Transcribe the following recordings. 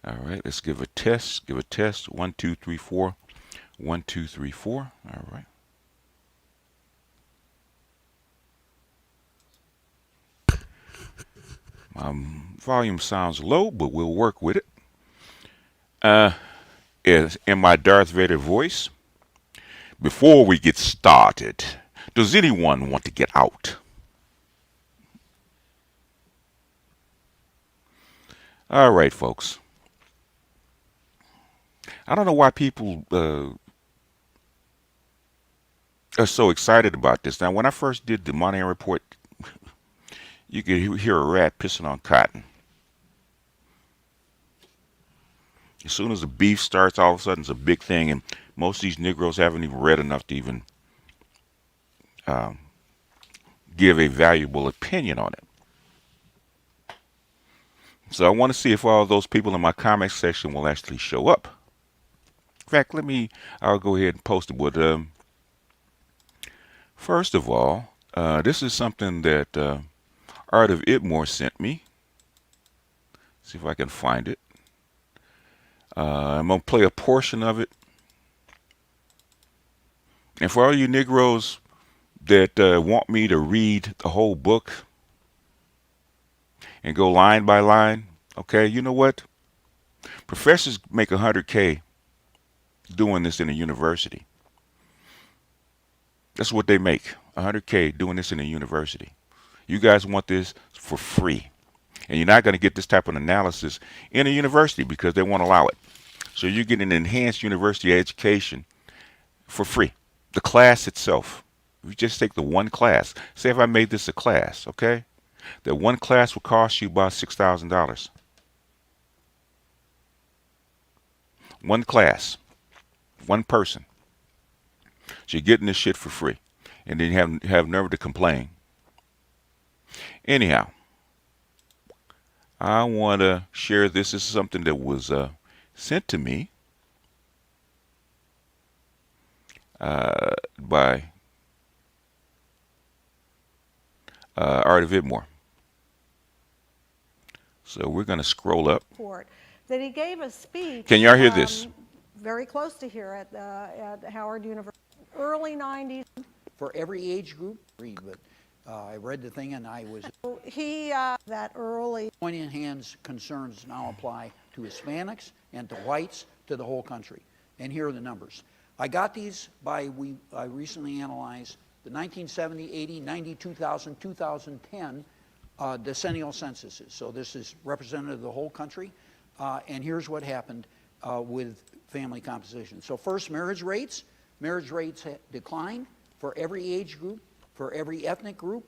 All right, let's give a test. Give a test. 1, 2, 3, 4. 1, 2, 3, 4. All right. My volume sounds low, but we'll work with it. Uh, is in my Darth Vader voice. Before we get started, does anyone want to get out? All right, folks. I don't know why people are so excited about this. Now, when I first did the Moynihan Report, you could hear a rat pissing on cotton. As soon as the beef starts, all of a sudden it's a big thing, and most of these Negroes haven't even read enough to even um, give a valuable opinion on it. So I want to see if all those people in my comment section will actually show up. In fact, I'll go ahead and post it. But first of all, this is something that Art of Itmore sent me. See if I can find it. I'm going to play a portion of it. And for all you Negroes that want me to read the whole book and go line by line, okay, you know what? Professors make $100K doing this in a university. That's what they make, $100K doing this in a university. You guys want this for free. And you're not going to get this type of analysis in a university because they won't allow it. So you get an enhanced university education for free. The class itself. If you just take the one class. Say if I made this a class, okay? That one class would cost you about $6,000. One class. One person. So you're getting this shit for free. And then you have nerve to complain. Anyhow, I want to share this. This is something that was sent to me by Art of Itmore. So we're going to scroll up. That he gave a speech. Can y'all hear this? Very close to here at Howard University, early 90s. For every age group, but I read the thing and I was. He, that early. Moynihan's concerns now apply to Hispanics and to whites, to the whole country. And here are the numbers. I got these I recently analyzed the 1970, 80, 90, 2000, 2010 decennial censuses. So this is representative of the whole country. And here's what happened with family composition. So first, marriage rates. Marriage rates declined for every age group, for every ethnic group,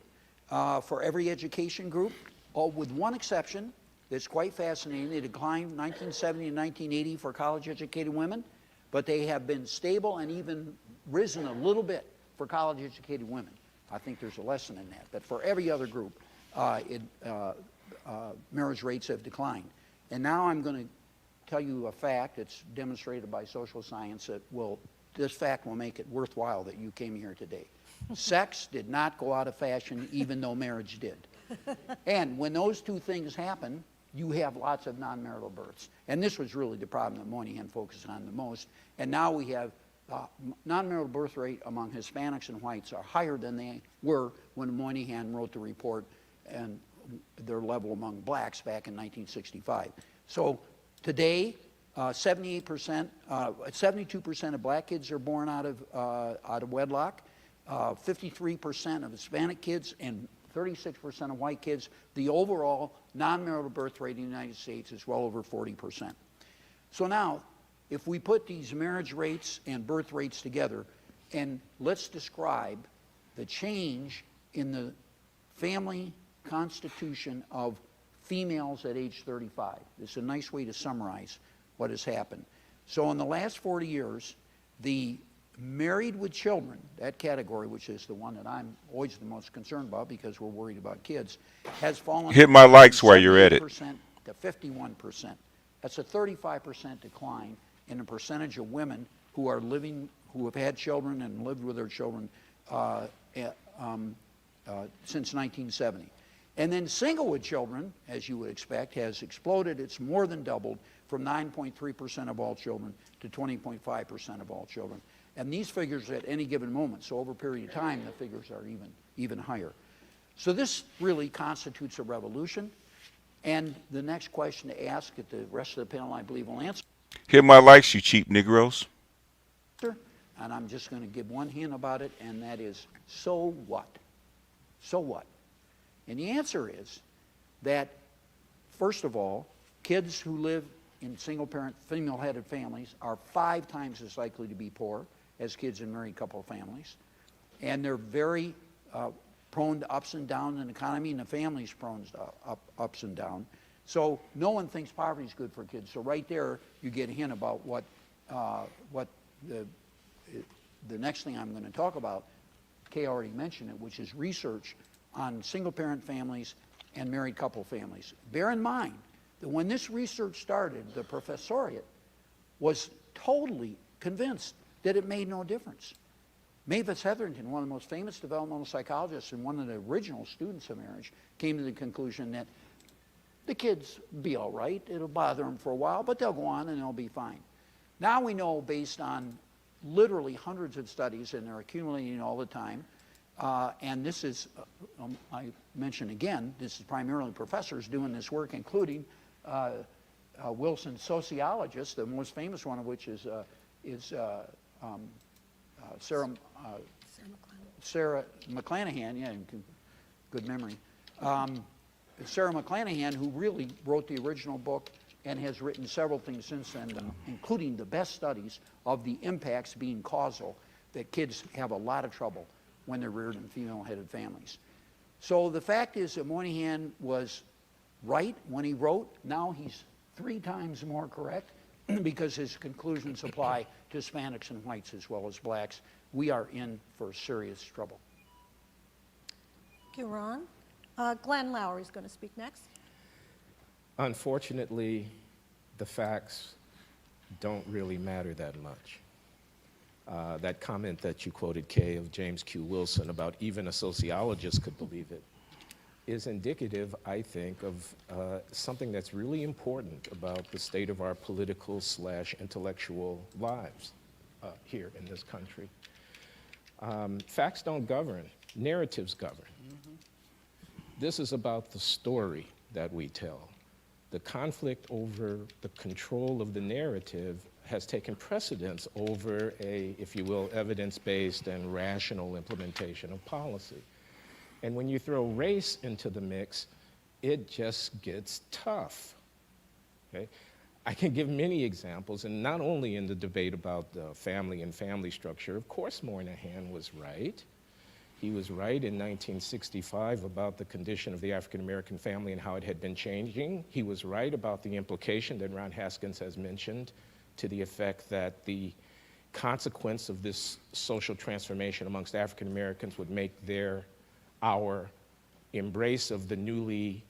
for every education group, with one exception that's quite fascinating. They declined 1970 and 1980 for college-educated women, but they have been stable and even risen a little bit for college-educated women. I think there's a lesson in that. But for every other group, marriage rates have declined. And now I'm going to tell you a fact that's demonstrated by social science this fact will make it worthwhile that you came here today. Sex did not go out of fashion even though marriage did. And when those two things happen, you have lots of non-marital births. And this was really the problem that Moynihan focused on the most. And now we have non-marital birth rate among Hispanics and whites are higher than they were when Moynihan wrote the report, and their level among blacks back in 1965. So today, 78%, 72% of black kids are born out of wedlock, 53% of Hispanic kids, and 36% of white kids. The overall non-marital birth rate in the United States is well over 40%. So now, if we put these marriage rates and birth rates together, and let's describe the change in the family constitution of females at age 35. This is a nice way to summarize what has happened. So in the last 40 years, the married with children, that category, which is the one that I'm always the most concerned about because we're worried about kids, has fallen. Hit my likes while you're at it. To 51%. That's a 35% decline in the percentage of women who are living, who have had children and lived with their children since 1970. And then single with children, as you would expect, has exploded. It's more than doubled from 9.3% of all children to 20.5% of all children. And these figures at any given moment, so over a period of time, the figures are even higher. So this really constitutes a revolution. And the next question to ask that the rest of the panel, I believe, will answer. Hit my likes, you cheap Negroes. And I'm just going to give one hint about it, and that is, so what? So what? And the answer is that, first of all, kids who live in single-parent, female-headed families are 5 times as likely to be poor as kids in married couple families. And they're very prone to ups and downs in the economy, and the family's prone to ups and downs. So no one thinks poverty is good for kids. So right there, you get a hint about what the next thing I'm going to talk about. Kay already mentioned it, which is research on single-parent families and married couple families. Bear in mind that when this research started, the professoriate was totally convinced that it made no difference. Mavis Hetherington, one of the most famous developmental psychologists and one of the original students of marriage, came to the conclusion that the kids will be all right. It'll bother them for a while, but they'll go on and they'll be fine. Now we know, based on literally hundreds of studies, and they're accumulating all the time, and this is, I mention again, this is primarily professors doing this work, including Wilson sociologists, the most famous one of which is Sarah McClanahan, yeah, good memory. Sarah McClanahan, who really wrote the original book and has written several things since then, including the best studies of the impacts being causal, that kids have a lot of trouble when they're reared in female-headed families. So the fact is that Moynihan was right when he wrote. Now he's 3 times more correct because his conclusions apply to Hispanics and whites as well as blacks. We are in for serious trouble. Thank you, Ron. Glenn Lowry is going to speak next. Unfortunately, the facts don't really matter that much. That comment that you quoted, Kay, of James Q. Wilson about even a sociologist could believe it, is indicative, I think, of something that's really important about the state of our political/intellectual lives here in this country. Facts don't govern, narratives govern. This is about the story that we tell. The conflict over the control of the narrative has taken precedence over a, if you will, evidence-based and rational implementation of policy. And when you throw race into the mix, it just gets tough, okay? I can give many examples, and not only in the debate about the family and family structure. Of course, Moynihan was right. He was right in 1965 about the condition of the African-American family and how it had been changing. He was right about the implication that Ron Haskins has mentioned to the effect that the consequence of this social transformation amongst African-Americans would make our embrace of the newly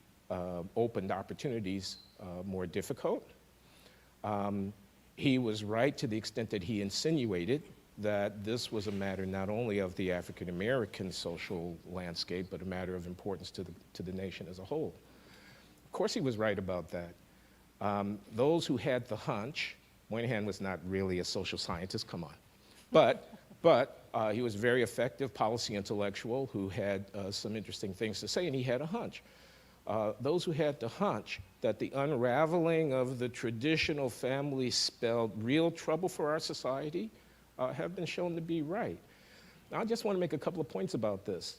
opened opportunities more difficult. He was right to the extent that he insinuated that this was a matter not only of the African-American social landscape, but a matter of importance to the nation as a whole. Of course he was right about that. Those who had the hunch, Moynihan was not really a social scientist, come on, but he was a very effective policy intellectual who had some interesting things to say, and he had a hunch. Those who had the hunch that the unraveling of the traditional family spelled real trouble for our society have been shown to be right. Now, I just want to make a couple of points about this.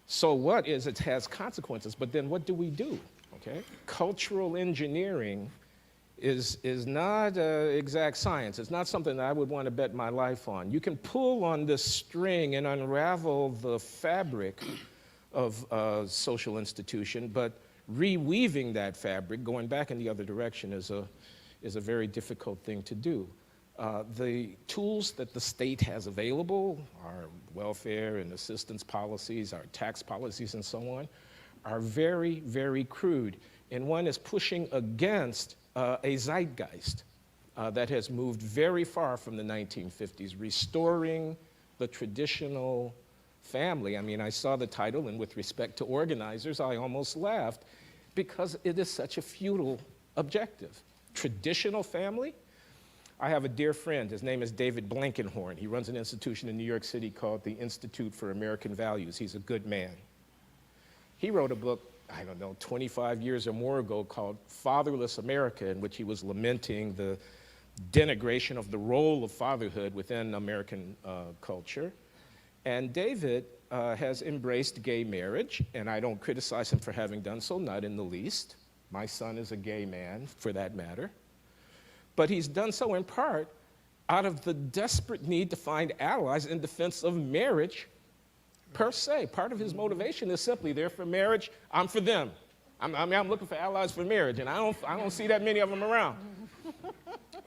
So what is it has consequences, but then what do we do, okay? Cultural engineering is not exact science. It's not something that I would want to bet my life on. You can pull on this string and unravel the fabric of social institution, but reweaving that fabric, going back in the other direction, is a very difficult thing to do. The tools that the state has available, our welfare and assistance policies, our tax policies and so on, are very, very crude. And one is pushing against a zeitgeist that has moved very far from the 1950s, restoring the traditional family. I mean, I saw the title, and with respect to organizers, I almost laughed because it is such a futile objective. Traditional family? I have a dear friend, his name is David Blankenhorn. He runs an institution in New York City called the Institute for American Values. He's a good man. He wrote a book, I don't know, 25 years or more ago called Fatherless America, in which he was lamenting the denigration of the role of fatherhood within American culture. And David has embraced gay marriage, and I don't criticize him for having done so, not in the least. My son is a gay man, for that matter. But he's done so in part out of the desperate need to find allies in defense of marriage per se. Part of his motivation is simply, they're for marriage, I'm for them. I'm looking for allies for marriage, and I don't see that many of them around.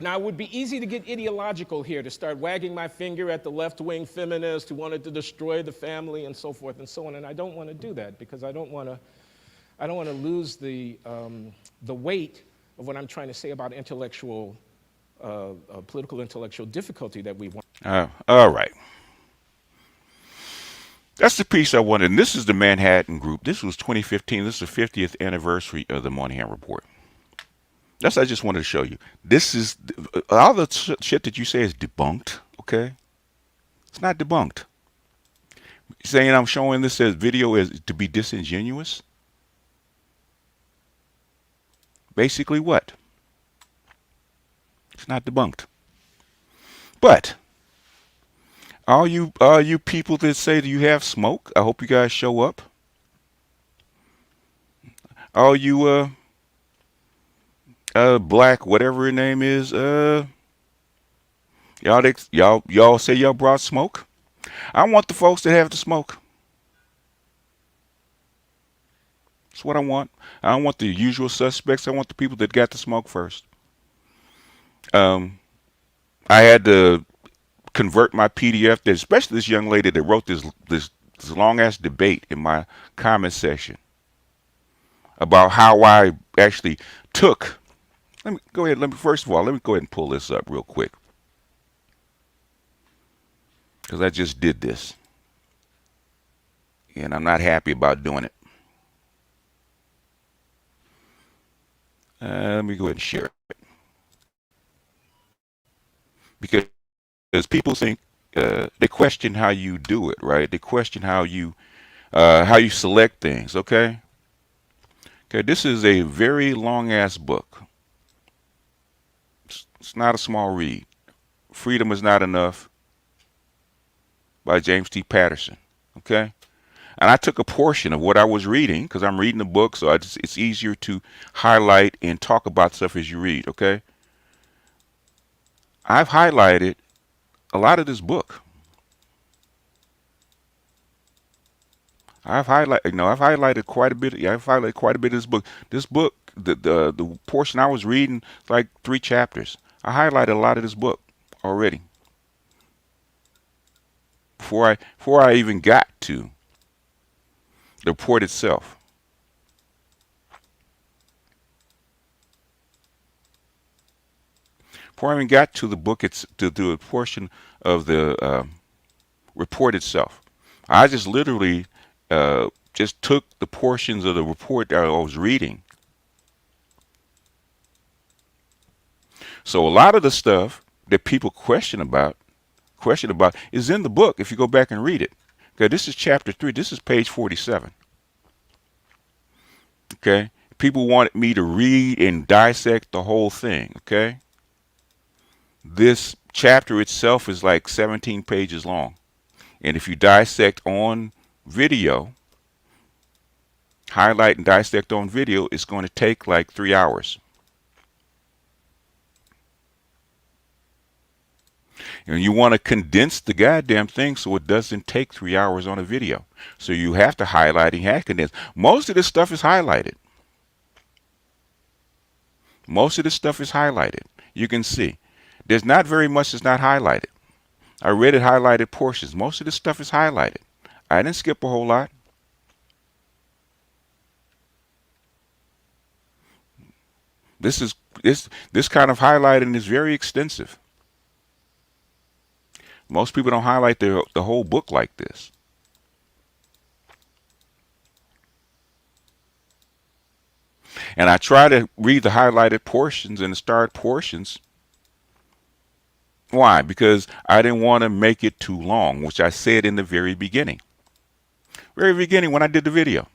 Now, it would be easy to get ideological here, to start wagging my finger at the left-wing feminists who wanted to destroy the family and so forth and so on, and I don't want to do that because I don't want to lose the weight of what I'm trying to say about intellectual, political intellectual difficulty that we want. All right. That's the piece I wanted. And this is the Manhattan Group. This was 2015. This is the 50th anniversary of the Moynihan Report. That's what I just wanted to show you. This is, all the shit that you say is debunked, okay? It's not debunked. Saying I'm showing this as video is to be disingenuous? Basically what? It's not debunked. But all you people that say that you have smoke, I hope you guys show up. All you black whatever your name is, y'all say y'all brought smoke. I want the folks that have the smoke. That's what I want. I don't want the usual suspects. I want the people that got the smoke first. I had to convert my PDF, especially this young lady that wrote this long ass debate in my comment section about how I actually took. Let me go ahead. First of all, let me go ahead and pull this up real quick because I just did this and I'm not happy about doing it. Let me go ahead and share it because people think they question how you do it, right? They question how you select things. Okay. This is a very long ass book. It's not a small read. Freedom is Not Enough by James T. Patterson. Okay. And I took a portion of what I was reading because I'm reading the book, so it's easier to highlight and talk about stuff as you read. Okay. I've highlighted a lot of this book. I've highlighted quite a bit. Yeah, I've highlighted quite a bit of this book. This book, the portion I was reading, like 3 chapters. I highlighted a lot of this book already before I even got to the report itself. Before I even got to the book, it's to a portion of the report itself. I just literally just took the portions of the report that I was reading. So a lot of the stuff that people question about is in the book if you go back and read it. Okay, this is chapter 3. This is page 47. Okay, people wanted me to read and dissect the whole thing. Okay, this chapter itself is like 17 pages long, and if you dissect on video, highlight and dissect on video, it's going to take like 3 hours. And you want to condense the goddamn thing so it doesn't take 3 hours on a video. So you have to highlight and have condense. Most of this stuff is highlighted. Most of this stuff is highlighted. You can see. There's not very much that's not highlighted. I read it highlighted portions. Most of this stuff is highlighted. I didn't skip a whole lot. This kind of highlighting is very extensive. Most people don't highlight the whole book like this. And I try to read the highlighted portions and the starred portions. Why? Because I didn't want to make it too long, which I said in the very beginning. Very beginning when I did the video.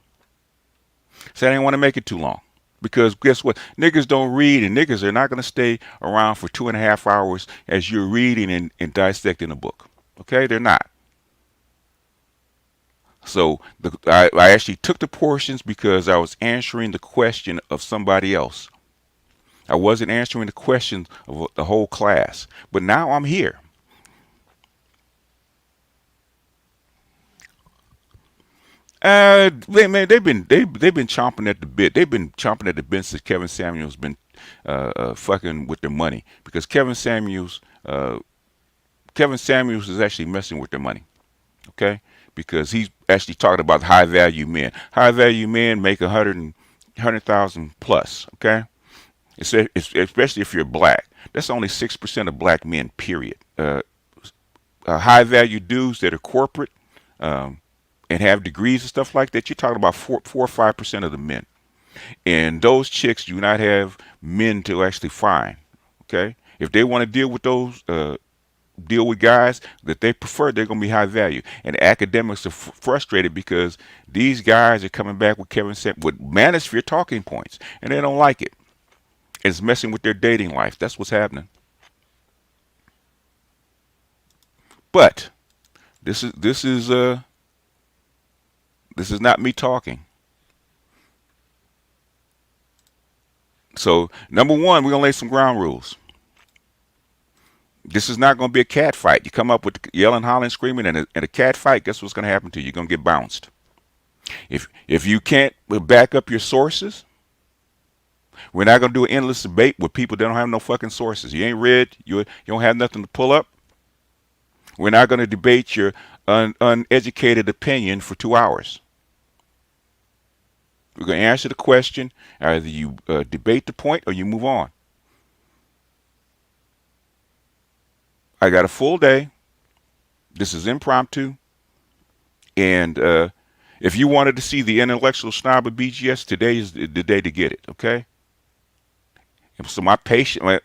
So I didn't want to make it too long. Because guess what? Niggas don't read, and niggas are not going to stay around for 2.5 hours as you're reading and dissecting a book. Okay? They're not. So I actually took the portions because I was answering the question of somebody else. I wasn't answering the questions of the whole class. But now I'm here. Man, they've been chomping at the bit. They've been chomping at the bit since Kevin Samuels been fucking with their money because Kevin Samuels is actually messing with their money. Okay, because he's actually talking about high value men. High value men make 100,000 plus. Okay, especially if you're black. That's only 6% of black men. Period. High value dudes that are corporate. And have degrees and stuff like that, you're talking about 4 or 5% of the men. And those chicks do not have men to actually find. Okay, if they want to deal with guys that they prefer, they're going to be high value. And academics are frustrated because these guys are coming back with with manosphere talking points, and they don't like it. It's messing with their dating life. That's what's happening. But this is not me talking. So, number one, we're going to lay some ground rules. This is not going to be a cat fight. You come up with yelling, hollering, screaming, and a cat fight, guess what's going to happen to you? You're going to get bounced. If you can't back up your sources, we're not going to do an endless debate with people that don't have no fucking sources. You ain't read, you don't have nothing to pull up. We're not going to debate your uneducated opinion for 2 hours. We're going to answer the question. Either you debate the point or you move on. I got a full day. This is impromptu. And if you wanted to see the intellectual snob of BGS, today is the day to get it, okay? And so my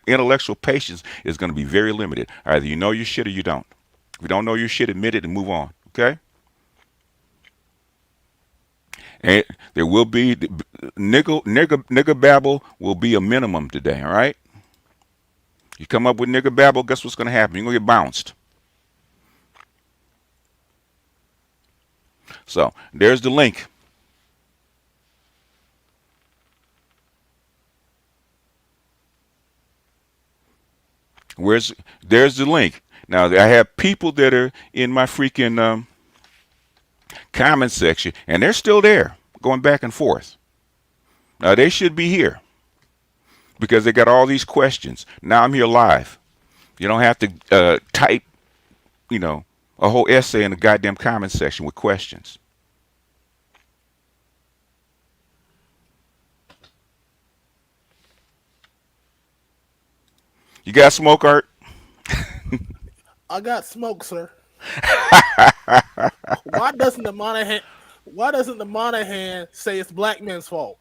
intellectual patience is going to be very limited. Either you know your shit or you don't. If you don't know your shit, admit it and move on, okay? And there will be nigger babble will be a minimum today. All right. You come up with nigger babble, guess what's going to happen? You're going to get bounced. So there's the link. There's the link. Now I have people that are in my freaking comment section, and they're still there, going back and forth. Now they should be here because they got all these questions. Now I'm here live. You don't have to type, a whole essay in the goddamn comment section with questions. You got smoke, Art? I got smoke, sir. Why doesn't the Moynihan say it's black men's fault?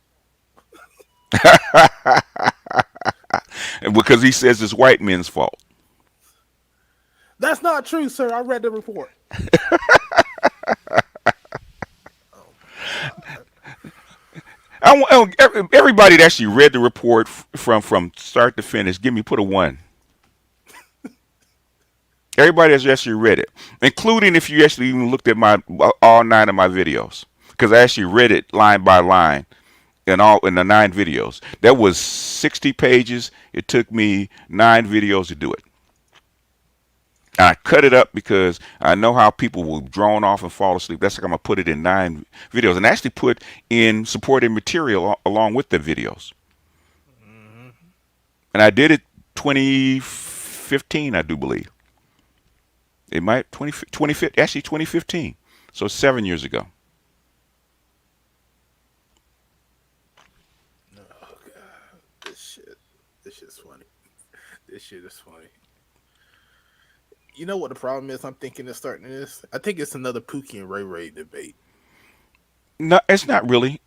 Because he says it's white men's fault. That's not true, sir. I read the report. I want everybody that actually read the report from start to finish. Put a 1. Everybody that's actually read it, including if you actually even looked at all 9 of my videos, because I actually read it line by line in the 9 videos. That was 60 pages. It took me 9 videos to do it. I cut it up because I know how people will drone off and fall asleep. That's like I'm going to put it in 9 videos and actually put in supporting material along with the videos. Mm-hmm. And I did it 2015, I do believe. It might 2015. So 7 years ago. Oh God, this shit's funny. This shit is funny. You know what the problem is? I'm thinking of starting this. I think it's another Pookie and Ray Ray debate. No, it's not really.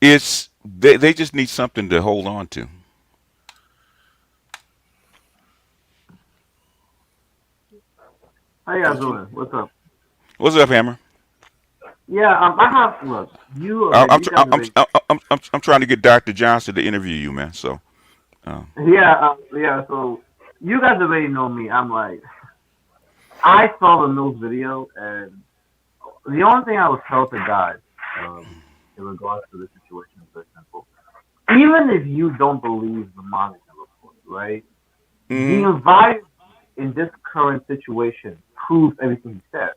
It's they just need something to hold on to. How you guys Thank you. doing? What's up? What's up, Hammer? Yeah, I have look. You I- already, I'm you tr- guys already. I'm trying to get Dr. Johnson to interview you, man. So Yeah, yeah. So you guys already know me. I'm like, I saw the news video, and the only thing I would tell to guys, in regards to this situation is very simple. Even if you don't believe the Moynihan report, right? The mm, environment in this current situation proves everything he said.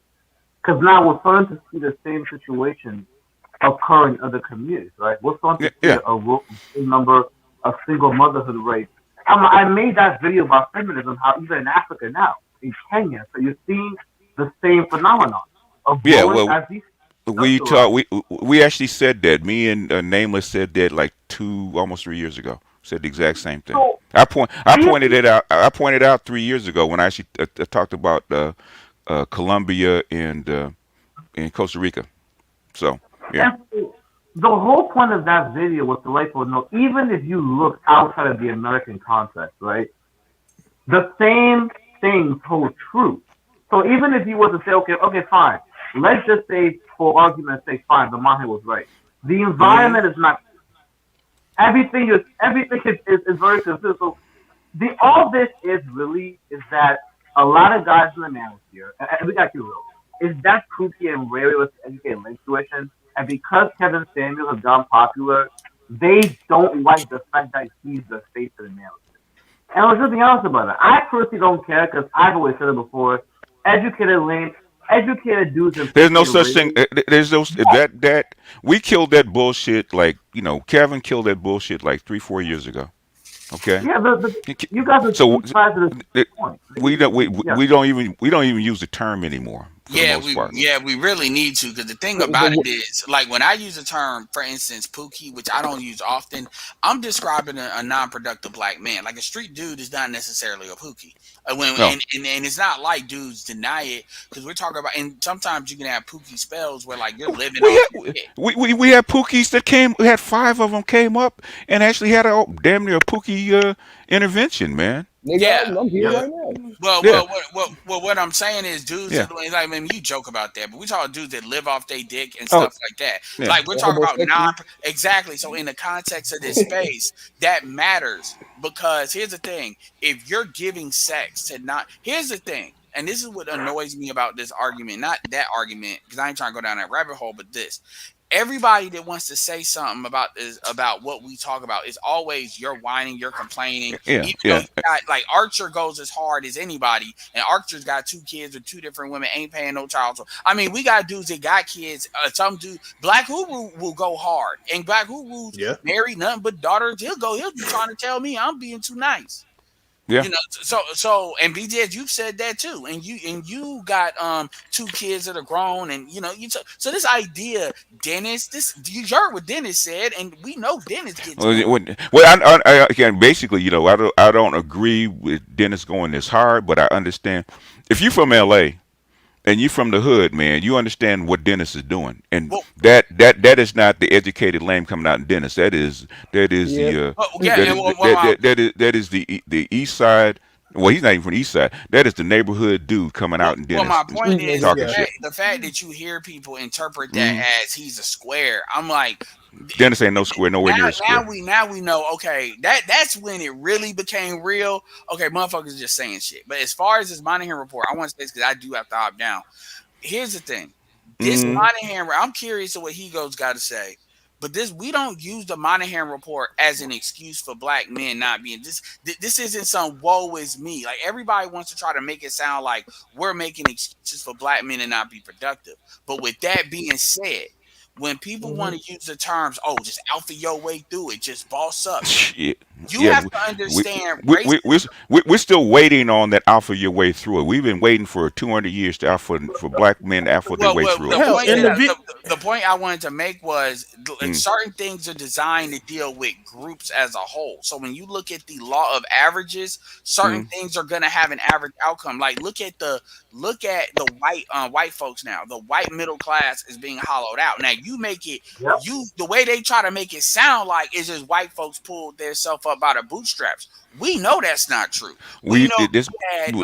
Because now we're starting to see the same situation occur in other communities, right? We're starting yeah, to see yeah. a number of single motherhood rates. I made that video about feminism, how even in Africa now, in Kenya, so you're seeing the same phenomenon of Yeah, growing well, as these we talk. industrialize. We actually said that. Me and Nameless said that like almost 3 years ago. Said the exact same thing. So I pointed even it out. I pointed out 3 years ago when I actually talked about Colombia and Costa Rica. So yeah, and so the whole point of that video was to let people know, even if you look outside of the American context, right? The same things hold true. So even if you were to say, okay, fine, let's just say, for argument's sake, fine, the Mahe was right. The hmm environment is not. Everything is very consistent. So all this is really is that a lot of guys in the manosphere, and we got to be real, is that Pookie and Ray was educated link tuition, and because Kevin Samuels has gone popular, they don't like the fact that he's the face of the manosphere. And there's nothing else about it. I personally don't care because I've always said it before. Educated lame, educated dudes and there's no Pookie and such Ray. thing. There's no that we killed that bullshit. Like Kevin killed that bullshit like 3 4 years ago. Okay, Yeah, you guys are so two sides of the it, point. Yeah. we don't even use the term anymore for the Yeah, most we part. yeah we really need to, because the thing The, about it the, is, like, when I use the term, for instance, Pookie, which I don't use often, I'm describing a non-productive black man. Like, a street dude is not necessarily a Pookie. No, And it's not like dudes deny it, because we're talking about, and sometimes you can have Pookie spells where, like, you're living we off had your dick. we had Pookies that came. We had 5 of them came up and actually had a damn near Pookie intervention, man. Yeah. nigga, I'm here Yeah. right now. Yeah, What I'm saying is, dudes yeah. that, like, I mean, you joke about that, but we talk about dudes that live off their dick and Oh, stuff like that. yeah. Like, we're The talking about non, homosexual. exactly. So in the context of this space, that matters, because here's the thing: if you're giving sex to not, here's the thing, and this is what annoys me about this argument, not that argument, because I ain't trying to go down that rabbit hole, but this. Everybody that wants to say something about this, about what we talk about, is always, you're whining, you're complaining, Yeah, even though yeah. you got, like, Archer goes as hard as anybody, and Archer's got 2 kids with 2 different women, ain't paying no child support. I mean, we got dudes that got kids. Some dude, Black Huru will go hard, and Black Huru's Yeah. married nothing but daughters. He'll be trying to tell me I'm being too nice. Yeah. You know, and BJ, you've said that too, and you got 2 kids that are grown, and so this idea, Dennis, this you heard what Dennis said, and we know Dennis gets Well, money. again, basically, I don't agree with Dennis going this hard, but I understand. If you're from LA and you from the hood, man, you understand what Dennis is doing, and Well, that is not the educated lame coming out in Dennis. That is Yeah. the yeah, that and is that is the East Side. Well, he's not even from the East Side. That is the neighborhood dude coming out in my Dennis and point Street is, nigga. talking Yeah. shit. the fact that you hear people interpret that hmm as he's a square, I'm like, Dennis ain't no square, nowhere near a now square. we know, okay, that's when it really became real. Okay, motherfuckers just saying shit. But as far as this Moynihan report, I want to say this because I do have to hop down. Here's the thing. This hmm Moynihan, I'm curious of what he goes got to say. But this, we don't use the Moynihan report as an excuse for black men not being this. This isn't some woe is me. Like, everybody wants to try to make it sound like we're making excuses for black men to not be productive. But with that being said, when people Hmm. want to use the terms, oh, just alpha your way through it, just boss up, Shit. you Yeah, have to we, understand we, we, racism. we, we're still waiting on that alpha your way through it. We've been waiting for 200 years to alpha for black men to alpha their way through The it. Hell, point in that the vid. the point I wanted to make was, like, Mm, certain things are designed to deal with groups as a whole. So when you look at the law of averages, certain mm, things are going to have an average outcome. Like, look at the white folks now. The white middle class is being hollowed out. Now, you make it, Yep. the way they try to make it sound like is just white folks pulled themselves up by the bootstraps. We know that's not true. We We know this. we had,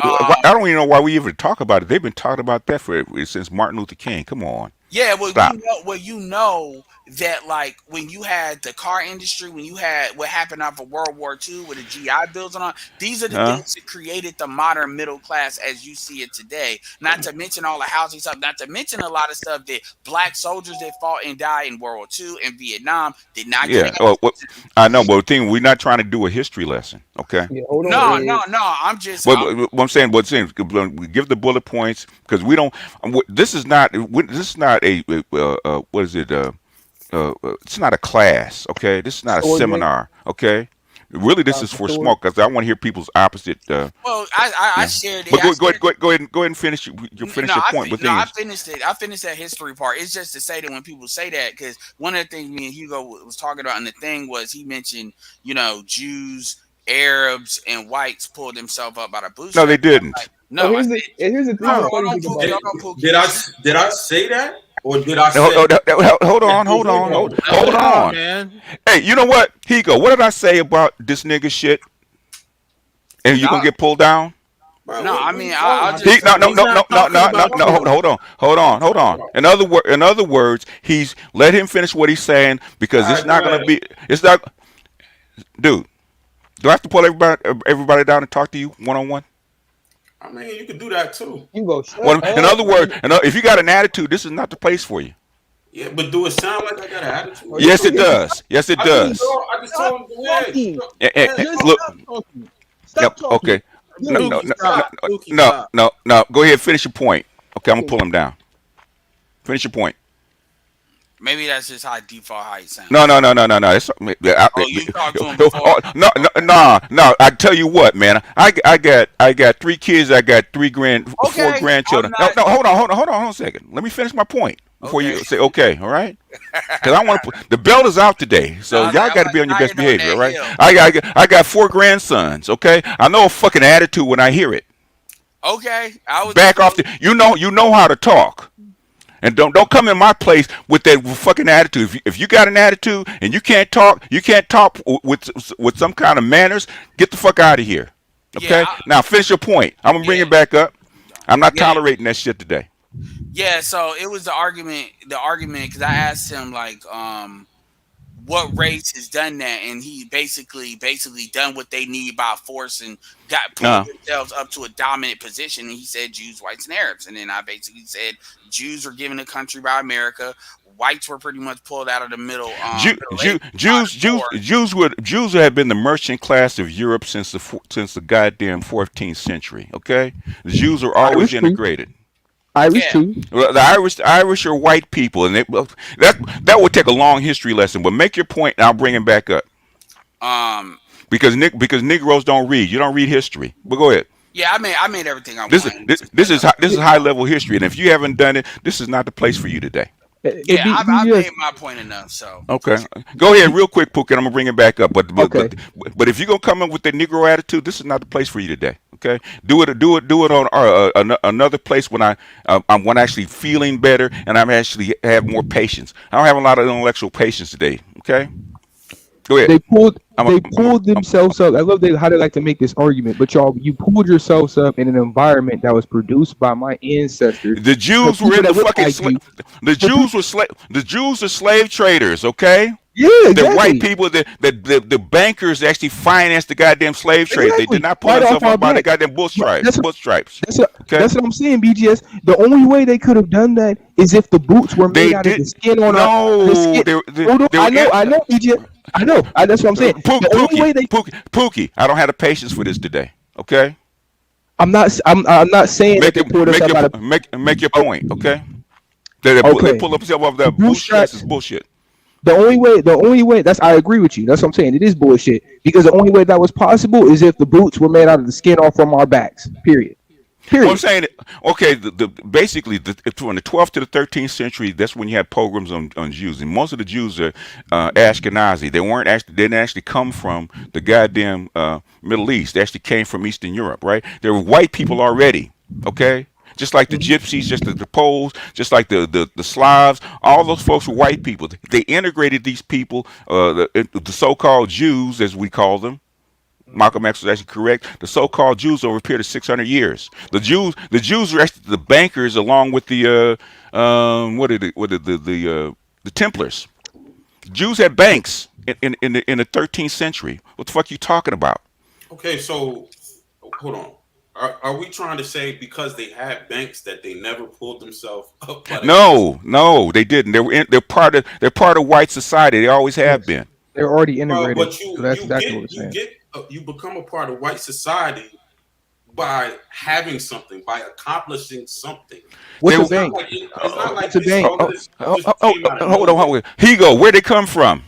I don't even know why we even talk about it. They've been talking about that since Martin Luther King. Come on, yeah, well, stop. you know that like when you had the car industry, when you had what happened after World War II with the GI Bills and all, these are the Huh? things that created the modern middle class as you see it today. Not to mention all the housing stuff, not to mention a lot of stuff that black soldiers that fought and died in World War II and Vietnam did not get a Yeah. gas. I know, but the thing, we're not trying to do a history lesson, okay? Yeah, hold on. No, no, no. I'm just, What I'm saying, we give the bullet points because we don't. This is not. This is not a. What is it? It's not a class, okay? This is not a Sword man. seminar, okay? Really, this is for Sword. smoke because I want to hear people's opposite. well, I Yeah. shared it. But I go shared ahead and finish. You finish No, your point. But I things. finished it. I finished that history part. It's just to say that when people say that, because one of the things me and Hugo was talking about, and the thing was he mentioned, Jews, Arabs, and whites pulled themselves up by the bootstraps. No, they didn't. Like, Oh, no, I here's said, the here's the thing. no, The hold funny on, thing Pookie, about hold on, Pookie. Did I say that, or did I No, say? hold on. Hold Come on. man. Hey, you know what? Higo, what did I say about this nigga shit? And you gonna get pulled down? Bro, No, what I are mean, you I'll talking just about? No. He's not talking about No. you. Hold on. In other words, let him finish what he's saying because All it's right, not go gonna ahead. be. It's not, dude. Do I have to pull everybody down and talk to you one on one? I mean, you could do that too. you go shut Well, in up. other words, if you got an attitude, this is not the place for you. Yeah, but do it sound like I got an attitude? Oh, Yes, it does. Yes, it I just does. told, I just told him go ahead. talking. Go ahead. Just Look. stop talking. Yep. Stop talking. Okay. No, Please. no, Pookie, no, stop. Pookie, no, stop. no. Go ahead. Finish your point. Okay, I'm gonna Okay. pull him down. Finish your point. maybe that's just how default how it sounds. No. It's, Oh, you talked to him before? No. I tell you what, man. I got 3 kids. I got 4 Okay, grandchildren. I'm not- No. Hold on a second. Let me finish my point before you Okay. say okay. All right? Because I want to put the belt is out today, so No, y'all I'm got to not be on your best dying on behavior. that All right? hill. I got 4 grandsons. Okay? I know a fucking attitude when I hear it. Okay, I was Back off the. You know how to talk. And don't come in my place with that fucking attitude. If you got an attitude and you can't talk with some kind of manners, get the fuck out of here. Okay? Yeah, Now finish your point. I'm gonna bring Yeah. it back up. I'm not Yeah. tolerating that shit today. Yeah, so it was the argument because I asked him like what race has done that, and he basically done what they need by force and got pulled themselves up to a dominant position, and he said Jews, whites, and Arabs. And then I basically said Jews were given the country by America, whites were pretty much pulled out of the middle. Jews have been the merchant class of Europe since the goddamn 14th century. Okay, the Jews are always Irish too. integrated. Irish Yeah. too. Well, the Irish are white people, and that would take a long history lesson. But make your point, and I'll bring it back up. Because Negroes don't read. You don't read history. But go ahead. Yeah, I made everything I This wanted. this is high level history, and if you haven't done it, this is not the place for you today. Yeah, I made my point enough. So Okay, go ahead real quick, Pookie, and I'm gonna bring it back up. Okay. But if you're gonna come in with that Negro attitude, this is not the place for you today. Okay, do it on another place when I'm actually feeling better and I'm actually have more patience. I don't have a lot of intellectual patience today. Okay, go ahead. They pulled I'm- they pulled themselves up. I love how they like to make this argument, but you pulled yourselves up in an environment that was produced by my ancestors. The Jews For were in people the that look fucking. like you. The Jews are slave traders. Okay. Yeah, The exactly. white people, the bankers actually financed the goddamn slave trade. They Exactly. did not pull Right themselves off our up by the back. goddamn bull stripes. That's- Bull stripes. Okay. That's what I'm saying, BGS. The only way they could have done that is if the boots were made They out of the did. skin on No, the skin. Hold on, I know, BGS. I know. That's what I'm saying. The only way they Pookie, I don't have the patience for this today. Okay. I'm not saying that they pulled us up out of Make your point. Okay. They Okay. pull up themselves off that bootstraps- bootstraps is bullshit. the only way I agree with you. That's what I'm saying. It is bullshit because the only way that was possible is if the boots were made out of the skin off from our backs. Period. Well, I'm saying, okay, basically, from the 12th to the 13th century, that's when you had pogroms on Jews, and most of the Jews are Ashkenazi. They didn't actually come from the goddamn Middle East. They actually came from Eastern Europe, right? There were white people already, okay, just like the Gypsies, just the Poles, just like the Slavs. All those folks were white people. They integrated these people, the so-called Jews, as we call them. Malcolm X was actually correct. The so-called Jews over a period of 600 years. The Jews were actually the bankers, along with the the Templars. Jews had banks in the 13th century. What the fuck are you talking about? Okay, so hold on. Are we trying to say because they had banks that they never pulled themselves up by the No, they didn't. They're part of white society. They always have Yes. been. They're already integrated. But So that's exactly what we're saying. you become a part of white society by having something, by accomplishing something. What's They- a bank? It's not like What's a this bank? all this just came out of Hold on. nowhere. Higo, where'd they come from?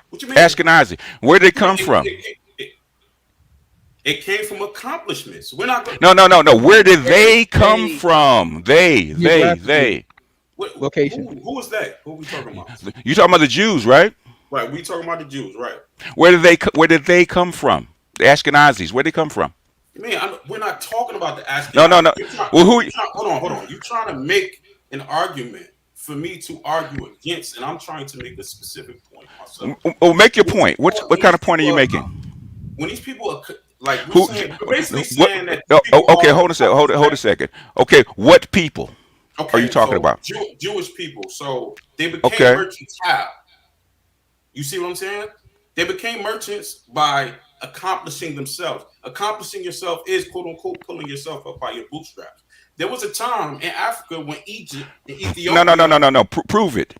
What you mean? Ashkenazi. Where'd they come from? It came from accomplishments. We're not going. No. Where did they come from? They. Location. Who is that? Who are we talking about? You talking about the Jews, right? Right, we talking about the Jews, right? Where did they come from? The Ashkenazis. Where'd they come from? Man, we're not talking about the Ashkenazi. No. Hold on. You're trying to make an argument for me to argue against, and I'm trying to make a specific point myself. Oh, make your point. What kind of point are you making? When these people are like, Who? we're basically saying that. Okay, hold a second. Okay, what people are you talking about? Jewish people. So they became merchants. How? You see what I'm saying? They became merchants by accomplishing themselves. Accomplishing yourself is, quote unquote, pulling yourself up by your bootstraps. There was a time in Africa when Egypt and Ethiopia. No. Prove it.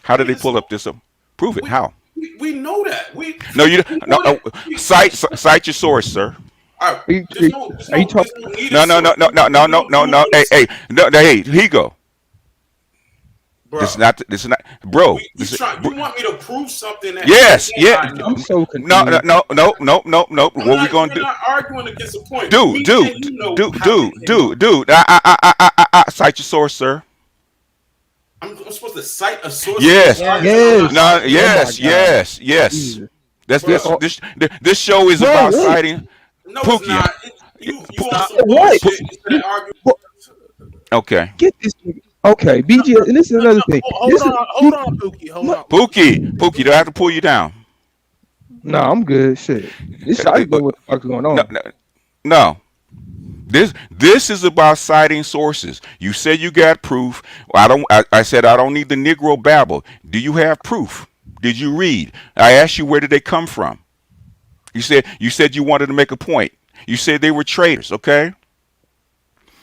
How did they pull up this? Prove it. How? We know that. Cite your source, sir. All right. Are you talking? No. Hey, Higo. Bro, This is not, bro. You want me to prove something? Yes. I'm so confused. No. What we gonna do? We're not arguing against a point. Dude. Cite your source, sir. I'm supposed to cite a source. Yes. Yes. Yes. Bro. This show is about citing. No, Pookie. it's not. You want some bullshit instead of arguing. Okay. Get this. Okay, BG, and this is another thing. Hold on, Pookie. Hold on. Pookie, do I have to pull you down? No, I'm good. Shit. I know what the fuck's going on. No. This is about citing sources. You said you got proof. I said I don't need the Negro babble. Do you have proof? Did you read? I asked you where did they come from? You said you wanted to make a point. You said they were traitors, okay?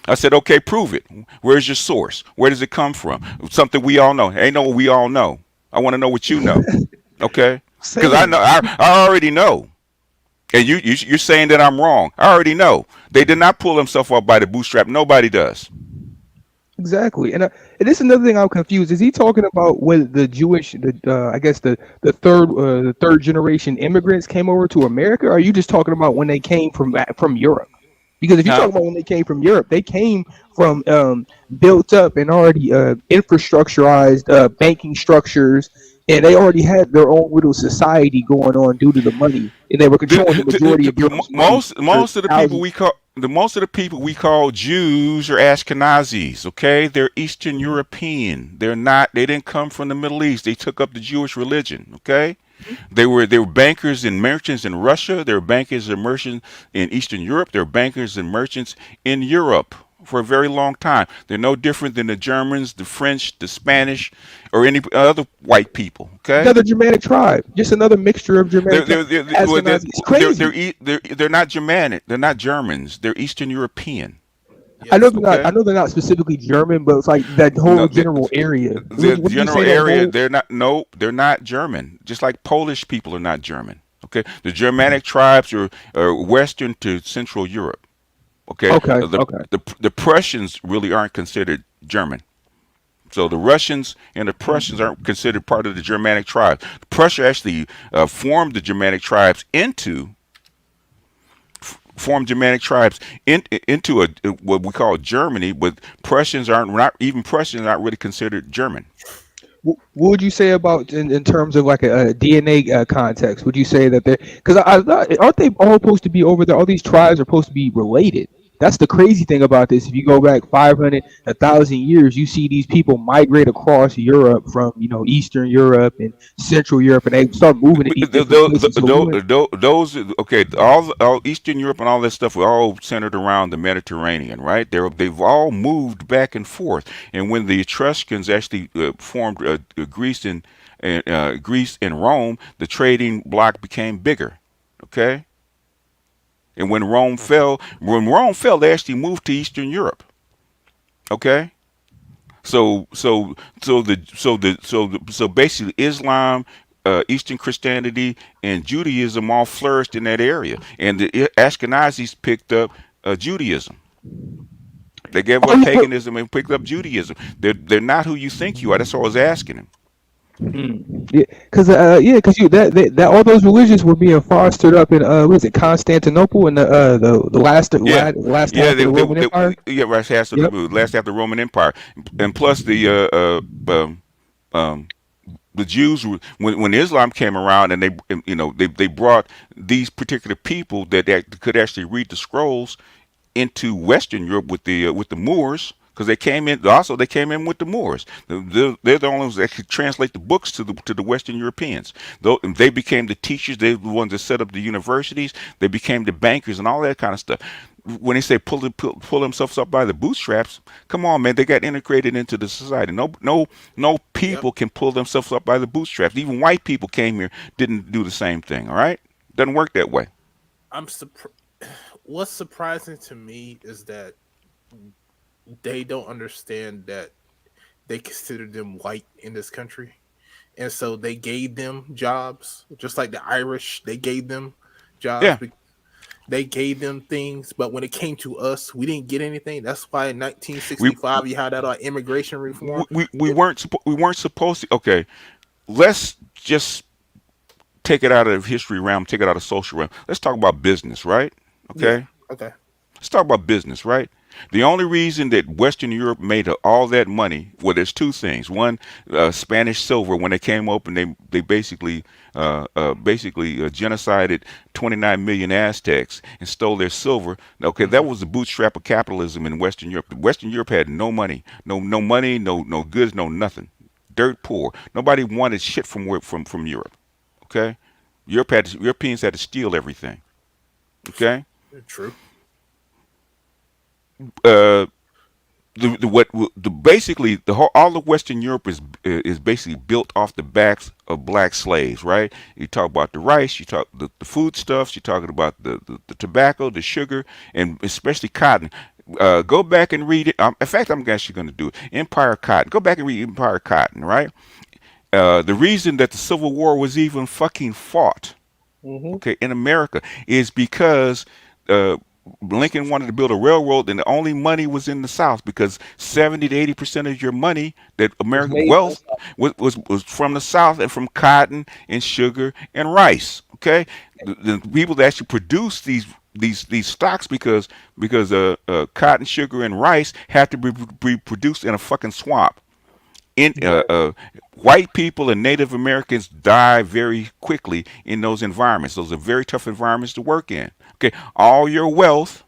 I said, okay, prove it. Where's your source? Where does it come from? Something we all know. Ain't no what we all know. I want to know what you know, okay? Because I already know. And you're saying that I'm wrong. I already know. They did not pull themselves up by the bootstrap. Nobody does. Exactly, and this is another thing I'm confused. Is he talking about when the Jewish, I guess the third generation immigrants came over to America? Or are you just talking about when they came from Europe? Because if you talk about when they came from Europe, they came from built up and already infrastructurized banking structures, and they already had their own little society going on due to the money, and they were controlling the majority of Europe. Most of the people we call Jews are Ashkenazis. Okay, they're Eastern European. They didn't come from the Middle East. They took up the Jewish religion. Okay. They were bankers and merchants in Russia. They were bankers and merchants in Eastern Europe. They were bankers and merchants in Europe for a very long time. They're no different than the Germans, the French, the Spanish, or any other white people. Okay, another Germanic tribe, just another mixture of Germanic. It's crazy. They're not Germanic. They're not Germans. They're Eastern European. Yes, I know they're not. I know they're not specifically German, but it's like that whole general area. The general area. They're not. No, they're not German. Just like Polish people are not German. Okay, the Germanic tribes are Western to Central Europe. Okay. The Prussians really aren't considered German. So the Russians and the Prussians aren't considered part of the Germanic tribes. Prussia actually formed the Germanic tribes into what we call Germany, but Prussians aren't really considered German. What would you say about in terms of like a DNA context? Would you say that they're, because I thought, aren't they all supposed to be over there? All these tribes are supposed to be related. That's the crazy thing about this. If you go back 500, 1,000 years, you see these people migrate across Europe from, Eastern Europe and Central Europe, and they start moving to these different places. So we went, Those okay, all Eastern Europe and all that stuff were all centered around the Mediterranean, right? They've all moved back and forth. And when the Etruscans actually formed Greece and Rome, the trading bloc became bigger. Okay, and when Rome fell, they actually moved to Eastern Europe. Okay, so basically Islam, Eastern Christianity, and Judaism all flourished in that area, and the Ashkenazis picked up Judaism. They gave oh up yeah, but paganism and picked up Judaism. They're not who you think you are. That's what I was asking him. yeah, because that all those religions were being fostered up in what is it, Constantinople, in the Yeah, last yeah, half of the Roman Empire. right after Yep. last after the Roman Empire, and plus the Jews when Islam came around, and they brought these particular people that could actually read the scrolls into Western Europe with the Moors, because they came in with the Moors. They're the only ones that could translate the books to the Western Europeans. Though they became the teachers, they're the ones that set up the universities. They became the bankers and all that kind of stuff. When they say pull themselves up by the bootstraps, come on, man, they got integrated into the society. No Yep. people can pull themselves up by the bootstraps. Even white people came here, didn't do the same thing. All right, doesn't work that way. I'm surprised. What's surprising to me is that they don't understand that they consider them white in this country, and so they gave them jobs, just like the Irish. They gave them jobs. Yeah, They gave them things, but when it came to us, we didn't get anything. That's why in we 1965 you had that immigration reform. we It, weren't supposed to. Okay, let's just take it out of history realm, take it out of social realm. Let's talk about business, right? yeah. Okay, Okay. let's talk about business, right? The only reason that Western Europe made all that money, well, there's two things. One, Spanish silver, when they came up and they basically genocided 29 million Aztecs and stole their silver. Okay, that Hmm. was the bootstrap of capitalism in Western Europe. Western Europe had no money, no money, no goods, no nothing. Dirt poor. Nobody wanted shit from Europe. Okay, Europeans had to steal everything. Okay, True. uh, basically the whole all of Western Europe is basically built off the backs of black slaves, right? You talk about the rice, you talk the foodstuffs, you're talking about the tobacco, the sugar, and especially cotton. Go back and read it. In fact, I'm actually going to do it. Empire Cotton. Go back and read Empire Cotton, right? The reason that the Civil War was even fucking fought, Hmm. okay, in America is because uh, Lincoln wanted to build a railroad, and the only money was in the South because 70 to 80% of your money, that Was American made in the wealth, South. was from the South and from cotton and sugar and rice. Okay, the people that actually produce these stocks because cotton, sugar, and rice have to be produced in a fucking swamp. in Right. White people and Native Americans die very quickly in those environments. Those are very tough environments to work in. Okay, all your wealth,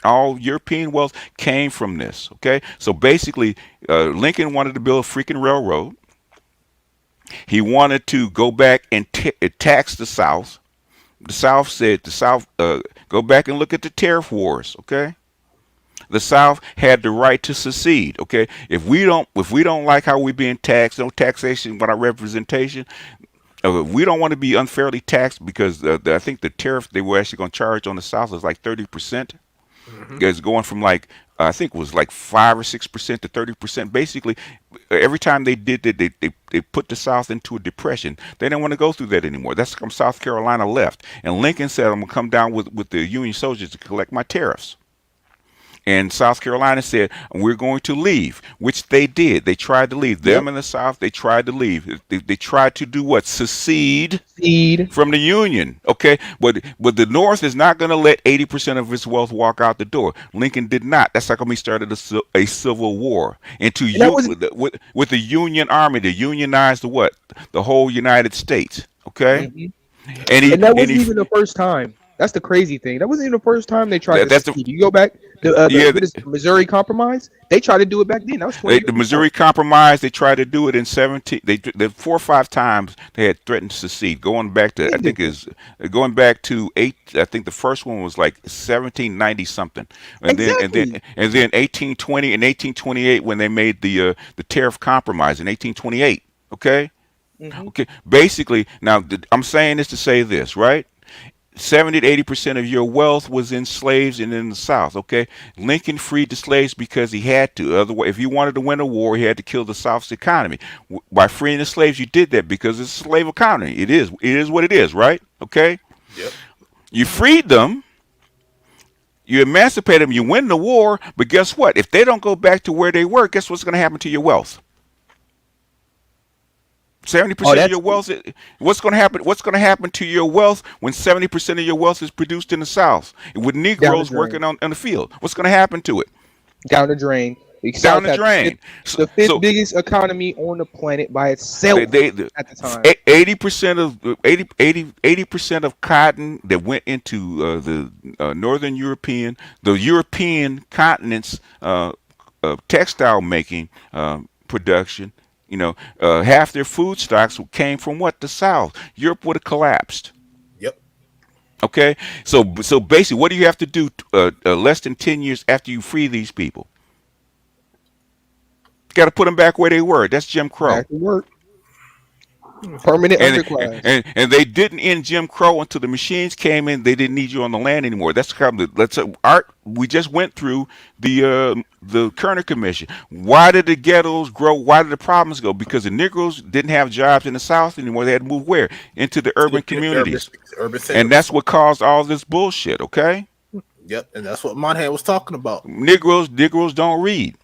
all European wealth came from this. Okay, so basically, Lincoln wanted to build a freaking railroad. He wanted to go back and tax the South. The South said the South go back and look at the tariff wars. Okay, the South had the right to secede. Okay, if we don't like how we're being taxed, no taxation without representation. We don't want to be unfairly taxed because I think the tariff they were actually going to charge on the South is like 30%. Hmm. It's going from like I think it was like 5 or 6% to 30%. Basically, every time they did that, they put the South into a depression. They didn't want to go through that anymore. That's how South Carolina left, and Lincoln said, "I'm gonna come down with the Union soldiers to collect my tariffs." And South Carolina said, "We're going to leave," which they did. They tried to leave. Yep. Them in the South, they tried to leave. They tried to do what? Secede Seed. from the Union. Okay, but the North is not going to let 80% of its wealth walk out the door. Lincoln did not. That's how come he started a civil war. And And that was with the Union Army to unionize the whole United States. Okay, mhm. and he And that and wasn't he even the first time. That's the crazy thing. That wasn't even the first time they tried to That's the secede. You go back, yeah. what is it, the Missouri Compromise? They tried to do it back then. That was 20 years The before. Missouri Compromise. They tried to do it in 17. They 4 or 5 times they had threatened to secede. Going back to I think is going back to eight. I think the first one was like 1790 something, Exactly. and then 1820 and 1828 when they made the tariff compromise in 1828. Okay. Hmm. Okay. Basically, now I'm saying this to say this, right? 70 to 80% of your wealth was in slaves and in the South. Okay, Lincoln freed the slaves because he had to. Otherwise, if he wanted to win a war, he had to kill the South's economy. By freeing the slaves, you did that because it's a slave economy. It is what it is, right? Okay, Yep. you freed them. You emancipate them, you win the war, but guess what? If they don't go back to where they were, guess what's going to happen to your wealth? 70% of your wealth. What's going to happen? What's going to happen to your wealth when 70% of your wealth is produced in the South with down the Negroes drain. working on the field? What's going to happen to it? Down the drain. The Down South the had drain. the fifth So biggest economy on the planet by itself at the time. 80% of 80% of cotton that went into the northern the European continent's textile making production. Half their food stocks came from what? The South. Europe would have collapsed. Yep. Okay, so basically, what do you have to do less than 10 years after you free these people? Got to put them back where they were. That's Jim Crow. Back to work. Permanent And, underclass. and they didn't end Jim Crow until the machines came in. They didn't need you on the land anymore. That's art. We just went through the Kerner Commission. Why did the ghettos grow? Why did the problems go? Because the Negroes didn't have jobs in the South anymore. They had to move where? Into the urban communities. Urban centers. And that's what caused all this bullshit. Okay. Yep, and that's what Moynihan was talking about. Negroes don't read.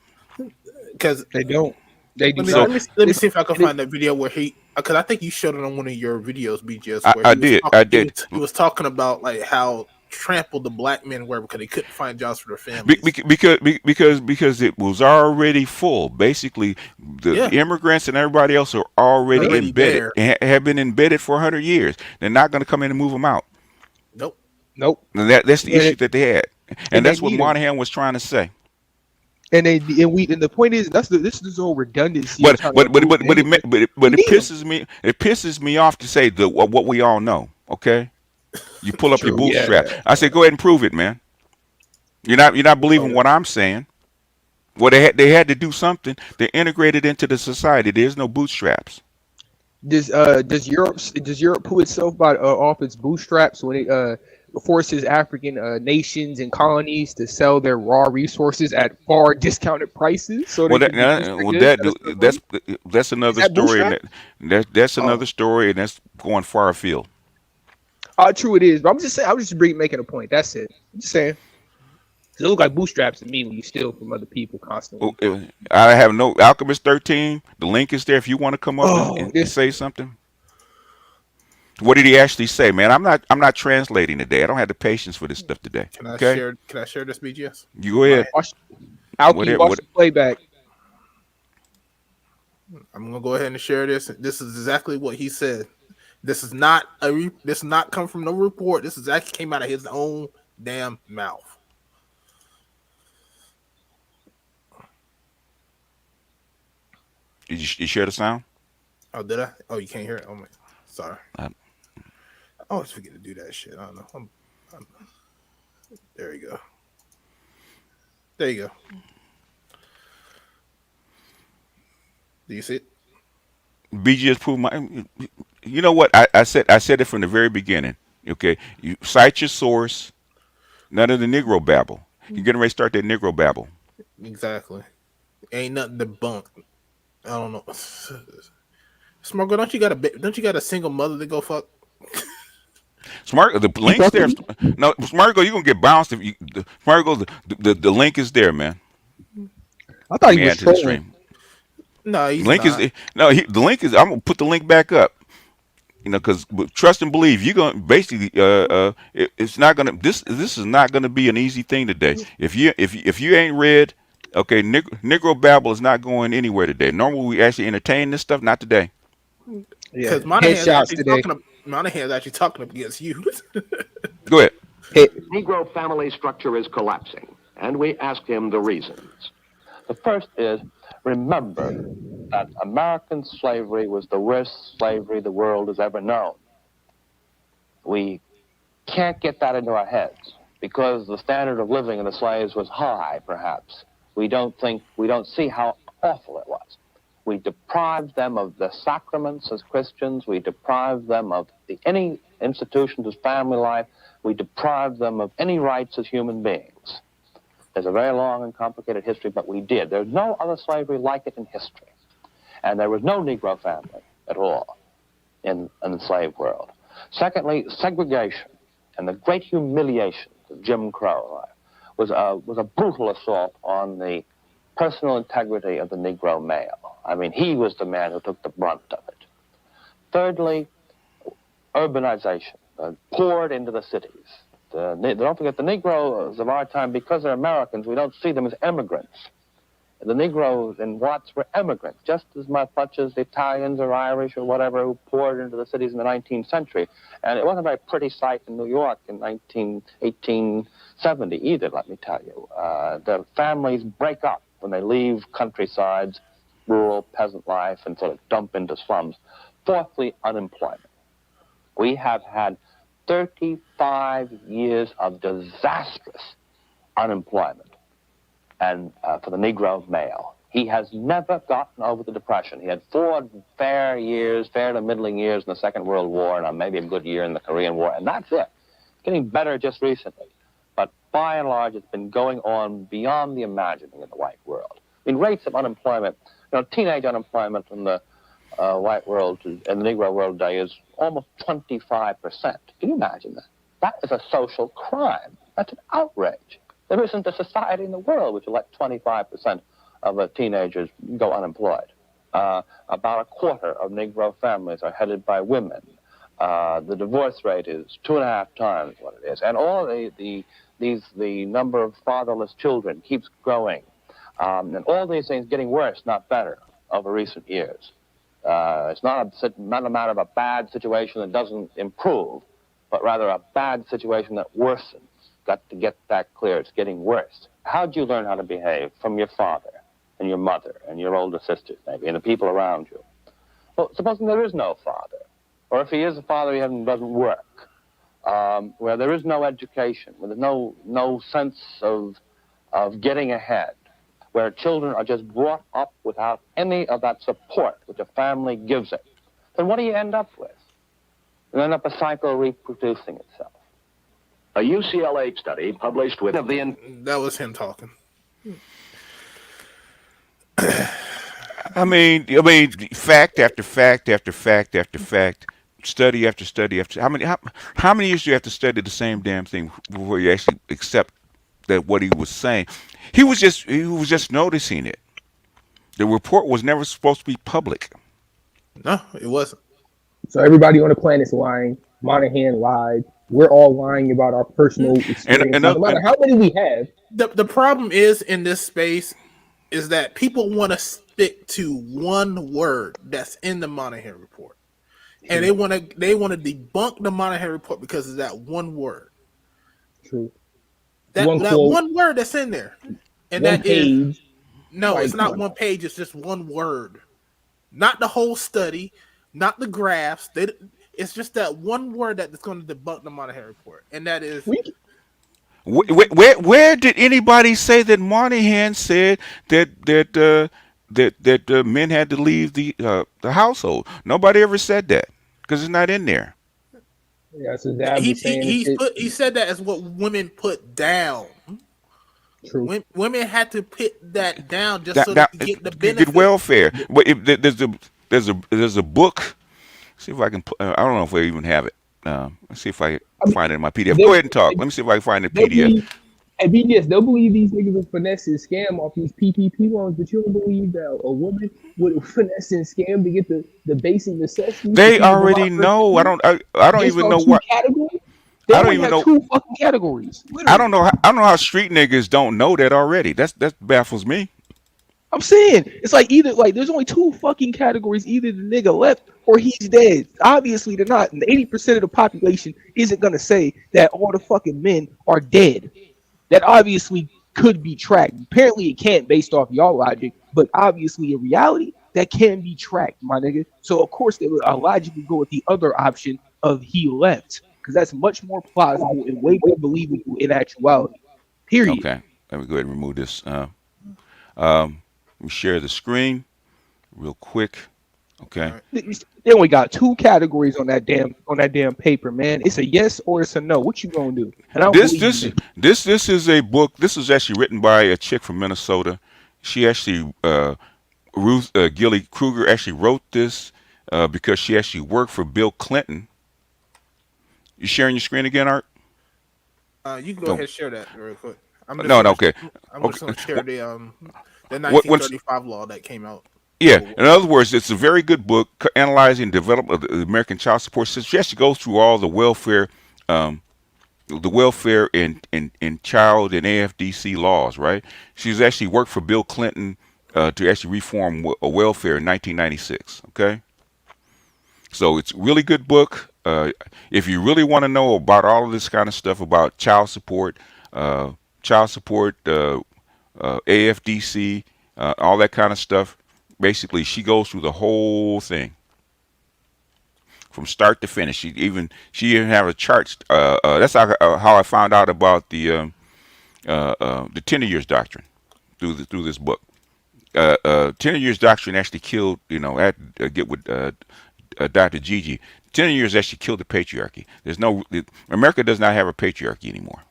Because They don't. They do let not. me see if I can find that video where because I think you showed it on one of your videos, BGS. Where I did. He was talking about like how trampled the black men were because they couldn't find jobs for their families. Because it was already full. Basically, the immigrants and everybody else are already embedded. Have been embedded for 100 years. They're not going to come in and move them out. Nope. And that's the issue that they had, and that's what need 'em. Moynihan was trying to say. And the point is this is all redundancy. But it pisses me off to say what we all know. Okay, you pull up your bootstrap. I say go ahead and prove it, man. You're not believing what I'm saying. Well, they had to do something. They're integrated into the society. There's no bootstraps. Does Europe pull itself off its bootstraps when it forces African nations and colonies to sell their raw resources at far discounted prices? So that's another story. That's another story, and that's going far afield. True it is, but I'm just saying. I was just making a point. That's it. I'm just saying. It look like bootstraps to me when you steal from other people constantly. I have no Alchemist 13. The link is there if you want to come up and say something. What did he actually say, man? I'm not translating today. I don't have the patience for this stuff today. Can I share this, BGS? You go ahead. Watch the playback. I'm gonna go ahead and share this. This is exactly what he said. This is not come from no report. This is actually came out of his own damn mouth. Did you share the sound? Oh, did I? Oh, you can't hear it. Oh my, sorry. I always forget to do that shit. I don't know. There you go. There you go. Do you see it? BGS proved my. You know what I said? I said it from the very beginning. Okay, you cite your source. None of the Negro babble. You're getting ready to start that Negro babble. Exactly. Ain't nothing to bunk. I don't know. Smargo, don't you got a single mother to go fuck? Smart, the link's there. No, Smargo, you're gonna get bounced if you. Smargo, the link is there, man. I thought he was trolling. No, he's link not. The link is. I'm gonna put the link back up. Because trust and believe, you're gonna basically. It's not gonna. This is not gonna be an easy thing today. If you ain't read. Okay, Negro babble is not going anywhere today. Normally we actually entertain this stuff, not today. Because Moynihan's actually talking up against you. Go ahead. Negro family structure is collapsing, and we asked him the reasons. The first is, remember that American slavery was the worst slavery the world has ever known. We can't get that into our heads because the standard of living of the slaves was high, perhaps. We don't see how awful it was. We deprived them of the sacraments as Christians. We deprived them of any institutions as family life. We deprived them of any rights as human beings. There's a very long and complicated history, but we did. There's no other slavery like it in history. And there was no Negro family at all in the slave world. Secondly, segregation and the great humiliation of Jim Crow was a brutal assault on the personal integrity of the Negro male. I mean, he was the man who took the brunt of it. Thirdly, urbanization poured into the cities. Don't forget, the Negroes of our time, because they're Americans, we don't see them as immigrants. The Negroes in Watts were immigrants, just as much as the Italians or Irish or whatever who poured into the cities in the 19th century. And it wasn't a very pretty sight in New York in 1870 either, let me tell you. The families break up when they leave countrysides, rural peasant life, and sort of dump into slums. Fourthly, unemployment. We have had 35 years of disastrous unemployment, and for the Negro male. He has never gotten over the Depression. He had 4 fair to middling years in the Second World War, and maybe a good year in the Korean War, and that's it. It's getting better just recently. But by and large, it's been going on beyond the imagining in the white world. I mean, rates of unemployment, teenage unemployment in the white world and the Negro world today is almost 25%. Can you imagine that? That is a social crime. That's an outrage. There isn't a society in the world which will let 25% of teenagers go unemployed. About a quarter of Negro families are headed by women. The divorce rate is 2.5 times what it is. And all the number of fatherless children keeps growing. And all these things getting worse, not better, over recent years. It's not a matter of a bad situation that doesn't improve, but rather a bad situation that worsens. Got to get that clear. It's getting worse. How'd you learn how to behave? From your father and your mother and your older sisters, maybe, and the people around you. Well, supposing there is no father, or if he is a father, he doesn't work, where there is no education, where there's no sense of getting ahead, where children are just brought up without any of that support which a family gives it, then what do you end up with? You end up a cycle reproducing itself. A UCLA study published with That was him talking. I mean, fact after fact after fact after fact, study after study after. How many years do you have to study the same damn thing before you actually accept that what he was saying? He was just noticing it. The report was never supposed to be public. No, it wasn't. So everybody on the planet's lying. Moynihan lied. We're all lying about our personal experience. No matter how many we have. The problem is in this space is that people want to stick to one word that's in the Moynihan Report, and they want to debunk the Moynihan Report because of that one word. True. That one word that's in there, and one that page. is no, it's not one page. It's just one word, not the whole study, not the graphs. It's just that one word that's going to debunk the Moynihan Report, and that is. Where did anybody say that Moynihan said that men had to leave the household? Nobody ever said that because it's not in there. Yeah, so he said that as what women put down. True. Women had to put that down just so they could get the benefit. Get welfare. But there's a book. See if I can. I don't know if I even have it. Let's see if I can find it in my PDF. Go ahead and talk. Let me see if I can find the PDF. At BDS, they'll believe these niggas will finesse and scam off these PPP loans, but you don't believe that a woman would finesse and scam to get the basic necessities. They already know. I don't even know what category. I don't even know 2 fucking categories. Literally. I don't know how street niggas don't know that already. That baffles me. I'm saying it's like either like there's only two fucking categories. Either the nigga left or he's dead. Obviously they're not. And 80% of the population isn't gonna say that all the fucking men are dead. That obviously could be tracked. Apparently it can't based off y'all logic, but obviously in reality that can be tracked, my nigga. So of course they would logically go with the other option of he left because that's much more plausible and way more believable in actuality. Period. Okay, let me go ahead and remove this. Let me share the screen real quick. Okay. All right. They only got two categories on that damn paper, man. It's a yes or it's a no. What you gonna do? And I don't This believe this you. this is a book. This is actually written by a chick from Minnesota. She actually Ruth Gilly Kruger actually wrote this because she actually worked for Bill Clinton. You sharing your screen again, Art? You can go No, ahead and share that real quick. I'm just no, no. gonna Okay, I'm just okay. gonna share the Once 1935 law that came out. Yeah, So in other words, it's a very good book analyzing development of the American child support system. She actually goes through all um, the welfare and child and AFDC laws. Right? She's actually worked for Bill Clinton to actually reform welfare in 1996. Okay, so it's a really good book. If you really want to know about all of this kind of stuff about uh, child support, AFDC, all that kind of stuff. Basically, she goes through the whole thing from start to finish. She even have a chart. That's how I found out about the 10 years doctrine through this book. 10 years doctrine actually killed. I had to get with Dr. Gigi. 10 years actually killed the patriarchy. America does not have a patriarchy anymore.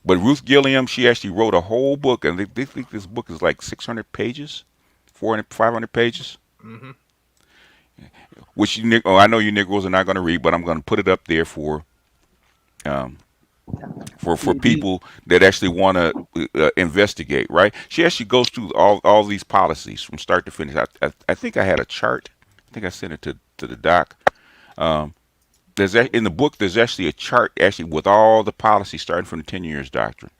But Ruth Gilliam, she actually wrote a whole book, and they think this book is like 600 pages, 400, 500 pages. hmm Which I know you Negroes are not going to read, but I'm going to put it up there um, for people that actually want to investigate. Right? She actually goes through all these policies from start to finish. I think I had a chart. I think I sent it to the doc. Um, in the book. There's actually a chart actually with all the policies starting from the 10 years doctrine.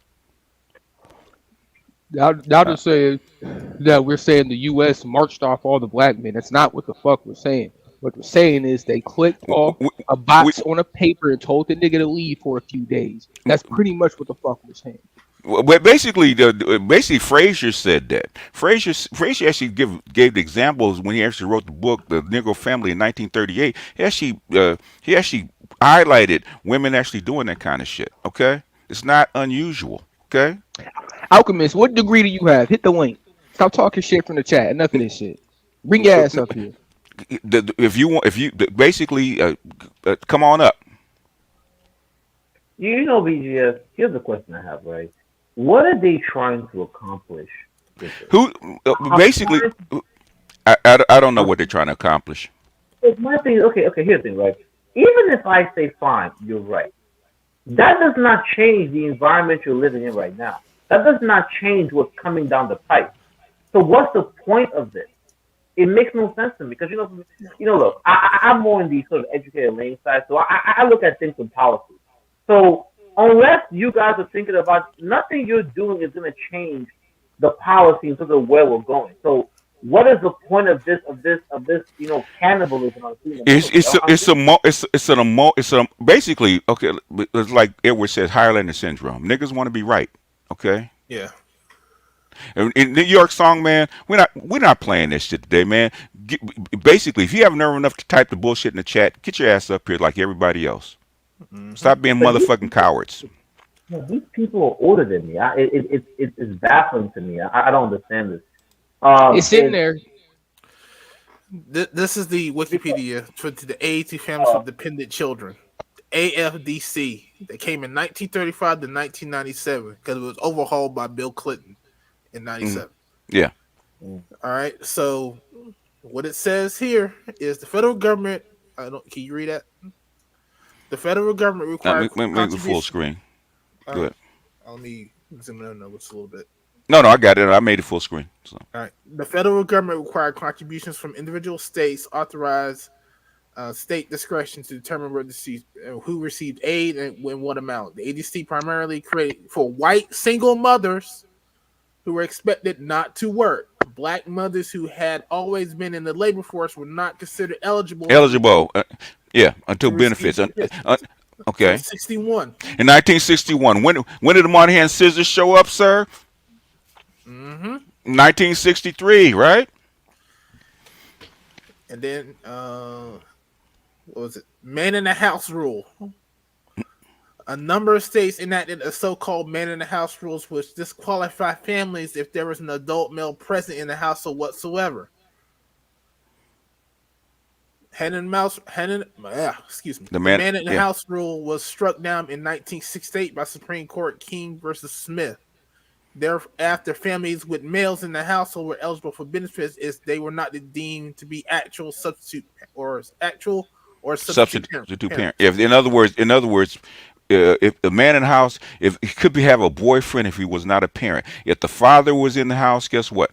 Now Uh, they're saying that we're saying the U.S. marched off all the black men. That's not what the fuck we're saying. What we're saying is they clicked off we, a we, box on a paper and told the nigga to leave for a few days. That's pretty much what the fuck we're saying. But basically, Frazier said that. Frazier actually gave the examples when he actually wrote the book, The Negro Family, in 1938. He actually highlighted women actually doing that kind of shit. Okay, it's not unusual. Okay, Alchemist, what degree do you have? Hit the link. Stop talking shit from the chat. Enough of this shit. Bring your ass up here. if you want, if you basically come on up. BGS, here's the question I have, right? What are they trying to accomplish with this? Who basically? I don't know what they're trying to accomplish. It's my thing. Okay, here's the thing, right? Even if I say, fine, you're right, that does not change the environment you're living in right now. That does not change what's coming down the pipe. So what's the point of this? It makes no sense to me because look, I'm more in the sort of educated lane side, so I look at things with policy. So unless you guys are thinking about nothing you're doing is going to change the policy in terms of where we're going. So what is the point of this cannibalism? It's basically okay. It's like Edward says, Highlander syndrome. Niggas want to be right. Okay. Yeah. In New York song, man, we're not playing this shit today, man. Basically, if you have nerve enough to type the bullshit in the chat, get your ass up here like everybody else. Mm-hmm. Stop being motherfucking cowards. These people are older than me. It's baffling to me. I don't understand this. It's in there. This is the Wikipedia to the Aid to Families with Dependent Children, AFDC. That came in 1935 to 1997 because it was overhauled by Bill Clinton in 97. Yeah. All right. So what it says here is the federal government. Can you read that? The federal government requires Make it full screen. Go ahead. Let me zoom in on this a little bit. No, I got it. I made it full screen. So. All right. The federal government required contributions from individual states, authorized state discretion to determine who received aid and in what amount. The ADC primarily created for white single mothers who were expected not to work. Black mothers who had always been in the labor force were not considered eligible Eligible, until to receive benefits. benefits Okay. until 61. In 1961, when did the Moynihan scissors show up, sir? Mm-hmm. 1963, right? And then, what was it? Man in the house rule. A number of states enacted a so-called man in the house rules, which disqualify families if there was an adult male present in the household whatsoever. The man in the house rule was struck down in 1968 by Supreme Court King versus Smith. Thereafter, families with males in the household were eligible for benefits if they were not deemed to be actual substitute parent. If in other words, if the man in the house, if he could have a boyfriend if he was not a parent. If the father was in the house, guess what?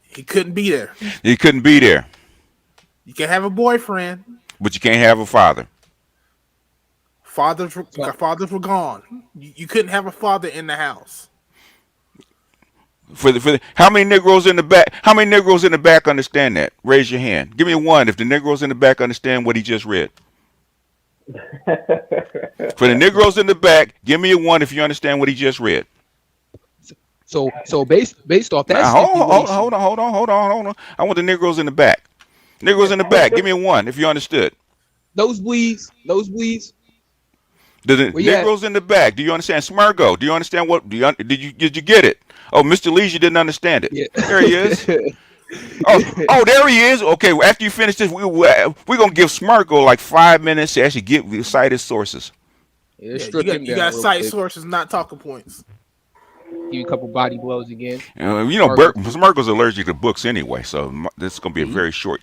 He couldn't be there. He couldn't be there. You can have a boyfriend, but you can't have a father. Fathers were gone. You couldn't have a father in the house. How many Negroes in the back? How many Negroes in the back understand that? Raise your hand. Give me one if the Negroes in the back understand what he just read. For the Negroes in the back, give me a one if you understand what he just read. So based off that, hold on. I want the Negroes in the back. Negroes in the back, give me a one if you understood. Nosebleeds. The Negroes in the back. Do you understand? Smurgo. Do you understand what? Did you get it? Oh, Mr. Leisure didn't understand it. Yeah. There he is. oh, there he is. Okay, well, after you finish this, we're gonna give Smurgo like 5 minutes to actually cite his sources. Yeah, you got cite sources, not talking points. Give you a couple body blows again. Smurgo's allergic to books anyway, so this is gonna be a very short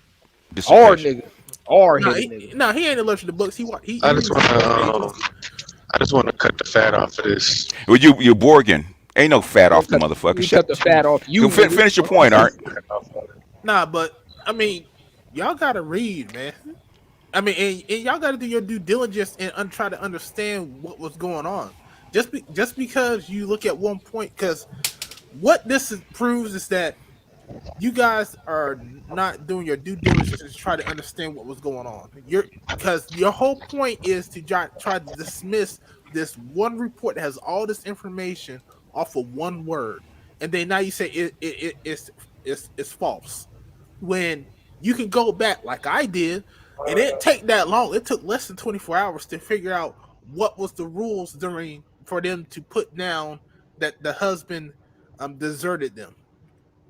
dissertation. He ain't allergic to books. I just want to cut the fat off of this. Well, you're Borgin. Ain't no fat off the motherfucker. Cut the fat off you. Finish your point, Art. But I mean, y'all gotta read, man. I mean, and y'all gotta do your due diligence and try to understand what was going on. Just because you look at one point, because what this proves is that you guys are not doing your due diligence to try to understand what was going on. Because your whole point is to try to dismiss this one report that has all this information off of one word, and then now you say it's false. When you can go back like I did, and it didn't take that long. It took less than 24 hours to figure out what was the rules for them to put down that the husband deserted them.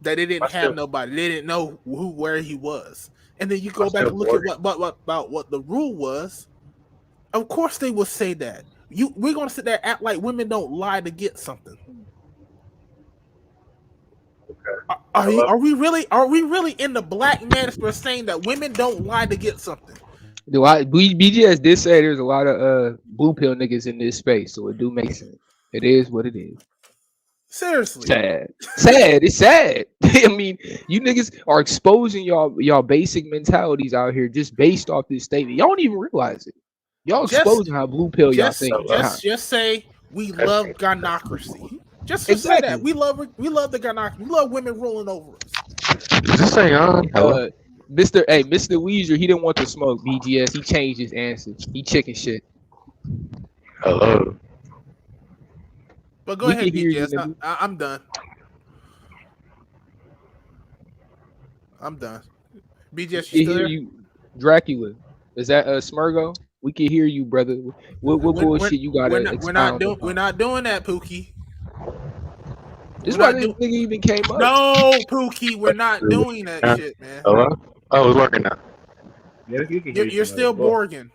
That they didn't have nobody. They didn't know where he was. And then you go back and look at what the rule was. Of course they will say that. We're gonna sit there and act like women don't lie to get something. Okay. Are we really in the black manosphere saying that women don't lie to get something? BGS did say there's a lot of blue pill niggas in this space, so it do make sense. It is what it is. Seriously. Sad. It's sad. I mean, you niggas are exposing y'all basic mentalities out here just based off this statement. Y'all don't even realize it. Y'all exposing how blue pill y'all think. Just say we love gynocracy. Just say that we love the gynocracy. We love women ruling over us. Is this thing on? Mr. Weezer, he didn't want to smoke. BGS, he changed his answer. He chicken shit. Hello. But go ahead, BGS. I'm done. BGS, you still there? Dracula. Is that Smurgo? We can hear you, brother. What bullshit you got? We're not doing that, Pookie. This is why this nigga even came up. No, Pookie, we're not doing that shit, man. Hello? Oh, it's working now. You're still Borgin.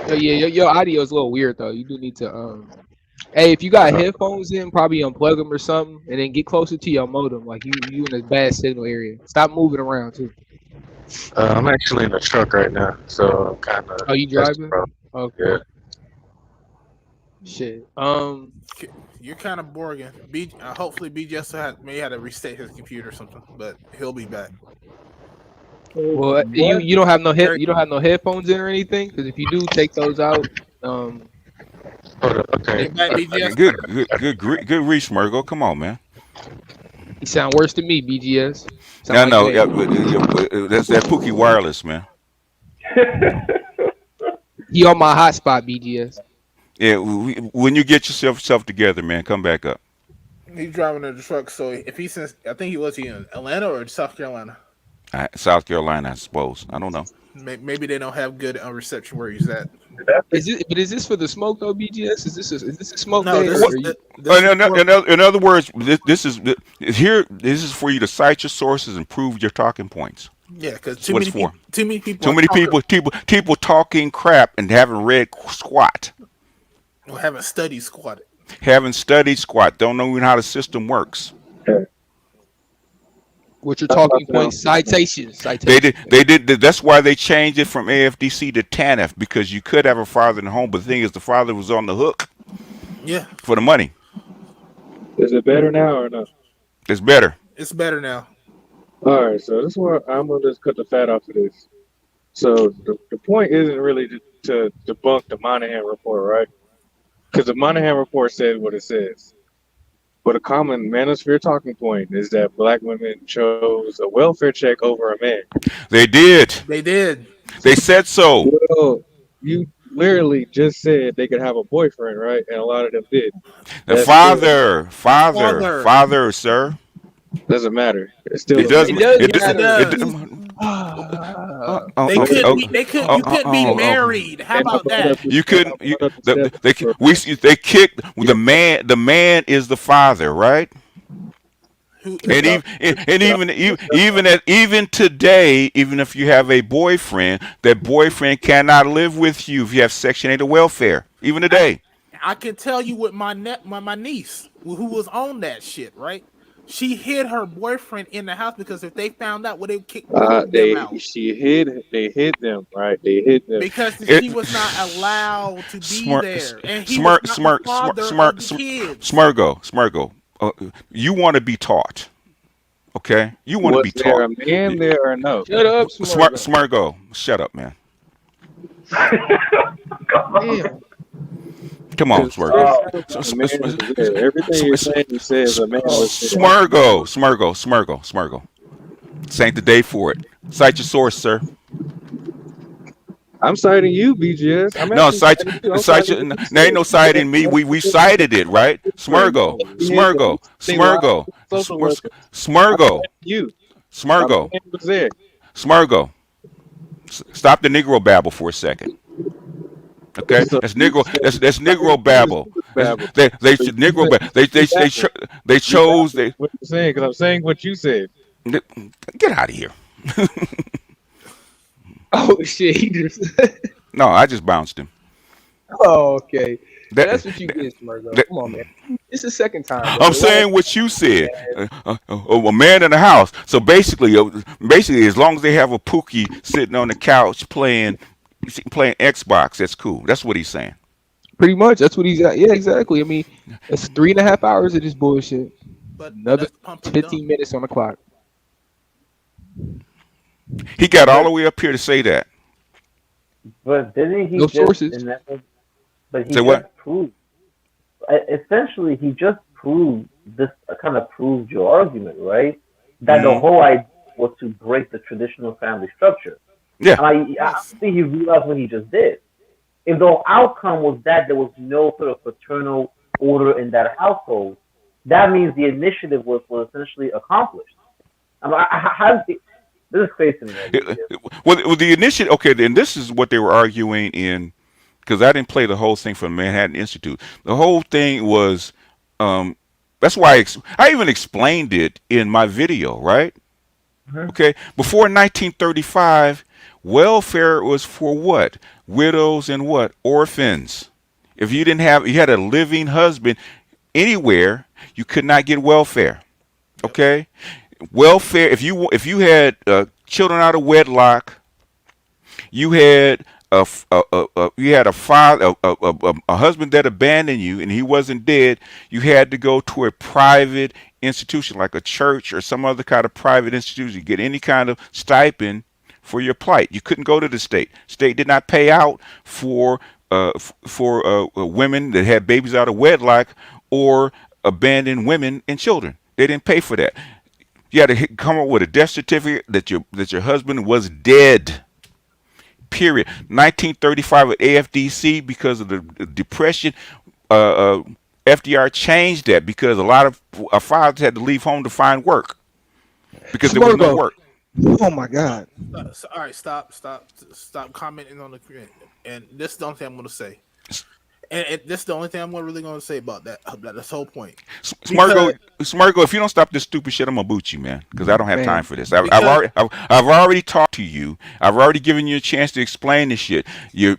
Your audio is a little weird though. You do need to Hey, if you got headphones in, probably unplug them or something, and then get closer to your modem. Like you in a bad signal area. Stop moving around too. I'm actually in a truck right now, so I'm kind of. Oh, you driving? Okay. Yeah. Shit. You're kind of Borgin. Hopefully, BGS may have to reset his computer or something, but he'll be back. Well, you don't have no headphones in or anything, because if you do, take those out. Okay. Good reach, Smurgo. Come on, man. He sound worse than me, BGS. Sound No, like no, that. that's that Pookie Wireless, man. He on my hotspot, BGS. Yeah, when you get yourself together, man, come back up. He's driving a truck, so if he's in, I think he in Atlanta or South Carolina. South Carolina, I suppose. I don't know. Maybe they don't have good reception where he's at. Is this for the smoke though, BGS? Is this a smoke No, day? In other words, this is for you to cite your sources and prove your talking points. Yeah, because too many people talking crap and haven't read squat. Or haven't studied squat. Haven't studied squat. Don't know even how the system works. What's your talking point? Citations. They did. That's why they changed it from AFDC to TANF, because you could have a father in the home, but the thing is, the father was on the hook. Yeah. For the money. Is it better now or no? It's better. It's better now. All right, so this one I'm gonna just cut the fat off of this. So the point isn't really to debunk the Moynihan Report, right? Because the Moynihan Report says what it says. But a common manosphere talking point is that black women chose a welfare check over a man. They did. They did. They said so. Well, you literally just said they could have a boyfriend, right? And a lot of them did. The father, sir. Doesn't matter. It still does. You couldn't be married. How about that? You couldn't. They kicked the man. The man is the father, right? Even today, even if you have a boyfriend, that boyfriend cannot live with you if you have Section 8 of welfare. Even today. I can tell you with my niece who was on that shit, right? She hid her boyfriend in the house because if they found out, they would kick them out. They hid them, right? They hid them because she was not allowed to be there, and he was not the father of the kids. Smurgo. You want to be taught, okay? You want to be taught. Was there a man there or no? Shut up, Smurgo. Shut up, man. Come on, Smurgo. Everything you're saying, you says a man was Smurgo. This ain't the day for it. Cite your source, sir. I'm citing you, BGS. There ain't no citing me. We cited it, right? Smurgo. Stop the Negro babble for a second. Okay, that's Negro babble. They chose. What you're saying? Because I'm saying what you said. Get out of here. Oh shit! He just. No, I just bounced him. Oh, okay. That's what you did, Smurgo. Come on, man. It's the second time. Bro. I'm saying what you said. A man in the house. So basically, as long as they have a Pookie sitting on the couch playing Xbox, that's cool. That's what he's saying. Pretty much. That's what he's at. Yeah, exactly. I mean, it's 3.5 hours of this bullshit. But another 15 minutes on the clock. He got all the way up here to say that. But didn't he sources. But he just proved. Essentially, he just proved this. Kind of proved your argument, right? That the whole idea was to break the traditional family structure. Yeah. And I think he realized what he just did. If the outcome was that there was no sort of paternal order in that household, that means the initiative was essentially accomplished. This is crazy to me. Well, the initiative. Okay, then this is what they were arguing in, because I didn't play the whole thing from Manhattan Institute. The whole thing was, that's why I even explained it in my video, right? Mm-hmm. Okay, before 1935, welfare was for what? Widows and what? Orphans. If you had a living husband anywhere, you could not get welfare. Okay, welfare. If you had children out of wedlock, you had a father, a husband that abandoned you, and he wasn't dead. You had to go to a private institution like a church or some other kind of private institution to get any kind of stipend for your plight. You couldn't go to the state. State did not pay out for women that had babies out of wedlock or abandoned women and children. They didn't pay for that. You had to come up with a death certificate that your husband was dead. Period. 1935 at AFDC, because of the depression, FDR changed that because a lot of fathers had to leave home to find work because there was no Smurgo. work. Oh my God. All right, stop commenting on the. And this is the only thing I'm going to say. And this is the only thing I'm really going to say about that. This whole point. Smurgo, if you don't stop this stupid shit, I'm gonna boot you, man, because I don't have time for this. I've already talked to you. I've already given you a chance to explain this shit. You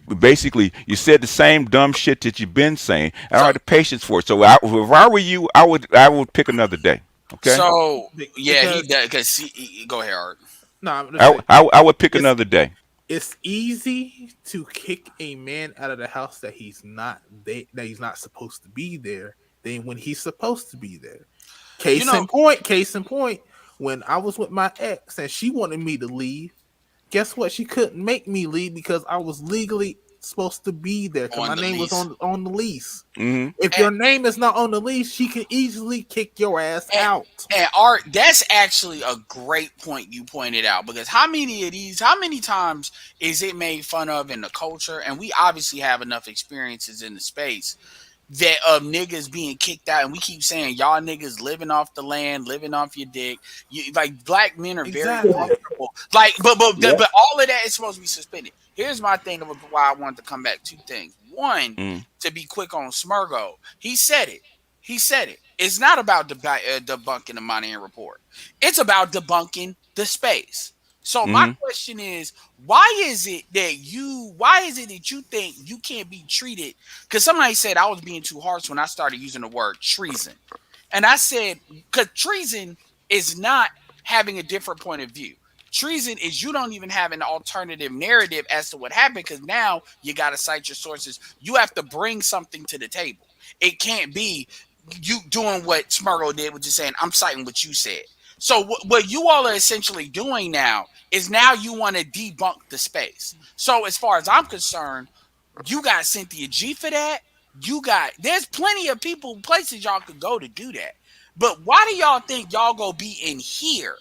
said the same dumb shit that you've been saying. I don't have the patience for it. So if I were you, I would pick another day. Okay. So yeah, he does. Because go ahead, Art. No, I would pick another day. It's easy to kick a man out of the house that he's not supposed to be there than when he's supposed to be there. Case in point, when I was with my ex and she wanted me to leave, guess what? She couldn't make me leave because I was legally supposed to be there because my name was on the lease. Mm-hmm. If your name is not on the lease, she can easily kick your ass out. And Art, that's actually a great point you pointed out, because how many times is it made fun of in the culture? And we obviously have enough experiences in the space that of niggas being kicked out, and we keep saying y'all niggas living off the land, living off your dick. Like black men are very comfortable. Like, but all of that is supposed to be suspended. Here's my thing about why I wanted to come back. Two things. One, to be quick on Smurgo, he said it. It's not about debunking the Moynihan Report. It's about debunking the space. So my question is, why is it that you think you can't be treated? Because somebody said I was being too harsh when I started using the word treason. And I said, because treason is not having a different point of view. Treason is you don't even have an alternative narrative as to what happened, because now you got to cite your sources. You have to bring something to the table. It can't be you doing what Smurgo did, which is saying, I'm citing what you said. So what you all are essentially doing now is you want to debunk the space. So as far as I'm concerned, you got Cynthia G for that. There's plenty of places y'all could go to do that. But why do y'all think y'all go be in here,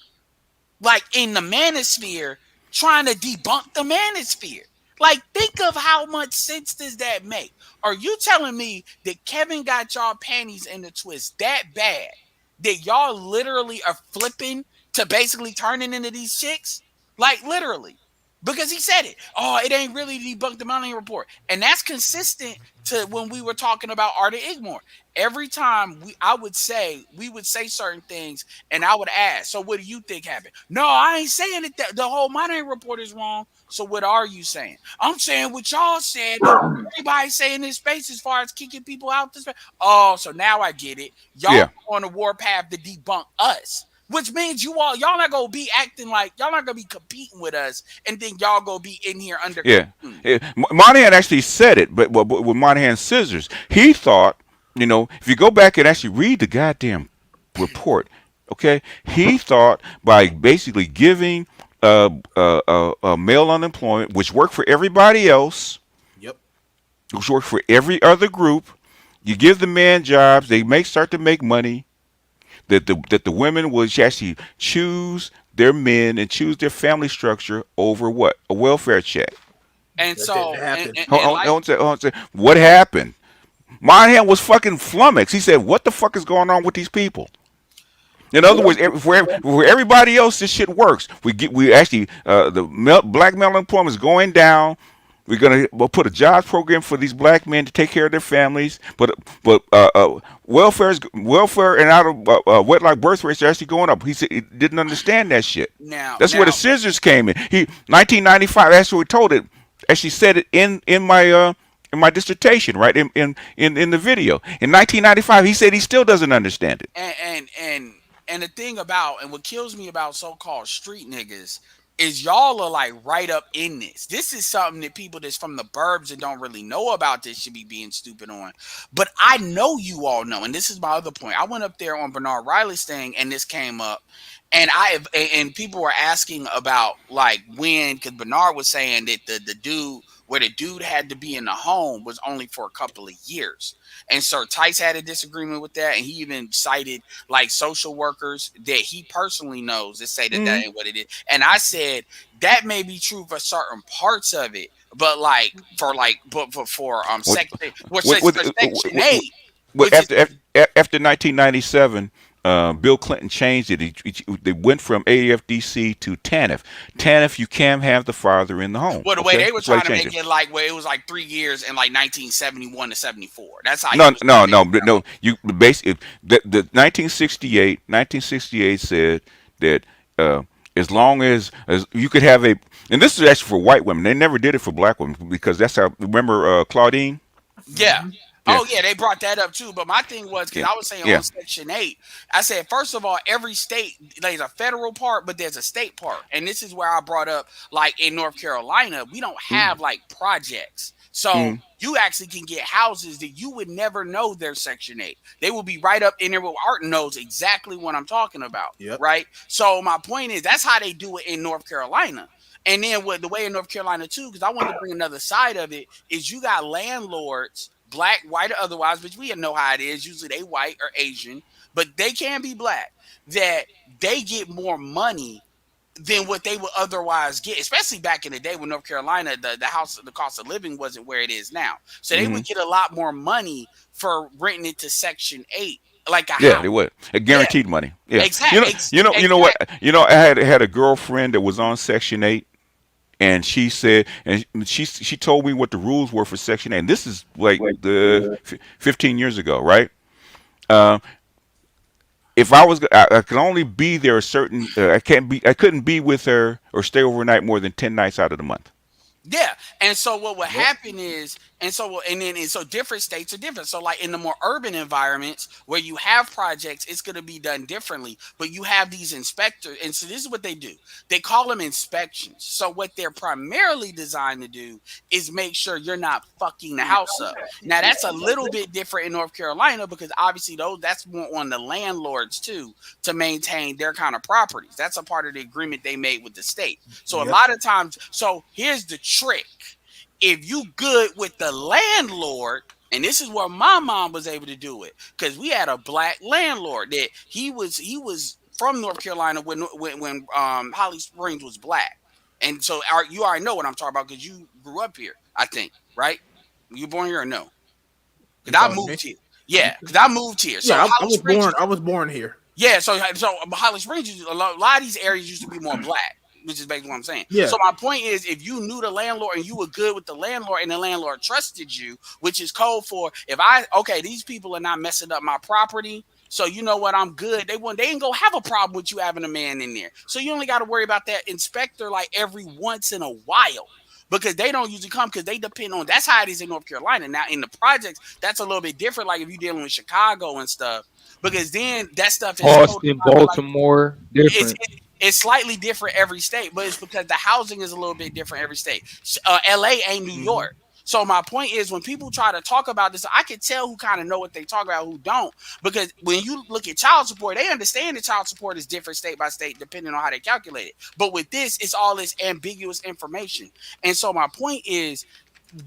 like in the manosphere, trying to debunk the manosphere? Like, think of how much sense does that make? Are you telling me that Kevin got y'all panties in the twist that bad that y'all literally are flipping to basically turning into these chicks? Like, literally. Because he said it. Oh, it ain't really debunked the Moynihan Report. And that's consistent to when we were talking about Art of Igmore. Every time we would say certain things, and I would ask, so what do you think happened? No, I ain't saying that the whole Moynihan Report is wrong. So what are you saying? I'm saying what y'all said. Everybody saying this space as far as kicking people out this space. Oh, so now I get it. Y'all on a warpath to debunk us. Which means y'all not gonna be acting like y'all not gonna be competing with us, and then y'all gonna be in here under. Yeah. Moynihan actually said it, but with Moynihan's scissors, he thought, if you go back and actually read the goddamn report, okay, he thought by basically giving male unemployment, which worked for everybody else, which worked for every other group, you give the man jobs, they start to make money. That the women would actually choose their men and choose their family structure over what? A welfare check. And so, what happened? Moynihan was fucking flummoxed. He said, "What the fuck is going on with these people?" In other words, for everybody else, this shit works. We actually black male unemployment is going down. We're gonna put a jobs program for these black men to take care of their families, but welfare and out of wedlock birth rates are actually going up. He said he didn't understand that shit. That's where the scissors came in. 1995. That's what we told it. Actually said it in my dissertation, right in the video. In 1995, he said he still doesn't understand it. And the thing about, and what kills me about so-called street niggas is y'all are like right up in this. This is something that people that's from the burbs that don't really know about this should be being stupid on. But I know you all know, and this is my other point. I went up there on Bernard Riley's thing, and this came up, And people were asking about like when, because Bernard was saying that the dude where the dude had to be in the home was only for a couple of years. And Sir Tice had a disagreement with that, and he even cited like social workers that he personally knows that say that that ain't what it is. And I said that may be true for certain parts of it, but like for What, section what, for section 8, But which is after 1997, Bill Clinton changed it. They went from AFDC to TANF. TANF, you can have the father in the home. well, the way Okay, they were that's why trying they to changed make it. it like where it was like 3 years in like 1971 to 74. That's how he No, was trying no, to make no, it. no. You basically the 1968 said that as long as you could have a, and this is actually for white women. They never did it for black women because that's how. Remember Claudine? Yeah. Yeah, Oh yeah, they brought that up too. But my thing was because yeah, I was saying yeah. on Section 8, I said first of all, every state there's a federal part, but there's a state part, and this is where I brought up like in North Carolina, we don't have like projects, so Mm, you actually can get houses that you would never know they're Section 8. They will be right up in there. Where Art knows exactly what I'm talking about, Yep. right? So my point is that's how they do it in North Carolina. And then with the way in North Carolina too, because I wanted to bring another side of it, is you got landlords, black, white, or otherwise, which we know how it is. Usually they white or Asian, but they can be black. That they get more money than what they would otherwise get, especially back in the day when North Carolina, the cost of living wasn't where it is now. So they hmm would get a lot more money for renting it to Section 8, like a Yeah, house. they would. Yeah, Guaranteed money. Yeah. exactly. You know what? I had a girlfriend that was on Section 8, and she said, and she told me what the rules were for Section 8. And this is like the 15 years ago, right? Uh, if I could only be there a certain. I couldn't be with her or stay overnight more than 10 nights out of the month. Yeah, and so what would Yep. happen is, and so different states are different. So like in the more urban environments where you have projects, it's going to be done differently. But you have these inspectors, and so this is what they do. They call them inspections. So what they're primarily designed to do is make sure you're not fucking the house up. Now that's a little bit different in North Carolina because obviously that's more on the landlords too to maintain their kind of properties. That's a part of the agreement they made with the state. So a Yep. lot of times, so here's the trick. If you good with the landlord, and this is where my mom was able to do it, because we had a black landlord that he was from North Carolina when Holly Springs was black. And so you already know what I'm talking about because you grew up here, I think, right? You born here or no? You Because I talking to me? moved here. Yeah, because I moved here. So Yeah, I Holly was Springs born. I was born here. yeah, so Holly Springs, a lot of these areas used to be more black, which is basically what I'm saying. Yeah. So my point is, if you knew the landlord and you were good with the landlord and the landlord trusted you, which is code for these people are not messing up my property. So you know what, I'm good. They ain't gonna have a problem with you having a man in there. So you only got to worry about that inspector like every once in a while. Because they don't usually come because they depend on that's how it is in North Carolina. Now in the projects, that's a little bit different. Like if you're dealing with Chicago and stuff, because then that stuff is Austin, Baltimore, it's different. it's slightly different every state, but it's because the housing is a little bit different every state. LA ain't New York. So my point is when people try to talk about this, I can tell who kind of know what they talk about, who don't. Because when you look at child support, they understand that child support is different state by state, depending on how they calculate it. But with this, it's all this ambiguous information. And so my point is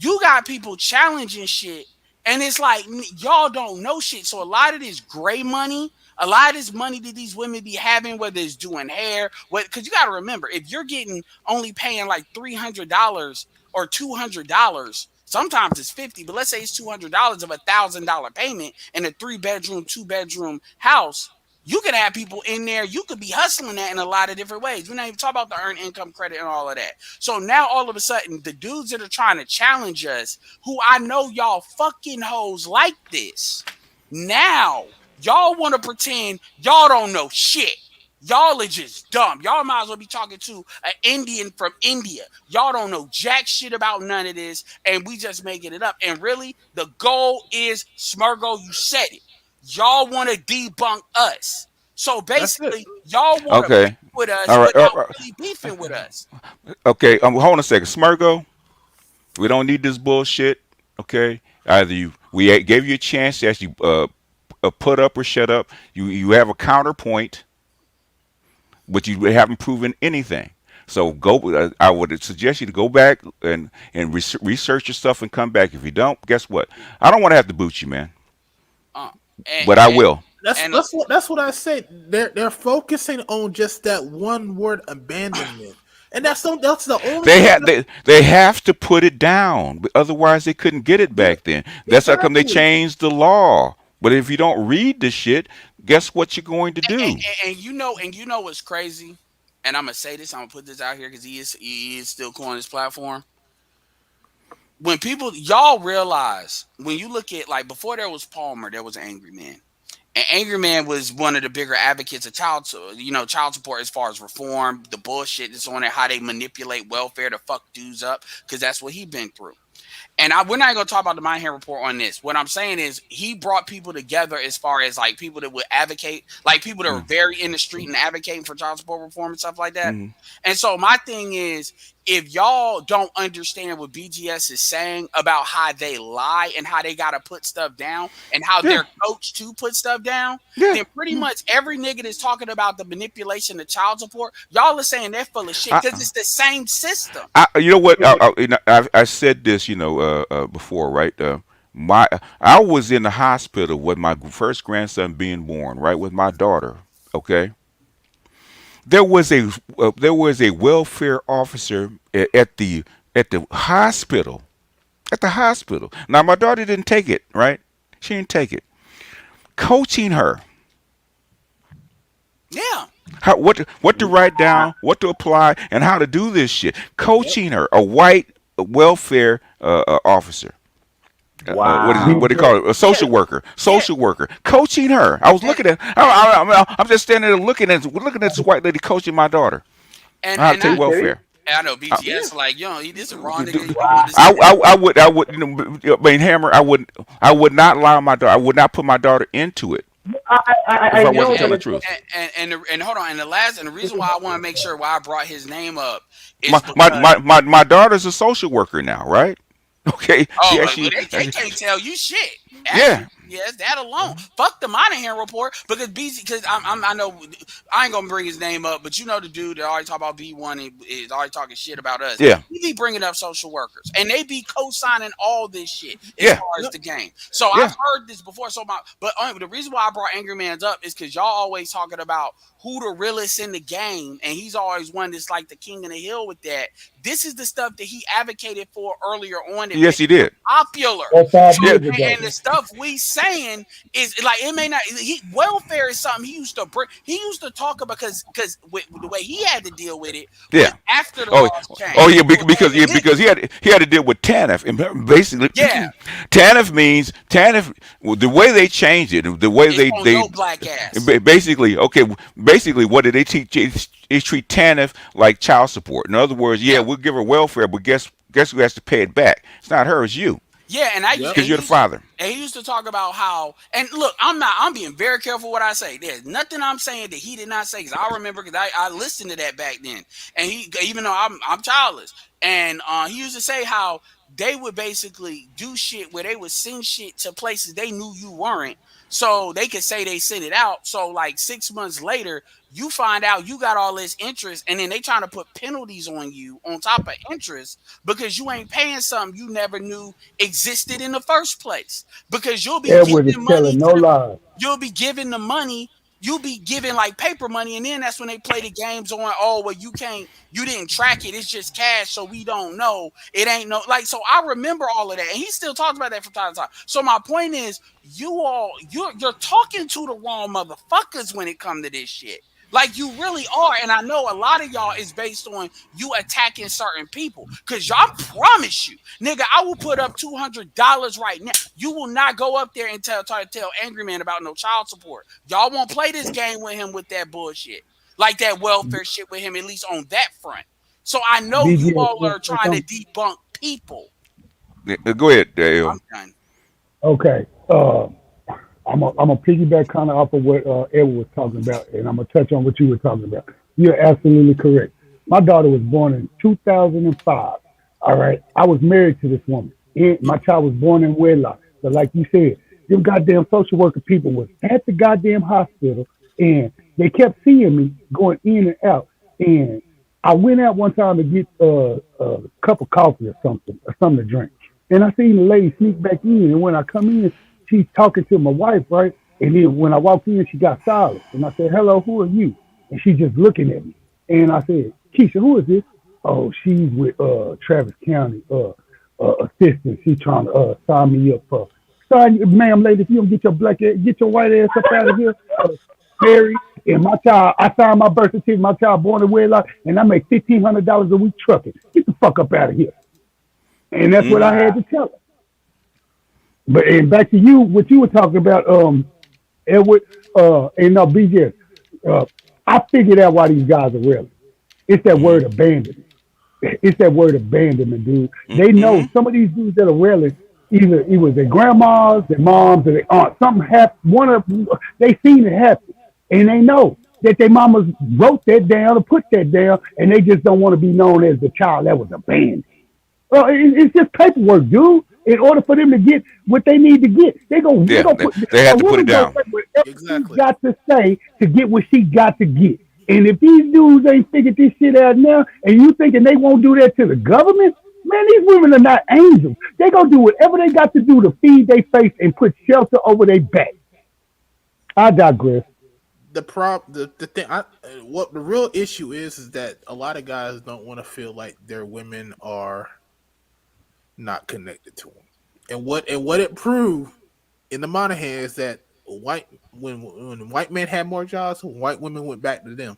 you got people challenging shit, and it's like y'all don't know shit. So a lot of this gray money, a lot of this money that these women be having, whether it's doing hair, because you got to remember, if you're getting only paying like $300 or $200, sometimes it's 50, but let's say it's $200 of $1,000 payment in a 3-bedroom, 2-bedroom house. You could have people in there. You could be hustling that in a lot of different ways. We're not even talking about the earned income credit and all of that. So now all of a sudden, the dudes that are trying to challenge us, who I know y'all fucking hoes like this, now y'all want to pretend y'all don't know shit. Y'all are just dumb. Y'all might as well be talking to an Indian from India. Y'all don't know jack shit about none of this, and we just making it up. And really, the goal is, Smurgo, you said it. Y'all want to debunk us. So That's it. basically, y'all want to beef Okay. with us All right. without really beefing with us. Okay. Hold on a second. Smurgo, we don't need this bullshit. Okay. Either we gave you a chance to actually put up or shut up. You have a counterpoint. but you haven't proven anything. So go. I would suggest you to go back and research your stuff and come back. If you don't, guess what? I don't want to have to boot you, man, Uh, and, but I will. That's and that's what I said. They're focusing on just that one word, abandonment, and that's the only They thing. have they have to put it down, otherwise they couldn't get it back then. That's how come they Exactly. changed the law. But if you don't read the shit, guess what you're going to do? and you know what's crazy? And I'm gonna say this. I'm gonna put this out here because he is still cool on his platform. When people y'all realize when you look at like before there was Palmer, there was Angry Man. And Angry Man was one of the bigger advocates of child support as far as reform, the bullshit that's on it, how they manipulate welfare to fuck dudes up, because that's what he been through. And we're not going to talk about the Moynihan Report on this. What I'm saying is he brought people together as far as like people that would advocate, like people that are very in the street and advocating for child support reform and stuff like that. Mm-hmm. And so my thing is, if y'all don't understand what BGS is saying about how they lie and how they got to put stuff down and how they're coached to put stuff down, then pretty much every nigga that's talking about the manipulation of child support, y'all are saying they're full of shit because it's the same system. You know what? I said this, before, right? I was in the hospital with my first grandson being born, right, with my daughter. Okay, there was a welfare officer at the hospital. At the hospital. Now my daughter didn't take it, right? She didn't take it. Coaching her. Yeah. What to write down, what to apply, and how to do this shit. Coaching her, a white welfare officer. What do they call it? A social worker. Social worker. Coaching her. I was looking at. I'm just standing there looking at this white lady coaching my daughter. How to take welfare. I know BTS like, this is wrong nigga. I would, Hammer. I would not allow my daughter. I would not put my daughter into it. If I wasn't telling the truth. And hold on, and the reason why I want to make sure why I brought his name up is my daughter's a social worker now, right? Okay. They can't tell you shit. Actually, yes, that alone. Fuck the Moynihan Report because I know I ain't gonna bring his name up, but you know the dude that already talk about B1 and is already talking shit about us. Yeah, he be bringing up social workers and they be co-signing all this shit as far as the game. So I've heard this before. But the reason why I brought Angry Man's up is because y'all always talking about who the realest in the game, and he's always one that's like the king of the hill with that. This is the stuff that he advocated for earlier on. Yes, he did. Popular. And the stuff we saying is like it may not. Welfare is something he used to bring. He used to talk about because the way he had to deal with it. Was after the laws changed. Because he had to deal with TANF, and basically TANF means the way they changed it, the way they no black ass. Basically what did they teach? They treat TANF like child support. In other words, we'll give her welfare, but guess who has to pay it back? It's not her, it's you. Yeah, and because you're the father. And he used to talk about how, and look, I'm being very careful what I say. There's nothing I'm saying that he did not say, because I remember, because I listened to that back then, and he, even though I'm childless, and he used to say how they would basically do shit where they would send shit to places they knew you weren't, so they could say they sent it out. So like 6 months later, you find out you got all this interest, and then they trying to put penalties on you on top of interest because you ain't paying something you never knew existed in the first place. Because you'll be giving money. You'll be giving the money. You'll be giving like paper money, and then that's when they play the games on. Oh, well, you didn't track it. It's just cash, so we don't know. It ain't no like. So I remember all of that, and he still talks about that from time to time. So my point is, you're talking to the wrong motherfuckers when it comes to this shit. Like you really are, and I know a lot of y'all is based on you attacking certain people. Cause y'all promise you, nigga, I will put up $200 right now. You will not go up there and try to tell Angry Man about no child support. Y'all won't play this game with him with that bullshit, like that welfare shit with him, at least on that front. So I know you all are trying to debunk people. Go ahead, Dale. I'm done. Okay. I'm a piggyback kind of off of what Edward was talking about, and I'm gonna touch on what you were talking about. You're absolutely correct. My daughter was born in 2005. All right, I was married to this woman. My child was born in wedlock. So, like you said, them goddamn social worker people was at the goddamn hospital and they kept seeing me going in and out. And I went out one time to get a cup of coffee or something to drink. And I seen the lady sneak back in. And when I come in, she's talking to my wife, right? And then when I walked in, she got silent. And I said, "Hello, who are you?" And she's just looking at me. And I said, "Keisha, who is this?" "Oh, she's with Travis County assistant. She's trying to sign me up for." "Sorry, ma'am, lady, if you don't get your white ass up out of here." Mary and my child, I signed my birth certificate, my child born in wedlock, and I make $1,500 a week trucking. Get the fuck up out of here. And that's what I had to tell her. But and back to you, what you were talking about, Edward, and no, BJ. I figured out why these guys are railing. It's that word abandonment. It's that word abandonment, dude. They know some of these dudes that are railing, either it was their grandmas, their moms, or their aunts. Something happened. They seen it happen, and they know that their mamas wrote that down or put that down, and they just don't want to be known as the child that was abandoned. Well, it's just paperwork, dude. In order for them to get what they need to get, they go put. They A have to put it woman gonna down. say whatever she's got to say to get what she got to get. And if these dudes ain't figured this shit out now, and you thinking they won't do that to the government, man, these women are not angels. They gonna do whatever they got to do to feed their face and put shelter over their back. I digress. The thing, what the real issue is that a lot of guys don't want to feel like their women are not connected to them, and what it proved in the Moynihan is that when white men had more jobs, white women went back to them.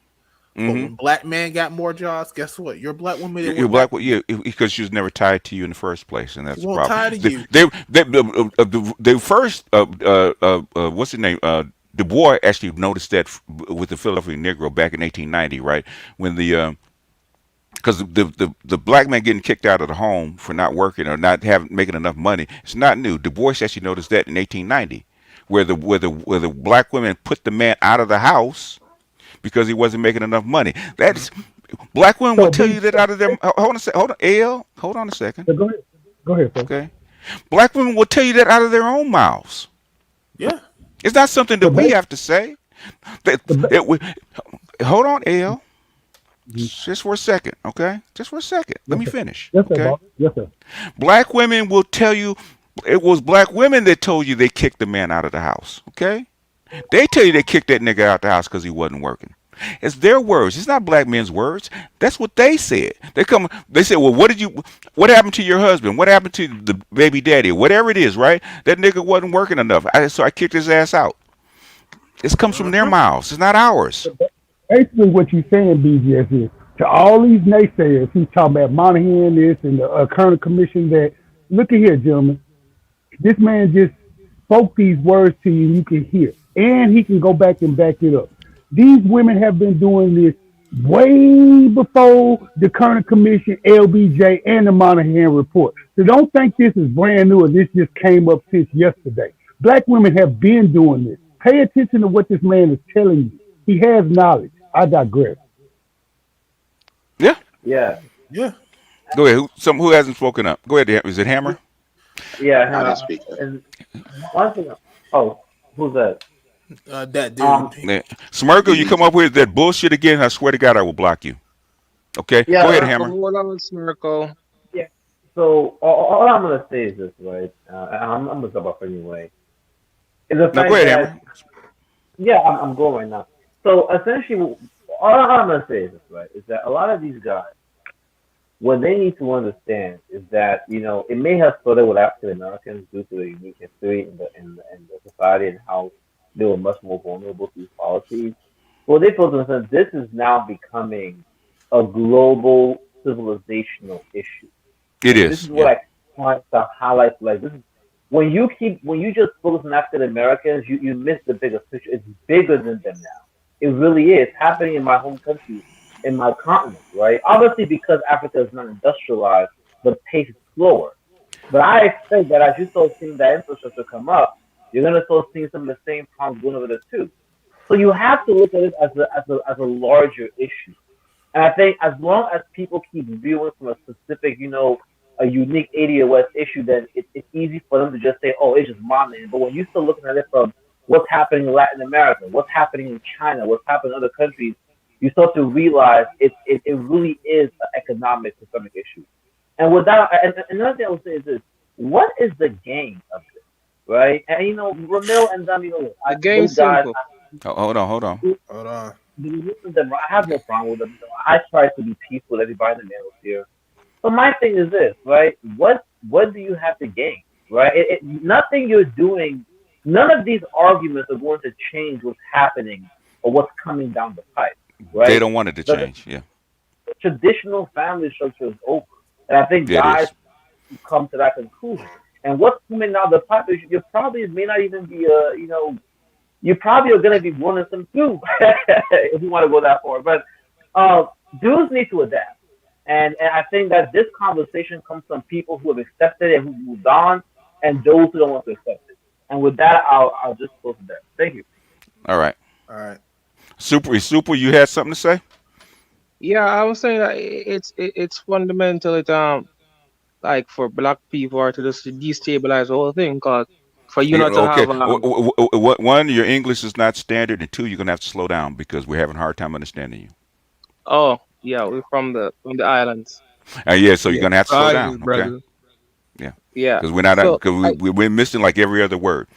But when black men got more jobs, guess what? Your black woman that You're went black, back to yeah, because she was never tied to you in the first place, and that's the won't problem. tie to you. The first, what's his name? Du Bois actually noticed that with the Philadelphia Negro back in 1890, right? When because the black man getting kicked out of the home for not working or not making enough money, it's not new. Du Bois actually noticed that in 1890, where the black women put the man out of the house because he wasn't making enough money. That's black women will So, tell B, you that out of their. Hold on a second. Hold on, AL. Hold on a second. go ahead. Go ahead, sir. Okay, black women will tell you that out of their own mouths. Yeah. It's not something that So, we have to say. That, ba- hold on, AL. Just for a second, okay? Just for a second. Let yes, me sir. finish, Yes, sir, okay? boss. Yes, sir. Black women will tell you it was black women that told you they kicked the man out of the house, okay? They tell you they kicked that nigga out the house because he wasn't working. It's their words. It's not black men's words. That's what they said. They said, well, what happened to your husband? What happened to the baby daddy? Whatever it is, right? That nigga wasn't working enough. So I kicked his ass out. This comes from their mouths. It's not ours. Basically, what you're saying, BGS, is to all these naysayers who's talking about Moynihan this and the Kerner Commission that, look at here, gentlemen, this man just spoke these words to you, you can hear, and he can go back and back it up. These women have been doing this way before the Kerner Commission, LBJ, and the Moynihan Report. So don't think this is brand new or this just came up since yesterday. Black women have been doing this. Pay attention to what this man is telling you. He has knowledge. I digress. Yeah. Yeah. Yeah. Go ahead. Who hasn't spoken up? Go ahead. Is it Hammer? Yeah. I didn't speak. And one thing. Oh, who's that? That dude. Yeah. Smirkle, you come up with that bullshit again, I swear to God, I will block you. Okay? Yeah. Go ahead, Hammer. Hold on, Smirkle. Yeah. So all I'm gonna say is this, right? I'm gonna stop off anyway. Is the No, fact go ahead, that Hammer. yeah, I'm going right now. So essentially, all I'm gonna say is this, right? Is that a lot of these guys, what they need to understand is that it may have started with African Americans due to the unique history in the society and how they were much more vulnerable to these policies. Well, they feel to understand this is now becoming a global civilizational issue. It And this is. is what Yeah. I try to highlight. Like this is when you just focus on African Americans, you miss the bigger picture. It's bigger than them now. It really is. It's happening in my home country, in my continent, right? Obviously, because Africa is not industrialized, the pace is slower. But I expect that as you start seeing that infrastructure come up, you're gonna start seeing some of the same problems going over there too. So you have to look at it as a larger issue. And I think as long as people keep viewing from a specific, a unique 80 West issue, then it's easy for them to just say, oh, it's just modeling. But when you start looking at it from what's happening in Latin America, what's happening in China, what's happening in other countries, you start to realize it really is an economic systemic issue. And with that, and another thing I would say is this: what is the gain of this, right? And Ramil and them, The game's those guys, simple. Hold on. Hold on. listen to them. I have no problem with them. I try to be peaceful with everybody in the manosphere. But my thing is this, right? What do you have to gain, right? Nothing you're doing, none of these arguments are going to change what's happening or what's coming down the pipe, right? They don't want it to change. Yeah. The traditional family structure is over, and I think Yeah, it guys is. come to that conclusion. And what's coming down the pipe is you probably may not even be you probably are going to be wanting some too, if you want to go that far. But dudes need to adapt. And I think that this conversation comes from people who have accepted it, who moved on, and those who don't want to accept it. And with that, I'll just close it there. Thank you. All right. All right. Super, you had something to say? Yeah, I was saying that it's fundamental. Like for black people or to just destabilize the whole thing, cause for you Yeah, not to okay. have One, your English is not standard, and two, you're gonna have to slow down because we're having a hard time understanding you. oh yeah, we're from the islands. Yeah, so you're Yeah. gonna have to slow Sorry, down, okay? brother. Yeah, Yeah. because we're not So because we're missing like every other word.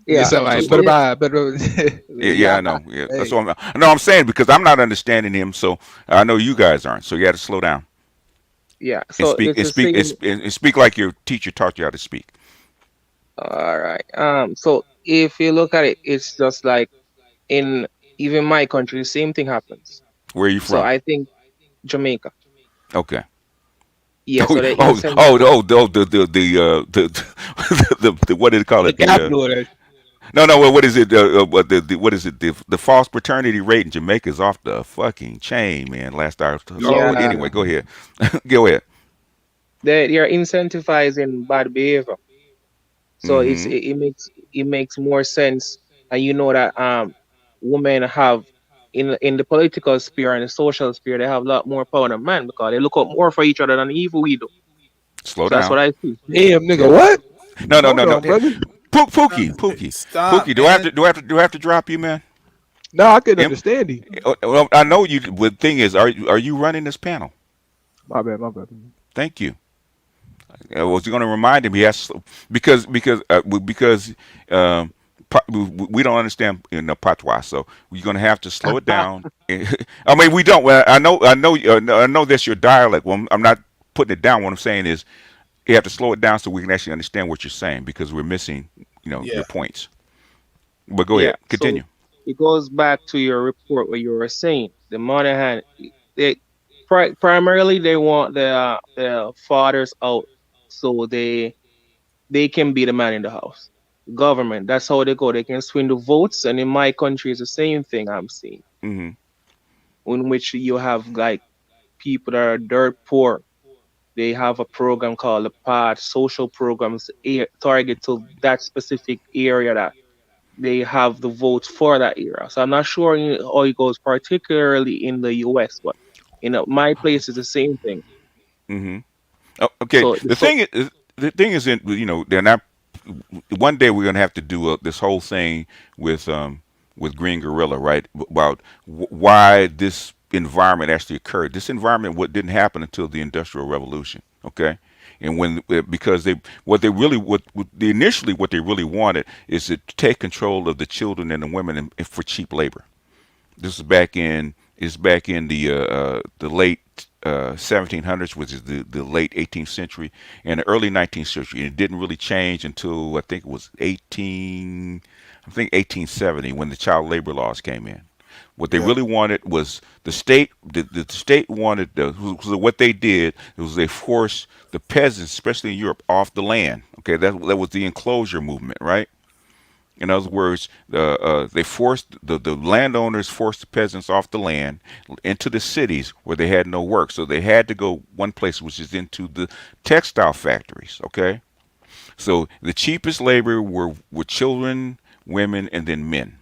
Yes, yeah. all So right. But Yeah, yeah. I know. Yeah, that's hey, what I'm saying because I'm not understanding him, so I know you guys aren't. So you got to slow down Yeah. and So speak it's the same. and speak like your teacher taught you how to speak. All right. So if you look at it, it's just like in even my country, the same thing happens. Where are you So from? I think Jamaica. Okay. Yeah. Oh, So the oh, incent. oh, oh, the what did they call the it? capital of that. No. What is it? What is it? The false paternity rate in Jamaica is off the fucking chain, man. Last I saw. But Yeah. anyway, go ahead. Go ahead. They're incentivizing bad behavior. So Mm-hmm. it makes more sense, and you know that women have in the political sphere and the social sphere they have a lot more power than men because they look up more for each other than evil we do. Slow So that's down. what I see. Damn, nigga, Yeah. what? No. Hold on, brother. Pookie. Stop, Do I have man. to do I have to drop you, man? No, I couldn't Em- understand you. Well, I know you. The thing is, are you running this panel? My bad, my bad. Thank you. I was going to remind him he has because we don't understand patois, so we're going to have to slow it down. I mean, we don't. Well, I know that's your dialect. Well, I'm not putting it down. What I'm saying is you have to slow it down so we can actually understand what you're saying because we're missing, Yeah. your points. But go Yeah. ahead, So continue. it goes back to your report where you were saying the Moynihan. They primarily they want the fathers out so they can be the man in the house. Government. That's how they go. They can swing the votes, and in my country, it's the same thing I'm seeing, Hmm. in which you have like people that are dirt poor. They have a program called the PAD, social programs target to that specific area that they have the votes for that area. So I'm not sure how it goes, particularly in the US, but my place is the same thing. Hmm. Oh, okay. So The thing is, they're not. One day we're gonna have to do this whole thing with Green Gorilla, right? About why this environment actually occurred. This environment didn't happen until the Industrial Revolution, okay? And because what they really wanted is to take control of the children and the women for cheap labor. This is back in the late 1700s, which is the late 18th century, and the early 19th century. And it didn't really change until I think it was 1870 when the child labor laws came in. What they Yeah. really wanted was the state. The state wanted so what they did was they forced the peasants, especially in Europe, off the land. Okay, that was the enclosure movement, right? In other words, they forced the landowners forced the peasants off the land into the cities where they had no work. So they had to go one place, which is into the textile factories. Okay, so the cheapest labor were children, women, and then men.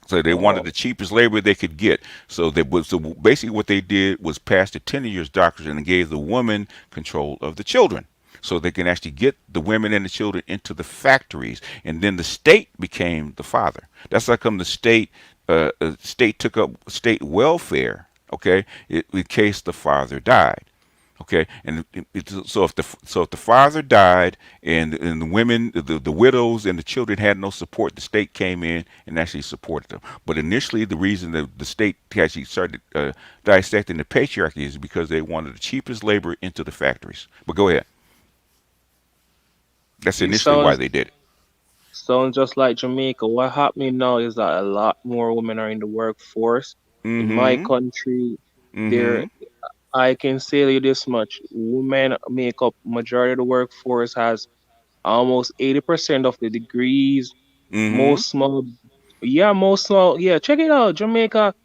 So they wanted oh, the cheapest labor they could get. So basically what they did was pass the 10 years doctrine and gave the woman control of the children. so they can actually get the women and the children into the factories, and then the state became the father. That's how come the state took up state welfare, okay, in case the father died. Okay, and so if the father died and the women, the widows and the children had no support, the state came in and actually supported them. But initially, the reason that the state actually started dissecting the patriarchy is because they wanted the cheapest labor into the factories. But go ahead. That's It initially why sounds they did it. sounds just like Jamaica. What happening now is that a lot more women are in the workforce. In my Mm-hmm. country, there Mm-hmm. I can say you this much: women make up majority of the workforce. Has almost 80% of the degrees. Mm-hmm. Most small, yeah, most small, yeah. Check it out, Jamaica.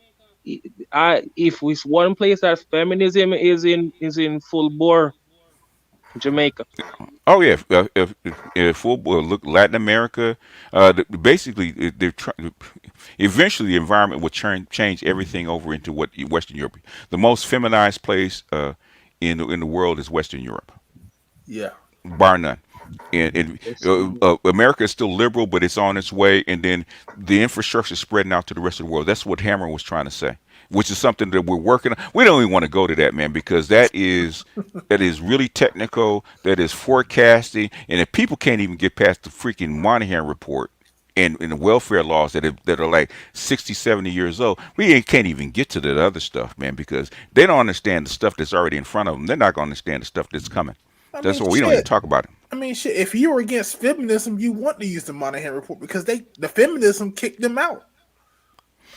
If it's one place that feminism is in full bore, Jamaica. Oh yeah, if full look Latin America, basically they're trying. Eventually, the environment will change everything over into what Western Europe. The most feminized place in the world is Western Europe, Yeah. bar none. And Yes, indeed. America is still liberal, but it's on its way. And then the infrastructure is spreading out to the rest of the world. That's what Hammer was trying to say, which is something that we're working on. We don't even want to go to that, man, because that is really technical. That is forecasting, and if people can't even get past the freaking Moynihan Report and the welfare laws that are like 60, 70 years old, can't even get to that other stuff, man, because they don't understand the stuff that's already in front of them. They're not going to understand the stuff that's coming. I That's mean, why we don't even shit. talk about it. I mean, shit. If you were against feminism, you want to use the Moynihan Report because the feminism kicked them out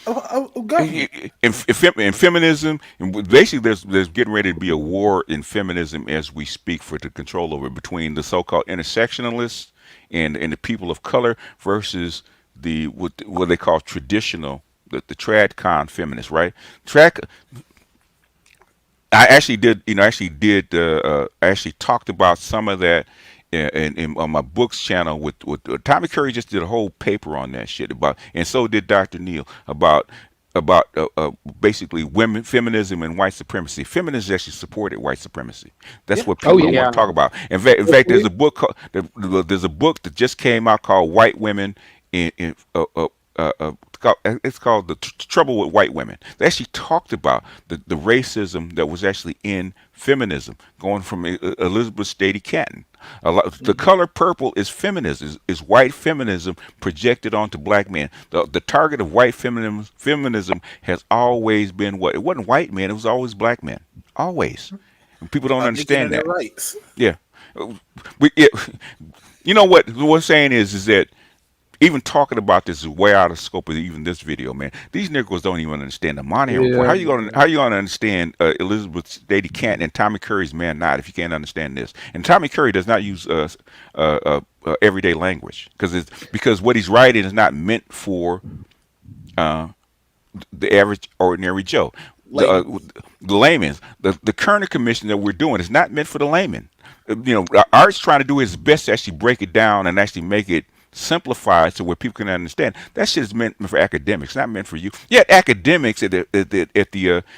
of government. In feminism, and basically, there's getting ready to be a war in feminism as we speak for the control over it between the so-called intersectionalists and the people of color versus what they call traditional the tradcon feminists, right? Trad I actually talked about some of that on my books channel with Tommy Curry just did a whole paper on that shit about, and so did Dr. Neal about basically women, feminism, and white supremacy. Feminism actually supported white supremacy. That's Yeah. what Oh people don't yeah. want Yeah. to talk about. In fact, there's Okay. a book there's a book that just came out called White Women in it's called Trouble with White Women. They actually talked about the racism that was actually in feminism, going from Elizabeth Stady Canton. The color purple is feminism, is white feminism projected onto black men. The target of white feminism has always been what? It wasn't white men, it was always black men. Always. And people don't They get in understand their that. rights. Yeah. We, it, you know what I'm saying is that even talking about this is way out of scope of even this video, man. These niggers don't even understand the Moynihan Report. Yeah, How man. you gonna understand Elizabeth Stady Canton and Tommy Curry's Man Not if you can't understand this? And Tommy Curry does not use everyday language because what he's writing is not meant for uh, the average ordinary Joe. The, Layman. the layman's the Kerner Commission that we're doing is not meant for the layman. Art's trying to do his best to actually break it down and actually make it simplified so where people can understand. That shit is meant for academics, not meant for you. Yet academics at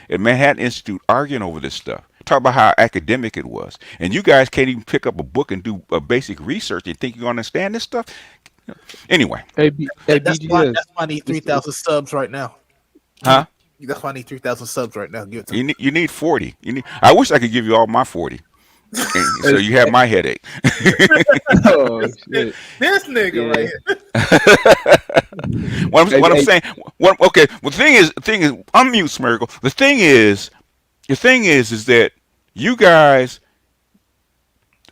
Manhattan Institute arguing over this stuff. Talk about how academic it was, and you guys can't even pick up a book and do a basic research and think you're gonna understand this stuff. Anyway, Hey, That's why. BGS. That's why I need 3,000 subs right now. huh? That's why I need 3,000 subs right now. Give it to me. You need 40. I wish I could give you all my 40, and so you have my headache. Oh shit. This nigga Yeah. right here. Hey, What I'm hey, saying, okay. Well, the thing is, unmute Smirgle. The thing is that you guys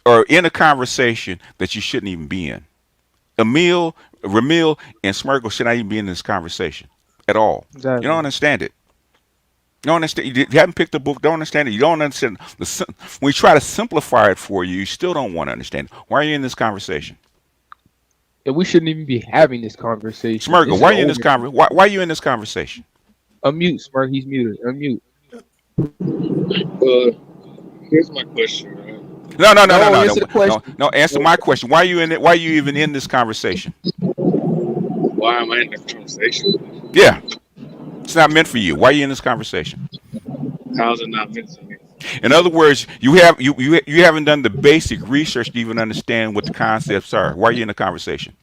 are in a conversation that you shouldn't even be in. Ramil, and Smirgle should not even be in this conversation at all. You don't exactly. understand it. You don't understand. You haven't picked the book. Don't understand it. You don't understand. When we try to simplify it for you, you still don't want to understand. Why are you in this conversation? And we shouldn't even be having this conversation. Smirgle, This why is are you in this over. why are you in this conversation? Unmute, Smirk. He's muted. Unmute. Here's my question, right? No, no, no, no, No, no, answer no, the no, question. no. Answer my question. Why are you in it? Why are you even in this conversation? Why am I in this conversation? Yeah, it's not meant for you. Why are you in this conversation? How's it not meant to me? In other words, you haven't done the basic research to even understand what the concepts are. Why are you in the conversation?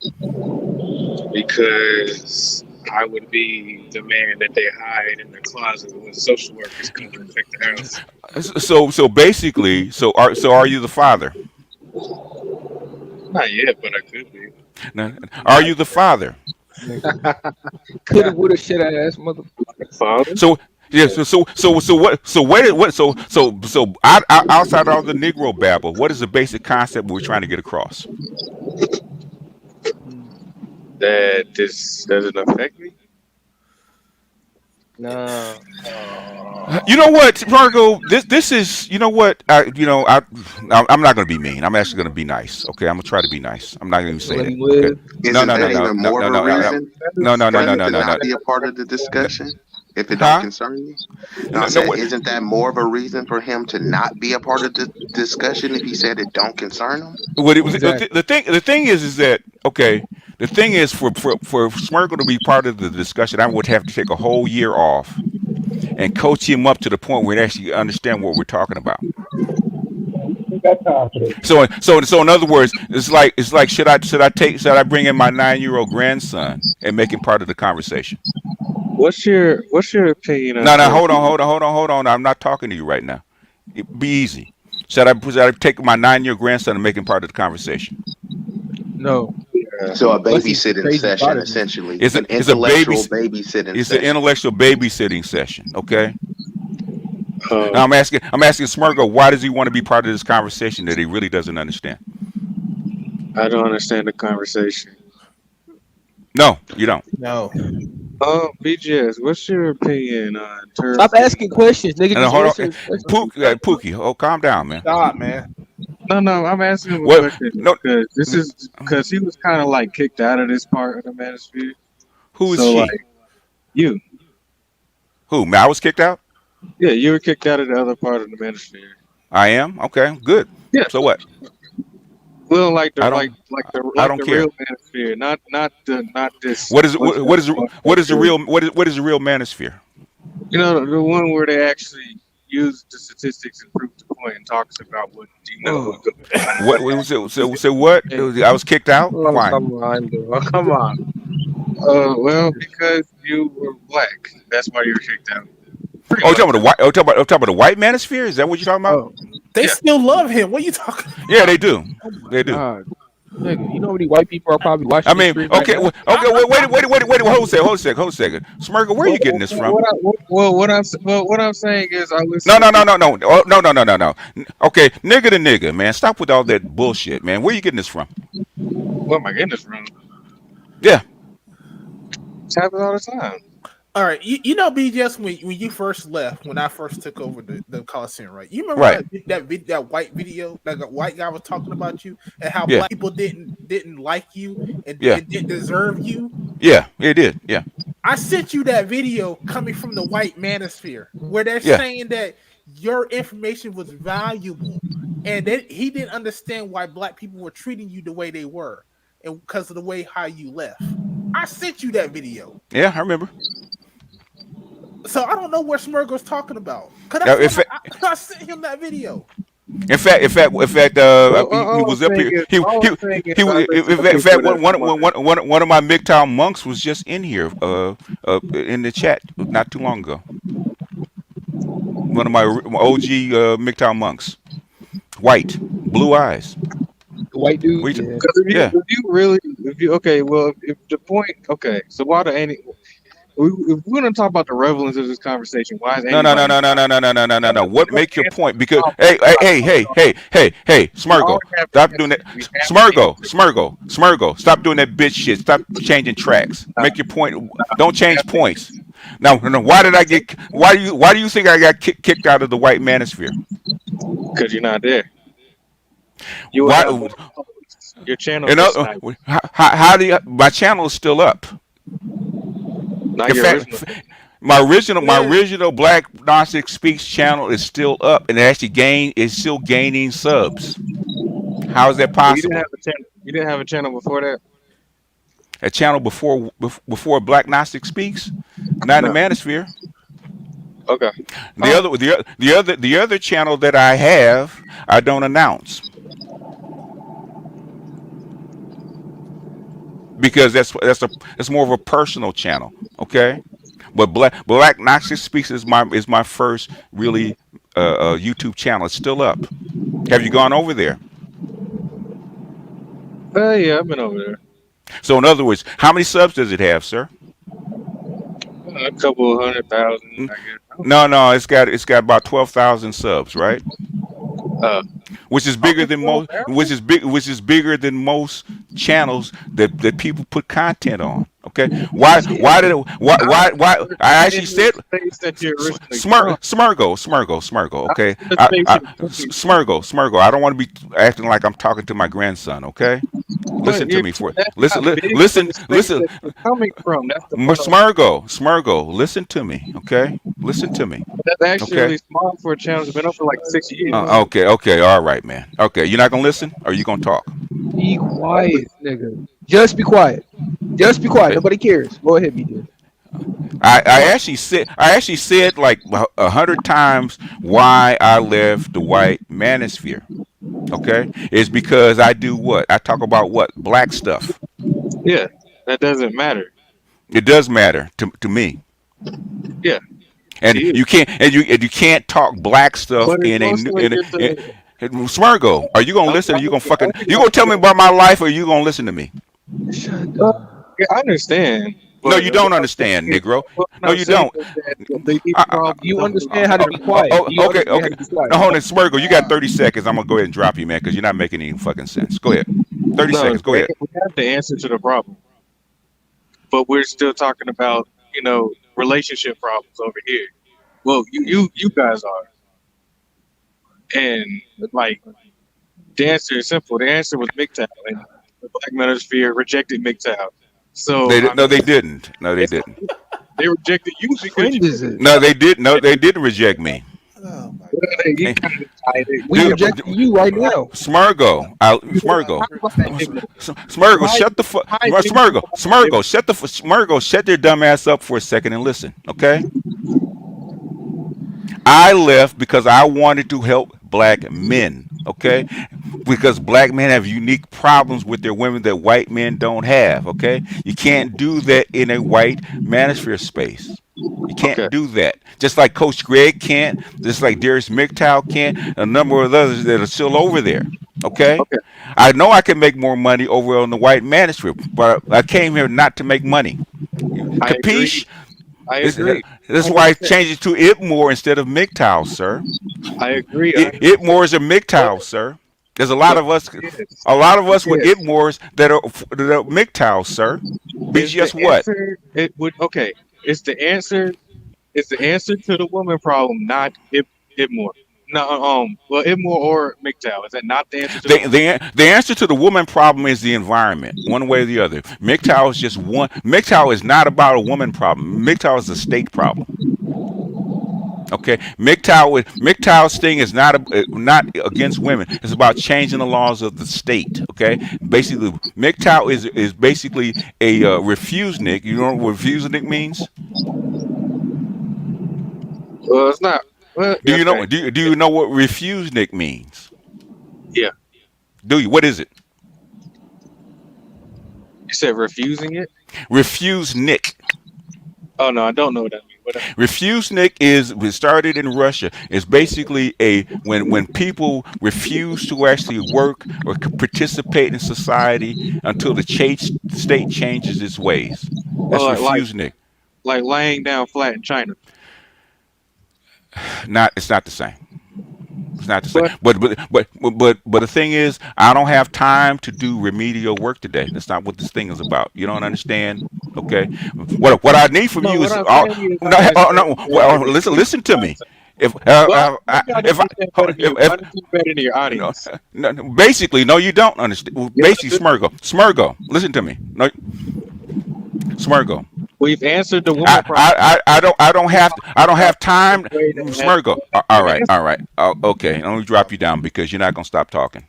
Because I would be the man that they hide in the closet when social workers come and check the house. So basically, are you the father? Not yet, but I could be. Now, are you the father? Coulda, woulda, shoulda ass motherfucker. Father? So yeah, outside of the Negro babble, what is the basic concept we're trying to get across? That this doesn't affect me? No. You know what, Margo? This is, you know what? I'm not going to be mean. I'm actually going to be nice. Okay, I'm going to try to be nice. I'm not going to say Let that. him live. Okay. Isn't that even more of a reason for him to No. not be a part of the discussion if it don't Huh? concern you? No, I said, what? isn't that more of a reason for him to not be a part of the discussion if he said it don't concern him? What it was Exactly. the thing is that okay. The thing is for Smirgle to be part of the discussion, I would have to take a whole year off and coach him up to the point where he actually understand what we're talking about. That's time for that. So in other words, it's like should I bring in my 9-year-old grandson and make him part of the conversation? What's your opinion on No, terms? hold on. I'm not talking to you right now. Be easy. Should I take my 9-year grandson and make him part of the conversation? No. So a Unless he's babysitting crazy session, prodigy. essentially, It's an a baby. intellectual babysitting It's an session. intellectual babysitting session. Okay. Uh, Now I'm asking Smirgo, why does he want to be part of this conversation that he really doesn't understand? I don't understand the conversation. No, you don't. No. BGS, what's your opinion on terms? Stop asking questions, nigga. And Just hold answer on, his question. Pookie. Oh, calm down, man. Stop, man. No, I'm asking him a What? question No. because he was kind of like kicked out of this part of the manosphere. Who is So she? like you, Who? Man, I was kicked out. yeah, you were kicked out of the other part of the manosphere. I am. Okay, good. Yeah. So what? Well, like the I like don't. like the I like don't the care. real manosphere, not this. What is bunch what is of what is the real what is the real manosphere? You know, the one where they actually use the statistics and prove the point and talks about what Oh. What was it? So what? I was kicked out. Oh, Why? come on, bro. Come on. Well, because you were black. That's why you were kicked out. Oh, you talking about the white? Oh, talking about the white manosphere? Is that what you're talking about? Oh. They still love him. What are you talking about? Yeah, they do. Oh my They do. God. Nigga, you know how many white people are probably watching I this mean, stream right okay, now? wait, hold a second. Smirgle, where are you getting this from? What I'm saying is, I listen. No. Oh, no. Okay, nigga to nigga, man. Stop with all that bullshit, man. Where are you getting this from? Where am I getting this from? Yeah. It happens all the time. All right, you know, BJS, when you first left, when I first took over the Coliseum, right? You remember Right. that white video, like a white guy was talking about you and how Yeah. black people didn't like you and Yeah. didn't deserve you. Yeah, it did. Yeah. I sent you that video coming from the white manosphere where they're Yeah. saying that your information was valuable and that he didn't understand why black people were treating you the way they were and because of the way how you left. I sent you that video. Yeah, I remember. So I don't know what Smirgo's talking about. Yeah, I sent him that video. In fact, he was up here. In fact, one of my MGTOW monks was just in here, in the chat not too long ago. One of my OG MGTOW monks, white, blue eyes. The white dude. What you- Yeah. Yeah. If the point, okay, so why do any? If we're gonna talk about the relevance of this conversation, why is No. anybody? What make your point? Because hey, Smirgo, stop doing that. Smirgo, stop doing that bitch shit. Stop changing tracks. Make your point. Don't change points. No. Why do you think I got kicked out of the white manosphere? Because you're not there. You Why? Your channel. You know, how do you? My channel is still up. Not In your fact, original. my original Black Gnostic Speaks channel is still up and is still gaining subs. How is that possible? You didn't have a channel before that. A channel before Black Gnostic Speaks, not in the manosphere. Okay. The other channel that I have, I don't announce because that's more of a personal channel. Okay, but Black Noxious Speaks is my first really YouTube channel. It's still up. Have you gone over there? Yeah, I've been over there. So in other words, how many subs does it have, sir? A couple 100,000, I guess. No, it's got about 12,000 subs, right? Which is bigger Okay, than well, most. Which is bigger than most channels that people put content on. Okay, why did it, why I actually said space that you're originally from. Smurgo. Okay, Smurgo. I don't want to be acting like I'm talking to my grandson. Okay, listen But to if me for that's listen, not big for listen, the space listen. that you're coming from, that's the point. Smurgo, listen to me. Okay, listen to me. That's actually Okay. really small for a channel that's been up for like 6 years. Okay, all right, man. Okay, you're not gonna listen, or you gonna talk? Be quiet, nigga. Just be quiet. Just be quiet. Nobody cares. Go ahead, BJ. I actually said like 100 times why I left the white manosphere. Okay, it's because I do what? I talk about what? Black stuff. Yeah, that doesn't matter. It does matter to me. Yeah, And you can't talk black stuff but it's in a mostly just Smurgo. Are you gonna listen? Or you gonna tell me about my life, or you gonna listen to me? yeah, I understand. No, But you don't understand, Negro. what No, I'm you saying don't. is that the biggest problem You comes understand how to be quiet. Do you Okay. understand how to be quiet? Now, hold on, Smurgo. You got 30 seconds. I'm gonna go ahead and drop you, man, because you're not making any fucking sense. Go ahead. 30 no, seconds. Go ahead. we have the answer to the problem, but we're still talking about relationship problems over here. Well, you guys are, and like the answer is simple. The answer was MGTOW, and the Black Manosphere rejected MGTOW. So I No, mean, they didn't. No, they it's not, didn't. they rejected you because Friend is it? No, they did. No, they didn't reject me. you Hey, kind of tied it. We rejecting you right now. Smurgo, Smurgo, shut the fuck, Smurgo, shut their dumb ass up for a second and listen, okay? I left because I wanted to help black men, okay? Because black men have unique problems with their women that white men don't have, okay? You can't do that in a white manosphere space. You can't do that. Just like Coach Greg can't, just like Darius MGTOW can't, a number of others that are still over there. Okay? I know I can make more money over on the white manosphere, but I came here not to make money. Capiche? I agree. That's why I changed it to Itmore instead of MGTOW, sir. I agree. Itmore is a MGTOW, sir. There's a lot of us with Itmores that are MGTOW, sir. Be just what? It's the answer. It's the answer to the woman problem, not Itmore. No, well, Itmore or MGTOW. Is that not the answer to The answer to the woman problem is the environment, one way or the other. MGTOW is just one. MGTOW is not about a woman problem. MGTOW is a state problem. Okay, MGTOW's thing is not against women. It's about changing the laws of the state. Okay, basically, MGTOW is basically a refusenik. You know what refusenik means? Well, it's not. Well, do you know? Do you know what refusenik means? Yeah. Do you? What is it? You said refusing it? Refusenik. Oh no, I don't know what that means. Refusenik it started in Russia. It's basically when people refuse to actually work or participate in society until the state changes its ways. That's refusenik. Like laying down flat in China. It's not the same. It's not the same. But the thing is, I don't have time to do remedial work today. That's not what this thing is about. You don't understand? Okay. What I need from you is listen to me. Basically, no, you don't understand. Basically, Smurgo, listen to me. No, Smurgo. We've answered the woman problem. I don't have time. Smurgo. All right. Okay. Let me drop you down because you're not gonna stop talking.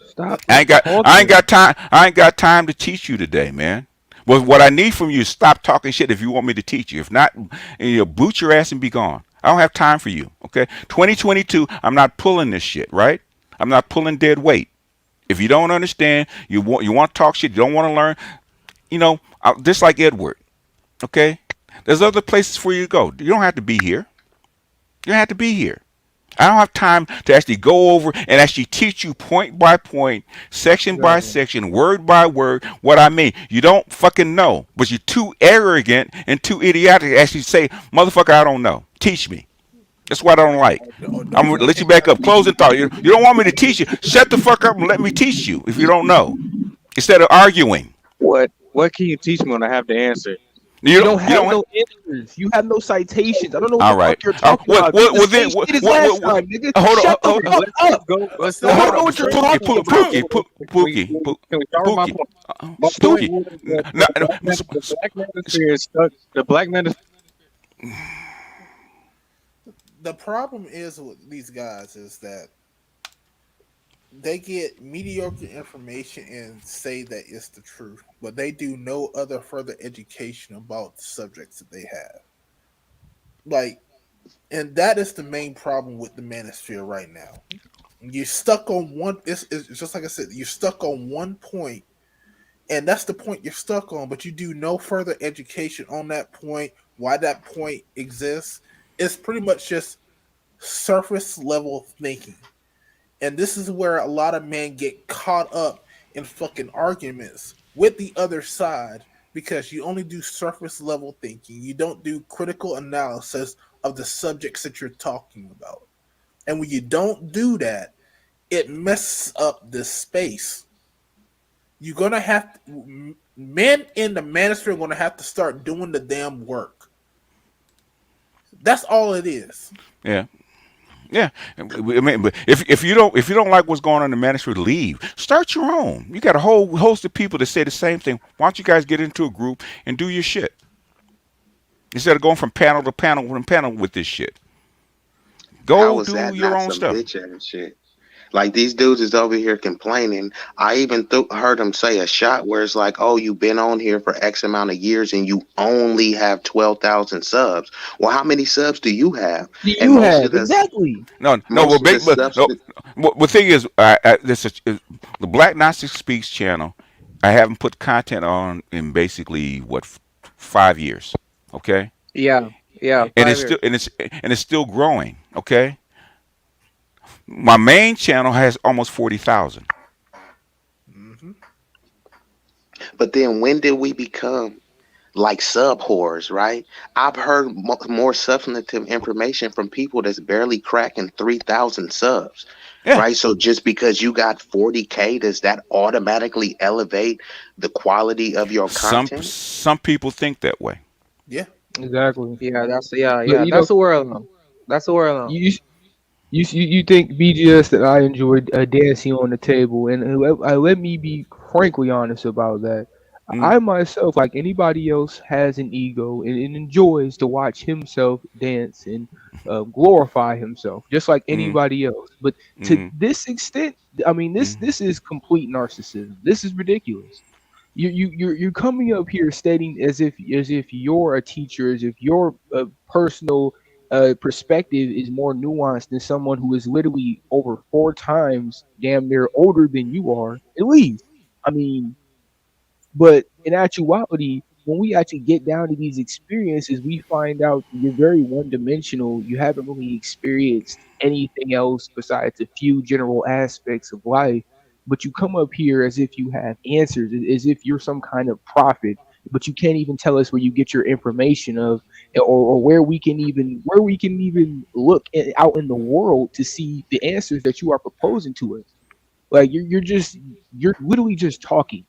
Stop. I ain't got time to teach you today, man. Well, what I need from you is stop talking shit if you want me to teach you. If not, boot your ass and be gone. I don't have time for you. Okay. 2022. I'm not pulling this shit. Right. I'm not pulling dead weight. If you don't understand, you want to talk shit. You don't want to learn. Just like Edward. Okay. There's other places for you to go. You don't have to be here. You don't have to be here. I don't have time to actually go over and actually teach you point by point, section by Exactly. section, word by word what I mean. You don't fucking know, but you're too arrogant and too idiotic to actually say, motherfucker, I don't know. Teach me. That's what I don't like. I'm Don't gonna let you forget. back up. Closing thought. You don't want me to teach you. Shut the fuck up and let me teach you if you don't know. Instead of arguing. What can you teach me when I have the answer? You You don't. don't You have don't. no answers. You have no citations. I don't know what All the fuck right. you're talking Well, about. This well, is the well same then. shit as last time, nigga. Hold on. Shut the Hold, fuck up. Let's I not don't have know a what you're debate. Pookie, talking about. Can we talk about Pookie, my point? My point Stookie. was that No, no, the black manosphere is stuck. The black manosphere. The problem is with these guys is that they get mediocre information and say that it's the truth, but they do no other further education about the subjects that they have. Like, and that is the main problem with the manosphere right now. You're stuck on one. It's just like I said. You're stuck on one point, and that's the point you're stuck on. But you do no further education on that point. Why that point exists? It's pretty much just surface level thinking. And this is where a lot of men get caught up in fucking arguments with the other side because you only do surface level thinking. You don't do critical analysis of the subjects that you're talking about. And when you don't do that, it messes up this space. You're gonna have to, men in the manosphere are gonna have to start doing the damn work. That's all it is. Yeah. Yeah, I mean, but if you don't like what's going on in the ministry, leave. Start your own. You got a whole host of people that say the same thing. Why don't you guys get into a group and do your shit instead of going from panel to panel with this shit? How Go is do that your not own some stuff. bitch ass shit? Like these dudes is over here complaining. I even heard him say a shot where it's like, "Oh, you've been on here for X amount of years and you only have 12,000 subs." Well, how many subs do you have? Do And you have exactly? No, no. most of the stuff. No. The thing is, the Black Gnostic Speaks channel. I haven't put content on in basically 5 years. Okay, Yeah, yeah, and 5 years. it's still growing. Okay, my main channel has almost 40,000. Mm-hmm. But then when did we become like sub whores, right? I've heard more substantive information from people that's barely cracking 3,000 subs, Yeah. right? So just because you got 40K, does that automatically elevate the quality of your content? Some people think that way. Yeah. Exactly. Yeah, yeah, But yeah. That's the world now. That's the world now. You think BGS that I enjoyed dancing on the table, and let me be frankly honest about that. Mm, I myself, like anybody else, has an ego and enjoys to watch himself dance and glorify himself, just like mm, anybody else. But to mm, this extent, I mean, this is complete narcissism. This is ridiculous. You're coming up here stating as if you're a teacher, as if your personal perspective is more nuanced than someone who is literally over 4 times damn near older than you are, at least. I mean, but in actuality, when we actually get down to these experiences, we find out that you're very one dimensional. You haven't really experienced anything else besides a few general aspects of life. But you come up here as if you have answers, as if you're some kind of prophet, but you can't even tell us where you get your information of, or where we can even look out in the world to see the answers that you are proposing to us. Like you're literally just talking.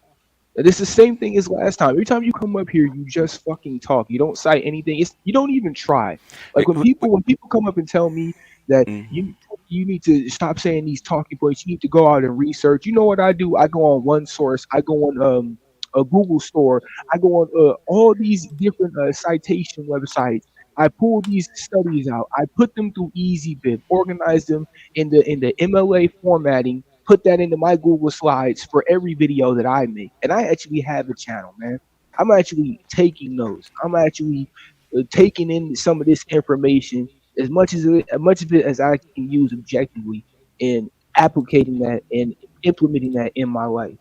It's the same thing as last time. Every time you come up here, you just fucking talk. You don't cite anything. You don't even try. Like when people come up and tell me that mm. you need to stop saying these talking points. You need to go out and research. You know what I do? I go on one source. I go on a Google store. I go on all these different citation websites. I pull these studies out. I put them through EasyBib, organize them in the MLA formatting, put that into my Google Slides for every video that I make. And I actually have a channel, man. I'm actually taking notes. I'm actually taking in some of this information as much of it as I can use objectively and applicating that and implementing that in my life.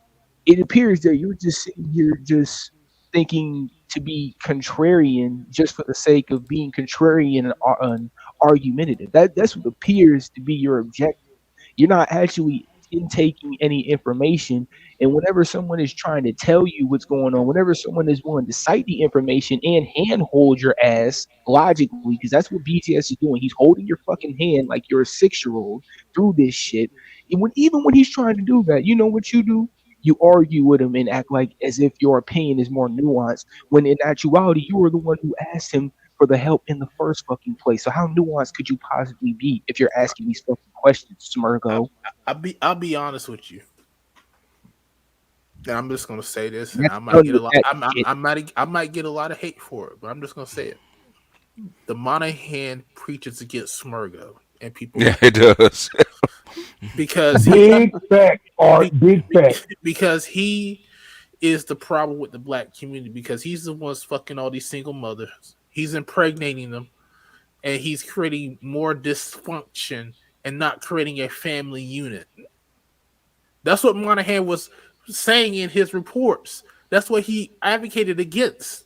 It appears that you're just sitting here just thinking to be contrarian just for the sake of being contrarian and argumentative. That's what appears to be your objective. You're not actually intaking any information. And whenever someone is trying to tell you what's going on, whenever someone is willing to cite the information and handhold your ass logically, because that's what BTS is doing. He's holding your fucking hand like you're a 6-year-old through this shit. And even when he's trying to do that, you know what you do? You argue with him and act like as if your opinion is more nuanced, when in actuality you were the one who asked him for the help in the first fucking place. So how nuanced could you possibly be if you're asking these fucking questions, I, Smirgo? I'll be honest with you. And I'm just gonna say this, and That's I might done get a with lot. that shit. I might get a lot of hate for it, but I'm just gonna say it. The Moynihan preaches against Smurgo, and people Yeah, like it does. because Big fact, Art, big fact. because he is the problem with the black community because he's the one's fucking all these single mothers. He's impregnating them, and he's creating more dysfunction and not creating a family unit. That's what Moynihan was saying in his reports. That's what he advocated against.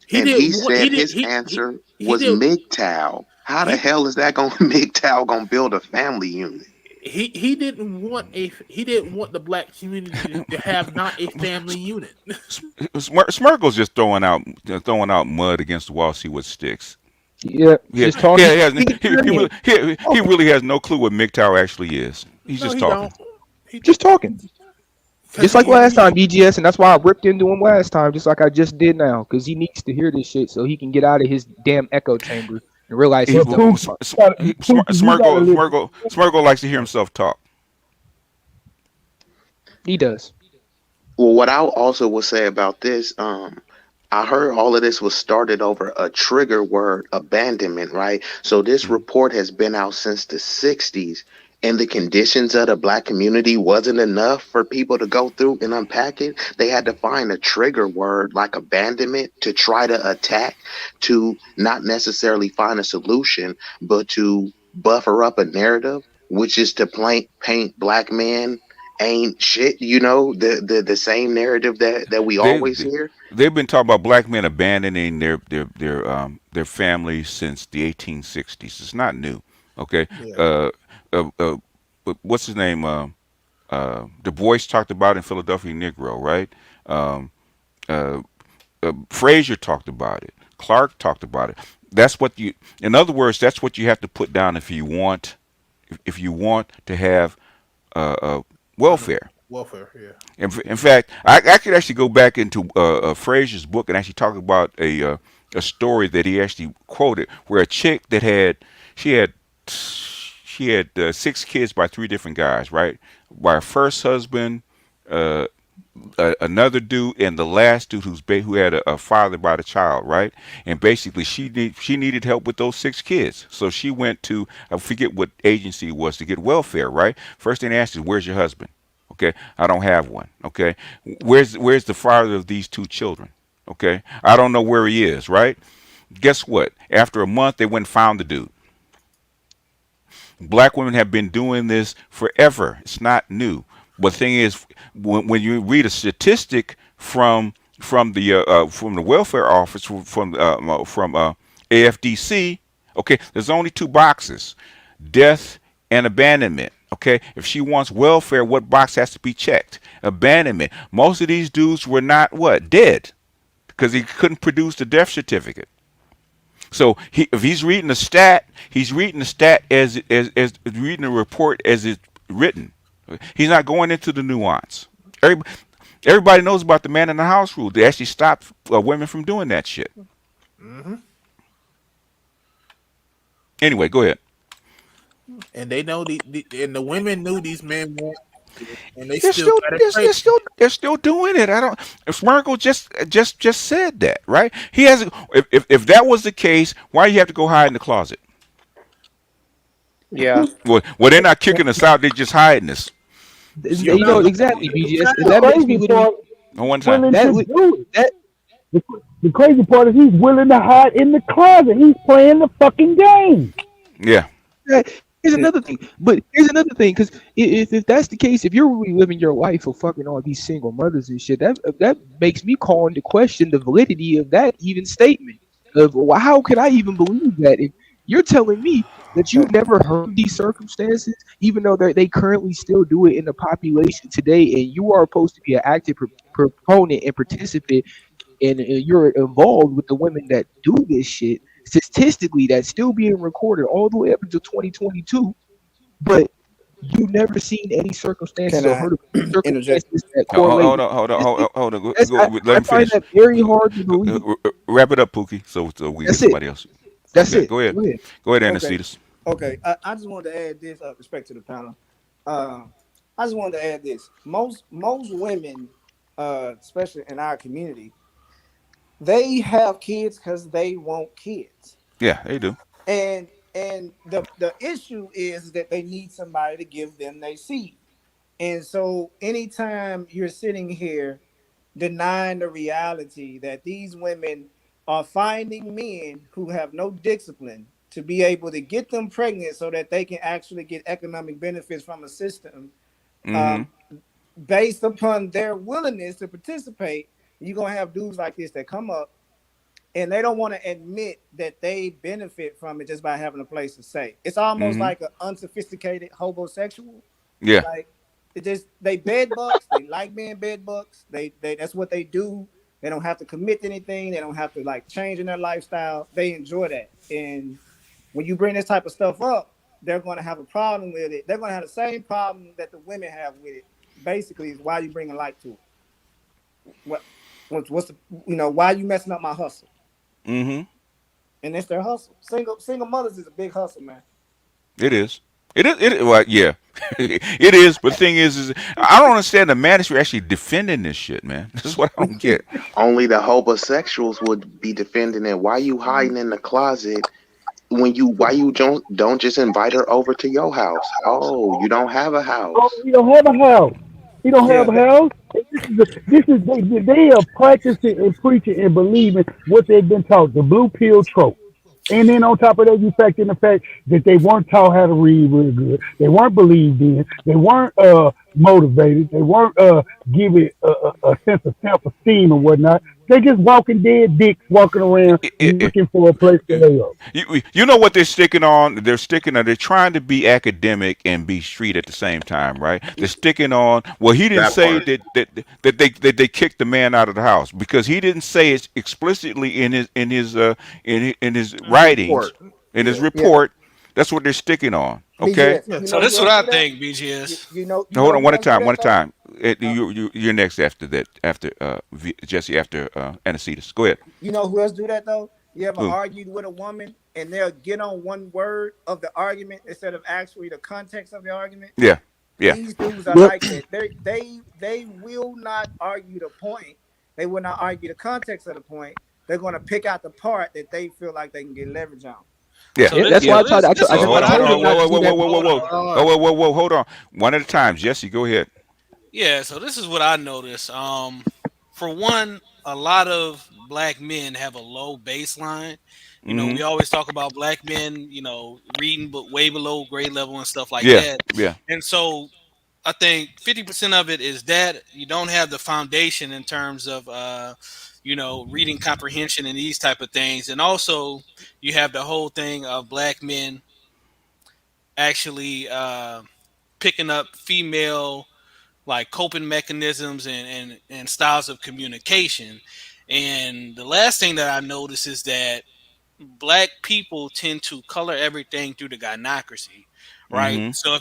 He And he didn't want. said his answer was did. MGTOW. How the He hell is that going MGTOW gonna build a family unit? he didn't want the black community to have not a family unit. Smirkle's just throwing out mud against the wall, see what sticks. Yeah, Yeah, just talking. he really has no clue what MGTOW actually is. He's No, just he talking. don't. He Just talking. because Just like last time, BGS, and that's why I ripped into him last time, just like I just did now, because he needs to hear this shit so he can get out of his damn echo chamber and realize He, he's But the only one. You gotta listen. Smirgle likes to hear himself talk. He does. Well, what I also will say about this, I heard all of this was started over a trigger word, abandonment, right? So this report has been out since the 60s, and the conditions of the black community wasn't enough for people to go through and unpack it. They had to find a trigger word like abandonment to try to attack, to not necessarily find a solution, but to buffer up a narrative, which is to paint black men ain't shit, the same narrative that we They, always they hear. they've been talking about black men abandoning their families since the 1860s. It's not new. Okay. Yeah. What's his name? Du Bois talked about in Philadelphia Negro, right? Um, uh, Frazier talked about it. Clark talked about it. That's what you. In other words, that's what you have to put down if you want to have welfare. welfare. Yeah. In fact, I could actually go back into Frazier's book and actually talk about a story that he actually quoted, where a chick that she had she had 6 kids by 3 different guys, right? By her first husband, uh, another dude, and the last dude who had a father by the child, right? And basically, she needed help with those 6 kids, so she went to, I forget what agency it was, to get welfare, right? First thing they asked is, "Where's your husband?" Okay, I don't have one. Okay, where's the father of these 2 children? Okay, I don't know where he is. Right? Guess what? After a month, they went and found the dude. Black women have been doing this forever. It's not new. But the thing is, when you read a statistic from the welfare office from AFDC, okay, there's only 2 boxes: death and abandonment. Okay, if she wants welfare, what box has to be checked? Abandonment. Most of these dudes were not what dead because he couldn't produce the death certificate. So if he's reading the stat, he's reading the stat as reading the report as it's written. He's not going into the nuance. Everybody knows about the man in the house rule. They actually stopped women from doing that shit. Mm-hmm. Anyway, go ahead. And they know and the women knew these men weren't, and they They're still still got it they're, they're pregnant. still they're still doing it. I don't. Smirgle just said that, right? He has. If that was the case, why do you have to go hide in the closet? Yeah. Well, they're not kicking us out. They're just hiding us. You're You not know the exactly, only. BGS, and The that makes me crazy literally part, On one time. women that just do it. that The crazy part is he's willing to hide in the closet. He's playing the fucking game. Yeah. Here's another thing, but here's another thing, because if that's the case, if you're really living your life of fucking all these single mothers and shit, that makes me call into question the validity of that even statement. Of well, how could I even believe that if you're telling me that you've never heard these circumstances, even though they currently still do it in the population today, and you are supposed to be an active proponent and participant, and you're involved with the women that do this shit, statistically, that's still being recorded all the way up until 2022, but you never seen any circumstances Can or I heard of any interject? circumstances that correlate Hold with on, hold on, hold on, hold on. I, Let I him find finish. that very hard to believe. Wrap it up, Pookie, so we get That's it. somebody else. That's Okay, it. go ahead. Go ahead. Go ahead, Okay. Anastasis. Okay. I just wanted to add this respect to the panel. I just wanted to add this. Most women, especially in our community, they have kids because they want kids. Yeah, they do. And the issue is that they need somebody to give them their seed. And so anytime you're sitting here denying the reality that these women are finding men who have no discipline to be able to get them pregnant so that they can actually get economic benefits from a system, Mm-hmm. based upon their willingness to participate, you're going to have dudes like this that come up and they don't want to admit that they benefit from it just by having a place to say. It's almost Mm-hmm. like an unsophisticated homosexual. Yeah. Like they bed bugs. They like being bed bugs. They that's what they do. They don't have to commit to anything. They don't have to like change in their lifestyle. They enjoy that. And when you bring this type of stuff up, they're going to have a problem with it. They're going to have the same problem that the women have with it. Basically, is why you bringing light to it. What's the, why you messing up my hustle? Mm-hmm. And it's their hustle. Single mothers is a big hustle, man. It is. It is. Well, yeah, it is. But the thing is I don't understand the man who actually defending this shit, man. This is what I don't get. Only the homosexuals would be defending it. Why you hiding in the closet why you don't just invite her over to your house? Oh, you don't have a Oh, house. he don't have a house. He don't have Yeah, a house. They are practicing and preaching and believing what they've been taught, the blue pill trope. And then on top of that, you factor in the fact that they weren't taught how to read really good. They weren't believed in. They weren't motivated. They weren't given a sense of self esteem and whatnot. They just walking dead dicks walking around looking for a place to lay up. You know what they're sticking on? They're trying to be academic and be street at the same time, right? They're sticking on. Well, he didn't That say part. that they kicked the man out of the house because he didn't say it explicitly in his writings, Report. in his Yeah. yeah. report. That's what they're sticking on. Okay. BGS, Yeah. you So know this is who what else I do that? think, BGS. You Now, hold know on, who one at a else do time. that One at a though? time. You're next after that. After Jesse. After Anastasis. Go ahead. You know who else do that though? You ever Who? argued with a woman and they'll get on one word of the argument instead of actually the context of the argument? Yeah. Yeah. These dudes are Well, like that. They will not argue the point. They will not argue the context of the point. They're going to pick out the part that they feel like they can get leverage on. Yeah. So this, that's Yeah. why so this, this I is Oh, what hold never on, I hold told him on. not to Whoa, noticed. do whoa, whoa, that. whoa, whoa, Hold whoa, on. whoa. Hold on. One at a time. Jesse, go ahead. Yeah, so this is what I noticed. For one, a lot of black men have a low baseline. Mm-hmm. We always talk about black men, reading but way below grade level and stuff like Yeah. that. Yeah. And so I think 50% of it is that you don't have the foundation in terms of reading comprehension and these type of things. And also you have the whole thing of black men actually picking up female like coping mechanisms and styles of communication. And the last thing that I noticed is that black people tend to color everything through the gynocracy, right? Mm-hmm. So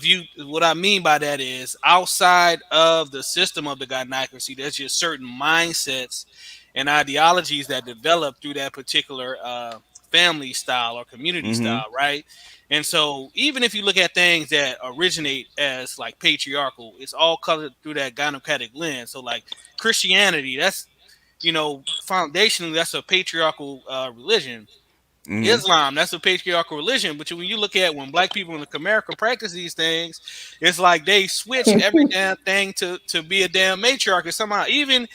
what I mean by that is outside of the system of the gynocracy, there's just certain mindsets and ideologies that develop through that particular family style or community Mm-hmm. style, right? And so even if you look at things that originate as like patriarchal, it's all colored through that gynocratic lens. So like Christianity, that's foundationally that's a patriarchal religion. Mm-hmm. Islam, that's a patriarchal religion. But when you look at when black people in America practice these things, it's like they switch every damn thing to be a damn matriarch or somehow. Even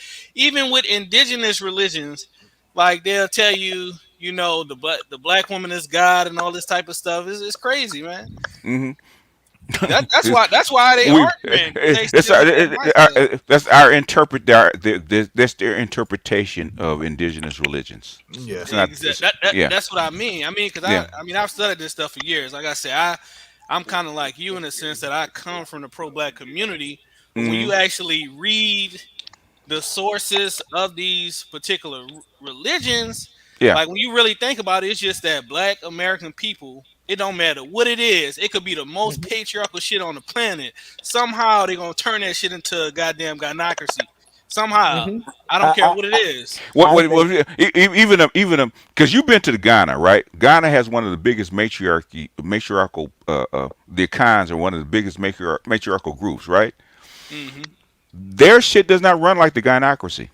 with indigenous religions, like they'll tell you, you know, the black woman is God and all this type of stuff. It's crazy, man. Mm-hmm. That's why they we arguing, because they still look at my stuff. that's our interpret that's their interpretation of indigenous religions. Yeah. It's not. Yeah. That's what I mean. Because Yeah. I mean I've studied this stuff for years. Like I said, I'm kind of like you in the sense that I come from the pro-black community, but when Mm-hmm. you actually read the sources of these particular religions, Yeah. like when you really think about it, it's just that black American people, it don't matter what it is, it could be the most patriarchal shit on the planet. Somehow they're gonna turn that shit into a goddamn gynocracy. Somehow. I don't care what it is. Even because you've been to the Ghana, right? Ghana has one of the biggest matriarchal the Khans are one of the biggest matriarchal groups, right? Mm-hmm. Their shit does not run like the gynocracy.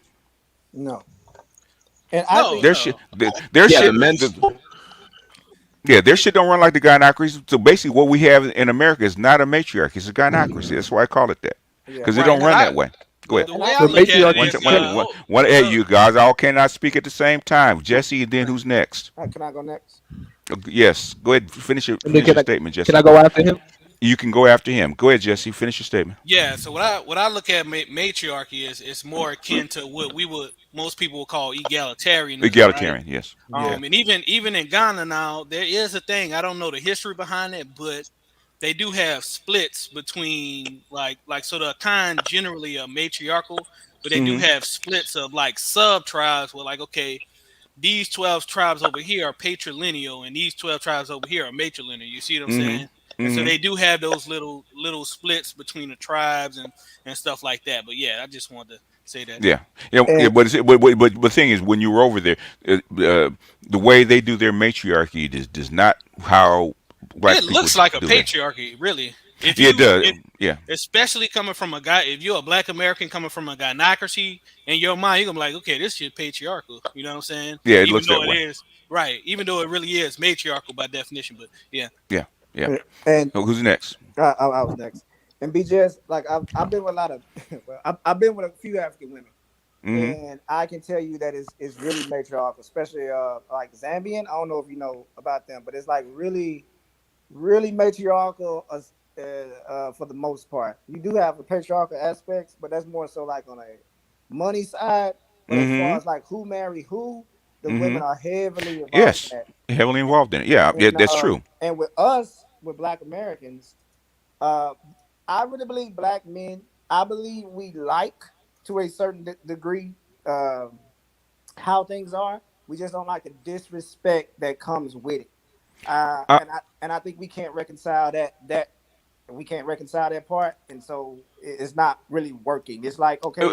No. And I think Their shit, their Yeah, the shit, men's. their shit don't run like the gynocracy. So basically, what we have in America is not a matriarchy; it's a gynocracy. That's why I call it that, yeah. because it Right. don't run Because that way. Go ahead. the way I So look at it matriarchy. is, Hey, you guys all cannot speak at the same time. Jesse, and then who's next? Can I go next? Yes, go ahead. Finish your And then statement, Jesse. can I go after him? You can go after him. Go ahead, Jesse. Finish your statement. yeah. So what I look at matriarchy is it's more akin to what most people would call egalitarianism, right? Egalitarian, yes. Yeah. And even in Ghana now, there is a thing. I don't know the history behind it, but they do have splits between like so the Akan generally are matriarchal, but they do Mm-hmm. have splits of like sub tribes where like, okay, these 12 tribes over here are patrilineal and these 12 tribes over here are matrilineal. You see what I'm saying? Mm-hmm. And so Mm-hmm. they do have those little splits between the tribes and stuff like that. But yeah, I just wanted to say that. Yeah, yeah, yeah. And But the thing is, when you were over there, the way they do their matriarchy does not how black It people looks like a do it. patriarchy, really. If Yeah, it does. if, Yeah, especially coming from a guy, if you're a black American coming from a gynocracy, in your mind, you're gonna be like, okay, this shit patriarchal. You know what I'm saying? yeah. It Even looks though that it way. is right, even though it really is matriarchal by definition. But yeah, Yeah, yeah. and Oh, who's next? I was next. And BJS, like I've been with a lot of, well, I've been with a few African women, Mm-hmm. and I can tell you that it's really matriarchal, especially like Zambian. I don't know if you know about them, but it's like really, really matriarchal. For the most part, you do have the patriarchal aspects, but that's more so like on a money side. But as far Mm-hmm. as like who marry who, the women Mm-hmm. are heavily involved in Yes, that. heavily involved in it. Yeah, yeah. That's true. And with us, with Black Americans, uh, I really believe black men. I believe we like to a certain degree how things are. We just don't like the disrespect that comes with it. Uh, And I think we can't reconcile that we can't reconcile that part, and so it's not really working. It's like okay,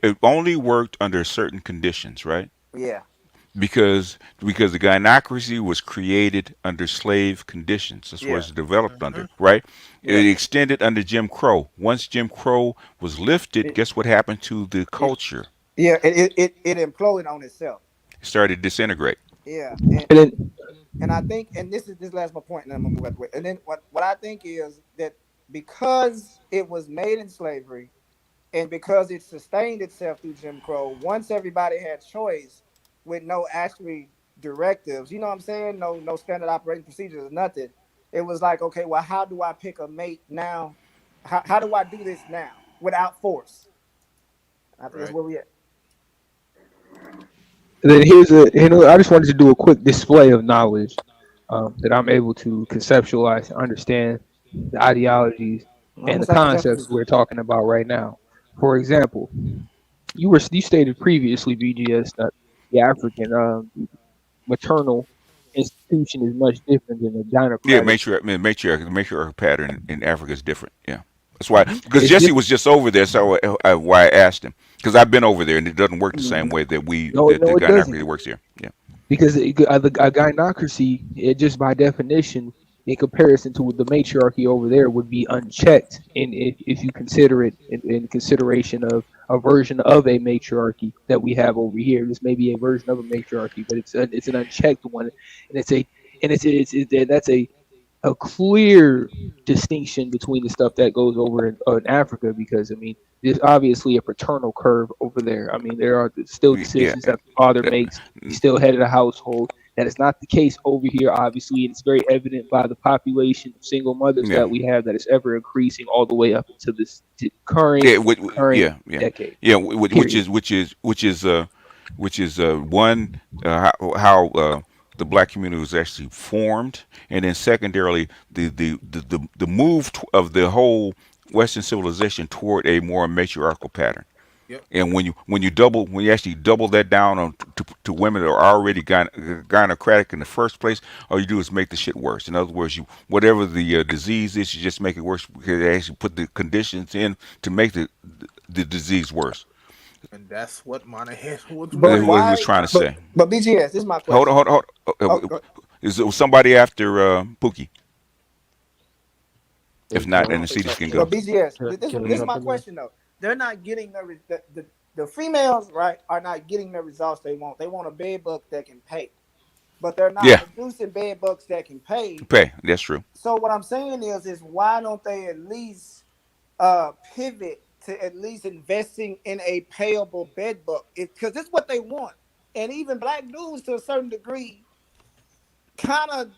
it only worked under certain conditions, right? yeah, Because the gynocracy was created under slave conditions. That's what yeah, it's developed under, right? yeah. It extended under Jim Crow. Once Jim Crow was lifted, It, guess what happened to the it culture? yeah, it imploded on itself. It started to disintegrate. Yeah, And then and I think, and this last my point, and then I'm gonna move out the way. And then what I think is that because it was made in slavery, and because it sustained itself through Jim Crow, once everybody had choice with no actually directives, you know what I'm saying? No standard operating procedures or nothing. It was like, okay, well, how do I pick a mate now? How do I do this now without force? I think that's Right. where we at. then I just wanted to do a quick display of knowledge that I'm able to conceptualize and understand the ideologies and the concepts we're talking about right now. For example, you stated previously, BGS, that the African maternal institution is much different than the Yeah, gynocratic. the matriarch pattern in Africa is different. Yeah, that's why. Because It's Jesse different. was just over there, so why I asked him. Because I've been over there, and it doesn't work the same way that No, the no, it doesn't. gynocracy works here. Yeah. Because a gynocracy, it just by definition, in comparison to the matriarchy over there, would be unchecked. And if you consider it in consideration of a version of a matriarchy that we have over here, this may be a version of a matriarchy, but it's an unchecked one, and that's a a clear distinction between the stuff that goes over in Africa, because I mean there's obviously a paternal curve over there. I mean there are still Yeah. decisions that the father makes. He's still head of the household. That is not the case over here, obviously, and it's very evident by the population of single mothers Yeah. that we have that is ever increasing all the way up into this current Yeah, current yeah, yeah, decade. yeah. Period. Which is one how the black community was actually formed, and then secondarily the move of the whole Western civilization toward a more matriarchal pattern. Yep. And when you actually double that down on to women that are already gynocratic in the first place, all you do is make the shit worse. In other words, you whatever the disease is, you just make it worse because they actually put the conditions in to make the disease worse. And that's what Moynihan was But That's worried what he about. was why? trying to say. But BGS, this is my Hold on, question. hold on. Oh, go, Is it somebody after Pookie? If Hey, can not, I then the CDs can but go. BGS, can I this is jump my in there? question though. They're not getting the females, right, are not getting the results they want. They want a bed bug that can pay, but they're not Yeah, producing bed bugs that can pay. pay. That's true. So what I'm saying is why don't they at least pivot to at least investing in a payable bed bug? Because it's what they want, and even black dudes to a certain degree kind of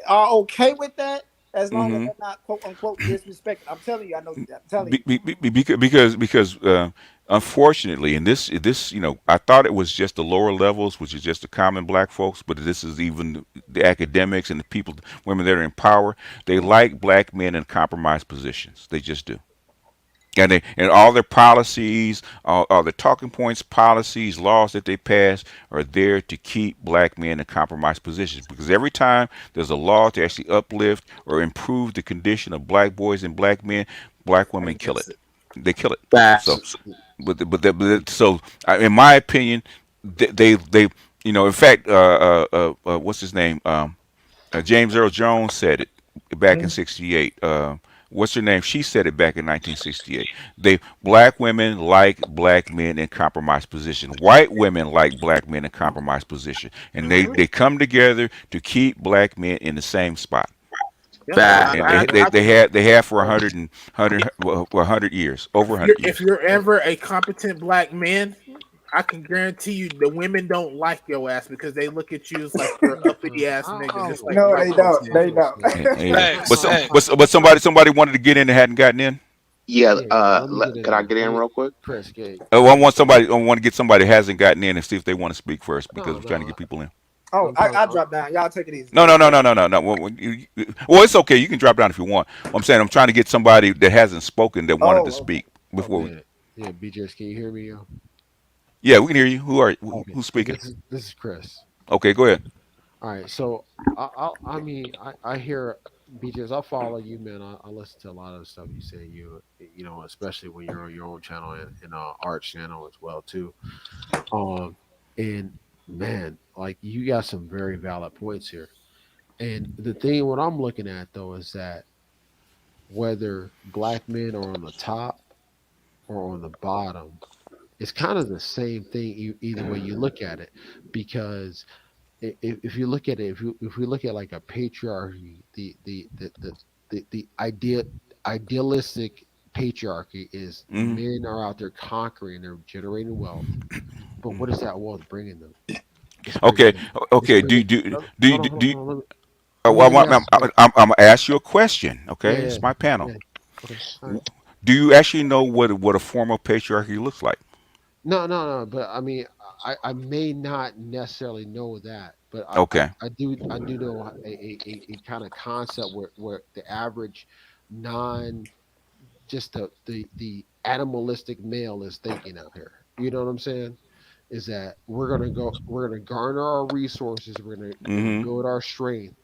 are okay with that as long as Hmm they're not quote unquote disrespected. I'm telling you, I know. I'm telling you. because unfortunately, and this I thought it was just the lower levels, which is just the common black folks, but this is even the academics and the people, women that are in power. They like black men in compromised positions. They just do. And all their policies, all the talking points, policies, laws that they pass are there to keep black men in compromised positions. Because every time there's a law to actually uplift or improve the condition of black boys and black men, black women kill it. Against it. They kill it. So, Facts. in my opinion, they in fact, what's his name? James Earl Jones said it back in '68. What's her name? She said it back in 1968. Black women like black men in compromised position. White women like black men in compromised position, and they come together to keep black men in the same spot. Yeah, Facts. And I they have for 100 years, over 100 if years. you're ever a competent black man, I can guarantee you the women don't like your ass because they look at you as like you're an uppity ass nigga, just like No, white they folks don't. do. They don't. Yeah. Facts, facts. But somebody wanted to get in and hadn't gotten in. Yeah. Yeah, let me get Can I in. get in real quick? Chris, yeah, I want to get somebody that hasn't gotten in and see if they want to speak first because no, we're trying to no, get people in. Oh, I'm talking. I drop down. Y'all take it easy. No, no, no, no, no, no, no. Well, it's okay. You can drop down if you want. I'm saying I'm trying to get somebody that hasn't spoken that wanted to Oh, okay. speak before we. Yeah, yeah. BJ's, can you hear me, yo? Yeah, we can hear you. Okay, Who's so speaking? this is Chris. Okay, go ahead. All right, so I mean I hear BJ's. I follow you, man. I listen to a lot of the stuff you say. You know, especially when you're on your own channel and art channel as well too. Um, and man, like you got some very valid points here. And the thing, what I'm looking at though, is that whether black men are on the top or on the bottom, it's kind of the same thing either way you look at it, because if you look at it, if we look at like a patriarchy, the idealistic patriarchy is Hmm men are out there conquering, they're generating wealth, but what is that wealth bringing them? It's bringing Okay, them. It's okay. bringing. Do you, Hold on. Let me ask. I'm gonna ask you a question. Yeah, Okay, yeah, it's my panel. yeah. Okay, all right. Do you actually know what a form of patriarchy looks like? No. But I mean, I may not necessarily know that, but Okay. I do know a kind of concept where the average non just the animalistic male is thinking out here. You know what I'm saying? Is that we're gonna garner our resources, we're gonna Hmm build our strength,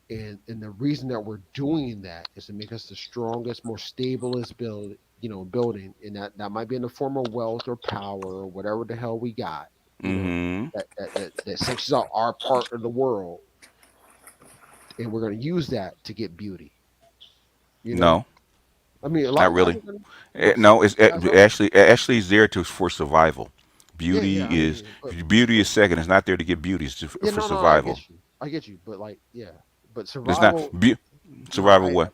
and the reason that we're doing that is to make us the strongest, more stablest building, and that might be in the form of wealth or power or whatever the hell we got, hmm that sections out our part of the world, and we're going to use that to get beauty. You know, No, I mean, a lot not of guys really. are going to. Well, No, some it's guys are. actually it's there to for survival. Yeah, I hear you, but Beauty is second. It's not there to get beauty. It's yeah, for no, I survival. get you, but like, yeah. but It's not survival. No, survival what?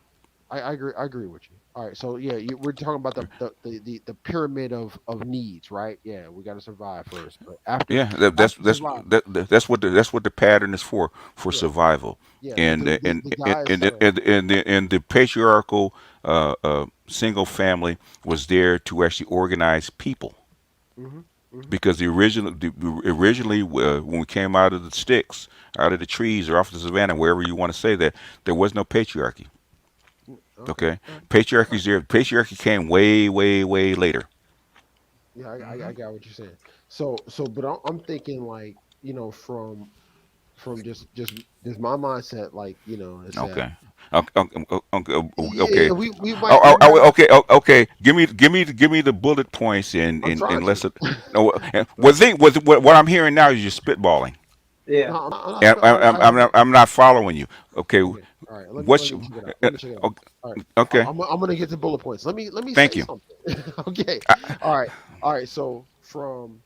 I agree. I agree with you. All right, so yeah, we're talking about the pyramid of needs, right? Yeah, we got to survive first, but after Yeah, after survival, that's what the pattern is for yeah, survival, yeah. But and the guys, and the patriarchal single family was there to actually organize people hmm hmm because originally when we came out of the sticks, out of the trees or off the savannah, wherever you want to say that, there was no patriarchy. okay, Okay, all right, all right. patriarchy's there. Patriarchy came way later. Yeah, I got what you're saying. But I'm thinking like from just my mindset, like is that Okay. Okay. yeah, we might not. Okay. Give me the bullet points I'm trying and to. let's. No, what I'm hearing now is you're spitballing, Yeah. No, I'm not. and I'm not following you. Okay. Okay. All right. What's Let me check it out. Let me check it out. All right. okay? I'm gonna get to bullet points. Let me Thank say you. something. Okay. All right. All right. So from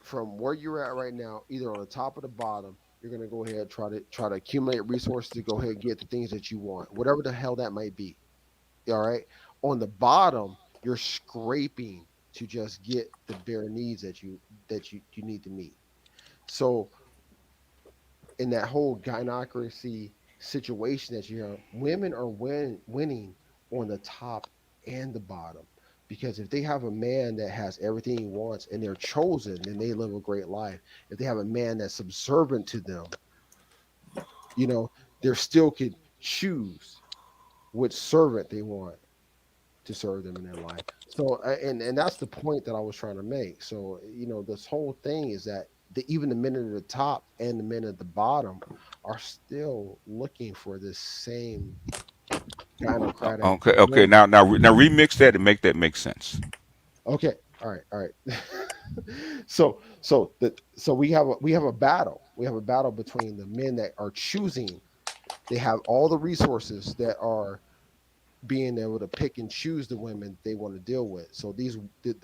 from where you're at right now, either on the top or the bottom, you're gonna go ahead and try to accumulate resources to go ahead and get the things that you want, whatever the hell that might be. All right. On the bottom, you're scraping to just get the bare needs that you need to meet. So in that whole gynocracy situation that you're in, women are winning on the top and the bottom. Because if they have a man that has everything he wants and they're chosen, then they live a great life. If they have a man that's subservient to them, they still could choose which servant they want to serve them in their life. So, and that's the point that I was trying to make. So, this whole thing is that even the men at the top and the men at the bottom are still looking for this same gynocratic Okay. woman. Now remix that and make that make sense. Okay, all right, all right. So we have a battle. We have a battle between the men that are choosing. They have all the resources that are being able to pick and choose the women they want to deal with. So the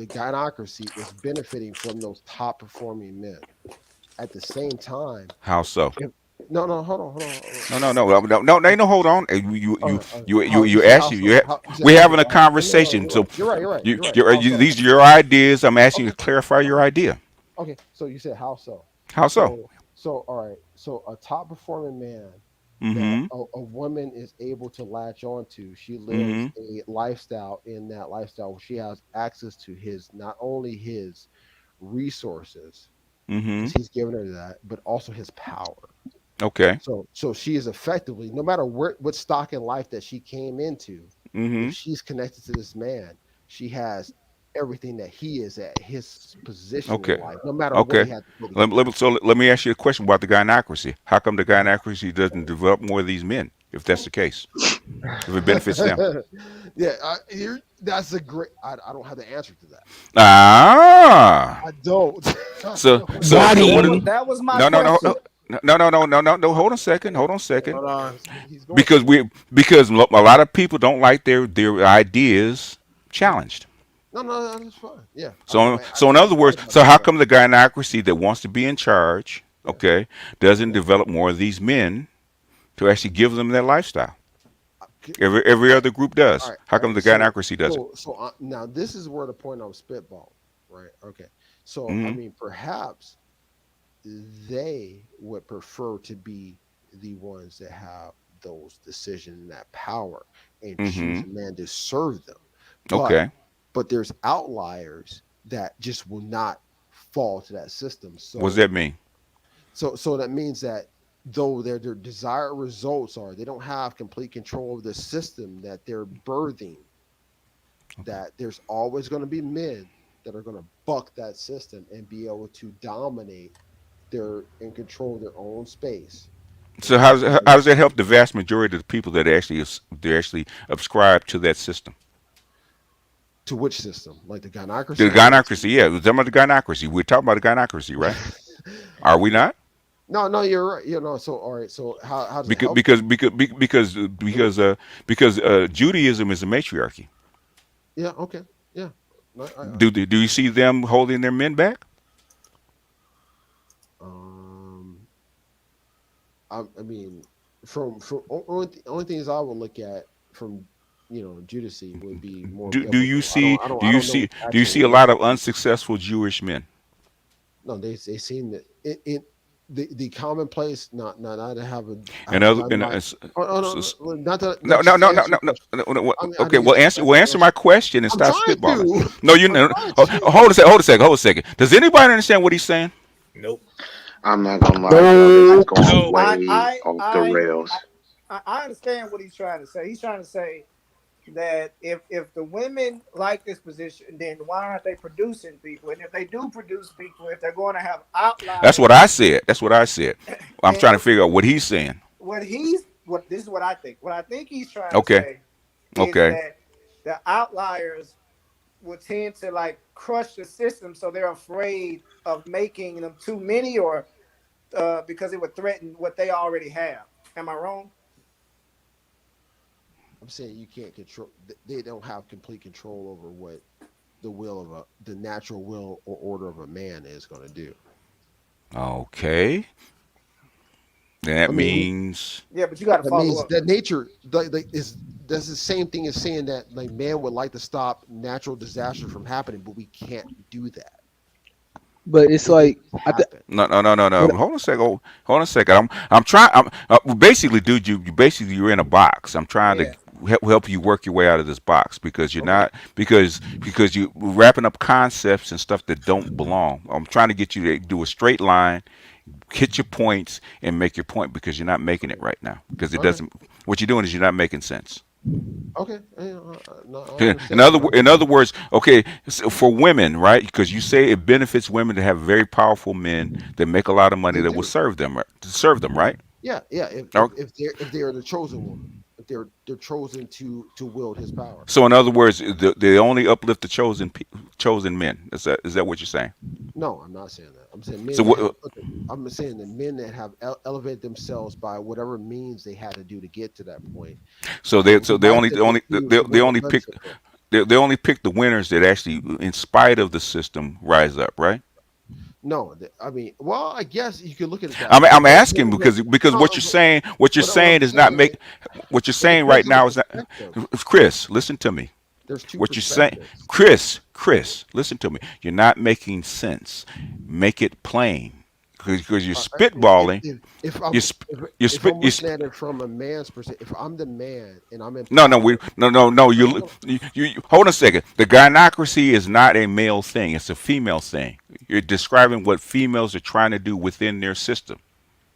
gynocracy is benefiting from those top performing men. At the same time, How so? if no, hold on. No. Ain't no hold on. All right, all right. How you You said ask how so? How you said we're how having so? a All right. No, conversation. you're So right. You're right. You're right. You're right. How so? these are your ideas. I'm asking you Okay. to clarify your Okay. idea. Okay. So you said how so? How so? So all right. So a top performing man that Mm-hmm. a woman is able to latch onto. She lives Mm-hmm. a lifestyle. In that lifestyle, she has access to his not only his resources Mm-hmm. because he's given her that, but also his power. Okay. So she is effectively, no matter what stock in life that she came into, if Mm-hmm. she's connected to this man, she has everything that he is at his position in Okay. life, no matter what he Okay. had to go to get that. Let me ask you a question about the gynocracy. How come the gynocracy doesn't develop more of these men, if that's the case? If it benefits them. Yeah, that's a great. I don't have the answer to that. Ah. I don't. I So don't. so That so what? that was my No, no, no, question. no, no. Hold on a second. Hold on a second. Hold on. He's going somewhere. Because a lot of people don't like their ideas challenged. No, that's fine. Yeah, So in I other just thought words, about so it. how You're right. come the gynocracy that wants to be in charge, Yeah, okay, doesn't yeah. develop more of these men to actually give them that lifestyle? Okay, Every other group all does. right, How all come right. the So, gynocracy doesn't? now this is where the point I'm spitball, right? Okay. So, I Mm-hmm. mean, perhaps they would prefer to be the ones that have those decisions and that power and choose Mm-hmm. a man to serve them. But, Okay. but there's outliers that just will not fall to that system. What does So, that mean? so that means that though their desired results are they don't have complete control of the system that they're birthing, that there's always going to be men that are going to buck that system and be able to dominate their and control their own space So and how does that help the vast majority of the people that they actually subscribe to that system? to which system, like the The gynocracy or which gynocracy, yeah. We're talking about the gynocracy. We're talking about the gynocracy, right? Are we not? no, you're right. So all right, so how does it Because help because them? because because because Judaism is a matriarchy. Yeah, okay, yeah. No, Do you see them holding their men back? um I mean, only things I would look at from Judici would be more Do you biblical. see I don't know do you actual see a lot works. of unsuccessful Jewish men? No, they seem that the commonplace. Not to have a And have a other gun and by. Oh, no no not just to answer no your question. I okay, didn't well get your answer my question. question and I'm stop trying spitballing. to. No, you I'm know. trying Hold a second. Does anybody understand what he's saying? Nope. I'm not gonna lie, bro. This is going No. way off the rails. I understand what he's trying to say. He's trying to say that if the women like this position, then why aren't they producing people? And if they do produce people, if they're going to have That's what outliers, I said. That's what I said. I'm trying to and figure out what he's saying. what this is what I think. What I think he's trying to Okay. say is Okay. that the outliers will tend to like crush the system, so they're afraid of making them too many, or because it would threaten what they already have. Am I wrong? I'm saying you can't control. They don't have complete control over what the natural will or order of a man is going to do. Okay. That I mean, means Yeah, but you got to that follow means up. that nature is that's the same thing as saying that like man would like to stop natural disasters from happening, but we can't do that. But it's It like just happen. no. what Hold on a second. Hold on a second. I'm trying. Basically, dude, you're in a box. I'm trying to Yeah. help you work your way out of this box because you're Okay. not because you wrapping up concepts and stuff that don't belong. I'm trying to get you to do a straight line, hit your points, and make your point because you're not making it right now because it Okay. doesn't. What you're doing is you're not making sense. Okay. No, I In understand. other words, okay, so for women, right? Because you say it benefits women to have very powerful men that make a lot of money They that will do. serve them, right? To serve them, right? Yeah. Yeah. If Oh, they're the chosen one, if they're chosen to wield his power. so in other words, they only uplift the chosen men. Is that what you're saying? No, I'm not saying that. I'm saying So men that have. what? Okay, I'm saying the men that have elevated themselves by whatever means they had to do to get to that point. So Would they like only to they only do they what only pick benefit them. they only pick the winners that actually, in spite of the system, rise up, right? No, I mean, well, I guess you could look at it that I'm way. I'm But asking because no, what you're what I'm saying is not saying make is what you're it saying right depends on the now is not. perspective. Chris, listen to me. There's two What you're saying, perspectives. Chris, listen to me. You're not making sense. Make it plain because you're spitballing. If You I'm sp- you if spit I'm you looking sp- at it from a man's perspective, if I'm the man and I'm in No, no, we power, no. hold You hold on a second. The gynocracy is not a male thing. It's a female thing. You're describing what females are trying to do within their system,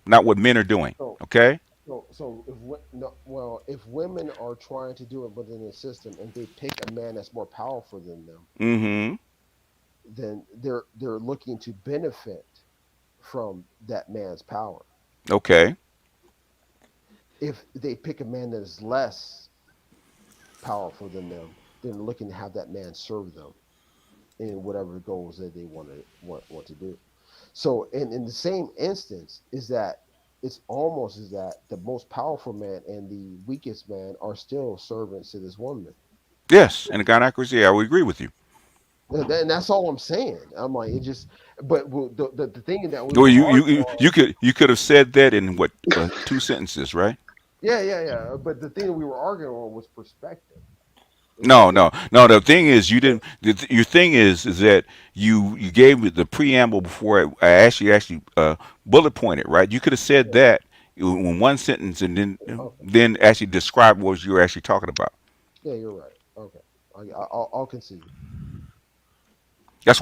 not what men are doing. so Okay. if women are trying to do it within the system and they pick a man that's more powerful than them, Mm-hmm. then they're looking to benefit from that man's power. Okay. If they pick a man that is less powerful than them, they're looking to have that man serve them in whatever goals that they want to do. So in the same instance is that it's almost as that the most powerful man and the weakest man are still servants to this woman. Yes, and the gynocracy, I would agree with you. And that's all I'm saying. I'm like it just, but the thing that we Well, were arguing on, you could have said that in what 2 sentences, right? yeah. But the thing that we were arguing on was perspective. No, no, no. The thing is, you didn't. Your thing is that you gave me the preamble before I actually bullet pointed, right? You could have said that in one sentence and Okay. then actually describe what you were actually talking about. Yeah, you're right. Okay. I'll concede. That's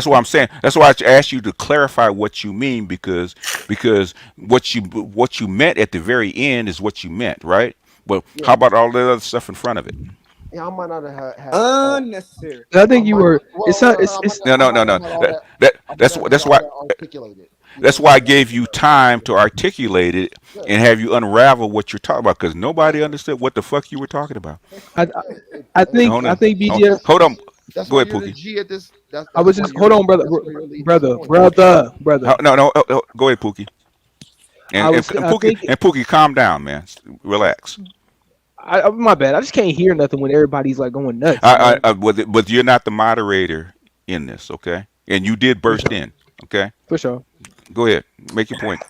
why I'm saying that's why I asked you to clarify what you mean because what you meant at the very end is what you meant, right? But Yeah. how about all the other stuff in front of it? Yeah, I might not have had all. Unnecessary. I I think you might were. It's not. No, It's no, I no, might no. not have all that. I might That's not have had that's all why that articulated. You that's know, why I like gave you time to articulate it yeah, and have you unravel what you're talking about because yeah, nobody understood what the fuck you were talking about. I, yeah. I And think Hold I on, think oh, BGS. hold on. that's Go why ahead, you're the Pookie. G at this. I was just hold on, That's why you're leading this point. Go ahead, Pookie. I was. And I think. Pookie, calm down, man. Relax. My bad. I just can't hear nothing when everybody's like going nuts. You know. But you're not the moderator in this, okay? And you did For burst sure. in, okay? For sure. Go ahead, make your point.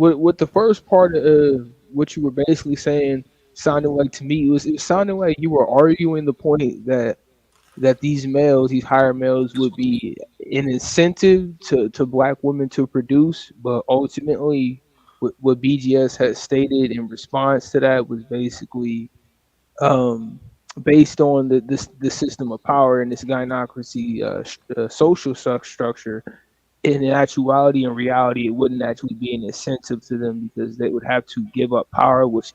what the first part of what you were basically saying sounded like to me it sounded like you were arguing the point that these males, these higher males, would be an incentive to black women to produce, but ultimately, what BGS has stated in response to that was basically um, based on the system of power and this gynocracy social structure. In actuality and reality, it wouldn't actually be an incentive to them because they would have to give up power, which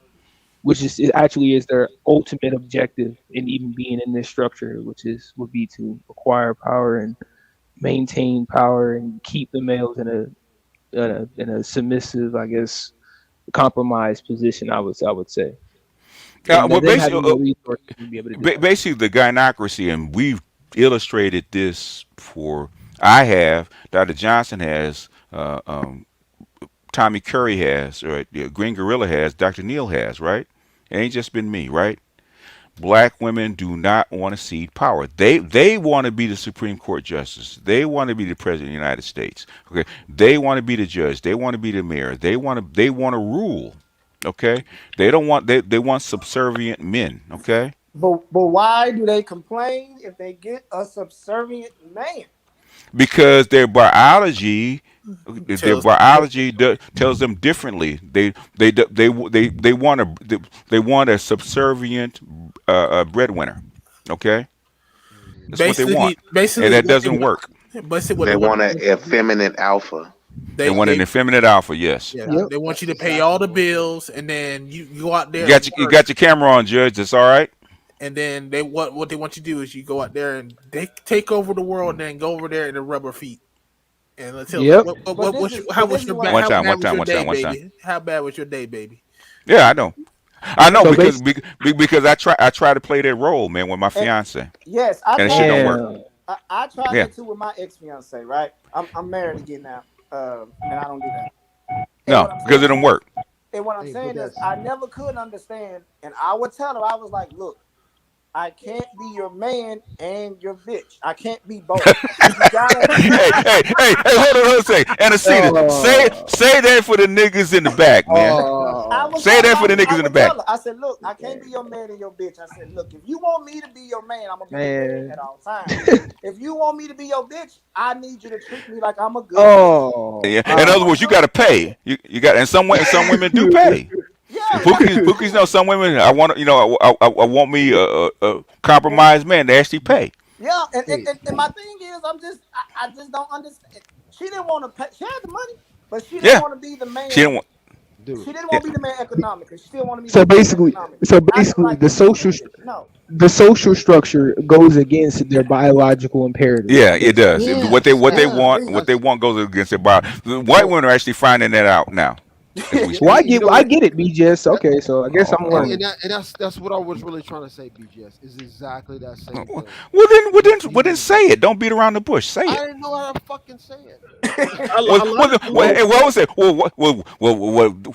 is it actually is their ultimate objective in even being in this structure, which is would be to acquire power and maintain power and keep the males in a submissive, I guess, compromised position. I would say, and Well, them basically, having no resources to be able to do that. basically the gynocracy, and we've illustrated this for. I have. Dr. Johnson has. Tommy Curry has, or Green Gorilla has. Dr. Neal has. Right? It ain't just been me. Right? Black women do not want to cede power. They want to be the Supreme Court justice. They want to be the president of the United States. Okay. They want to be the judge. They want to be the mayor. They want to rule. Okay. They want subservient men. Okay. But why do they complain if they get a subservient man? Because tells them differently. They want a subservient breadwinner. Okay, that's what they want, and Basically, that what they doesn't want. work. Basically, what They they want. want an effeminate alpha. They want an effeminate alpha. Yes. Yeah, Yep. they want you to pay all the bills, and then you go out You there got and you work. got your camera on, Judge. That's all right. And then what they want you to do is you go out there and they take over the world, and then go over there in the rubber feet. And let's tell them Yep. how was your One how time. bad was your day, baby? How bad was your day, baby? Yeah, I know. I know So because I try to play that role, man, with my fiance, Yes, I and it shit tried. don't work. I tried Yeah. that too with my ex fiance. Right, I'm married again now, and I don't do that. And No, what I'm because it saying, don't work. and what I'm saying is, I never could understand. And I would tell her, I was like, look, I can't be your man and your bitch. I can't be both. You gotta. Hold on a second. Anesthesia. Say that for the niggas in the back, man. I was Say gonna that for the like, I niggas in the would back. tell her. I said, look, I can't be your man and your bitch. I said, look, if you want me to be your man, I'm gonna be your man at all times. If you want me to be your bitch, I need you to treat me like I'm a good bitch. Yeah. In other words, you got to pay. You got, and some women do pay. Pookies know some women. I want I want me a compromised man to actually pay. Yeah, and my thing is, I just don't understand. She didn't want to pay. She had the money, but she didn't Yeah. want to be the man. She didn't want. She didn't want to be the man economically. She still want to be So the man basically, economically. so I just basically, like, no. the social structure goes against their biological imperatives. Yeah, it does. What they That's want goes against their body. The white women are actually finding that out now, as we Well, speak. I get it, BJS. Okay, so I guess I'm learning. and that's what I was really trying to say. BGS is exactly that same thing. Well then say it. Don't beat around the bush. Say I it. didn't know how to fucking say it. What was it?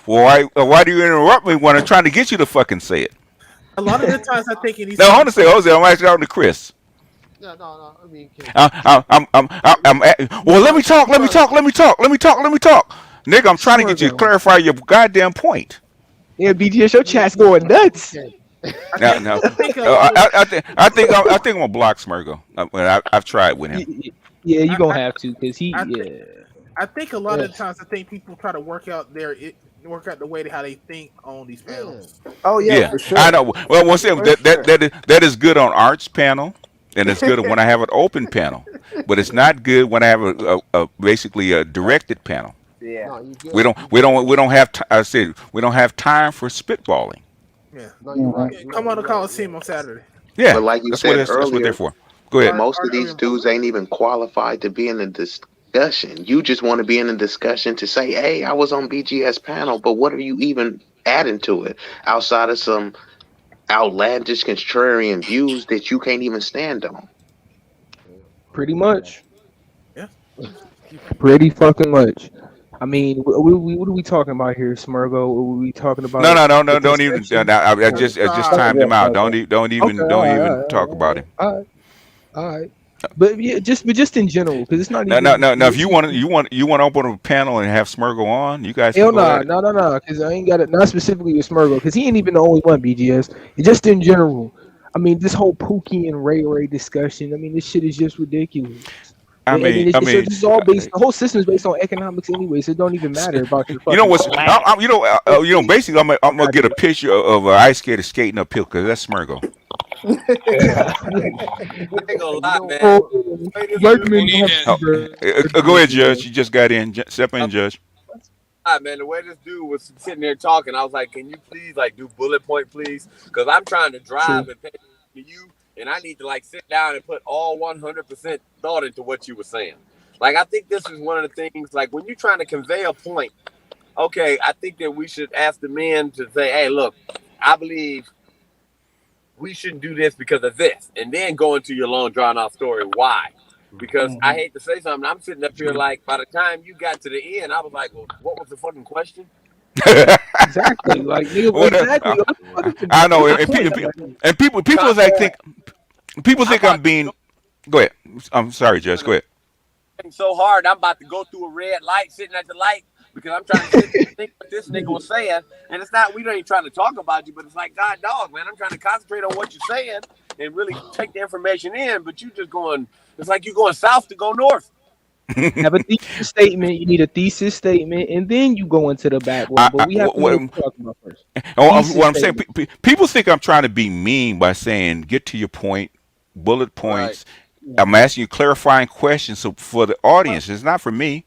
Why do you interrupt me when I'm trying to get you to fucking say it? A lot of the times, I think in these. Now, I want to say, Jose, I'm actually talking to Chris. Yeah, no. I mean, Well, let me talk. Nigga, I'm trying to get you to clarify your goddamn point. Yeah, BGS, your chat's going nuts. No. I think I'm gonna block Smurgo. I've tried with him. Yeah, you gonna have to because he. I think a lot of the times, I think people try to work out the way how they think on these panels. Oh yeah, for sure. I know. Well, that is good on Art's panel, and it's good when I have an open panel, but it's not good when I have basically a directed panel. Yeah. No, We don't have. I said we don't have time for spitballing. Yeah. No, you're right. Come on to Coliseum on Saturday. Yeah, But like you that's said what earlier, they're for. Go ahead. most of these dudes ain't even qualified to be in the discussion. You just want to be in a discussion to say, hey, I was on BGS panel, but what are you even adding to it outside of some outlandish contrarian views that you can't even stand on? Pretty much. Yeah. Pretty fucking much. I mean, what are we talking about here, Smurgo? What are we talking about? No, don't even. I just timed him out. Don't even talk about him. All right. But yeah, just in general, because it's not Now, even. if you want to open a panel and have Smurgo on, you guys can Hell go nah, at it. no, because I ain't got it. Not specifically with Smurgo, because he ain't even the only one. BGS, just in general. I mean, this whole Pookie and Ray Ray discussion. I mean, this shit is just ridiculous. And then this is all based. The whole system is based on economics anyway, so it don't even matter about your you know fucking what's, flag. basically, I'm gonna get a picture of an ice skater skating uphill because that's Smurgo. I ain't gonna lie, man. Oh, Hey, this black dude, men need don't have that. to be Go ahead, bad. Judge. You just got in. Step in, Judge. man, the way this dude was sitting there talking, I was like, can you please like do bullet point, please? Because I'm trying to drive True. and pay to you, and I need to like sit down and put all 100% thought into what you were saying. Like, I think this is one of the things, like when you're trying to convey a point, okay, I think that we should ask the men to say, hey, look, I believe we shouldn't do this because of this, and then go into your long drawn out story why. Because I hate to say something, I'm sitting up here like by the time you got to the end, I was like, well, what was the fucking question? Exactly. Like nigga, exactly. I know, and people Content think I'm being. Go ahead. I'm sorry, Judge. Go ahead. so hard, I'm about to go through a red light, sitting at the light, because I'm trying to sit and think what this nigga was saying. And it's not, we ain't trying to talk about you, but it's like, God dog, man, I'm trying to concentrate on what you're saying and really take the information in, but you just going, it's like you going south to go north. Have a thesis statement. You need a thesis statement, and then you go into the back one. But we have to know what we're talking about first. What I'm saying, people think I'm trying to be mean by saying get to your point, bullet points. Right. I'm asking you clarifying questions for the audience. It's not for me.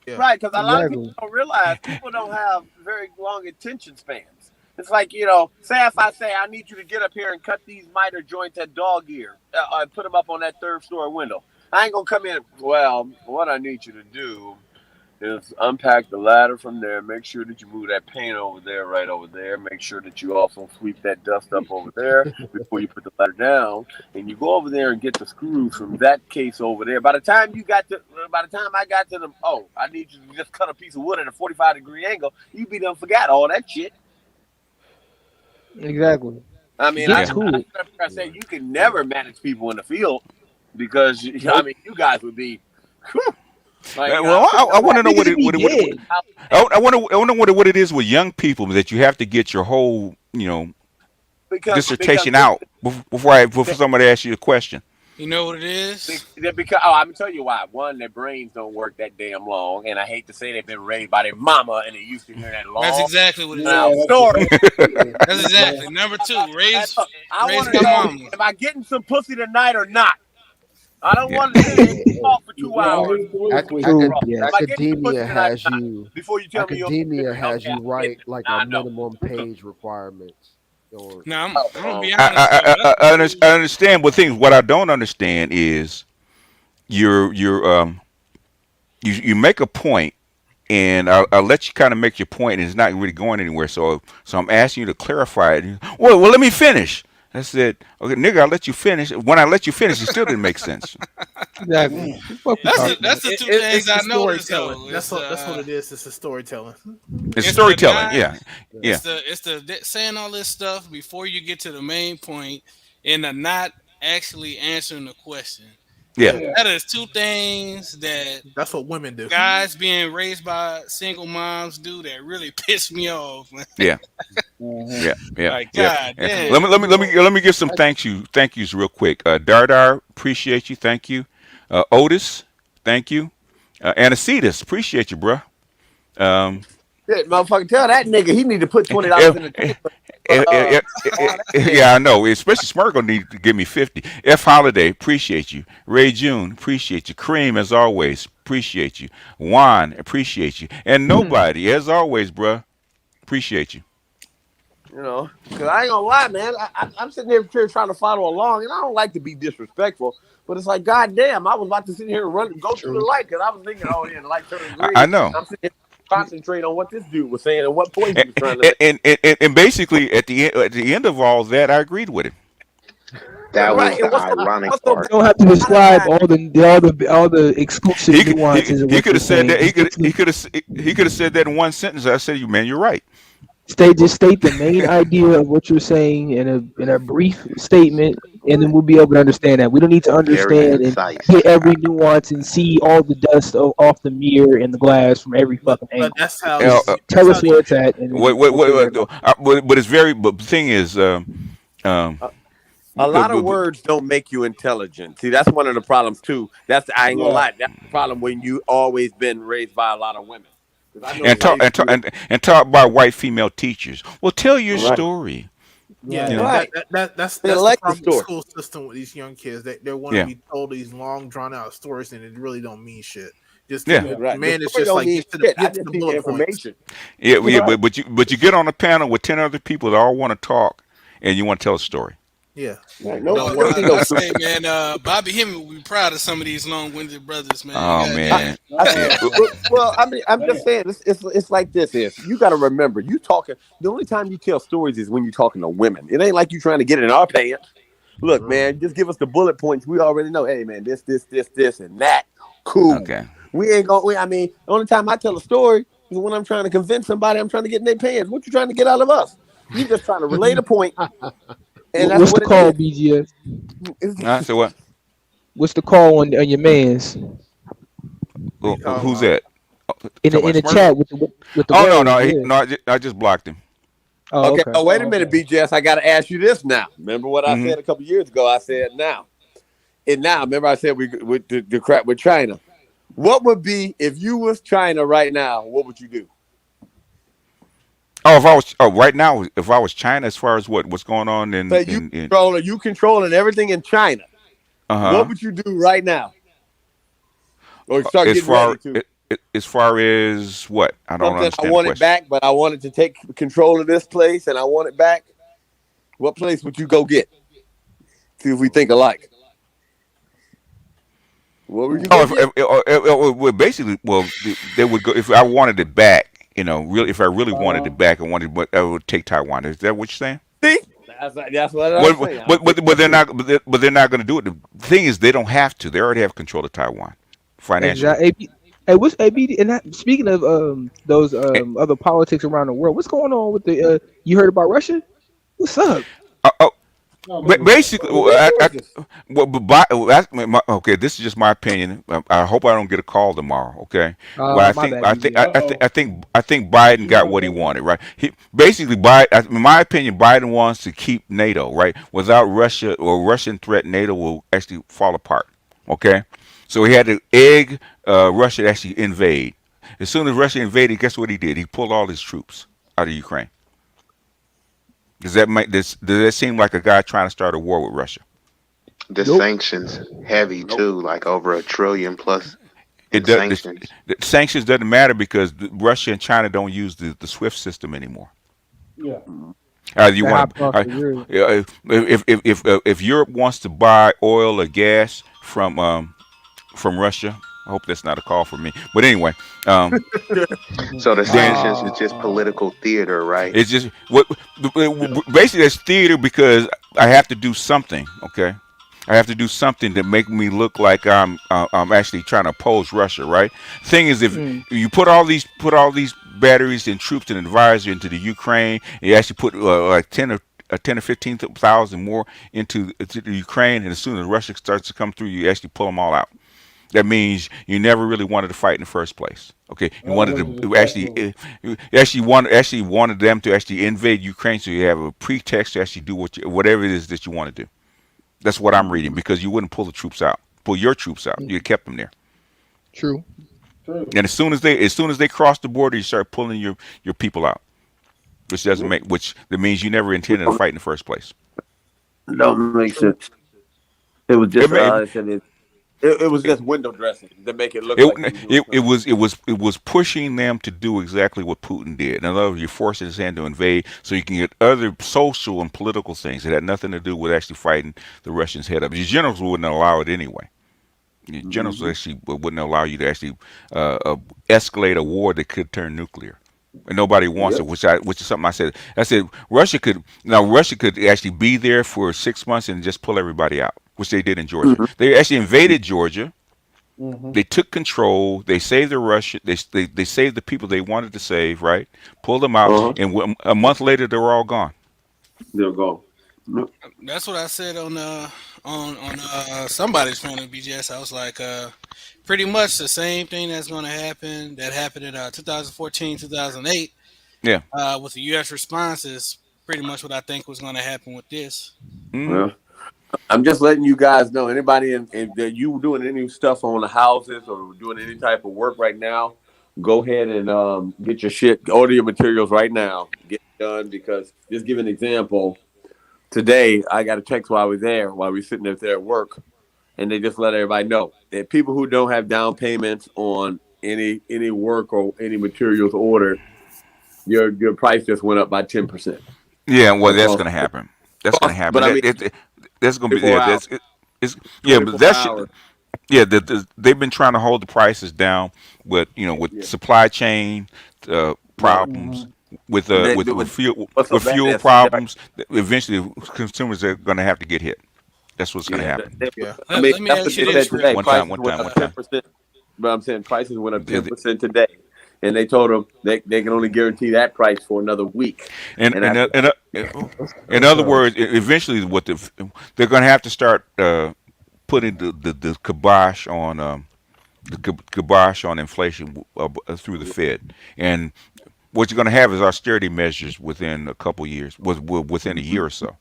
Yeah. Right, because a lot of people don't realize people don't have very long attention spans. It's like, you know, say if I say I need you to get up here and cut these miter joints at dog ear and put them up on that third story window. I ain't going to come in, well, what I need you to do is unpack the ladder from there. Make sure that you move that paint over there, right over there. Make sure that you also sweep that dust up over there before you put the ladder down. And you go over there and get the screws from that case over there. By the time I got to the, I need you to just cut a piece of wood at a 45-degree angle, you be done forgot all that shit. Exactly. I mean, I say you can never manage people in the field because, I mean, you guys would be, whew. Like, well, I want to know what I want to know what it is with young people that you have to get your whole, dissertation out before somebody asks you a question. You know what it is? Because I'm gonna tell you why. One, their brains don't work that damn long, and I hate to say they've been raised by their mama, and they used to hear that long. That's exactly what it is. Story. That's exactly. Number two, raised want to by know, mama. am I getting some pussy tonight or not? I don't want to sit here and talk for 2 hours. Academia has you. Before you tell me academia has you write like a minimum page requirements. No, I'm gonna be honest. I understand, but what I don't understand is you make a point, and I'll let you kind of make your point, and it's not really going anywhere. So I'm asking you to clarify it. Well, let me finish. I said, okay, nigga, I'll let you finish. When I let you finish, it still didn't make sense. Exactly. That's the two things I noticed. That's what it is. It's a storytelling. It's storytelling. Yeah. It's the saying all this stuff before you get to the main point, and the not actually answering the question. Yeah. That is two things that's what women do. Guys being raised by single moms do that really piss me off, man. Yeah. Yeah. Like, God damn. Let me give some thank yous real quick. Dardar, appreciate you, thank you. Otis, thank you. Anacetus, appreciate you, bro. Shit, motherfucker, tell that nigga he need to put $20 in the tank. Yeah, I know. Especially Smurgle need to give me 50. F Holiday, appreciate you. Ray June, appreciate you. Cream, as always, appreciate you. Juan, appreciate you. And Nobody, as always, bruh, appreciate you. You know, because I ain't gonna lie, man. I'm sitting here trying to follow along, and I don't like to be disrespectful, but it's like, goddamn, I was about to sit here and go through the light because I was thinking, oh yeah, the light turned green. I know. I'm sitting here concentrate on what this dude was saying and what point he was trying to make. And basically, at the end of all that, I agreed with him. That was the ironic part. You don't have to describe all the exclusive nuances. He could have said that. He could have said that in one sentence. I said, man, you're right. Just state the main idea of what you're saying in a brief statement. and then we'll be able to understand that. We don't need to Very understand and concise. get every nuance and see all the dust off the mirror and the glass from every fucking But angle. that's how Just that's tell how us where these it's at, and Wait, then wait, we'll figure wait, it out. but it's very. But the thing is, um, A lot of uh, words don't make you intelligent. See, that's one of the problems too. That's I ain't gonna Yeah. lie. That's the problem when you always been raised by a lot of women. Because I know in and talk high and talk school, and talk by white female teachers. Well, tell your right, story. Yeah, You that, know. that, right, that, that that's they that's the like the problem with the story. school system with these young kids. They want to Yeah. be told these long, drawn out stories, and it really don't mean shit. Just Yeah. the Right, the man is story just don't like mean shit. I get to just the need the bullet points. information. Yeah. Yeah. Right. But you get on a panel with 10 other people that all want to talk, and you want to tell a story. Yeah, Right, You no, know, we don't need no I story. say, man, Bobby Hemming will be proud of some of these long-winded brothers, man. Oh Goddamn. man. I, Yeah. well, I mean, I'm just Yeah. saying, it's like this is. You got to remember, you talking. The only time you tell stories is when you're talking to women. It ain't like you trying to get it in our pants. Look, man, just give us the bullet points. We already know. Hey, man, this, and that. Cool. Okay. We ain't going. I mean, the only time I tell a story is when I'm trying to convince somebody. I'm trying to get in their pants. What you trying to get out of us? You just trying to relate a point, and that's What's the what it call, is. BGS? So what? What's the call on your man's Who's that? in Talking the about Smurf? chat with the Oh no, words? no, Yeah. no. I just blocked him. Oh, Okay. okay. Oh, wait a minute, BJS. I got to ask you this now. Remember what I Mm-hmm. said a couple years ago? I said now. And now, remember I said we with the crap with China. What would be if you was China right now? What would you do? Oh, if I was right now, if I was China, as far as what's going on Say in you controlling everything in China. What uh-huh. would you do right now? Or start As getting ready far to? as far as what? I don't Something I understand the want it question. back, but I wanted to take control of this place, and I want it back. What place would you go get? See if we think alike. What would you go get? Well, basically, well, they would go if I wanted it back. You know, really, if I really wanted it back, but I would take Taiwan. Is that what you're saying? See, that's what I'm Well, saying. I'll take but that they're too. not. But they're not going to do it. The thing is, they don't have to. They already have control of Taiwan financially. Exactly. Hey, what's AB? And speaking of those Eh, other politics around the world, what's going on with the? You heard about Russia? What's up? oh, No, basically, The resources. well, but okay, this is just my opinion. I hope I don't get a call tomorrow. Okay, well, My bad, BG. I think Biden got what he wanted. Right, he basically Biden. In my opinion, Biden wants to keep NATO. Right, without Russia or Russian threat, NATO will actually fall apart. Okay, so he had to egg Russia to actually invade. As soon as Russia invaded, guess what he did? He pulled all his troops out of Ukraine. Does that seem like a guy trying to start a war with Russia? The Nope. sanctions heavy Nope. too, like over $1 trillion plus in It does. sanctions. The sanctions doesn't matter because Russia and China don't use the SWIFT system anymore. Yeah. You That hot want sauce to is real. if Europe wants to buy oil or gas from Russia, I hope that's not a call for me. But anyway, So the then sanctions is just political theater, right? it's just basically that's theater because I have to do something. Okay, I have to do something to make me look like I'm actually trying to oppose Russia, right? Thing is, if Mm. you put all these batteries and troops and advisors into the Ukraine, and you actually put like 10 or 15,000 more into the Ukraine, and as soon as Russia starts to come through, you actually pull them all out. That means you never really wanted to fight in the first place. Okay, you wanted to actually wanted them to actually invade Ukraine, so you have a pretext to actually do whatever it is that you want to do. That's what I'm reading because you wouldn't pull your troops out. You kept them there. True. And as soon as they cross the border, you start pulling your people out, which that means you never intended to fight in the first place. Don't make sense. It was It just may, I said it was just window dressing to make it look like we were doing something. it was pushing them to do exactly what Putin did. In other words, you're forcing his hand to invade so you can get other social and political things that had nothing to do with actually fighting the Russians head up. The generals wouldn't allow it anyway. The generals actually wouldn't allow you to actually escalate a war that could turn nuclear. And nobody wants it, which is something I said. I said Russia could actually be there for 6 months and just pull everybody out, which they did in Georgia. They actually invaded Georgia. They took control. They saved the Russia. They saved the people they wanted to save. Right, pulled them out, and a month later they were all gone. They're gone. That's what I said on somebody's panel, BGS. I was like, pretty much the same thing that's going to happen that happened in 2014, 2008, Yeah. with the U.S. response is pretty much what I think was going to happen with this. Mm. Well, I'm just letting you guys know. Anybody in that you doing any stuff on the houses or doing any type of work right now, go ahead and get your shit, order your materials right now, get it done. Because just give an example. Today, I got a text while we were sitting there at work, and they just let everybody know that people who don't have down payments on any work or any materials ordered, your price just went up by 10%. Yeah, well, that's Across, going to happen. That's going to happen. but I mean, That's going to be 24 hours. it's yeah, but 24 that should. hours. Yeah, they've been trying to hold the prices down with with supply chain problems, with fuel That's problems. Eventually, consumers are going to have to get hit. That's what's going to happen. I mean, Let me that's ask what you they this said real today. quick. Prices went up 10%. But I'm saying prices went up 10% today, and they told them they can only guarantee that price for another week. In other words, eventually, they're going to have to start putting the kibosh on kibosh on inflation through the Fed, and what you're going to have is austerity measures within a couple years, within a year or so.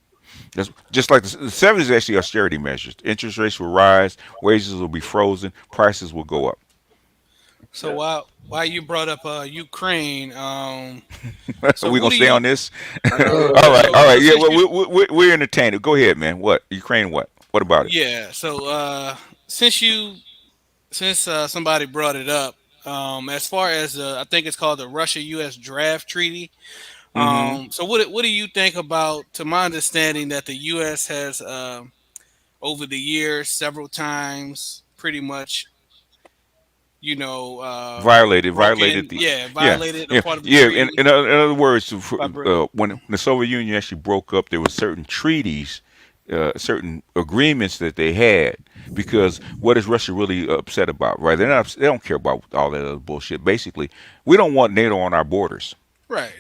That's just like the 70s. Actually, austerity measures. Interest rates will rise, wages will be frozen, prices will go up. So while you brought up Ukraine, so We're what gonna do stay you? on this. All right. Yeah, well, we're entertained. Go ahead, man. What Ukraine? What about it? Yeah. So since somebody brought it up, as far as I think it's called the Russia-U.S. Draft Treaty. Mm-hmm. So what do you think about? To my understanding, that the U.S. has over the years several times pretty much Violated the yeah violated a yeah part of the yeah. In treaty other words, by breaking. when the Soviet Union actually broke up, there were certain treaties, certain agreements that they had. Because what is Russia really upset about? Right? They don't care about all that other bullshit. Basically, we don't want NATO on our borders Right.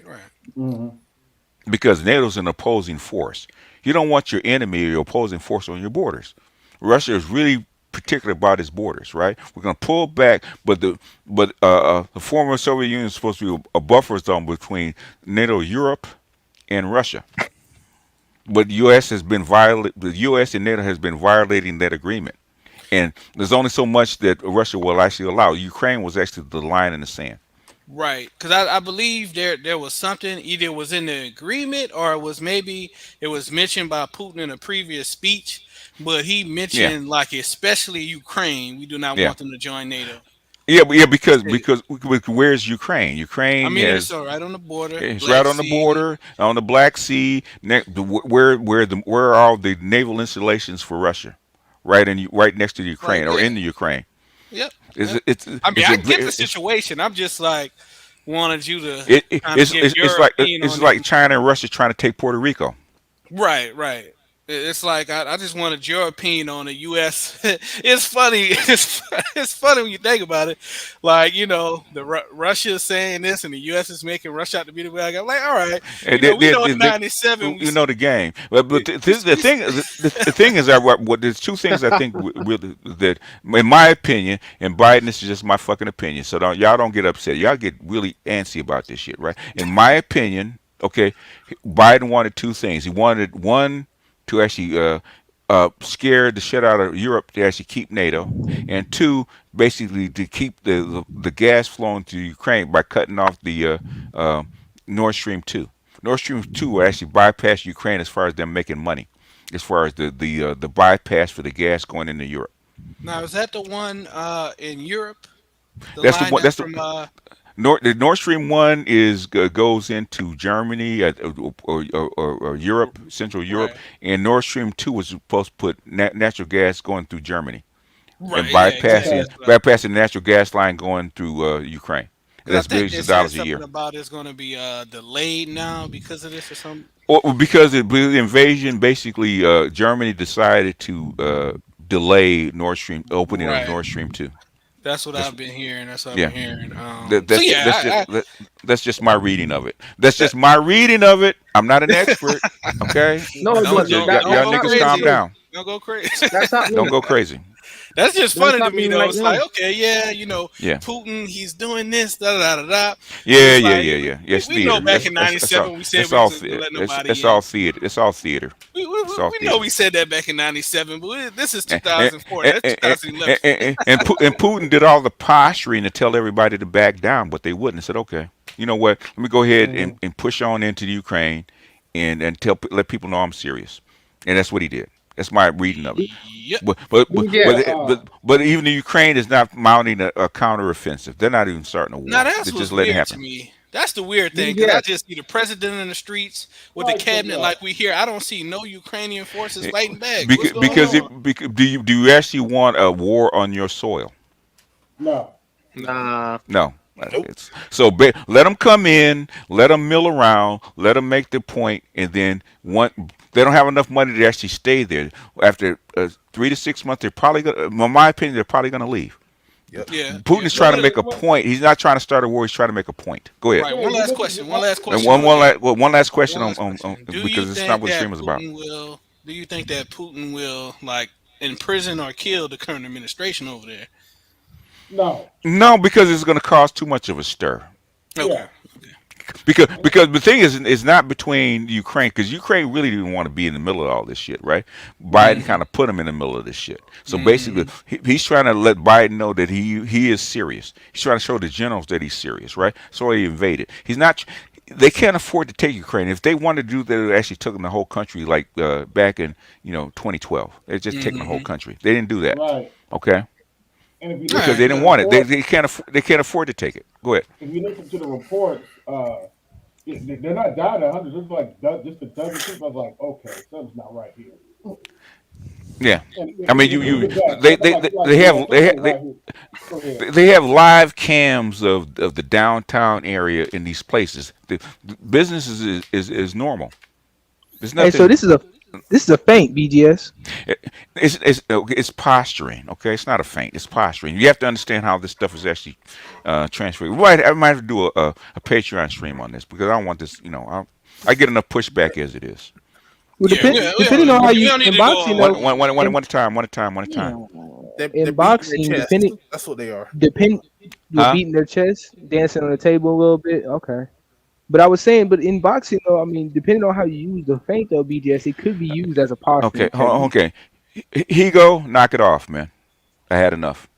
because NATO's an opposing force. You don't want your enemy or your opposing force on your borders. Russia is really particular about its borders, right? We're going to pull back, but the former Soviet Union is supposed to be a buffer zone between NATO, Europe, and Russia. But the U.S. has been The U.S. and NATO has been violating that agreement, and there's only so much that Russia will actually allow. Ukraine was actually the line in the sand. Right, because I believe there was something, either it was in the agreement or it was mentioned by Putin in a previous speech, but he Yeah, mentioned, like, especially Ukraine, we do not yeah. want them to join NATO. Yeah, but yeah, He because said it. where's Ukraine? I Ukraine mean, it's has all right on the border, it's right Black on the Sea. border, on the Black Sea. Where are all the naval installations for Russia? Right next to the Right Ukraine or there. in the Ukraine. Yep, It's yep. it's I mean, it's I a get the it's situation. I'm just like wanted you to it, it- kind of give it's your like opinion it's on it. like China and Russia trying to take Puerto Rico. Right, right. It's like I just wanted your opinion on the U.S. It's funny. It's funny when you think about it. Like, Russia is saying this, and the U.S. is making Russia out to be the bad guy. I'm like, all right, And we know in '97 you know the game. But the thing is that there's two things I think really that, in my opinion, and Biden, this is just my fucking opinion. So y'all don't get upset. Y'all get really antsy about this shit, right? In my opinion, okay, Biden wanted two things. He wanted one to actually scare the shit out of Europe to actually keep NATO, and two, basically to keep the gas flowing to Ukraine by cutting off the uh, Nord Stream 2. Nord Stream 2 will actually bypass Ukraine as far as them making money, as far as the bypass for the gas going into Europe. Now, is that the one in Europe? The That's the line one. that's That's from the Nord Stream 1 goes into Germany or Europe, Central Europe, right, and Nord Stream 2 was supposed to put natural gas going through Germany and right, yeah, exactly. That's what bypassing the natural gas line going through Ukraine. because I That's think billions they of said dollars a something year. about it's going to be delayed now because of this or something. Well, because the invasion, basically, Germany decided to delay Nord Stream opening of Right. Nord Stream 2. That's what That's I've been hearing. That's what I've yeah. been hearing. That, So that's yeah, that's just that's just my reading of it. That's just my reading of it. I'm not an expert. Okay, No, so but just don't that's y'all go niggas happening calm crazy. too. down. Don't go crazy. That's Don't happening. go crazy. That's just That's funny to me happening though. right It's like, now. okay, yeah, Yeah. Putin, he's doing this, da da da da. But Yeah, it's yeah, like yeah, yeah. we, It's we know theater. back in That's all. '97 we said It's we all. wasn't gonna let It's nobody all in. theater. It's all theater. It's all We know theater. we said that back in '97, but this is And, 2004. That's 2011. and Putin did all the posturing to tell everybody to back down, but they wouldn't. They said, "Okay, you know what? Let me go ahead and push on into the Ukraine, and let people know I'm serious." And that's what he did. That's my reading of it. Yep. But even the Ukraine is not mounting a counteroffensive. They're not even starting a Now war. that's They're what's just letting it weird to happen. me. That's the weird thing because I BGS. just see the president in the streets with the cabinet like we hear. I don't see no Ukrainian forces fighting back. What's going on? Do you actually want a war on your soil? No. Nah. No. Nope. Let them come in, let them mill around, let them make the point, and then they don't have enough money to actually stay there. After 3 to 6 months, they're probably gonna, in my opinion, they're probably gonna leave. Yep. Yeah. Putin is trying to make a point. He's not trying to start a war. He's trying to make a point. Go ahead. Right. One last question. One last And question. one last question One last question. Do you because it's not think what the that stream is about. Putin will? Do you think that Putin will like imprison or kill the current administration over there? No. No, because it's going to cause too much of a stir. Okay. Because the thing is, it's not between Ukraine, because Ukraine really didn't want to be in the middle of all this shit, right? Biden kind of put him in the middle of this shit. So basically, he's trying to let Biden know that he is serious. He's trying to show the generals that he's serious, right? So he invaded. He's not. They can't afford to take Ukraine. If they wanted to do that, they actually took the whole country, like back in 2012. They're just taking the whole country. They didn't do that. Right. Okay. And if you Because listen they to didn't the want it. report, They can't afford to take it. Go ahead. if you listen to the reports, they're not down at hundreds. It's like just a dozen people. I was like, okay, something's not right here. Yeah, And I mean, even that, they I'm they like, they yeah, have something ain't right here. Go ahead. they have live cams of the downtown area in these places. The business is normal. There's Hey, so nothing. this is a feint, BGS. It's posturing. Okay, it's not a feint. It's posturing. You have to understand how this stuff is actually transferred. Right, I might have to do a Patreon stream on this because I don't want this. I get enough pushback as it is. Well, Yeah, depending on how we you don't need in to go boxing, all though, One at a time. One at a time. They're in beating their boxing, chest. That's what they are. you're Huh? beating their chest, dancing on the table a little bit. Okay. But I was saying, but in boxing, though, I mean, depending on how you use the feint, though, BGS, it could be used as a Okay. posturing technique. Okay. Higo, knock it off, man. I had enough.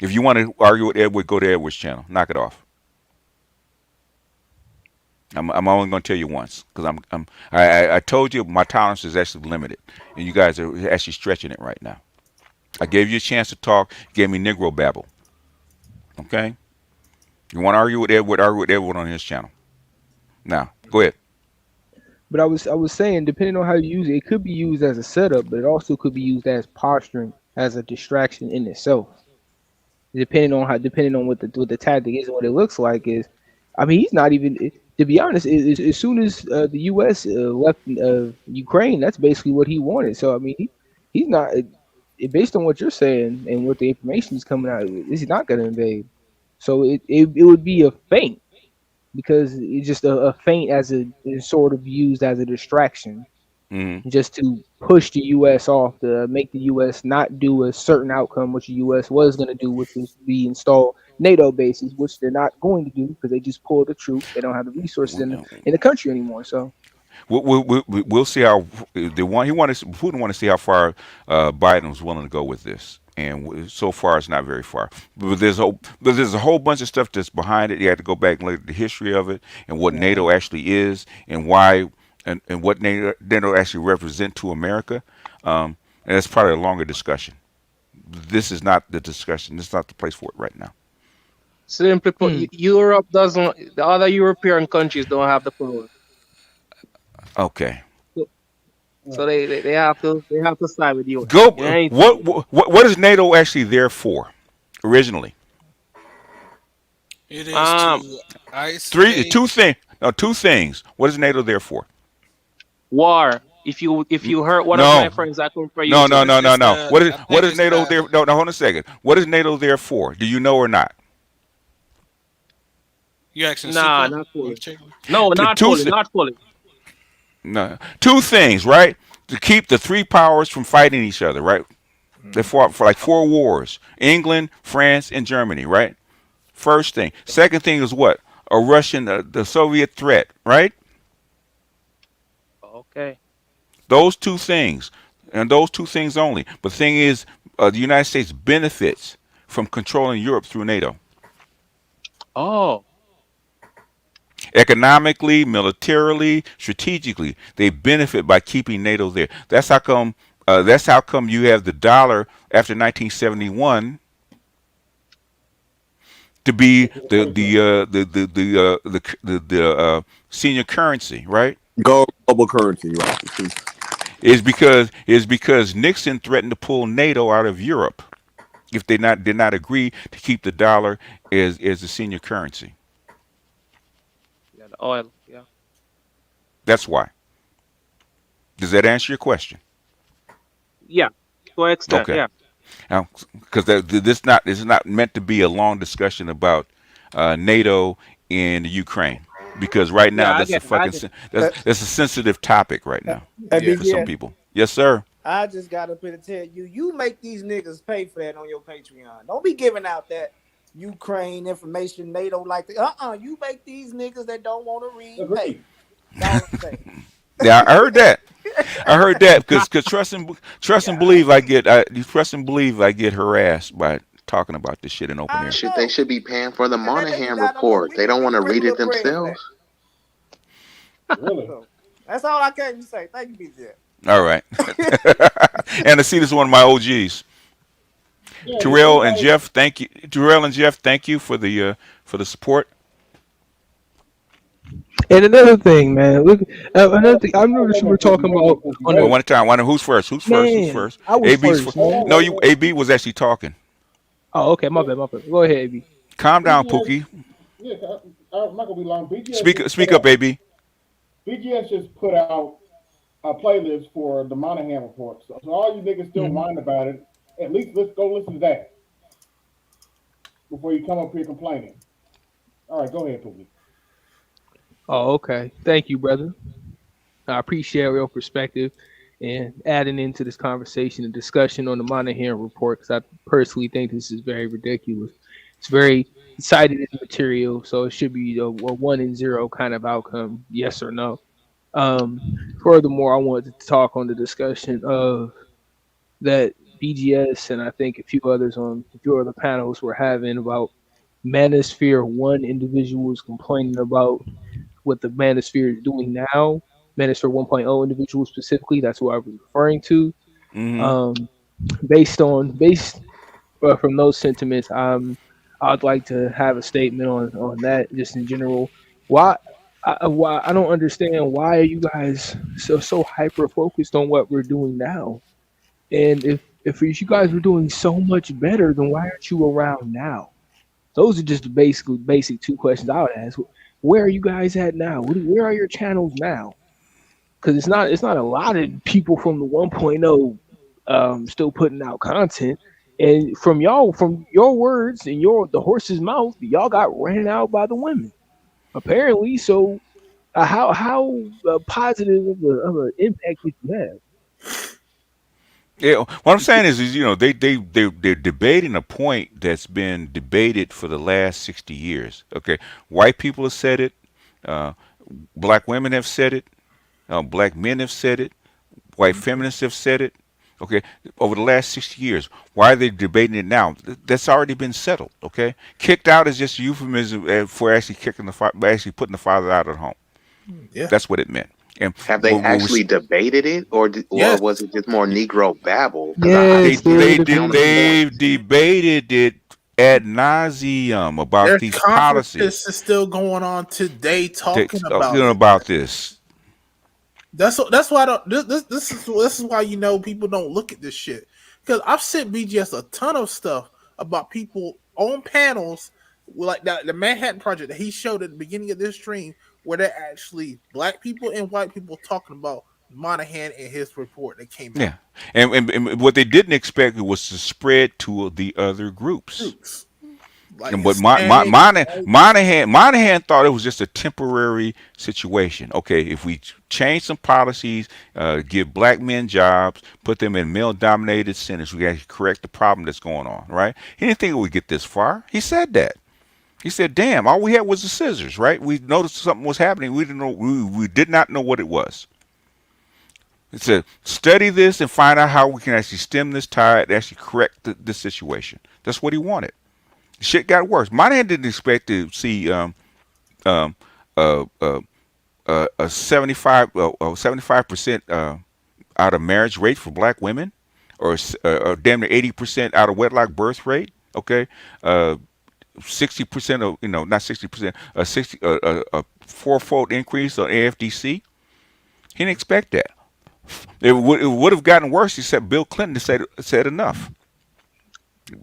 If you want to argue with Edward, go to Edward's channel. Knock it off. I'm only going to tell you once because I told you my tolerance is actually limited, and you guys are actually stretching it right now. I gave you a chance to talk. You gave me Negro babble. Okay. You want to argue with Edward? Argue with Edward on his channel. Now, go ahead. But I was saying, depending on how you use it, it could be used as a setup, but it also could be used as posturing, as a distraction in itself. Depending on what the tactic is and what it looks like is, I mean, he's not even. To be honest, as soon as the U.S. Left Ukraine, that's basically what he wanted. So I mean, he's not. Based on what you're saying and what the information is coming out, he's not going to invade. So it would be a feint because it's just a feint as it's sort of used as a distraction, Mm-hmm. just to push the U.S. off, to make the U.S. not do a certain outcome, which the U.S. was going to do, which was be install NATO bases, which they're not going to do because they just pulled the troops. They don't have the resources in the country anymore. So We'll see how Putin want to see how far Biden was willing to go with this, and so far it's not very far. But there's a whole bunch of stuff that's behind it. You have to go back and look at the history of it and what NATO actually is and why and what NATO actually represent to America. And that's probably a longer discussion. This is not the discussion. This is not the place for it right now. Simply put, Europe doesn't. The other European countries don't have the power. Okay. So they have to side with you. Go. What is NATO actually there for? Originally, It is to isolate. two things. What is NATO there for? War. If you hurt one of my No, friends, I come for you no, no, too. no, no, It's no. the What is I what think is it's NATO the there? No, no, hold on a second. What is NATO there for? Do you know or not? you asking Nah, Sukla not in fully. particular. No, Two, not two, fully, thi- not fully. no, two things, right? To keep the three powers from fighting each other, right? They fought for like 4 wars: England, France, and Germany, right? First thing. Second thing is what? A Russian, the Soviet threat, right? Okay. Those two things, and those two things only. But the thing is, the United States benefits from controlling Europe through NATO. Oh, Economically, militarily, strategically, they benefit by keeping NATO there. That's how come. That's how come you have the dollar after 1971 to be the senior currency, right? Global currency, right? Is because Nixon threatened to pull NATO out of Europe if they not did not agree to keep the dollar as the senior currency. yeah, the oil. Yeah. That's why. Does that answer your question? Yeah. To an extent, Okay. yeah. Because this is not meant to be a long discussion about NATO and the Ukraine, because right now Yeah, I that's a get it. I fucking get it. that's a sensitive topic right now Hey, for some BGS, people. Yes, sir. I just got up here to tell you, you make these niggas pay for that on your Patreon. Don't be giving out that Ukraine information, NATO like that. You make these niggas that don't want to read pay. That's all I'm saying. Yeah, I heard that. I heard that because trust and believe I get harassed by talking about this shit in open I air. They know. should be paying for the And that nigga Moynihan got no. Report. They don't We want can to bring a read it little bread for that. themselves. Really? So that's all I came to say. Thank you, BGS. All right. And to see this is one of my OGs. Yeah, Terrell and anybody. Jeff, thank you. Terrell and Jeff, thank you for the support. And another thing, man. Look, another thing. I noticed you were talking about on Well, the one at a time. Who's first? Who's first? Who's man. first? I was AB's first, first. man. No, you. AB was actually talking. Oh, okay, my bad, my bad. Go ahead, AB. Calm down, BGS, Pookie. yeah, I'm not gonna be long. BGS Speak just speak put up, out. AB. BGS just put out a playlist for the Moynihan Report. So all you niggas still Mhm. whine about it. At least let's go listen to that before you come up here complaining. All right, go ahead, Pookie. Oh, okay. Thank you, brother. I appreciate your perspective and adding into this conversation and discussion on the Moynihan Report, because I personally think this is very ridiculous. It's very cited in the material, so it should be a 1 and 0 kind of outcome, yes or no. Um, Furthermore, I wanted to talk on the discussion of that BGS and I think a few others on a few other panels were having about Manosphere 1 individuals complaining about what the Manosphere is doing now. Manosphere 1.0 individuals specifically, that's what I was referring to. Mm-hmm. Um, based from those sentiments, I'd like to have a statement on that just in general. Why I don't understand why are you guys so hyper focused on what we're doing now? And if you guys were doing so much better, then why aren't you around now? Those are just the basic two questions I would ask. Where are you guys at now? Where are your channels now? Because it's not a lot of people from the 1.0 still putting out content. And from your words and the horse's mouth, y'all got ran out by the women apparently. So how positive of an impact did you have? Yeah, what I'm saying is they're debating a point that's been debated for the last 60 years. Okay, white people have said it, uh, black women have said it, black men have said it, white feminists have said it. Okay, over the last 60 years, why are they debating it now? That's already been settled. Okay, kicked out is just a euphemism for actually actually putting the father out at home. Yeah. That's what it meant. And Have they actually debated it, or Yes. was it just more Negro babble? Because Yes, they've debated it ad nauseum about There's these conferences policies. still going on today talking about it. About this. That's why I don't. This is why people don't look at this shit, because I've sent BGS a ton of stuff about people on panels like that, the Manhattan Project that he showed at the beginning of this stream, where they're actually black people and white people talking about Moynihan in his report that came out. Yeah, and what they didn't expect was to spread to the other groups. Groups like And but Hispanics, whites. Moynihan thought it was just a temporary situation. Okay, if we change some policies, give black men jobs, put them in male-dominated centers, we got to correct the problem that's going on. Right? He didn't think it would get this far. He said that. He said, "Damn, all we had was the scissors." Right? We noticed something was happening. We didn't know. We did not know what it was. It said, "Study this and find out how we can actually stem this tide, and actually correct the situation." That's what he wanted. Shit got worse. Moynihan didn't expect to see um, uh, uh, a 75% out of marriage rate for black women, or damn near 80% out of wedlock birth rate. Okay, 60% of not 60%, a fourfold increase on AFDC. He didn't expect that. It would have gotten worse except Bill Clinton said enough.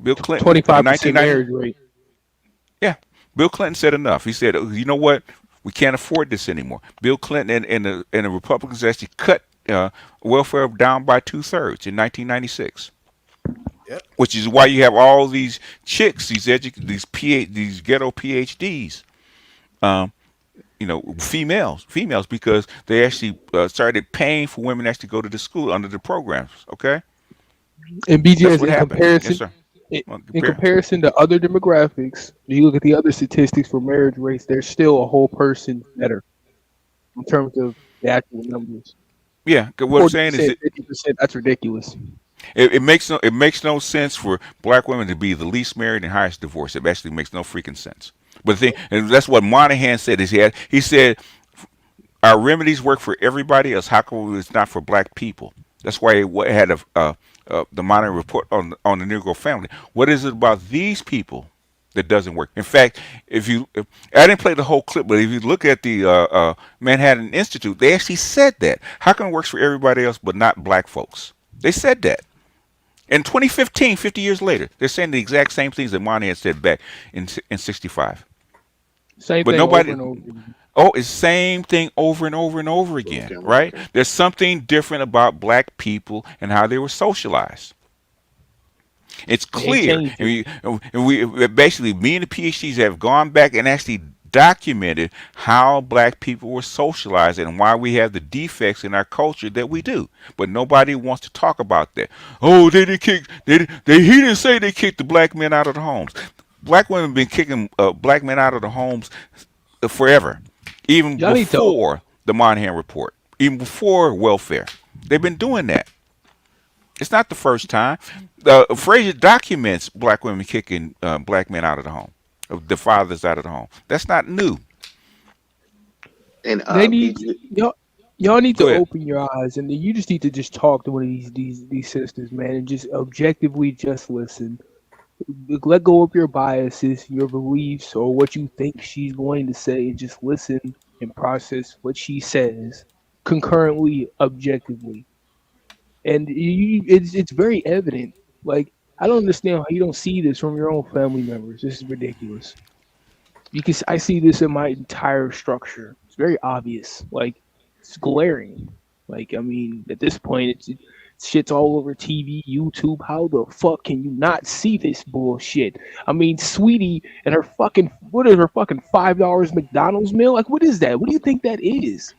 Bill Clinton in 25% 1990. marriage rate. Yeah, Bill Clinton said enough. He said, "You know what? We can't afford this anymore." Bill Clinton and the Republicans actually cut welfare down by 2/3 in 1996. Yep. Which is why you have all these chicks, these ghetto PhDs, females, because they actually started paying for women to actually go to the school under the programs. Okay, And that's BGS what in happened. Yes, comparison, sir. Well, in compare. comparison to other demographics, you look at the other statistics for marriage rates, they're still a whole person better in terms of the actual numbers. Yeah, 'cause what I'm saying is 40%, 50%, that's ridiculous. it makes no sense for black women to be the least married and highest divorced. It actually makes no freaking sense. But the thing, and that's what Moynihan said. He said our remedies work for everybody else. How come it's not for black people? That's why it had the Moynihan Report on the Negro family. What is it about these people that doesn't work? In fact, if I didn't play the whole clip, but if you look at the Manhattan Institute, they actually said that. How come it works for everybody else but not black folks? They said that. In 2015, 50 years later, they're saying the exact same things that Moynihan said back in 65. Same But thing over nobody, and over again. oh, it's same thing over and over and over again, Okay, right? okay. There's something different about black people and how they were socialized. It's They ain't clear, changed and it. we basically, me and the PhDs have gone back and actually documented how black people were socialized and why we have the defects in our culture that we do. But nobody wants to talk about that. Oh, they didn't kick. He didn't say they kicked the black men out of the homes. Black women have been kicking black men out of the homes forever, even Y'all need to before the Moynihan Report, even before welfare. They've been doing that. It's not the first time. Frazier documents black women kicking black men out of the home, the fathers out of the home. That's not new. And They need BG, y'all need to Go ahead. open your eyes, and you just need to just talk to one of these sisters, man, and just objectively just listen. Let go of your biases, your beliefs, or what you think she's going to say, and just listen and process what she says concurrently, objectively. And it's very evident. Like, I don't understand how you don't see this from your own family members. This is ridiculous. Because I see this in my entire structure. It's very obvious. Like, it's glaring. Like, I mean, at this point, shit's all over TV, YouTube. How the fuck can you not see this bullshit? I mean, Sweetie and her fucking, what is her fucking $5 McDonald's meal? Like, what is that? What do you think that is?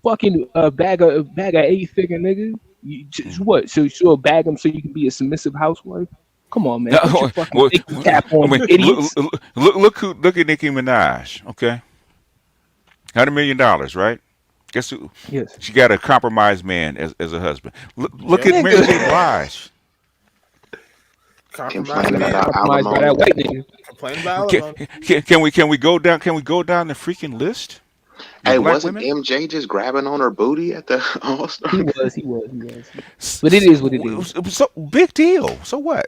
Fucking bag of 8 figure nigga. You just what? So she'll bag them so you can be a submissive housewife? Come on, man. Put your fucking Well, thinking cap I on, mean, you idiots. look at Nicki Minaj. Okay, $100 million, right? Guess who? Yes. She got a compromised man as a husband. Look Yep. at Mary J. Nigga. Blige. Compromised complaining man. about Compromised by that alimony. white nigga. Complain about Can, alimony. can we go down? Can we go down the freaking list of Hey, black wasn't women? MJ just grabbing on her booty at the All Star? He was. But it is what it is. So big deal. So what?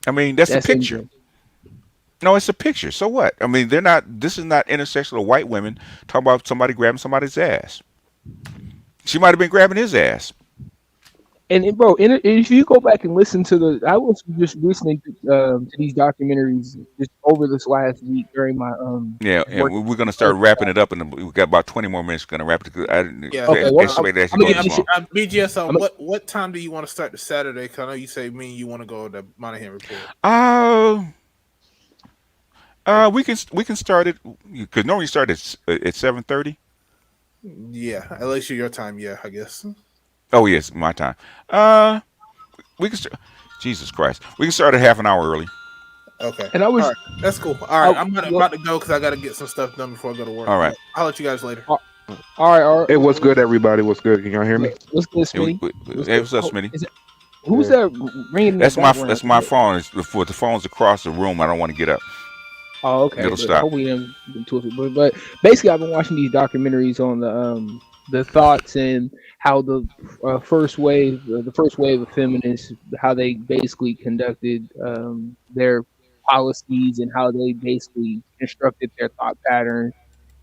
I mean, that's a That's picture. MJ. No, it's a picture. So what? I mean, they're not. This is not intersectional white women talking about somebody grabbing somebody's ass. She might have been grabbing his ass. bro, if you go back and listen to I was just listening to these documentaries just over this last week during my Yeah, and work. we're gonna start wrapping it up, and we got about 20 more minutes. We're gonna wrap it. 'Cause I didn't Yeah. Okay, well, expect that to I'm go gonna this get long. BGS, I'm gonna, what time do you want to start the Saturday? Cause I know you say me and you want to go to Moynihan Report. We can start it because normally you start at 7:30. Yeah, at least your time. Yeah, I guess. Oh yes, my time. We can start. Jesus Christ, we can start at half an hour early. Okay. and I All was, right. That's cool. All right. I'm well, about to go because I got to get some stuff done before I go to work. All But right. I'll let you guys later. all right. Hey, what's good, everybody? What's good? Can y'all hear me? What's good, Yeah, Smitty? What's hey, good? what's up, Smitty? Is it who's Yeah. that ringing in the background? That's my phone. It's for the phones across the room. I don't want to get up. Oh, okay, It'll but stop. hopefully I'm too. But basically, I've been watching these documentaries on the thoughts and how the first wave of feminists, how they basically conducted their policies and how they basically constructed their thought patterns.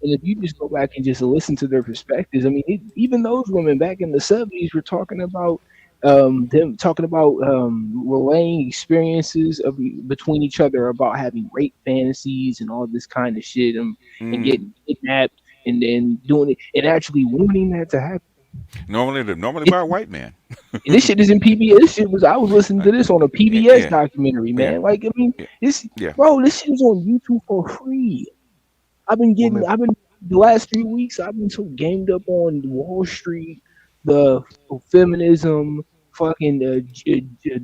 And if you just go back and just listen to their perspectives, I mean, even those women back in the '70s were talking about them talking about relaying experiences between each other about having rape fantasies and all this kind of shit, and Mm. getting kidnapped and then doing it and actually wanting that to happen. Normally It, by a white man. and this shit is in PBS. This shit was I was listening to this on a PBS Yeah, documentary, yeah, man. Like I mean, yeah, this yeah. bro, this shit is on YouTube for free. Woman. I've been the last 3 weeks. I've been so gamed up on Wall Street, the feminism, fucking the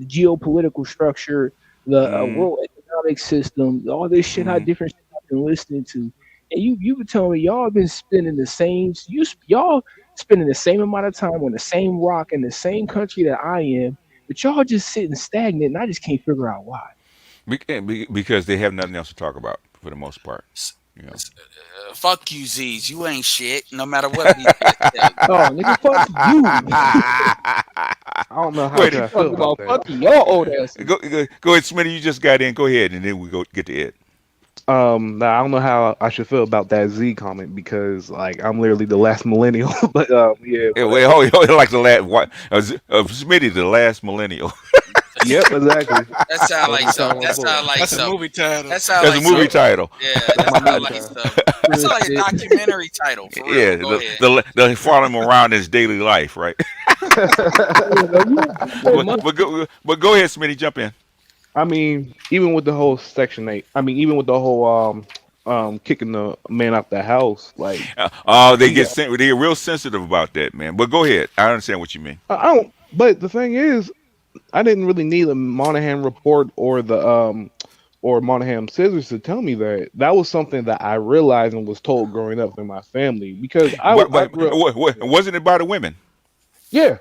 geopolitical structure, the Mm. world economic system, all this shit. How Mm. different shit I've been listening to, and you been telling me y'all been spending the same. Y'all spending the same amount of time on the same rock in the same country that I am, but y'all just sitting stagnant, and I just can't figure out why. Because they have nothing else to talk about for the most part. You know. Fuck you, Z's. You ain't shit. No matter what BTS tell you. Oh, nigga, fuck you. I don't know how Wait, I You feel talking about about that. fucking your old ass. go ahead, Smitty. You just got in. Go ahead, and then we go get to Ed. Nah, I don't know how I should feel about that Z comment because like I'm literally the last millennial. But yeah, Yeah, whatever. well, like the last what? Smitty, the last millennial. Yep, exactly. That sound That's like what something. I'm That for. sound like That's a something. movie title. That sound That's a like movie something. title. Yeah, That's that my sound movie like title. something. That sound like a documentary title for real. Yeah, Go ahead. the following him around his daily life, right? but go ahead, Smitty, jump in. I mean, even with the whole Section 8, I mean, even with the whole kicking the man out the house, like They you get got, they're real sensitive about that, man. But go ahead. I understand what you mean. I don't. But the thing is, I didn't really need a Moynihan report or the or Moynihan scissors to tell me that. That was something that I realized and was told growing up in my family because I grew up. Wasn't it by the women? Yeah,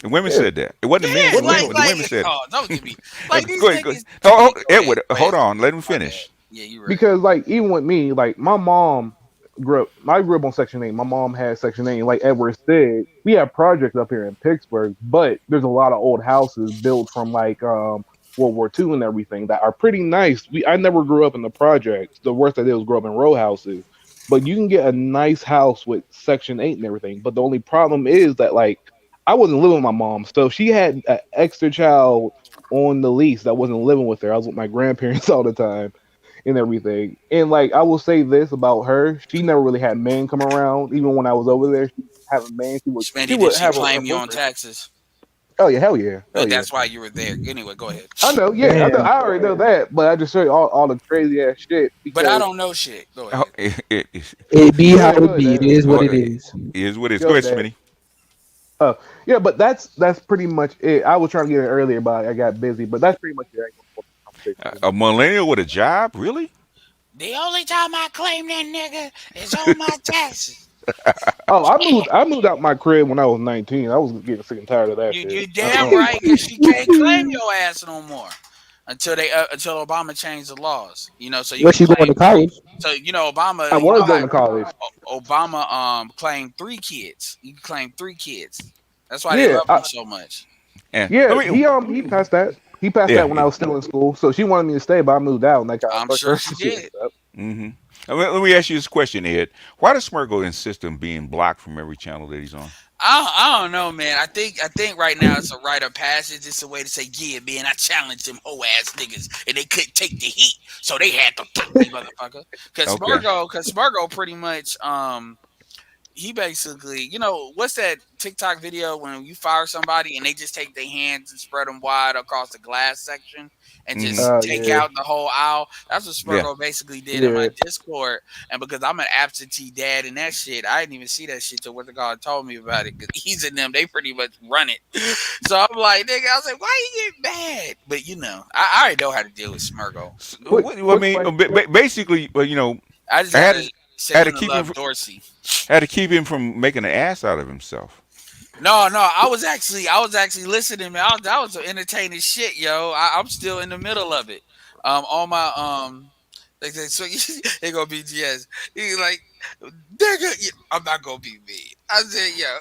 The women yeah. said that. It wasn't the men. Yeah, The women. like, The women said it. oh, don't give me like these Go ahead. Go ahead. niggas. Go ahead. Edward, Go hold ahead. on. Let him My bad. finish. Yeah, you right. Because like even with me, like my mom grew up. I grew up on Section 8. My mom had Section 8. Like Edward said, we have projects up here in Pittsburgh, but there's a lot of old houses built from like World War II and everything that are pretty nice. I never grew up in the projects. The worst I did was grow up in row houses. But you can get a nice house with Section 8 and everything. But the only problem is that like I wasn't living with my mom, so she had an extra child on the lease that wasn't living with her. I was with my grandparents all the time and everything. And like I will say this about her, she never really had men come around. Even when I was over there, she have a man. She Smitty, did would she have her claim you on boyfriend. taxes? Oh yeah, hell yeah, hell But yeah. that's why you were there. Anyway, go ahead. I know, yeah, I know. I already know that, but I just show you all the crazy ass shit But I because don't know shit. Go Oh, ahead. It be how go it ahead, be. It Dad. is what it is. Is what it is. Go Go ahead, Dad. Smitty. Yeah, but that's pretty much it. I was trying to get it earlier, but I got busy. But that's pretty much it. I ain't gonna hold the conversation A anymore. millennial with a job, really? The only time I claim that nigga is on my taxes. Oh, I moved out my crib when I was 19. I was getting sick and tired of that You shit. damn right, cause she can't claim your ass no more until Obama changed the laws. You know, so you Unless can you going claim. to college. So you know, Obama. I You was know going to how college. Obama claimed 3 kids. You can claim 3 kids. That's why they Yeah, love him so much. And yeah, let me. he passed that. He passed Yeah. that when I was still in school. So she wanted me to stay, but I moved out and that kind of I'm fucked sure her she shit did. up. Mm-hmm. Let me ask you this question, Ed. Why does Smirgo insist on being blocked from every channel that he's on? I don't know, man. I think right now it's a rite of passage. It's a way to say, yeah, man, I challenged them whole ass niggas, and they couldn't take the heat, so they had to kick me, motherfucker. Okay. Cause Smirgo pretty much he basically, what's that TikTok video when you fire somebody and they just take their hands and spread them wide across the glass section and Mm-hmm. just take Yeah, out the whole aisle? That's what Yeah. Smirgo basically did in yeah. my Discord. And because I'm an absentee dad and that shit, I didn't even see that shit till what the God told me about it. Because he's in them, they pretty much run it. So I'm like, nigga, I was like, why you get mad? But I already know how to deal with Smirgo. I mean, basically, I just I had gotta to, send had to him to keep him. love Dorsey. Had to keep him from making an ass out of himself. No, I was actually listening, man. That was entertaining shit, yo. I'm still in the middle of it. On my like so they gonna be GS. He's like, nigga, I'm not gonna be mean. I said, yo.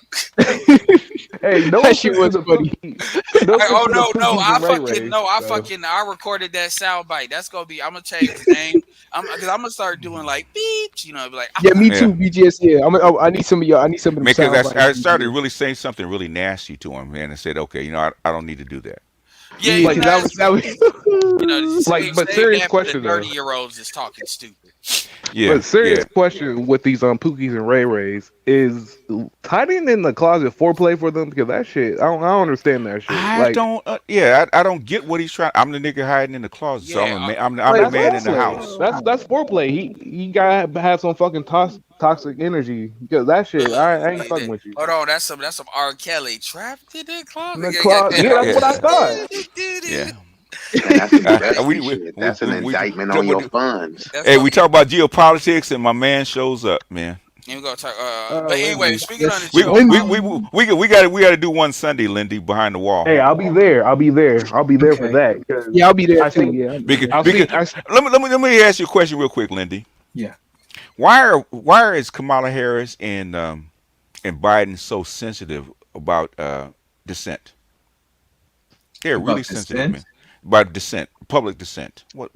Hey, no That shit offense to was the funny. no offense to the No, Pookies and Ray Rays. I recorded that sound bite. That's gonna be. I'm gonna change the name. Because I'm gonna start doing like beeps. Be like, Yeah, me Yeah. too, BGS. Yeah, I need some of y'all. I need some of them Because sound bites. I started BGS. really saying something really nasty to him, man, and said, okay, I don't need to do that. yeah, Yeah, because that was save but serious that for the question though. 30-year-olds that's talking stupid. Yeah, But serious yeah. question with these Pookies and Ray Rays is hiding in the closet foreplay for them, because that shit I don't understand that shit. I Like don't. I don't get what he's trying. I'm the nigga hiding in the closet, so I'm Yeah, a man. I'm like the that's man in the foreplay. house. That's foreplay. He gotta have some fucking toxic energy, because that shit I ain't fucking with you. hold on, that's some R. Kelly trapped in the In closet. the closet, yeah, that's Yeah, what I thought. yeah. And that's some dusty We, shit. That's an indictment on your we, funds. That's hey, gonna we be. talk about geopolitics, and my man shows up, man. You gonna talk. But anyway, Lindy. speaking on the Lindy. We got to do one Sunday, Lindy, behind the wall. Hey, I'll be there. I'll be there. I'll be there for Okay. that. Because Yeah, I'll be there I too. see. Yeah, I'll be Because, there. I'll because see. let me ask you a question real quick, Lindy. Yeah. Why is Kamala Harris and Biden so sensitive about dissent? They're really About sensitive, man. dissent? About dissent, public dissent. What?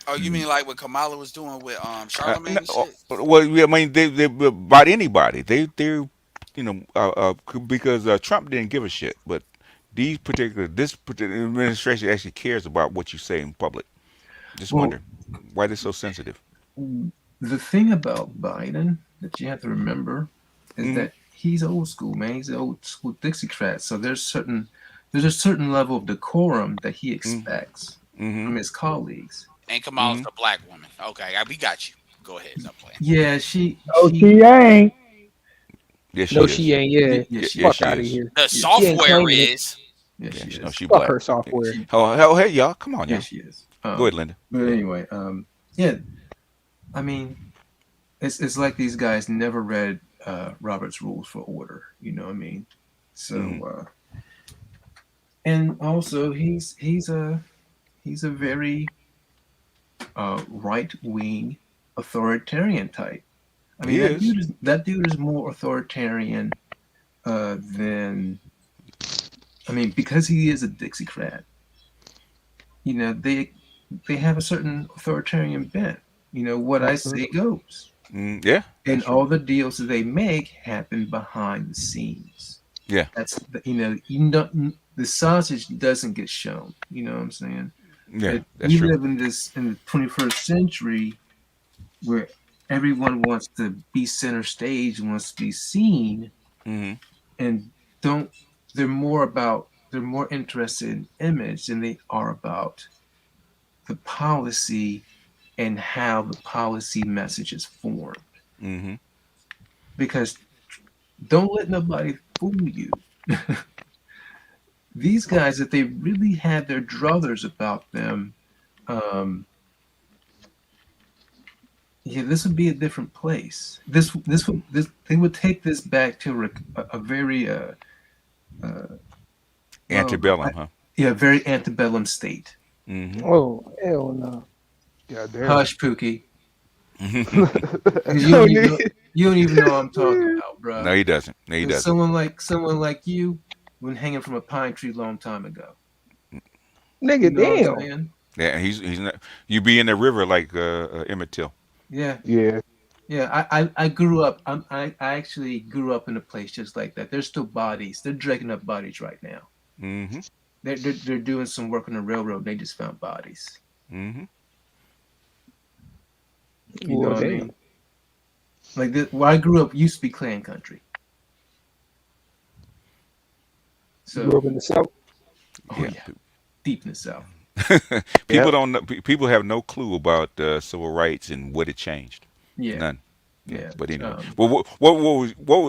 Oh, you mean like what Kamala was doing with Charlemagne and shit? Well, yeah, I mean, they about anybody. They're because Trump didn't give a shit, but this particular administration actually cares about what you say in public. Just Well, wonder why they're so sensitive. the thing about Biden that you have to remember is Hmm. that he's old school, man. He's an old school Dixiecrat. So there's a certain level of decorum that he expects Mm-hmm. from his colleagues. And Kamala's a black woman. Okay, we got you. Go ahead. Stop playing. Yeah, she Oh, she ain't. Yes, she No, is. she ain't. Yeah, yeah, she Yes, fuck she out of is. here. The She ain't software claiming it. is. yeah, she No, is. she Fuck black. her software. Hey, y'all, come on, Yeah, y'all. she is. Go ahead, Linda. But anyway, yeah, I mean, it's like these guys never read Robert's Rules for Order. You know what I mean? So, and also he's a very right wing authoritarian type. I mean, He is. that dude is more authoritarian than, I mean, because he is a Dixiecrat. You know, they have a certain authoritarian bent. You know, what I say goes. Yeah, And that's all true. the deals that they make happen behind the scenes. Yeah, That's you don't, the sausage doesn't get shown. You know what I'm saying? yeah, But that's we true. live in the 21st century where everyone wants to be center stage, wants to be seen, Mm-hmm. and they're more interested in image than they are about the policy and how the policy message is formed. Mm-hmm. Because don't let nobody fool you. These guys, if they really had their druthers about them, yeah, this would be a different place. This they would take this back to a very Antebellum, huh? yeah, very antebellum state. Mm-hmm. Oh hell no. God damn. Hush, Pookie. No, You don't even know what I'm talking about, bro. No, he doesn't. No, he doesn't. Someone like you been hanging from a pine tree long time ago. nigga, You know what I'm damn. saying? Yeah, he's not. You be in the river like Emmett Till. Yeah. Yeah. Yeah, I grew up. I actually grew up in a place just like that. There's still bodies. They're dragging up bodies right now. Mm-hmm. They're doing some work on the railroad. They just found bodies. Mm-hmm. You know Well, what I damn. mean? Like where I grew up used to be Klan country. You grew up So, in the South. oh Yeah. yeah, deep in the South. People Yep. don't know. People have no clue about civil rights and what it changed. Yeah, None. Yeah. yeah. But anyway, well,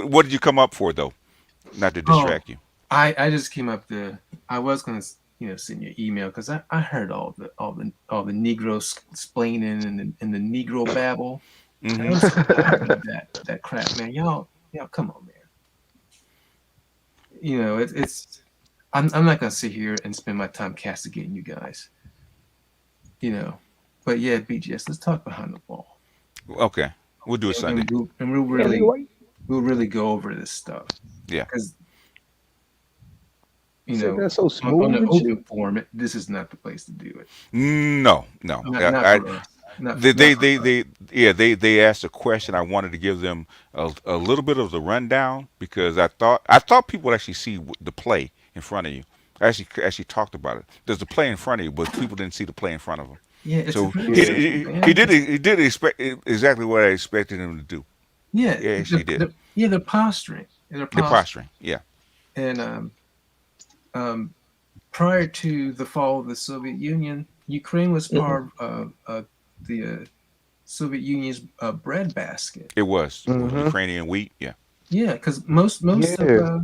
what did you come up for though? Not to Oh, distract you. I just came up to. I was gonna send you an email because I heard all the Negroes explaining and the Negro babble. And Mm-hmm. I'm so tired of that crap, man. Y'all, come on, man. It's. I'm not gonna sit here and spend my time castigating you guys. But yeah, BGS. Let's talk behind the ball, Okay. We'll do it Sunday. and we'll Yeah, nigga, really why we'll really go over this stuff Yeah. because you said that so on smooth the and shit? open forum, this is not the place to do it. No, no. Not I, for us. they, Not for they, us. they, yeah, they asked a question. I wanted to give them a little bit of the rundown because I thought people would actually see the play in front of you. I actually talked about it. There's a play in front of you, but people didn't see the play in front of them. Yeah, it's So really he simple, he, he man. did expect exactly what I expected him to do. Yeah, Yeah, actually did. they're posturing. They're The posturing. posturing. Yeah. And um, prior to the fall of the Soviet Union, Ukraine was Mm-hmm. part of the Soviet Union's breadbasket. It was Mm-hmm. Ukrainian wheat. Yeah. Yeah, because most of Yeah.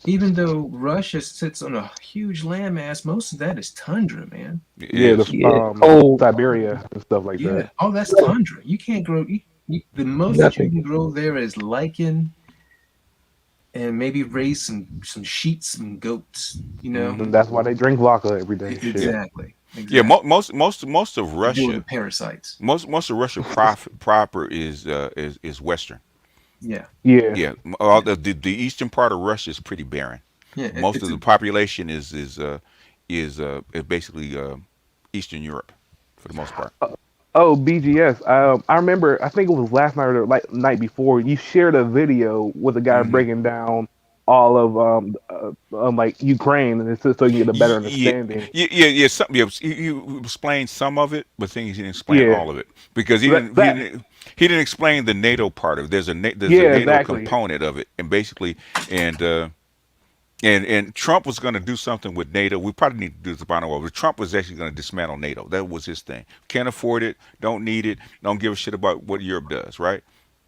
even though Russia sits on a huge landmass, most of that is tundra, man. It Yeah, is. the Yeah. Cold. Siberia and stuff like Yeah, that. all that's tundra. You can't grow. The most that you Nothing. can grow there is lichen and maybe raise some sheep, some goats. Mm-hmm. And that's why they drink vodka every day and shit. Yeah. Exactly, Yeah. exactly. Most of To deal with the Russia. parasites. Most of Russia proper is Western. Yeah, Yeah. Yeah, all the eastern part of Russia is pretty barren. yeah. Most It's of a the population is basically Eastern Europe for the most part. Oh, BGS. I remember. I think it was last night or like night before. You shared a video with a guy Hmm. breaking down all of like Ukraine, and it's just so you get a better Yeah, understanding. yeah. He explained some of it, but things he didn't explain Yeah. all of it because So he didn't explain the NATO part of it. There's a yeah, NATO exactly. component of it, and basically and. And Trump was going to do something with NATO. We probably need to do this about war, but Trump was actually going to dismantle NATO. That was his thing. Can't afford it. Don't need it. Don't give a shit about what Europe does. Right?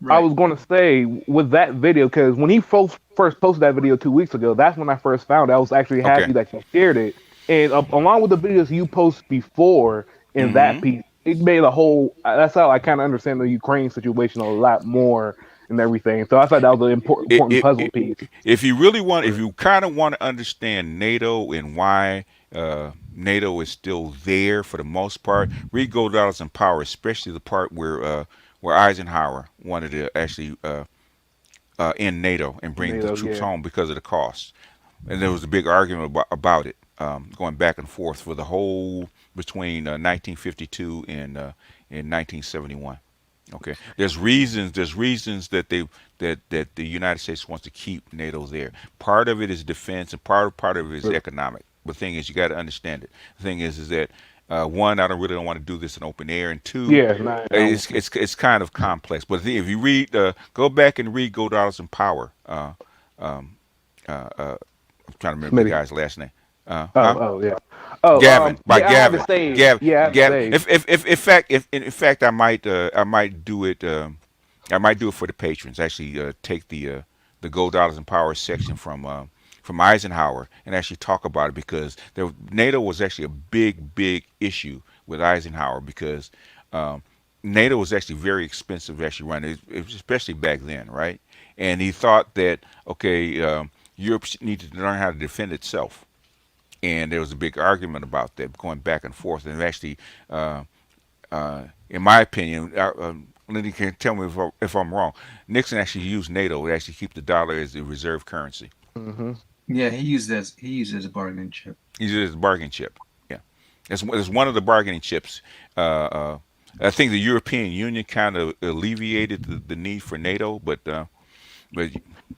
I right. was going to say with that video because when he first posted that video 2 weeks ago, that's when I first found it. I was actually Okay. happy that you shared it, and along with the videos you post before in that Mm-hmm. piece, it made a whole. That's how I kind of understand the Ukraine situation a lot more and everything. So I thought that was an important puzzle piece. If you really want, if you kind of want to understand NATO and why NATO is still there for the most part, read Gold Dollars and Power, especially the part where Eisenhower wanted to actually end NATO and bring the NATO, troops yeah. home because of the cost. And there was a big argument about it, going back and forth for the whole between 1952 and 1971. Okay, there's reasons. There's reasons that that the United States wants to keep NATO there. Part of it is defense, and part of it is economic. The thing is, you got to understand it. The thing is that one, I don't want to do this in open air, and two, Yeah, nah, it's kind of complex. But if you read, go back and read Gold Dollars and Power. Um, I'm trying to remember the Smitty. guy's last name. Huh? Oh, yeah. Oh, Gavin, by yeah, I have it Gavin. saved. Gavin. Yeah, I have it Gavin. saved. If in fact I might do it. I might do it for the patrons. Actually, take the Gold Dollars and Power section from Eisenhower and actually talk about it because NATO was actually a big issue with Eisenhower because NATO was actually very expensive to actually run, especially back then, right? And he thought that okay, Europe needed to learn how to defend itself, and there was a big argument about that, going back and forth. And actually, in my opinion, Lindy can tell me if I'm wrong. Nixon actually used NATO to actually keep the dollar as the reserve currency. Mm-hmm. Yeah, he used it as a bargaining chip. He used it as a bargaining chip. Yeah, it's one of the bargaining chips. I think the European Union kind of alleviated the need for NATO, but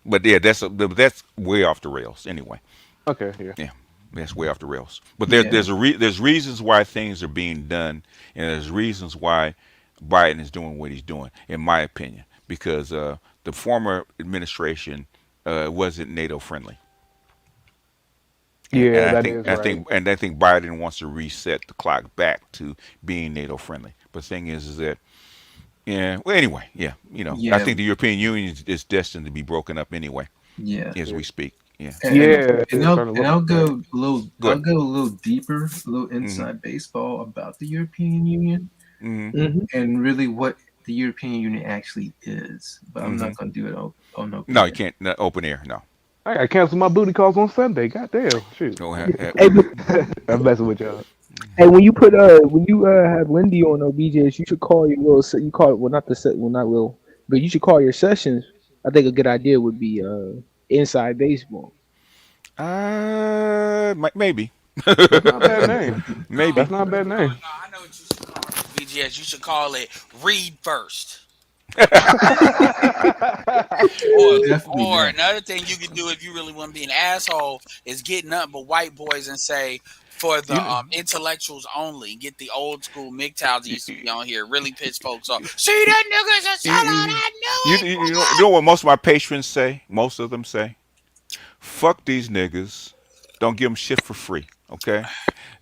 but yeah, that's way off the rails anyway. Okay, yeah. Yeah, that's way off the rails. But Yeah. there's reasons why things are being done, and there's reasons why Biden is doing what he's doing, in my opinion, because the former administration wasn't NATO friendly, and Yeah, I that think is right. I think Biden wants to reset the clock back to being NATO friendly. But the thing is that yeah. Well, anyway, yeah. I Yeah. think the European Union is destined to be broken up anyway, Yeah. as we speak. Yeah. Yeah, And it's starting to look I'll like that. go a little Go ahead. deeper, a little Mm-hmm. inside baseball about the European Union Mm-hmm. and really what the European Union actually is. But I'm Mm-hmm. not gonna do it on open No, you air. can't. No, open air. No. I gotta cancel my booty calls on Sunday. Goddamn, shoot. Go Hey, but, I'm messing with y'all. hey, when you have Lindy on OBJs, you should call your little you call it, well, not the set, well, not little, but you should call your sessions. I think a good idea would be inside baseball. Maybe. That's not a bad name. Maybe. That's not a bad name. I know what you should call it. BGS. You should call it Read First. Or another thing you can do if you really want to be an asshole is get nothing but white boys and say for the intellectuals only. Get the old school MGTOWs that used to be on here. Really piss folks off. See that niggas a sellout. I knew it. You know what most of my patrons say? Most of them say, "Fuck these niggas. Don't give them shit for free." Okay.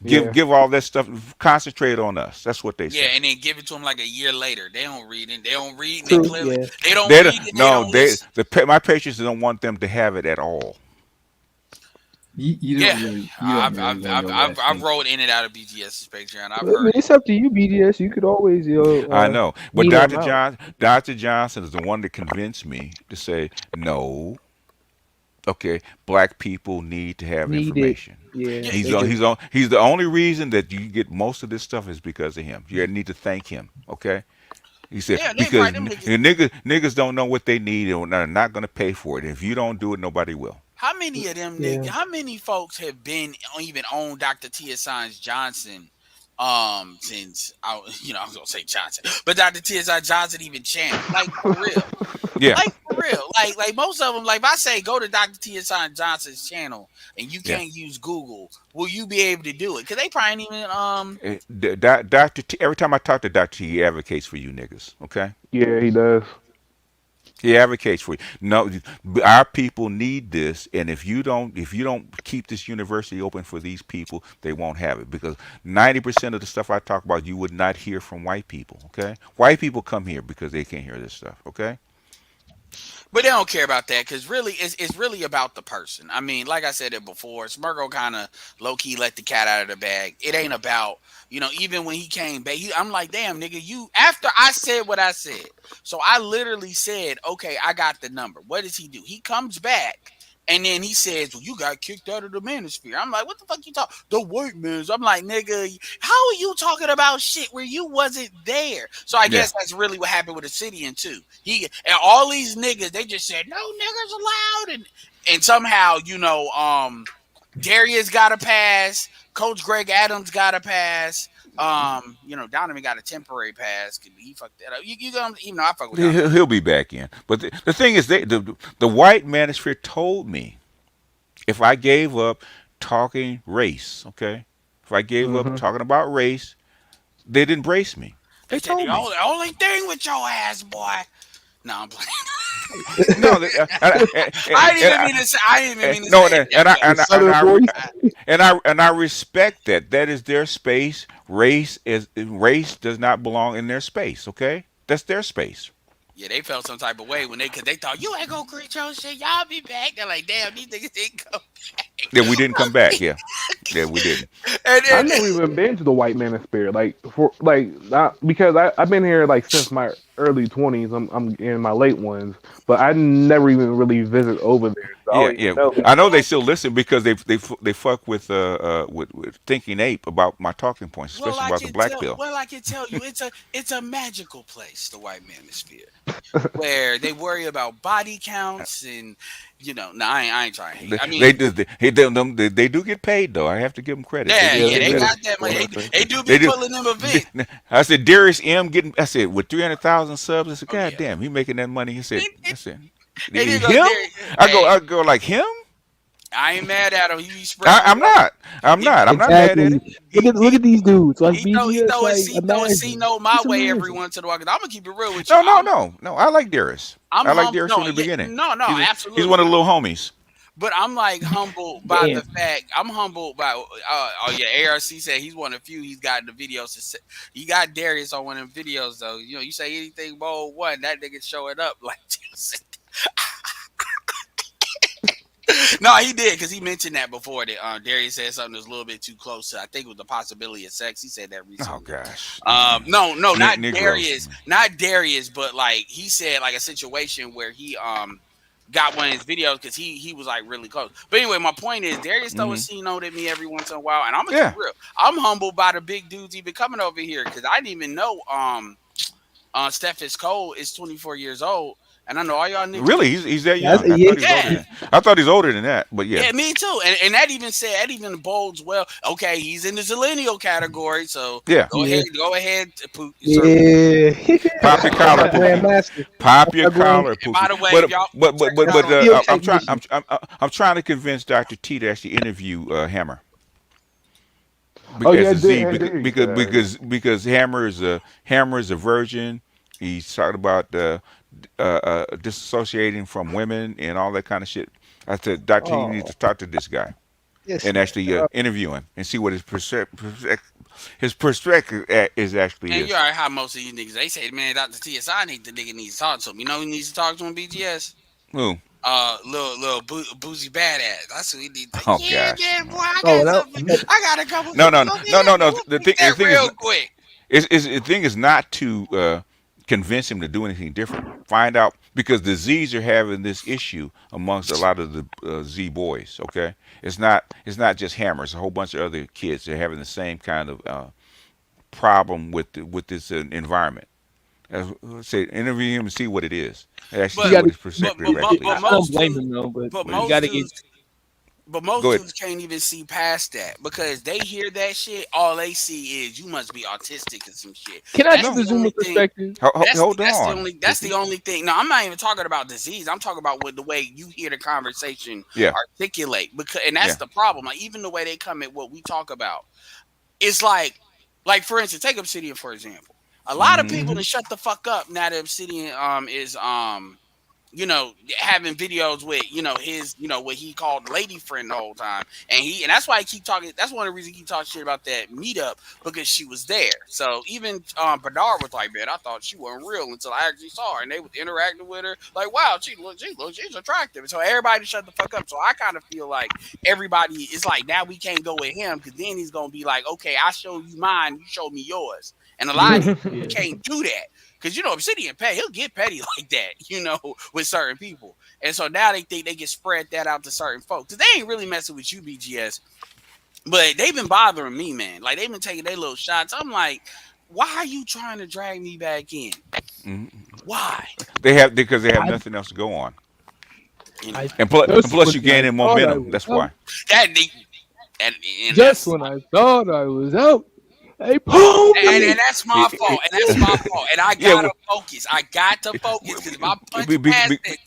Yeah. Give all that stuff. Concentrate on us. That's what they Yeah, say. and then give it to them like a year later. They don't read it. They don't read. They True, clearly yeah. they don't They read don't, it. They no, don't listen. my patrons don't want them to have it at all. You Yeah, don't really, you don't really want to know what I I've think. rolled in and out of BGS's Patreon. I've I mean, heard it. it's up to you, BDS. You could always I know, but email them out. Dr. Johnson is the one that convinced me to say no. Okay, black people need to have Need it. information. Yeah, Yeah, they do. He's the only reason that you get most of this stuff is because of him. You need to thank him. Okay. He said yeah, they because right. Them niggas. niggas don't know what they need and are not going to pay for it. If you don't do it, nobody will. How many of them Yeah. niggas? How many folks have been even on Dr. Tia Signs Johnson? Since I was gonna say Johnson, but Dr. Tia Signs Johnson even channel like for real. Yeah. Like for real, like most of them. Like if I say go to Dr. Tia Signs Johnson's channel and you can't use Google, will you be able to do it? Because they probably ain't even Dr. T, every time I talk to Dr. T, he advocates for you niggas. Okay. Yeah, he does. He advocates for you. No, our people need this, and if you don't keep this university open for these people, they won't have it because 90% of the stuff I talk about you would not hear from white people. Okay, white people come here because they can't hear this stuff. Okay. But they don't care about that because really, it's really about the person. I mean, like I said it before, Smirgo kind of low key let the cat out of the bag. It ain't about even when he came back, I'm like, damn nigga, you after I said what I said. So I literally said, okay, I got the number. What does he do? He comes back. And then he says, well, you got kicked out of the manosphere. I'm like, what the fuck you talk? The white man's. I'm like, nigga, how are you talking about shit where you wasn't there? So I guess that's really what happened with Obsidian too. And all these niggas, they just said, no niggas allowed. And somehow, Darius got a pass. Coach Greg Adams got a pass. Donovan got a temporary pass. He fucked that up. You gonna, even though I fuck with Donovan. He'll be back in. But the thing is, the white manosphere told me if I gave up talking race, okay, if I gave up talking about race, they'd embrace me. They said the only thing with your ass, boy. No, I'm playing. No, I didn't even mean to say. I didn't even mean to say that. And I respect that. That is their space. Race does not belong in their space. Okay, that's their space. Yeah, they felt some type of way because they thought you ain't gonna create your shit. Y'all be back. They're like, damn, these niggas didn't come back. Yeah, we didn't come back. Yeah, we didn't. I've never even been to the white manosphere, because I've been here like since my early 20s. I'm in my late ones, but I never even really visit over there. So I Yeah, don't even yeah. know. I know they still listen because they fuck with Thinking Ape about my talking points, especially about the black bill. Well, I can tell you, it's a magical place, the white manosphere, where they worry about body counts and No, I ain't trying to hate. I mean, They do get paid though. I have to give them credit. They yeah, do Yeah, yeah, get they they paid. got that money. They do They be do. pulling them events. I said Darius M getting. I said with 300,000 subs. I said, Oh God yeah, damn, he making that money. He said, they did go him. there. I go. Hey, I go like him. I ain't mad at him. He be spreading the I'm wealth. not. I'm He not. I'm not mad at Exactly. it. Look at these dudes like he BGS. throw his Like he throw his C imagine. note my Just way every imagine. once in a while. Cause I'm gonna keep it real with you. No. I like Darius. I'm I like humble. Darius No, from the yeah, beginning. no, He's one absolutely. of the little homies. But I'm like humbled by the Damn. fact I'm humbled by. Oh yeah, ARC said he's one of few he's got in the videos. He got Darius on one of them videos though. You say anything bold one, that nigga showing up like. No, he did because he mentioned that before. That Darius said something that's a little bit too close to. I think it was the possibility of sex. He said that Oh recently. gosh. No, not Negroes. Darius, not Darius, but like he said, like a situation where he got one of his videos because he was like really close. But anyway, my point is Darius throw a Hmm. C note at me every once in a while, and I'm gonna keep Yeah. it real. I'm humbled by the big dudes even coming over here because I didn't even know Steph Cole is 24 years old, and I know all y'all niggas. Really, he's that That's young. I yeah. thought he was older Yeah, than. I thought he's older than that. But yeah. yeah, me too. And that even said that even bodes well. Okay, he's in the zillennial category, so Yeah. Yeah. go ahead, sir. Yeah. Pop your That's collar, my Pookie. grandmaster. Pop That's your my grand. collar, And by Pookie. the way, if y'all check him That's out a on field I'm trying. technician. I'm trying to convince Dr. T to actually interview Hammer Oh yeah, as a Z and there you because Hammer is a virgin. He's talking about disassociating from women and all that kind of shit. I said, Doctor, you need Oh to talk to this guy yes. and actually interview him and see what his perspective is actually and you is. already how most of these niggas they say, man, Dr. TSI need the nigga needs to talk to him. You know who needs to talk to him, BGS? Who? Little boozy badass. That's who he needs to. Oh Yeah, gosh. yeah, boy, I Oh, got and something. I got a couple No, things no, on no, here. no, no. We'll fix that Thing real quick. the thing is not to convince him to do anything different. Find out because the Z's are having this issue amongst a lot of the Z boys. Okay, it's not just Hammer. It's a whole bunch of other kids that are having the same kind of problem with this environment. Say interview him and see what it is. And actually you see But got what to. his perspective actually but is. I don't most blame dudes, him though, but but you most got to get. dudes But most Go ahead. dudes can't even see past that because they hear that shit. All they see is you must be autistic or some shit. Can I That's get No, the the only Zoomer thing. perspective? hold on, That's Pookie. the only thing. No, I'm not even talking about disease. I'm talking about with the way you hear the conversation Yeah, articulate. And that's yeah. the problem. Like even the way they come at what we talk about, it's like for instance, take Obsidian for example. A lot of Hmm. people Hmm. to shut the fuck up now that Obsidian is having videos with, his, what he called lady friend the whole time. And that's why I keep talking. That's one of the reasons he keep talking shit about that meetup because she was there. So even Bernard was like, man, I thought she wasn't real until I actually saw her and they was interacting with her. Like, wow, she's attractive. So everybody shut the fuck up. So I kind of feel like everybody is like, now we can't go with him because then he's going to be like, okay, I show you mine, you show me yours. And a lot of these Yeah. can't do that. Because, Obsidian Petty, he'll get petty like that, with certain people. And so now they think they can spread that out to certain folks. Because they ain't really messing with you, BGS. But they've been bothering me, man. Like, they've been taking their little shots. I'm like, why are you trying to drag me back in? Hmm. Why? Because they have I nothing else to go on, Anyway. I and just plus when you're I gaining thought I momentum. was That's out. why. That, and Just that's when I thought I was out, they pulled and me. that's my fault. And that's my fault. And I Yeah, gotta focus. I got to focus because if I punch be- past be- that,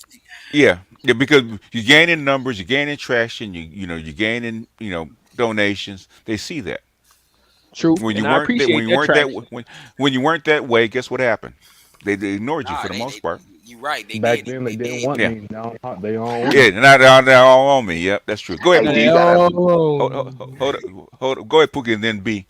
yeah, because you're gaining numbers, you're gaining traction, you're gaining donations. They see that. True, When you and I weren't that appreciate when you that weren't that traction. when you weren't that way, guess what happened? They ignored you nah, for the most part. you right. They back did. then they They didn't did. want Yeah, me. Now they don't want yeah. me. Now they're all on me. Yep, that's true. Go ahead, Hey, Now do they you Pookie. got Hold, all. Go ahead, Pookie, and then B.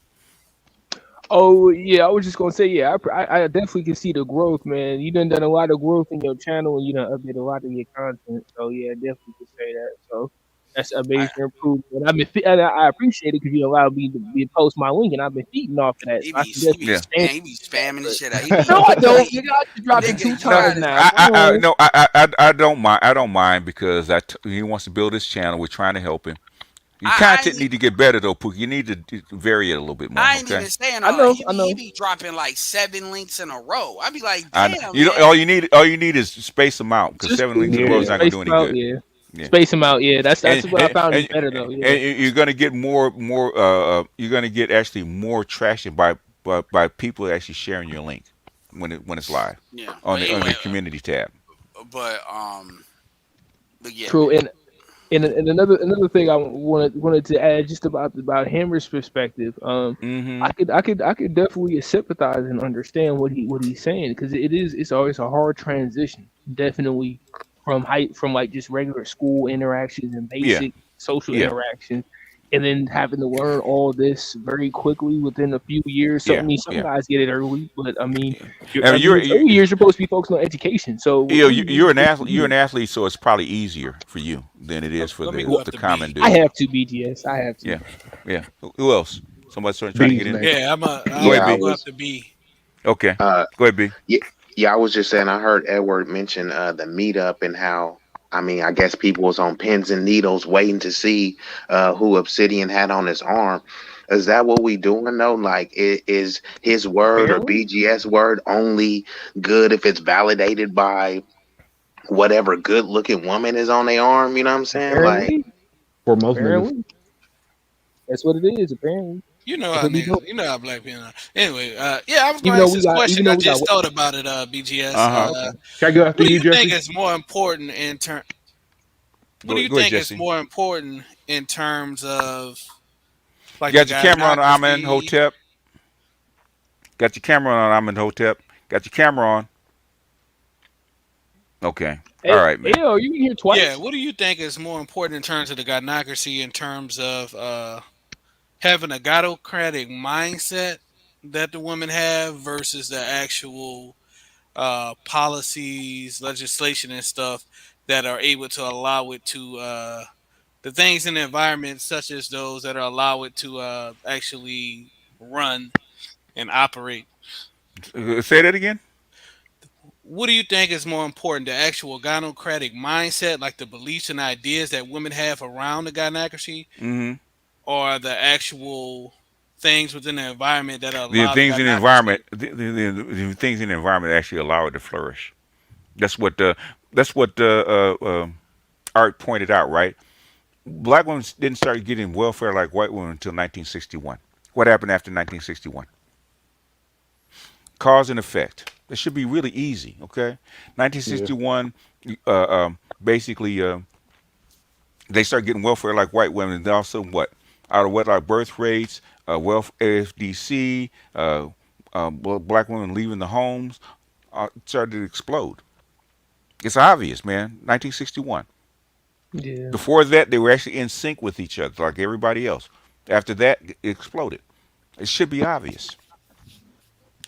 Oh yeah, I was just gonna say yeah. I definitely can see the growth, man. You done a lot of growth in your channel, and you done updated a lot of your content. So yeah, I definitely can say that. So That's a major improvement. I've been, and I appreciate it because you allowed me to post my link, and I've been feeding off of that, so I can definitely Yeah. stand. he be spamming the But shit out. He be no, I don't. like, Nigga, I just dropped it nigga, 2 times now. Come I on. no, I don't mind. I don't mind because he wants to build his channel. We're trying to help him. Your I content need to get better though, Pookie. You need to vary it a little bit more. I ain't Okay. even saying I all that. know. He be dropping like 7 links in a row. I be like, I damn, you know man. all you need is space them out because Just 7 links in a row is not gonna space do any them out. good. Yeah, Yeah. space them out. Yeah, that's And what I and, found is and, better though. Yeah. and you're gonna get more. You're gonna get actually more traction by people actually sharing your link when it's live Yeah, on but the anyway, community tab. but but yeah, True. man. And another thing I wanted to add just about Henry's perspective. Mm-hmm. I could definitely sympathize and understand what he's saying because it's always a hard transition. Definitely from like just regular school interactions and Yeah. basic social Yeah. interactions, and then having to learn all this very quickly within a few years. So I Yeah. mean, some Yeah. guys get it early, but I mean, I mean, those early years you're supposed to be focusing on education. So what are you you're an supposed to athlete. You're an do? athlete, so it's probably easier for you than it is for Let me go the after common B. I dude. have to BGS. I have to. Yeah. Yeah. Who else? Somebody trying to Bees get in? next. Yeah, Go I'm ahead, Yeah, I gonna B. go was. after B. Okay. Uh, Go ahead, B. yeah, yeah. I was just saying. I heard Edward mention the meetup and how. I mean, I guess people was on pins and needles waiting to see who Obsidian had on his arm. Is that what we doing though? Like, is his word or Apparently, BGS word only good if it's validated by whatever good looking woman is on their arm? You know what I'm saying? Like, apparently, For most niggas. apparently, that's what it is. Apparently, You know that's how what they do. niggas, you know how black people are. Anyway, yeah, I was gonna ask this Even question. though I we got just thought about it, BGS. Uh huh. Okay. Can I go after What do you, you think Jesse? is more important in term? What do you Go ahead, think is Jesse. more important in terms of You like the got your camera on Amen gynocracy? Hotep. Got your camera on Amen Hotep. Got your camera on. Okay. All Hey, right, man. yo, you can hear Yeah, twice. what do you think is more important in terms of the gynocracy in terms of having a godocratic mindset that the women have versus the actual policies, legislation, and stuff that are able to allow it to the things in the environment, such as those that allow it to actually run and operate. Say that again. What do you think is more important, the actual gynocratic mindset, like the beliefs and ideas that women have around the gynocracy, Mm-hmm. or the actual things within the environment that The allow the things in the environment, gynocracy? the things in the environment actually allow it to flourish. That's what Art pointed out, right? Black women didn't start getting welfare like white women until 1961. What happened after 1961? Cause and effect. It should be really easy, okay? Yeah. 1961, basically, they start getting welfare like white women. And also, what? Out of wedlock birth rates, wealth AFDC, black women leaving the homes, started to explode. It's obvious, man. 1961. Yeah. Before that, they were actually in sync with each other, like everybody else. After that, it exploded. It should be obvious.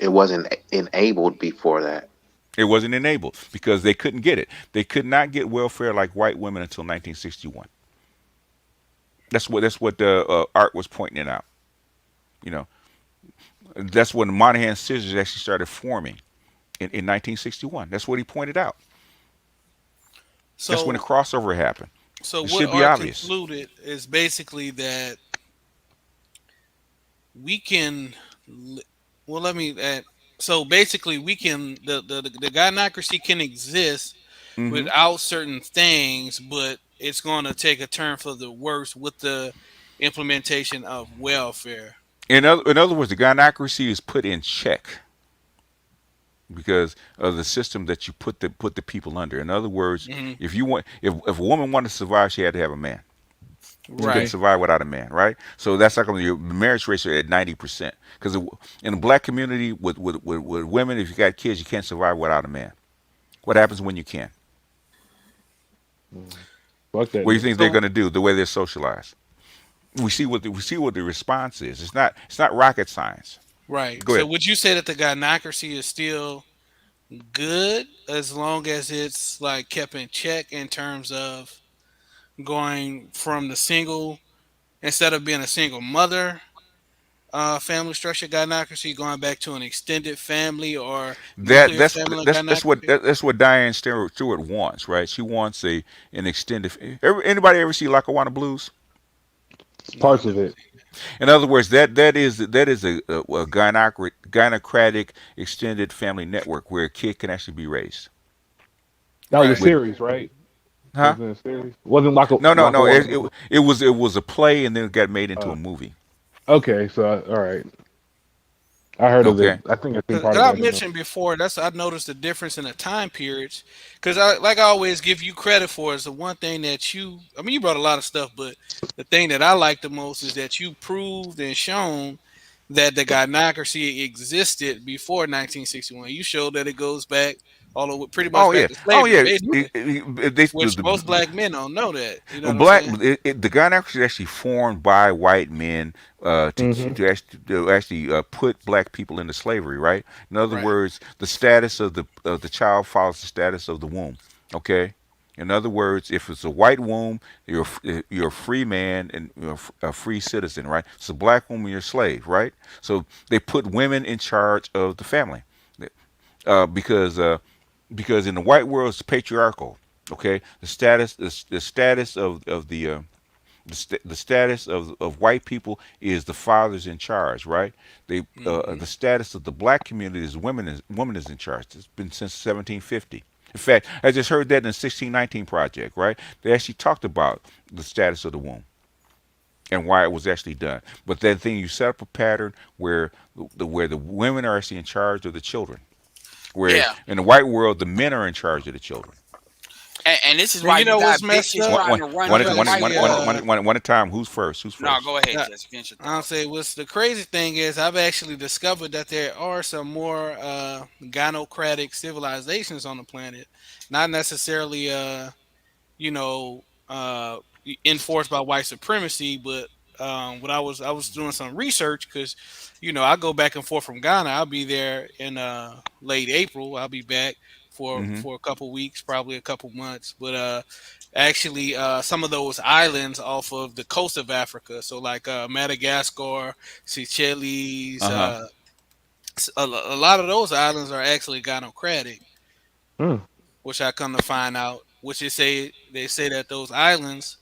it wasn't enabled before that. It wasn't enabled because they couldn't get it. They could not get welfare like white women until 1961. That's what the Art was pointing out. You know, that's when the Moynihan scissors actually started forming in 1961. That's what he pointed out. That's when the So, crossover happened. so It what should be Art obvious. concluded is basically that we can well let me so basically we can the gynocracy can exist Hmm. without certain things, but it's going to take a turn for the worse with the implementation of welfare. In other words, the gynocracy is put in check because of the system that you put the people under. In other words, Hmm. if a woman wanted to survive, she had to have a man. She couldn't Right. survive without a man, right? So that's like your marriage ratio at 90%. Because in the black community with women, if you got kids, you can't survive without a man. What happens when you can? Fuck that What do you nigga. think they're So going to do? The way they're socialized. We see what the response is. It's not rocket science. right. Go So ahead. would you say that the gynocracy is still good as long as it's like kept in check in terms of going from the single, instead of being a single mother family structure gynocracy, going back to an extended family or That nuclear that's family that's what gynocracy? that's what Diane Stewart wants, right? She wants an extended. Anybody ever see Lackawanna Blues? No, Parts I've of never it. seen that. In other words, that is a gynocratic extended family network where a kid can actually be raised. That was a Right. With series, right? huh? Wasn't it a series? Wasn't like a No. Lackawanna It, Blue? it it was it was a play and then it got made into a Uh, movie. okay, so all right, I heard of it. Okay. I think I seen Cause part of I that. In mentioned before, that's I noticed the difference in the time periods. Cause I always give you credit for is the one thing that I mean, you brought a lot of stuff, but the thing that I like the most is that you proved and shown that the gynocracy existed before 1961. You showed that it goes back all the way, pretty much Oh back yeah. to Oh slavery, yeah. basically, The which most black men don't know that. You know what I'm black saying? the gynocracy is actually formed by white men to hmm put black people into slavery, right? In other Right. words, the status of the child follows the status of the womb. Okay. In other words, if it's a white womb, you're a free man and you're a free citizen, right? It's a black woman, you're a slave, right? So they put women in charge of the family, uh, because uh, because in the white world it's patriarchal. Okay, the status of the status of white people is the father's in charge, right? Hmm. The status of the black community is woman is in charge. It's been since 1750. In fact, I just heard that in the 1619 project, right? They actually talked about the status of the womb and why it was actually done. But that thing you set up a pattern where the women are actually in charge of the children, where Yeah, in the white world the men are in charge of the children. and this is And why you you know got what's messed bitches up? One, trying one, to run one, I've your one, white one, actually one, world. one at a time. Who's first? Who's No, first? go ahead, uh, Jesse. Finish your I'll thought. say what's the crazy thing is I've actually discovered that there are some more gynocratic civilizations on the planet, not necessarily you know enforced by white supremacy, but what I was doing some research because I go back and forth from Ghana. I'll be there in late April. I'll be back for Hmm. for a couple weeks, probably a couple months, but actually some of those islands off of the coast of Africa. So like Madagascar, Seychelles, Uh huh. a lot of those islands are actually gynocratic, Hmm. which I come to find out. Which they say that those islands,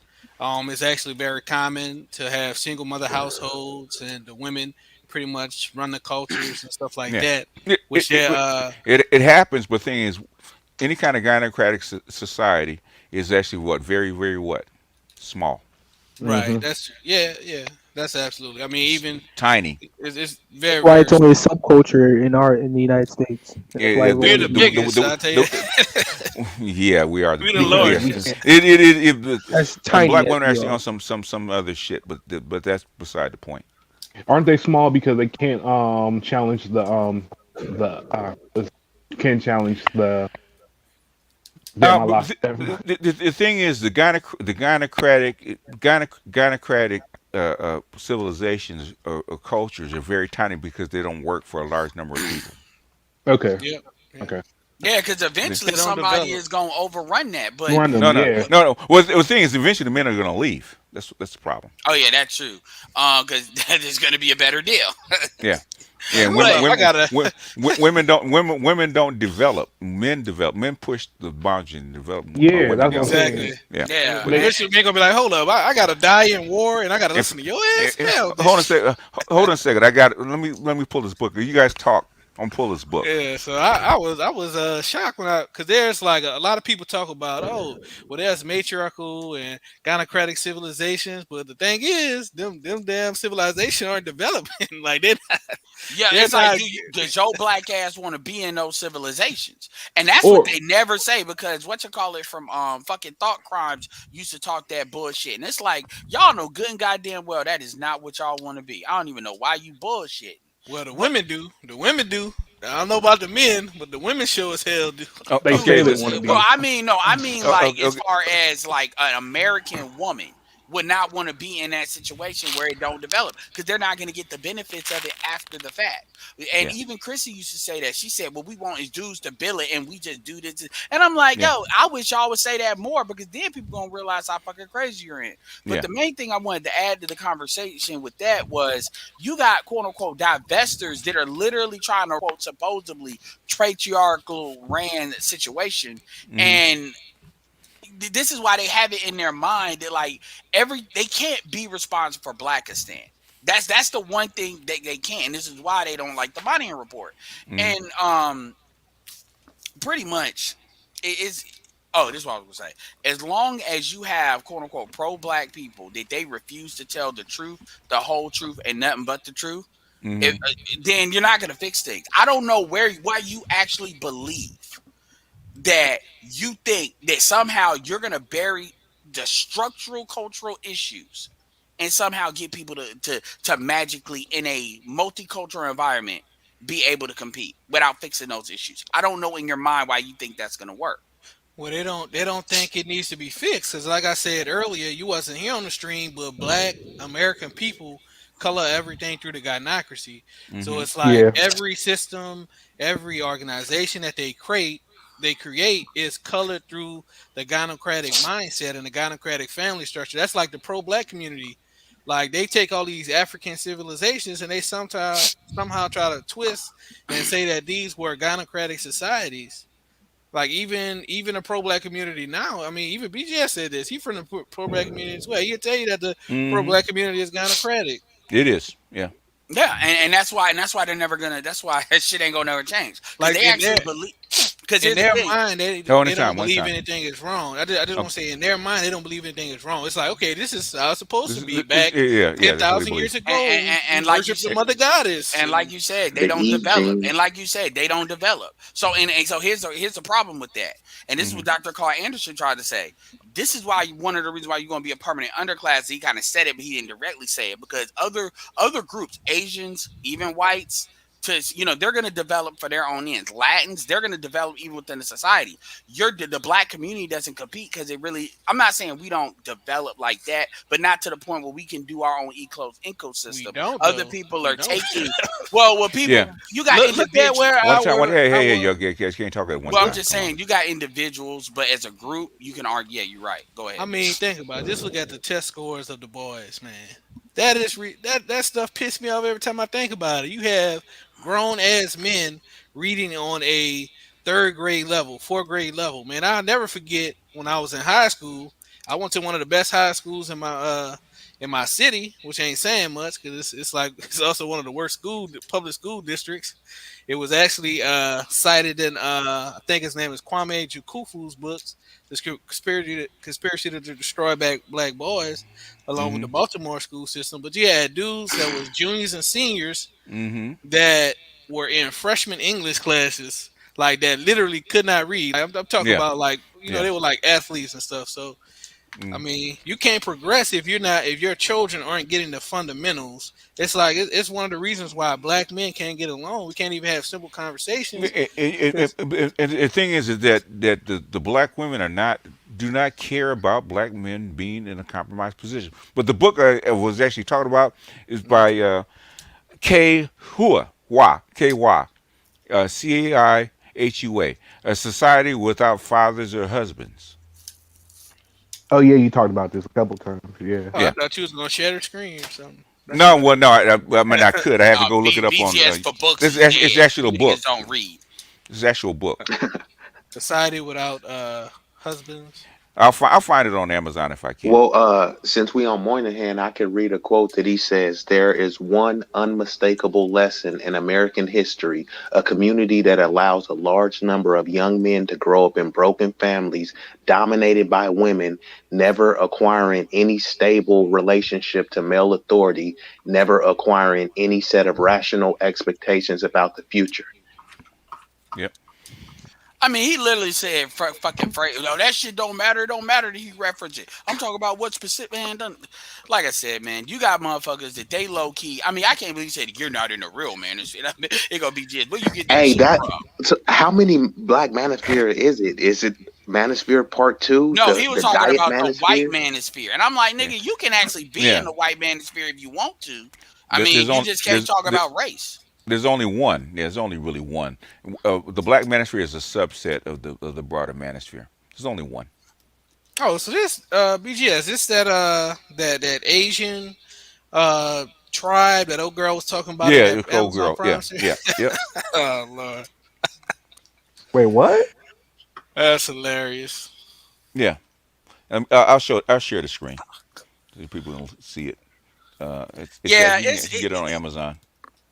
is actually very common to have single mother households, and the women pretty much run the cultures and stuff like Yeah. that. It it, Which it they it happens, but thing is, any kind of gynocratic society is actually what very what small, right. hmm That's yeah. That's absolutely. I mean, even tiny. it's That's very why very it's only a small. subculture in the United States. That's why Yeah, We're everyone the is doing it. biggest, I tell you. yeah, we are. We're the Yeah, Yeah, we largest. can't. As and tiny black as women are we actually are. on some other shit, but that's beside the point. Aren't they small because they can't challenge the can't challenge the damn I But lost it. the thing is, the gynocratic civilizations or cultures are very tiny because they don't work for a large number of people. Okay, Yep. Yep. okay, Yeah, because They eventually don't somebody develop. is gonna overrun that. But random, No, no, yeah. no, no. Well, the thing is, eventually the men are going to leave. That's the problem. oh yeah, that's true. Because that is gonna be a better deal. Yeah, yeah. And Hold But up, I gotta. women don't develop. Men develop. Men push the boundary and develop. Yeah, Women that's what I'm don't. Exactly. saying. Yeah. yeah, But They, Eventually, they gonna be like, "Hold up, I gotta die in war, and I gotta if, listen to your ass." Hell, hold on a this. second. Hold on a second. I got. Let me pull this book. You guys talk. I'm gonna pull this book. Yeah, so I was shocked when because there's like a lot of people talk about, oh, well, there's matriarchal and gynocratic civilizations, but the thing is them damn civilizations aren't developing. Like yeah. they're It's like, not. does your black ass want to be in those civilizations? And that's what or they never say because what you call it from fucking thought crimes used to talk that bullshit. And it's like y'all know good and goddamn well that is not what y'all want to be. I don't even know why you bullshitting. Well, the But women do. The women do. I don't know about the men, but the women sure as hell do. they Okay. say they The, want to well, be. I mean, no, I mean uh, like uh, as far as like an American woman, would not want to be in that situation where it don't develop because they're not going to get the benefits of it after the fact. And Yeah. even Chrissy used to say that. She said, "What we want is dudes to bill it, and we just do this." And I'm like, Yeah. "Yo, I wish y'all would say that more because then people gonna realize how fucking crazy you're in." But Yeah. the main thing I wanted to add to the conversation with that was you got quote unquote divestors that are literally trying to quote supposedly patriarchal ran situation, and this is why they have it in their mind that like they can't be responsible for Blackistan. That's the one thing they can't. And this is why they don't like the Moynihan Report. Mhm. And pretty much it is. Oh, this is what I was gonna say. As long as you have quote unquote pro-black people that they refuse to tell the truth, the whole truth, and nothing but the truth, Mhm. then you're not gonna fix things. I don't know why you actually believe that you think that somehow you're going to bury the structural cultural issues and somehow get people to magically in a multicultural environment be able to compete without fixing those issues. I don't know in your mind why you think that's going to work. Well, they don't think it needs to be fixed because, like I said earlier, you wasn't here on the stream, but Black American people color everything through the gynocracy. So Mhm. it's like Yeah. every system, every organization that they create is colored through the gynocratic mindset and the gynocratic family structure. That's like the pro-black community. Like they take all these African civilizations and they somehow try to twist and say that these were gynocratic societies. Like even the pro black community now. I mean, even BGS said this. He from the pro black community as well. He'll tell you that the pro Mhm. black community is gynocratic. It is. Yeah. Yeah, and that's why they're never gonna. That's why that shit ain't gonna never change because Like they actually believe. Because in here's the their thing. mind, they One don't time. One believe time. anything is wrong. I just want Okay. to say in their mind, they don't believe anything is wrong. It's like, okay, this is how it's supposed to be. This Back yeah. That's what they 10,000 believe. years ago, we And like you worship the said, mother goddess. and like you said, they The don't Eve develop. gene. And like you said, they don't develop. So and so here's the problem with that. And this is what Mhm. Dr. Carl Anderson tried to say. This is why one of the reasons why you're going to be a permanent underclass. He kind of said it, but he didn't directly say it because other groups, Asians, even whites, they're going to develop for their own ends. Latins, they're going to develop even within the society. The black community doesn't compete because it really. I'm not saying we don't develop like that, but not to the point where we can do our own We ecosystem. don't Other though. people We are don't. taking. Well, people, Yeah. you got Look at individuals. where One time. Hey, our you can't talk at one Well, I'm time. just Come on. saying you got individuals, but as a group, you can argue. Yeah, you're right. Go I ahead. mean, think about it. Just look at the test scores of the boys, man. That is that stuff pissed me off every time I think about it. You have grown ass men reading on a third grade level, fourth grade level. Man, I'll never forget when I was in high school. I went to one of the best high schools in my city, which ain't saying much because it's like it's also one of the worst public school districts. It was actually cited in I think his name is Kwame Jukufu's books, the conspiracy to destroy black boys, along with the Mhm. Baltimore school system. But you had dudes that was juniors and seniors Mhm. that were in freshman English classes, like that literally could not read. I'm talking Yeah. about like Yeah. they were like athletes and stuff. So I Mm. mean, you can't progress if your children aren't getting the fundamentals. It's like it's one of the reasons why black men can't get along. We can't even have simple conversations. Because And the thing is that the black women do not care about black men being in a compromised position. But the book I was actually talking about is by K. K-Y, Caihua, a society without fathers or husbands. Oh yeah, you talked about this a couple times. Yeah. I Yeah. thought you was gonna share the screen or something. That's No, why. well, no, I mean I could. I have to go look it up on. BGS for books This is it's dead. actually a You book. niggas don't read. It's actual book. Society without husbands. I'll find it on Amazon if I can. Well, since we on Moynihan, I could read a quote that he says, "There is one unmistakable lesson in American history, a community that allows a large number of young men to grow up in broken families, dominated by women, never acquiring any stable relationship to male authority, never acquiring any set of rational expectations about the future." Yep. I mean, he literally said fucking phrase. No, that shit don't matter. It don't matter that he referenced it. I'm talking about what specific man done. Like I said, man, you got motherfuckers that they low key. I mean, I can't believe he said you're not in the real man and shit. I mean, it gonna be just where you get that Hey, shit that from. so how many Black Manosphere is it? Is it Manosphere Part Two, No, he was the talking Diet about the white Manosphere. manosphere, and I'm like, Yeah, nigga, you can actually be in yeah. the white manosphere if you want to. I mean, There's you only just can't talk about race. there's only one. There's only really one. The black manosphere is a subset of the broader manosphere. There's only one. Oh, so this BGS, this that Asian tribe that old girl was talking about in Yeah, that it's old Amazon girl. Yeah, Prime series. yeah, yep. Oh Lord, Wait, what? that's hilarious. Yeah. I'll share the screen so people can see it. It's Yeah, you can get it on Amazon.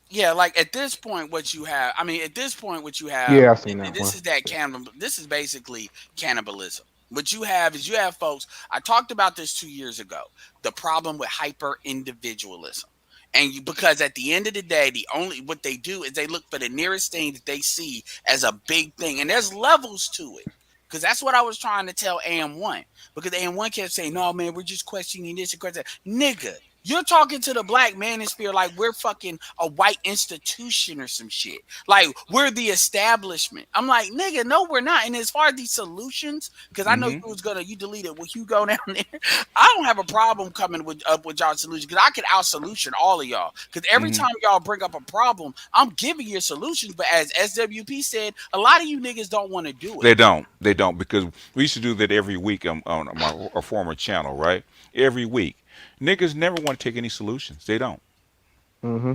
yeah, like at this point, what you have, I mean, at this point, what you have, Yeah, I seen that this one. is that this is basically cannibalism. What you have is you have folks, I talked about this 2 years ago, the problem with hyper individualism. And because at the end of the day, the only what they do is they look for the nearest thing that they see as a big thing. And there's levels to it. Because that's what I was trying to tell AM1. Because AM1 kept saying, no, man, we're just questioning this and questioning that. Nigga, you're talking to the black manosphere like we're fucking a white institution or some shit. Like we're the establishment. I'm like, nigga, no, we're not. And as far as these solutions, because I know Mm-hmm. you deleted. Will you go down there? I don't have a problem coming up with y'all solutions because I can out solution all of y'all. Because every Mm-hmm. time y'all bring up a problem, I'm giving you solutions. But as SWP said, a lot of you niggas don't want to do it. They don't. They don't because we used to do that every week on my a former channel, right? Every week, niggas never want to take any solutions. They don't. Mm-hmm.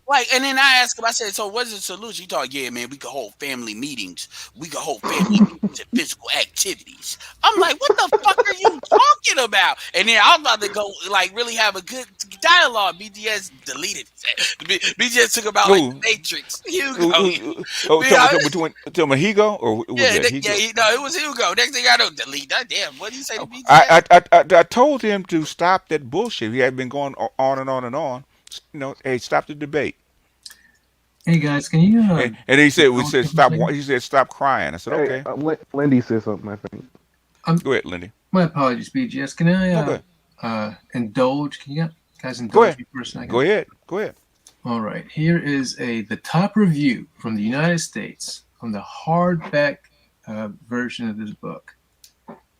Like, and then I asked him, I said, so what's the solution? He thought, yeah, man, we could hold family meetings. We could hold family meetings and physical activities. I'm like, what the fuck are you talking about? And then I was about to go, like, really have a good dialogue. BGS deleted it. BGS took about, like, the Ooh, Matrix. Hugo. oh, tell me Higo or who was Yeah, that? yeah, Higo. no, it was Hugo. Next thing I know, delete that. Damn, what did you say to I, BGS? I I I I told him to stop that bullshit. He had been going on and on and on. Hey, stop the debate. Hey guys, can you And he said, we indulge said me for a stop. second? He said stop crying. I said Hey, okay. Lindy said something, I think. Go ahead, Lindy. My apologies, BGS. Can No, I go indulge? Can you guys Go indulge ahead. me for a second? Go ahead. Go ahead. All right. Here is the top review from the United States on the hardback version of this book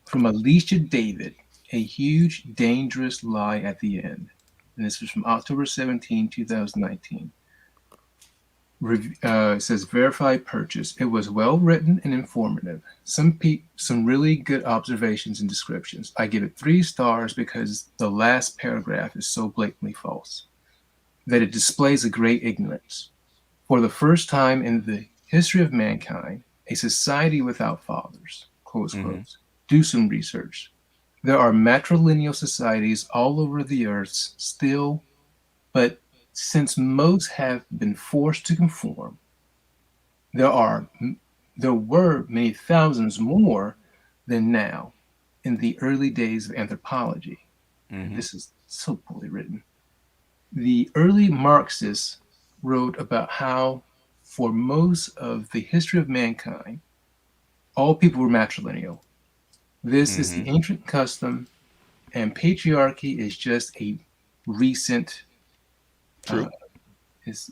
from Alicia David, A Huge Dangerous Lie at the End. And this was from October 17, 2019. It says verified purchase. It was well written and informative. Some really good observations and descriptions. I give it 3 stars because the last paragraph is so blatantly false that it displays a great ignorance. For the first time in the history of mankind, a society without fathers, close quotes. Do some research. There are matrilineal societies all over the earth still, but since most have been forced to conform, there were many thousands more than now in the early days of anthropology. This is so poorly written. The early Marxists wrote about how, for most of the history of mankind, all people were matrilineal. This is the ancient custom, and patriarchy is just a recent. True. It's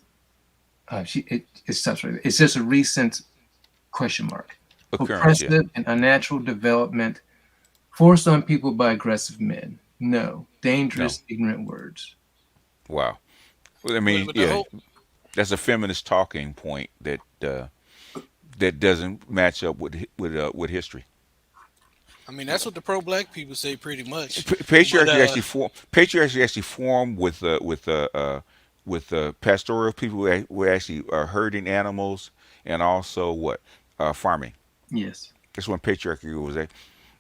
just a recent question mark. Occurrence, yeah. Oppressive and unnatural development forced on people by aggressive men. No, dangerous, ignorant words. Wow. Well, I mean, But the yeah, whole that's a feminist talking point that that doesn't match up with history. I mean, that's what the pro-black people say pretty much. But Patriarchy actually formed with pastoral people who were actually herding animals and also farming. Yes. That's when patriarchy was there.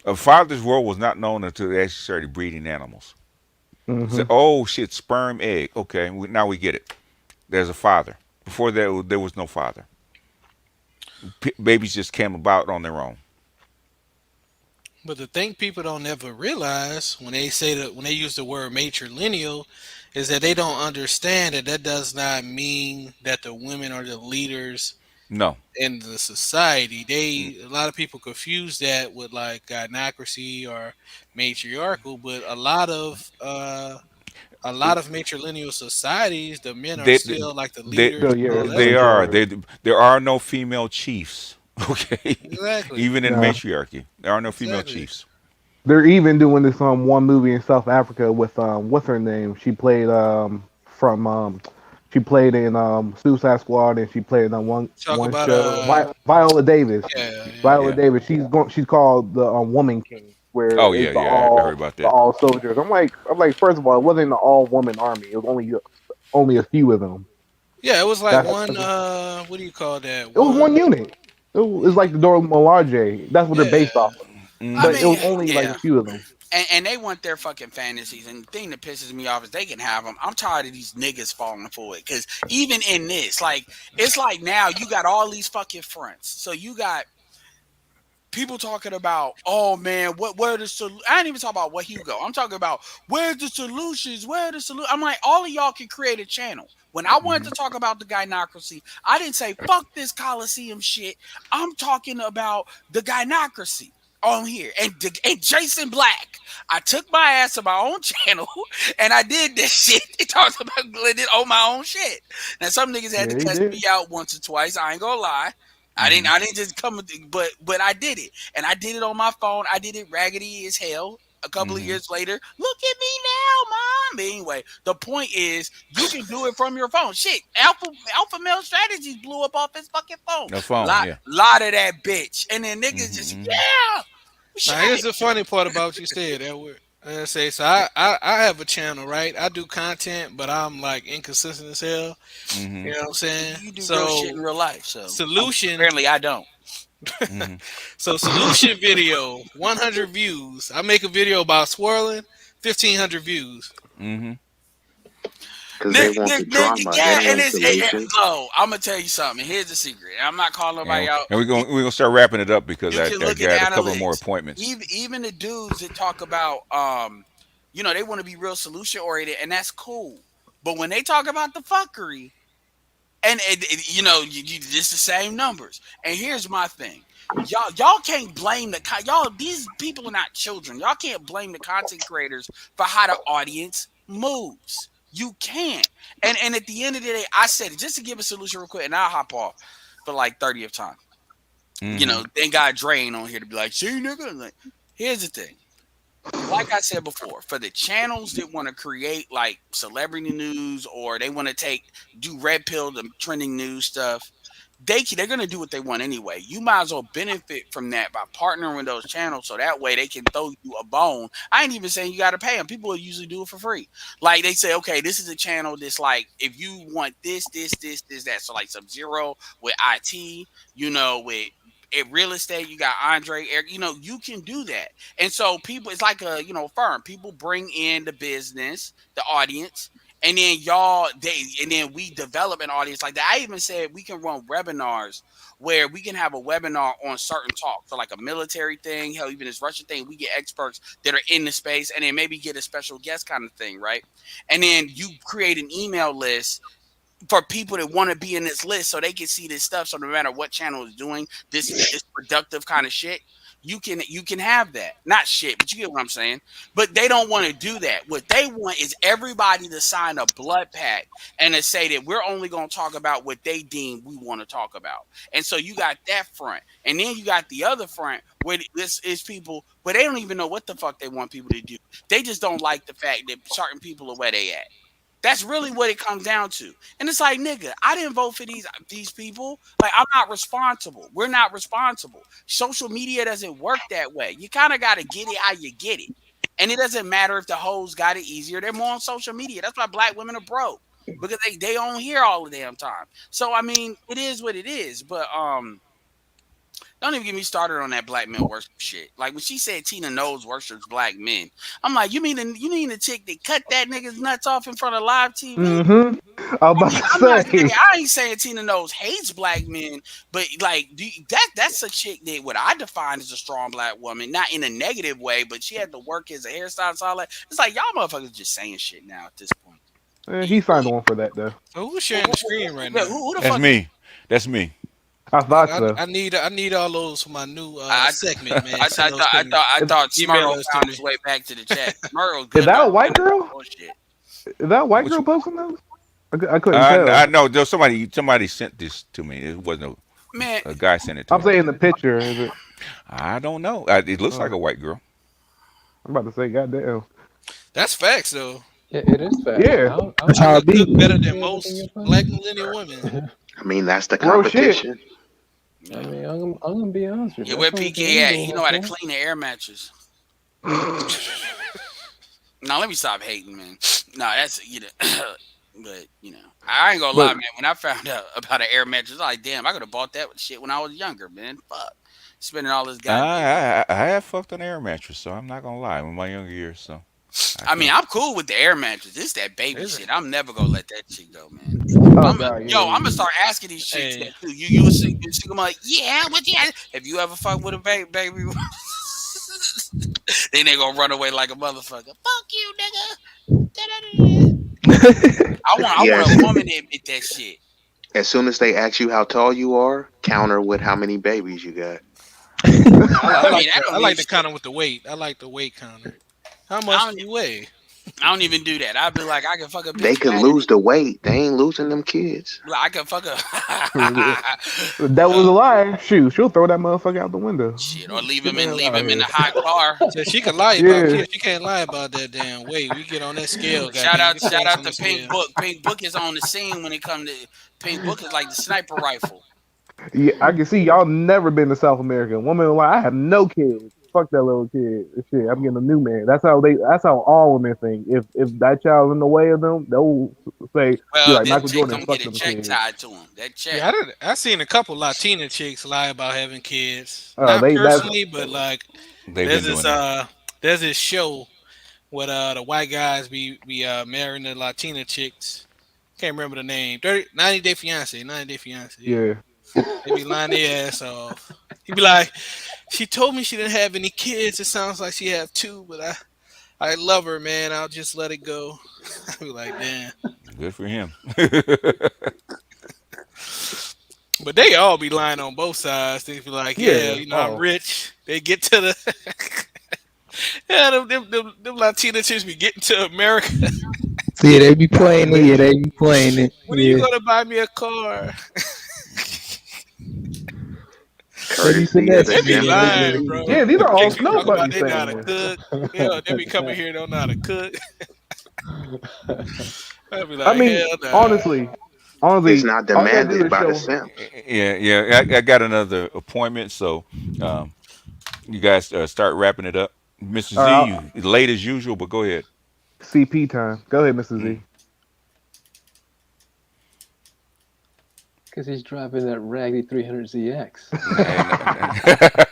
A father's role was not known until they actually started breeding animals. So, oh shit, sperm, egg. Okay, now we get it. There's a father. Before that, there was no father. Babies just came about on their own. But the thing people don't ever realize when they when they use the word matrilineal is that they don't understand that does not mean that the women are the leaders No. in the society. A lot of people confuse that with like gynocracy or matriarchal, but a lot of matrilineal societies, the men are They still like the they leaders and all that they stuff. are. There are no female chiefs. Okay, Exactly. even in Yeah. matriarchy, there are no female Exactly. chiefs. They're even doing this one movie in South Africa with what's her name? She played from she played in Suicide Squad, and she played in Talk one about show. Viola Davis. yeah, yeah. Viola Yeah. Davis. She's called the Woman King, where Oh it's yeah, yeah. I heard about the that. all soldiers. I'm like, first of all, it wasn't an all woman army. It was only a few of them. Yeah, it was like That's one what do you call that? it was One one unit. It's like the Dora Milaje. That's what they're yeah. based off of. I But Hmm. it mean, was only like yeah. a few of them. And they want their fucking fantasies. And the thing that pisses me off is they can have them. I'm tired of these niggas falling for it. Because even in this, like, it's like now you got all these fucking fronts. So you got people talking about, oh man, where the solution? I ain't even talking about what Hugo. I'm talking about where's the solutions? Where the solution? I'm like, all of y'all can create a channel. When I wanted to talk about the gynocracy, I didn't say fuck this Coliseum shit. I'm talking about the gynocracy on here and Jason Black. I took my ass to my own channel and I did this shit. It talks about it on my own shit. Now some niggas had to Yeah, he cuss me did. out once or twice. I ain't gonna lie. Hmm. I didn't just come with but I did it. And I did it on my phone. I did it raggedy as hell. A couple of Hmm. years later, look at me now, mom. But anyway, the point is you can do it from your phone. Shit, Alpha Male Strategies blew up off his fucking phone. No phone. Lot Yeah. lot of that bitch. And then niggas just, Hmm. yeah, Now here's shit. the funny part about what you said, Edward. I say so. I have a channel, right? I do content, but I'm like inconsistent as hell. Hmm. You know what I'm saying? You do real shit in So real life. So solution. apparently I don't. Hmm. So solution video, 100 views. I make a video about swirling, 1,500 views. Hmm. Because they want the drama. They Yeah, don't and want solutions. oh, I'm gonna tell you something. Here's the secret. I'm not calling nobody out. And we're gonna start wrapping it up because You I can look at the got a couple of more analytics. appointments. Even the dudes that talk about they want to be real solution oriented, and that's cool. But when they talk about the fuckery, and just the same numbers. And here's my thing. Y'all can't blame y'all. These people are not children. Y'all can't blame the content creators for how the audience moves. You can't. And at the end of the day, I said it just to give a solution real quick, and I'll hop off for like 30th time. Hmm. Thank God Dre ain't on here to be like, see, nigga. Like, here's the thing. Like I said before, for the channels that want to create like celebrity news or they want to do red pill the trending news stuff, they're gonna do what they want anyway. You might as well benefit from that by partnering with those channels so that way they can throw you a bone. I ain't even saying you got to pay them. People usually do it for free. Like they say, okay, this is a channel that's like if you want this, that. So like Sub Zero with IT, with real estate, you got Andre, Eric, you can do that. And so people, it's like a firm. People bring in the business, the audience, and then and then we develop an audience like that. I even said we can run webinars where we can have a webinar on certain talks. So like a military thing, hell, even this Russian thing, we get experts that are in the space and then maybe get a special guest kind of thing, right? And then you create an email list for people that want to be in this list so they can see this stuff. So no matter what channel is doing this productive kind of shit, you can have that. Not shit, but you get what I'm saying. But they don't want to do that. What they want is everybody to sign a blood pact and to say that we're only going to talk about what they deem we want to talk about. And so you got that front. And then you got the other front where this is people, but they don't even know what the fuck they want people to do. They just don't like the fact that certain people are where they at. That's really what it comes down to. And it's like, nigga, I didn't vote for these people. Like, I'm not responsible. We're not responsible. Social media doesn't work that way. You kind of got to get it how you get it. And it doesn't matter if the hoes got it easier. They're more on social media. That's why black women are broke. Because they don't hear all the damn time. So I mean, it is what it is. But don't even get me started on that black men worship shit. Like when she said Tina Knowles worships black men, I'm like, you mean the chick that cut that nigga's nuts off in front of live TV? Mm-hmm. I was about I'm not to saying say. I ain't saying Tina Knowles hates black men, but like that's a chick that what I define as a strong black woman, not in a negative way, but she had to work as a hairstylist, all that. It's like y'all motherfuckers just saying shit now at this point. He signed on for that though. So who's sharing the screen right Yeah, now? who the That's fuck? me. That's me. I thought so. I need all those for my new I segment, man. I Send those thought to me. I thought Email Smurl those to found me. his way back to the chat. Smurl Is good that a about white girl? bullshit. Is that a white Which girl posting those? I couldn't tell. I know. There's somebody sent this to me. It wasn't Man, A guy sent it to I'm me. saying the picture. Is it? I don't know. It looks like a white girl. I'm about to say, goddamn. That's facts, though. It is fact. Yeah. That's I how it could be. cook better than Everything most you're black finding. millennial women. I mean, that's the Real shit. competition. I mean, I'm gonna be honest with you. yeah, That's where the only thing PK I'm at? going He know off how to of. clean the air mattress. Now let me stop hating, man. No, that's but I ain't gonna lie, But man. When I found out about an air mattress, I was like, damn, I could have bought that shit when I was younger, man. Fuck, spending all this goddamn money. I have fucked an air mattress, so I'm not gonna lie. In my younger years, so I mean, can't. I'm cool with the air mattress. It's that baby shit. I'm never gonna let that shit go, man. oh god, I'm yeah. gonna start asking these chicks Hey, that too. You a single mother? Yeah, what you? Have you ever fucked with a baby? Then they gonna run away like a motherfucker. Fuck you, nigga. Da-da-da-da. I want Yes. a woman to admit that shit. As soon as they ask you how tall you are, counter with how many babies you got. I I mean, that I don't like mean the shit. counter with the weight. I like the weight counter. How I much don't, do you weigh? I don't even do that. I'd be like, I can fuck a They bitch could fat. lose the weight. They ain't losing them kids. Like, I can fuck a That was a lie. Shoot, she'll throw that motherfucker out the window. shit, or leave Get him the in hell out of the here. hot car. So she can lie about Yeah. She can't lie about that damn weight. We get on that scale, Shout goddamn. out, Get your shout ass out on the to Pink scale. Book. Pink Book is on the scene when it comes to Pink Book is like the sniper rifle. Yeah, I can see y'all never been to South America. Woman like, I have no kids. Fuck that little kid. Shit, I'm getting a new man. That's how all women think. If that child's in the way of them, they'll be Well, like this Michael chick Jordan, gonna fuck get a them check kids. tied to him. That check. Yeah, I seen a couple Latina chicks lie about having kids. Not That's personally, but like They've there's been this doing that. there's this show where the white guys be marrying the Latina chicks. Can't remember the name. 90 Day Fiance. 90 Day Fiance. yeah. They be lying their ass off. He be like, she told me she didn't have any kids. It sounds like she have two, but I love her, man. I'll just let it go. I be like, damn. Good for him. But they all be lying on both sides. They be like, yeah, Yeah. I'm rich. They get to the yeah, them Latina chicks be getting to America. Yeah, they be playing it. Yeah, they be playing it. When are you Yeah. gonna buy me a car? They be Courtesy of finessing the They be it. Yeah, Gemini. they lying, be. bro. Yeah, these Them are all chicks be snow talking about bunnies they know how to saying cook. They be coming here don't know how to cook. I be this. I like, mean, hell nah. honestly, It's not all you gotta do demanded is by the show. simps. Yeah. I got another appointment, so you guys start wrapping it up. Mr. All Z, right, you late as usual, but go ahead. CP time. Go ahead, Mr. Z. Because he's driving that raggedy 300ZX.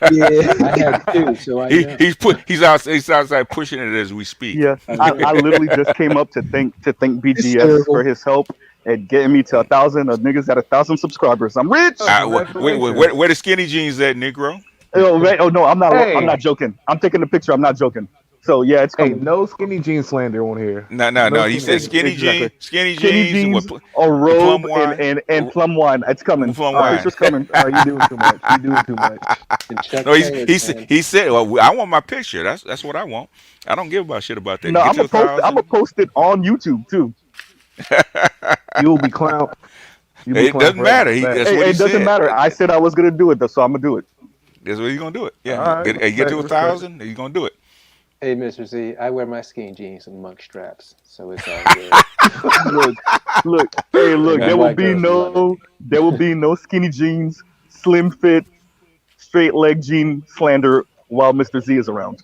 Yeah. I had two, so I know. He's outside pushing it as we speak. Yeah, I literally just came up to thank BGS Hysterical. for his help at getting me to 1,000. Niggas at 1,000 subscribers. I'm rich. Congratulations. Where the skinny jeans at, Negro? Oh no, I'm Hey, not joking. I'm taking the picture. I'm not joking. So yeah, it's hey, coming. no skinny jeans slander on here. No. He said skinny jeans. skinny Skinny jeans, and jeans, what a robe, plum wine, and plum wine. It's coming. plum Our wine. picture's coming. Oh, you doing too much. You doing too much. And Chuck No, Taylor's, man. he said, well, I want my picture. That's what I want. I don't give a shit about that. No, You I'm get to gonna 1,000. post it on YouTube too. You'll be clown. You'll be It clown doesn't forever matter. for that. That's what he It doesn't said. matter. I said I was gonna do it, though, so I'm gonna do it. That's what he's gonna do it. Yeah, All right, get to respect. 1,000. He's gonna do it. Hey, Mr. Z, I wear my skinny jeans and monk straps, so it's all good. Look, hey, look. And There will white be girls love no skinny jeans, slim fit, straight leg jean slander while Mr. Z is around.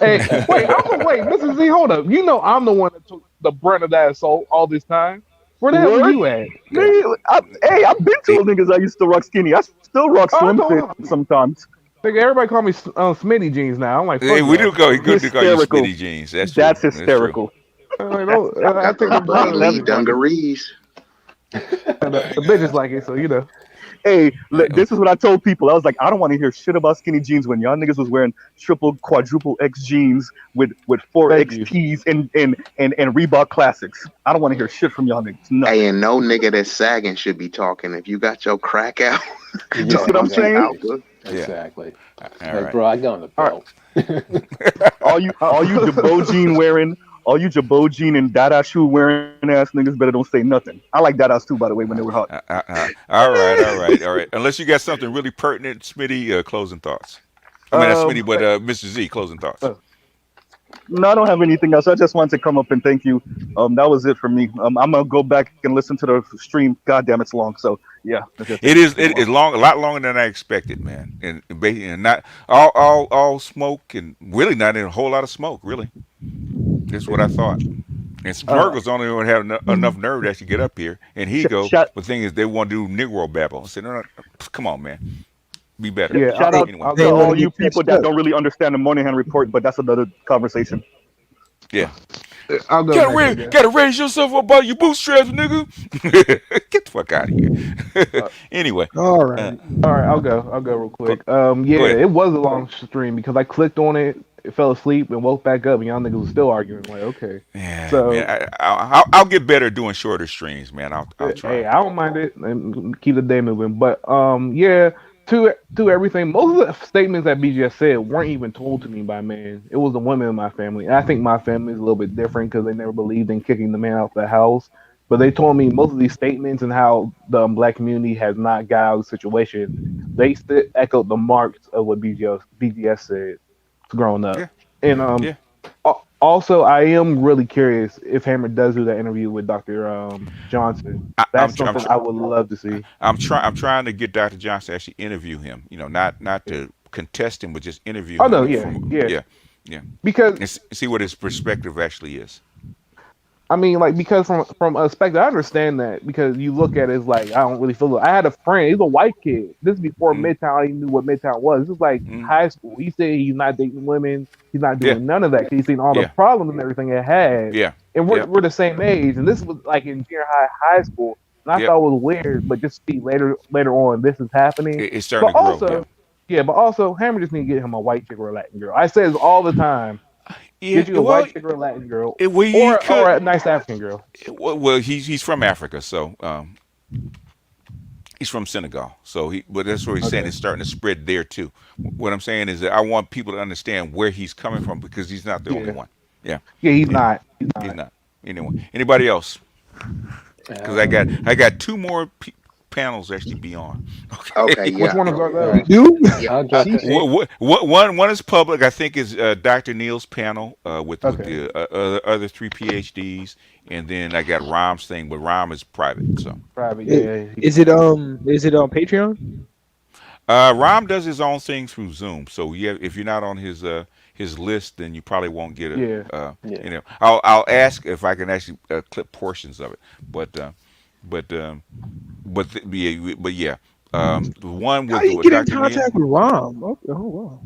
Hey, wait, Mr. Z, hold up. You know I'm the one that took the brunt of that assault all this time. Where the hell were What? you at? Man, I've been told niggas I used to rock skinny. I still rock Oh, slim no, fit sometimes. Nigga, everybody call me Smitty Jeans now. I'm like, fuck Hey, we y'all. do go. Good to call you Hysterical. Smitty jeans. That's That's true. hysterical. I take the They brunt of lead everybody. dungarees. The bitches like it, so you know. Hey, this is what I told people. I was like, I don't want to hear shit about skinny jeans when y'all niggas was wearing triple, quadruple X jeans with 4XTs and Reebok classics. I don't want to hear shit from y'all niggas. No. Hey, and no nigga that's sagging should be talking. If you got your crack out, You see what I'm saying? Exactly. All Like, right. bro, I got on the belt. All you DeBo jean wearing, all you Jabojin and Dada shoe wearing ass niggas better don't say nothing. I like Dadas too, by the way, when they were hot. All right, all right, all right. Unless you got something really pertinent, Smitty, closing thoughts. I mean, not Smitty, but Mr. Z, closing thoughts. No, I don't have anything else. I just wanted to come up and thank you. That was it for me. I'm gonna go back and listen to the stream. God damn, it's long. So yeah, that's it. Thank It you. is it is long, a lot longer than I expected, man. And not all smoke, and really not in a whole lot of smoke. Really, that's what I thought. And Smurgles only one have enough nerve to actually get up here, and he go. Shout, The thing is, they want to do Negro babble. I said, no, come on, man, be better. Yeah, shout out Anyway, to all you people that don't really understand the Moynihan Report, but that's another conversation. yeah. I'll go next, I guess. Gotta raise yourself up by your bootstraps, nigga. Get the fuck out of here. Anyway, All right. All right, I'll go real quick. go Yeah, ahead. it was a long stream because I clicked on it, fell asleep, and woke back up, and y'all niggas was still arguing. Like, okay, Yeah, so man, I'll get better at doing shorter streams, man. I'll try. hey, I don't mind it, and keep the day moving. But yeah, to everything, most of the statements that BGS said weren't even told to me by men. It was the women in my family, and I think my family is a little bit different because they never believed in kicking the man out the house. But they told me most of these statements and how the black community has not got out of the situation. They still echoed the marks of what BGS said growing up. Yeah, And yeah. also, I am really curious if Hammer does do that interview with Dr. Johnson. I, I'm, That's tr- I'm, something I would love to see. I'm trying to get Dr. Johnson to actually interview him. You know, not to contest him, but just interview Oh no, him yeah, from yeah. yeah, Because and see what his perspective actually is. I mean, like, because from a spectrum, I understand that because you look at it as like I don't really feel it. I had a friend, he's a white kid. This is before Mm, Midtown. I even knew what Midtown was. This is like mm, high school. He said he's not dating women. He's not yeah, doing none of that. 'Cause he's seen all the yeah, problems and everything it had. yeah, And yeah, we're the same age. And this was like in junior high school. And I yeah. thought it was weird, but just see later on this is happening. It's starting But to grow. Yeah, also, yeah, but also Hammer just need to get him a white chick or a Latin girl. I say this all the time. yeah. Get you a Well, white chick or a Latin girl, well, he or could. a nice African girl. Well, he's from Africa, so he's from Senegal. So but that's what he's saying. Okay. It's starting to spread there too. What I'm saying is that I want people to understand where he's coming from because he's not the only Yeah. one. Yeah, Yeah, he's yeah, not. He's he's not. not. Anyway, anybody else? Because I got two more panels actually be on. Okay, Okay. Which yeah. one of You those? do? Yeah. I'll jump in. One is public. I think is Dr. Neal's panel with Okay. the other three PhDs, and then I got Rom's thing, but Rom is private. So Private, Is yeah. is it on Patreon? Rom does his own thing through Zoom. So yeah, if you're not on his list, then you probably won't get it. Yeah. Yeah. You know, I'll ask if I can actually clip portions of it, but yeah. The one How with, you get in Dr. Neal, contact with Rom? Okay, oh wow.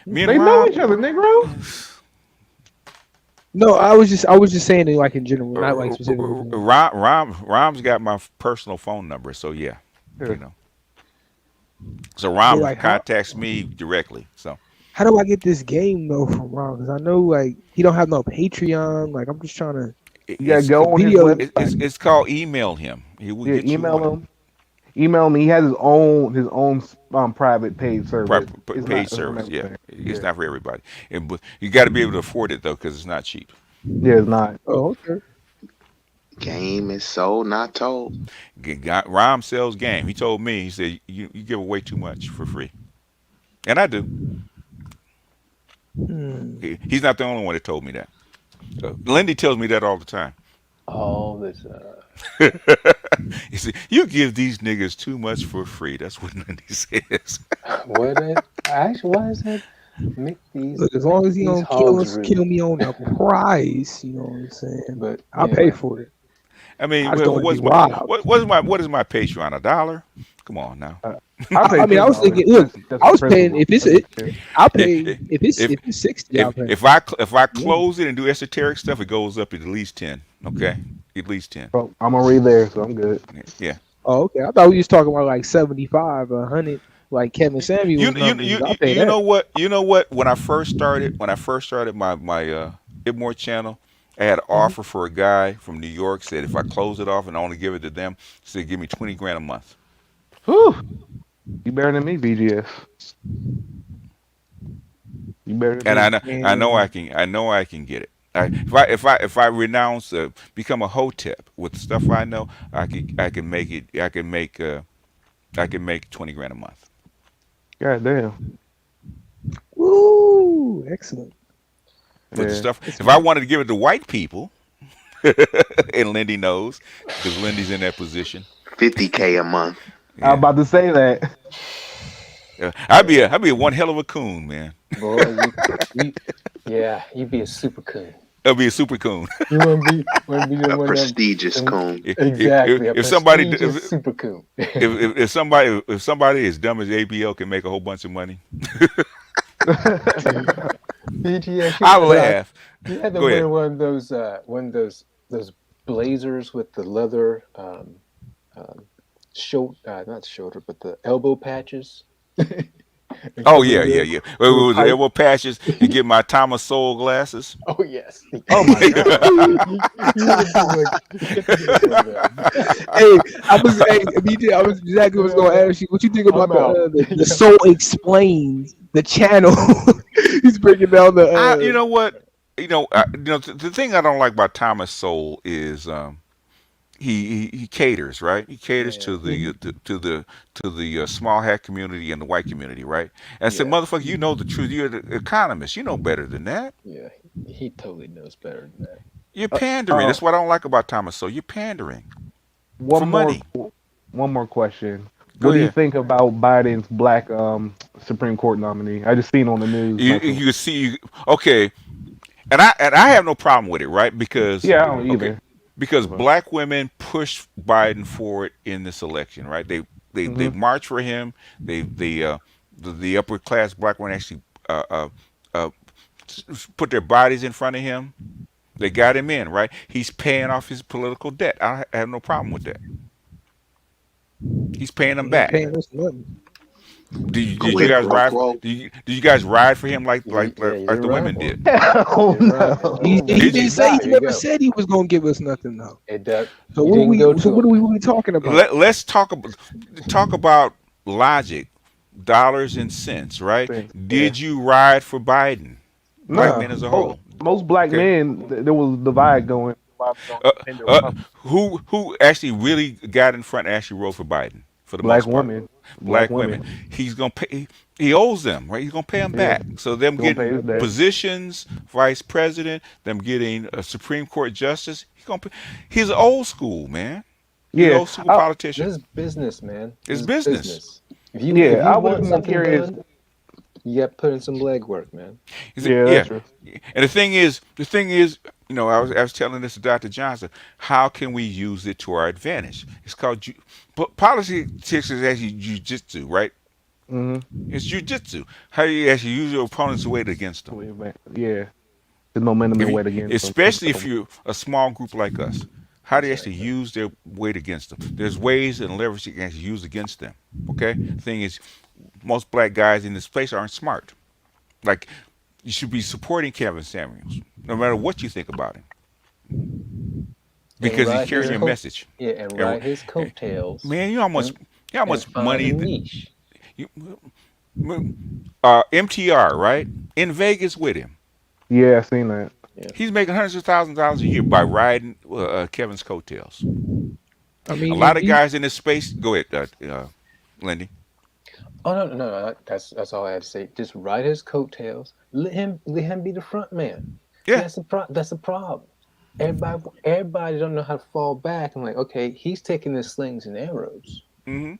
me and They know Rom. each other, Negro. No, I was just saying it like in general, not like specifically. Rom's got my personal phone number, so yeah, you Sure. know. So But Rom like contacts me directly. So how do I get this game though from Rom? Because I know like he don't have no Patreon. Like I'm just trying to You gotta it's go on his video. website. it's called email him. He will Yeah, get you email on it. him. Email me. He has his own private paid service. It's Paid not from service. Yeah, everything. it's Yeah. not for everybody. But you got to be able to afford it though, because it's not cheap. Yeah, it's not. Oh, okay. Game is sold, not told. Rom sells game. He told me, he said, you give away too much for free, and I do. He's not the only one that told me that. Lindy tells me that all the time. All this. He said, you give these niggas too much for free. That's what Lindy says. What is actually? Why is that? Make these. Look, as long as he these don't kill hogs us, kill rude. me on the price, you know what I'm saying? But I'll pay for it. I mean, I just don't want to be robbed. what is my Patreon? $1? Come on now. I mean, I was thinking, look, I was paying if it's I'll pay if it's 60. I'll pay. If I close it and do esoteric stuff, it goes up at least 10. Okay, at least 10. Bro, I'm already there, so I'm good. Yeah. Oh, okay. I thought we was talking about like 75, 100, like Kevin Samuels numbers. I'll pay that. You know what? When I first started my Ibmore channel, I had an offer for a guy from New York. Said if I close it off and only give it to them, said give me 20 grand a month. Whew. You better than me, BGS. You better than And me. I know I can get it. If I renounce, become a hotep with the stuff I know, I can make it. I can make 20 grand a month. God damn. Woo! Excellent. With the Yeah. stuff, if I wanted to give it to white people, and Lindy knows because Lindy's in that position. 50K a month. I was about to say that. I'd be a one hell of a coon, man. Boy, you'd be a super coon. I'd be a super coon. You want to be one A of prestigious them? coon. Exactly. If somebody, super coon. if somebody as dumb as ABL can make a whole bunch of money, I laugh. You had to Go ahead. wear one of those blazers with the leather not shoulder, but the elbow patches. Oh yeah. It was the elbow patches and get my Thomas Sowell glasses. Oh yes. Oh my god. BJ, I was exactly what I was going to ask you. What you think about the Soul Explains the channel? He's breaking down the. You know what? The thing I don't like about Thomas Sowell is he caters, right? He caters to the small hat community and the white community, right? And I said, motherfucker, you know the truth. You're the economist. You know better than that. Yeah, he totally knows better than that. You're pandering. That's what I don't like about Thomas Sowell. You're pandering for money. One more question. Go What do you ahead. think about Biden's black Supreme Court nominee? I just seen on the news. You see, okay, and I have no problem with it, right? Because I don't either. Because black women pushed Biden forward in this election, right? They marched for him. The upper class black women actually put their bodies in front of him. They got him in, right? He's paying off his political debt. I have no problem with that. He's paying them back. Did you guys ride? Did you guys ride for him like the women did? Oh no. He didn't say. He never said he was going to give us nothing though. So what are we talking about? Let's talk about logic, dollars and cents, right? Did you ride for Biden? Black men as a whole. Most black men, there was a divide going. Who actually really got in front and actually wrote for Biden for the most part? Black women. He's gonna pay. He owes them, right? He's gonna pay them back. So them getting positions, vice president, them getting a Supreme Court justice. He's an old school man. He's an old school politician. This is business, man. It's business. If you I was want more curious. done, you got to put in some legwork, man. That's true. And the thing is, I was telling this to Dr. Johnson. How can we use it to our advantage? It's called politics is actually jujitsu, right? Mm-hmm. It's jujitsu. How do you actually use your opponent's weight against them? Yeah, the momentum and weight against them. Especially if you're a small group like us. How do you actually use their weight against them? There's ways and leverage you can actually use against them. Okay? The thing is, most black guys in this place aren't smart. Like, you should be supporting Kevin Samuels, no matter what you think about him, because he's carrying a message. Yeah, and ride his coattails. Man, you know how much money. MTR, right? In Vegas with him. Yeah, I seen that. Yeah. He's making hundreds of thousands of dollars a year by riding Kevin's coattails. I mean, a lot of guys in this space. Go ahead, Lindy. Oh no! That's all I had to say. Just ride his coattails. Let him be the front man. Yeah, that's the problem. Everybody don't know how to fall back. I'm like, okay, he's taking the slings and arrows. Mm-hmm.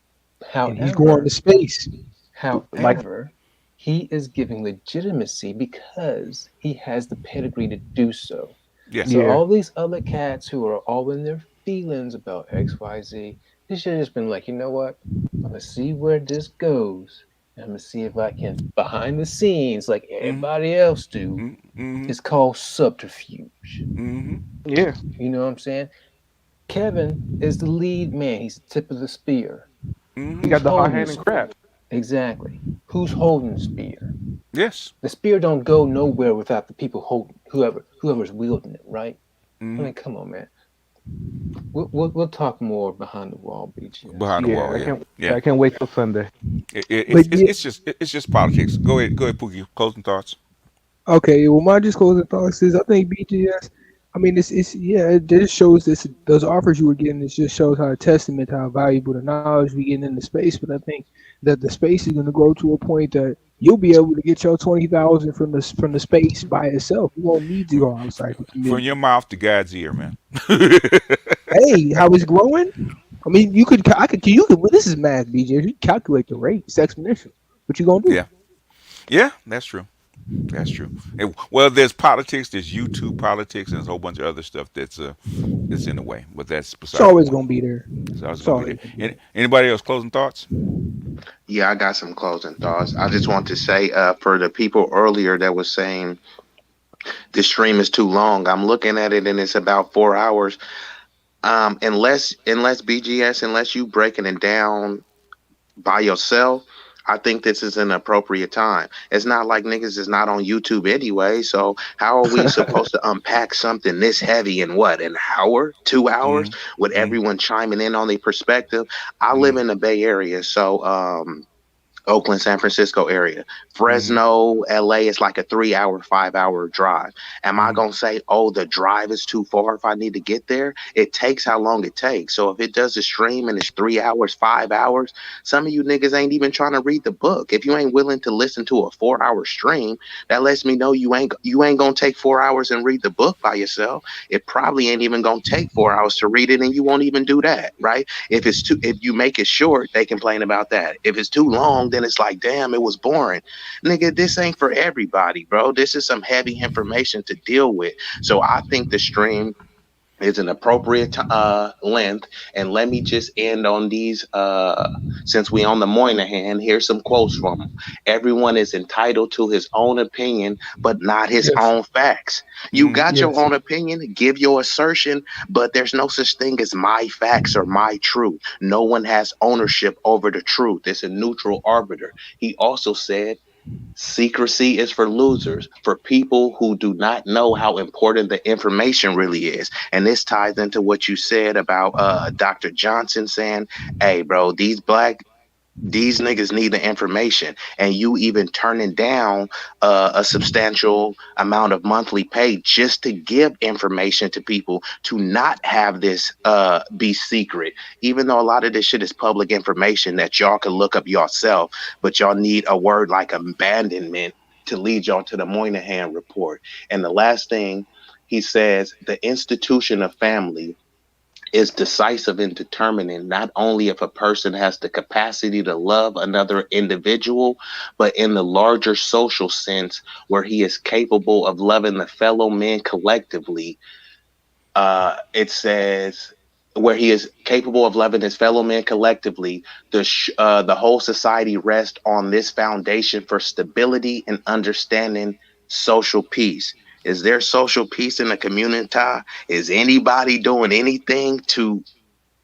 However, he's going to space. However, he is giving legitimacy because he has the pedigree to do so. Yes. So all these other cats who are all in their feelings about XYZ, they should have just been like, you know what? I'm gonna see where this goes. I'm gonna see if I can, behind the scenes, like everybody else do. It's called subterfuge. Yeah. You know what I'm saying? Kevin is the lead man. He's the tip of the spear. He got the hot hand and crap. Exactly. Who's holding the spear? Yes. The spear don't go nowhere without the people holding, whoever's wielding it, right? I mean, come on, man. We'll talk more behind the wall, BG. Behind the wall, I can't wait till Sunday. It's just politics. Go ahead, Pookie. Closing thoughts. Okay, well, my just closing thoughts is I think BGS. I mean, it's yeah, it just shows this those offers you were getting. It just shows how a testament to how valuable the knowledge we getting in the space. But I think that the space is going to grow to a point that you'll be able to get your 20,000 from the space by itself. You won't need to go outside the From your community. mouth to God's ear, man. Hey, how it's growing? I mean, I could, you could. Well, this is math, BJ. You calculate the rate. It's exponential. What you gonna do? Yeah, yeah, that's true. That's true. Well, there's politics, there's YouTube politics, and there's a whole bunch of other stuff that's in the way. But that's It's beside the always point. gonna be there. So I was It's going to be always there. gonna be there. Anybody else closing thoughts? Yeah, I got some closing thoughts. I just want to say, for the people earlier that was saying this stream is too long, I'm looking at it and it's about 4 hours. Unless BGS, unless you breaking it down by yourself, I think this is an appropriate time. It's not like niggas is not on YouTube anyway. So how are we supposed to unpack something this heavy in what, an hour, 2 hours, with Mm-hmm. everyone chiming in on their perspective? I live Mm-hmm. in the Bay Area, so Oakland, San Francisco area. Mm-hmm. Fresno, LA is like a 3 hour, 5 hour drive. Am I Mm-hmm. going to say, oh, the drive is too far if I need to get there? It takes how long it takes. So if it does a stream and it's 3 hours, 5 hours, some of you niggas ain't even trying to read the book. If you ain't willing to listen to a 4 hour stream, that lets me know you ain't going to take 4 hours and read the book by yourself. It probably ain't even going to take 4 hours to read it, and you won't even do that, right? If you make it short, they complain about that. If it's too long, then it's like, damn, it was boring. Nigga, this ain't for everybody, bro. This is some heavy information to deal with. So I think the stream is an appropriate length. And let me just end on these. Since we on the Moynihan, here's some quotes from him. Everyone is entitled to his own opinion, but not his Yes. own facts. You Mm-hmm. got your Yes. own opinion, give your assertion, but there's no such thing as my facts or my truth. No one has ownership over the truth. It's a neutral arbiter. He also said, secrecy is for losers, for people who do not know how important the information really is. And this ties into what you said about Dr. Johnson saying, hey, bro, these niggas need the information, and you even turning down a substantial amount of monthly pay just to give information to people to not have this be secret, even though a lot of this shit is public information that y'all can look up yourself, but y'all need a word like abandonment to lead y'all to the Moynihan Report. And the last thing he says, the institution of family is decisive in determining not only if a person has the capacity to love another individual, but in the larger social sense, where he is capable of loving the fellow man collectively. It says, where he is capable of loving his fellow man collectively, the whole society rests on this foundation for stability and understanding social peace. Is there social peace in the community? Is anybody doing anything to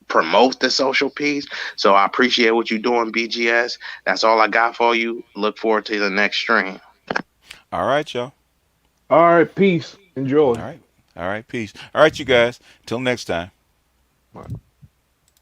promote the social peace? So I appreciate what you're doing, BGS. That's all I got for you. Look forward to the next stream. All right, y'all. All right, peace. Enjoy. All right. All right. Peace. All right, you guys. Till next time. All right.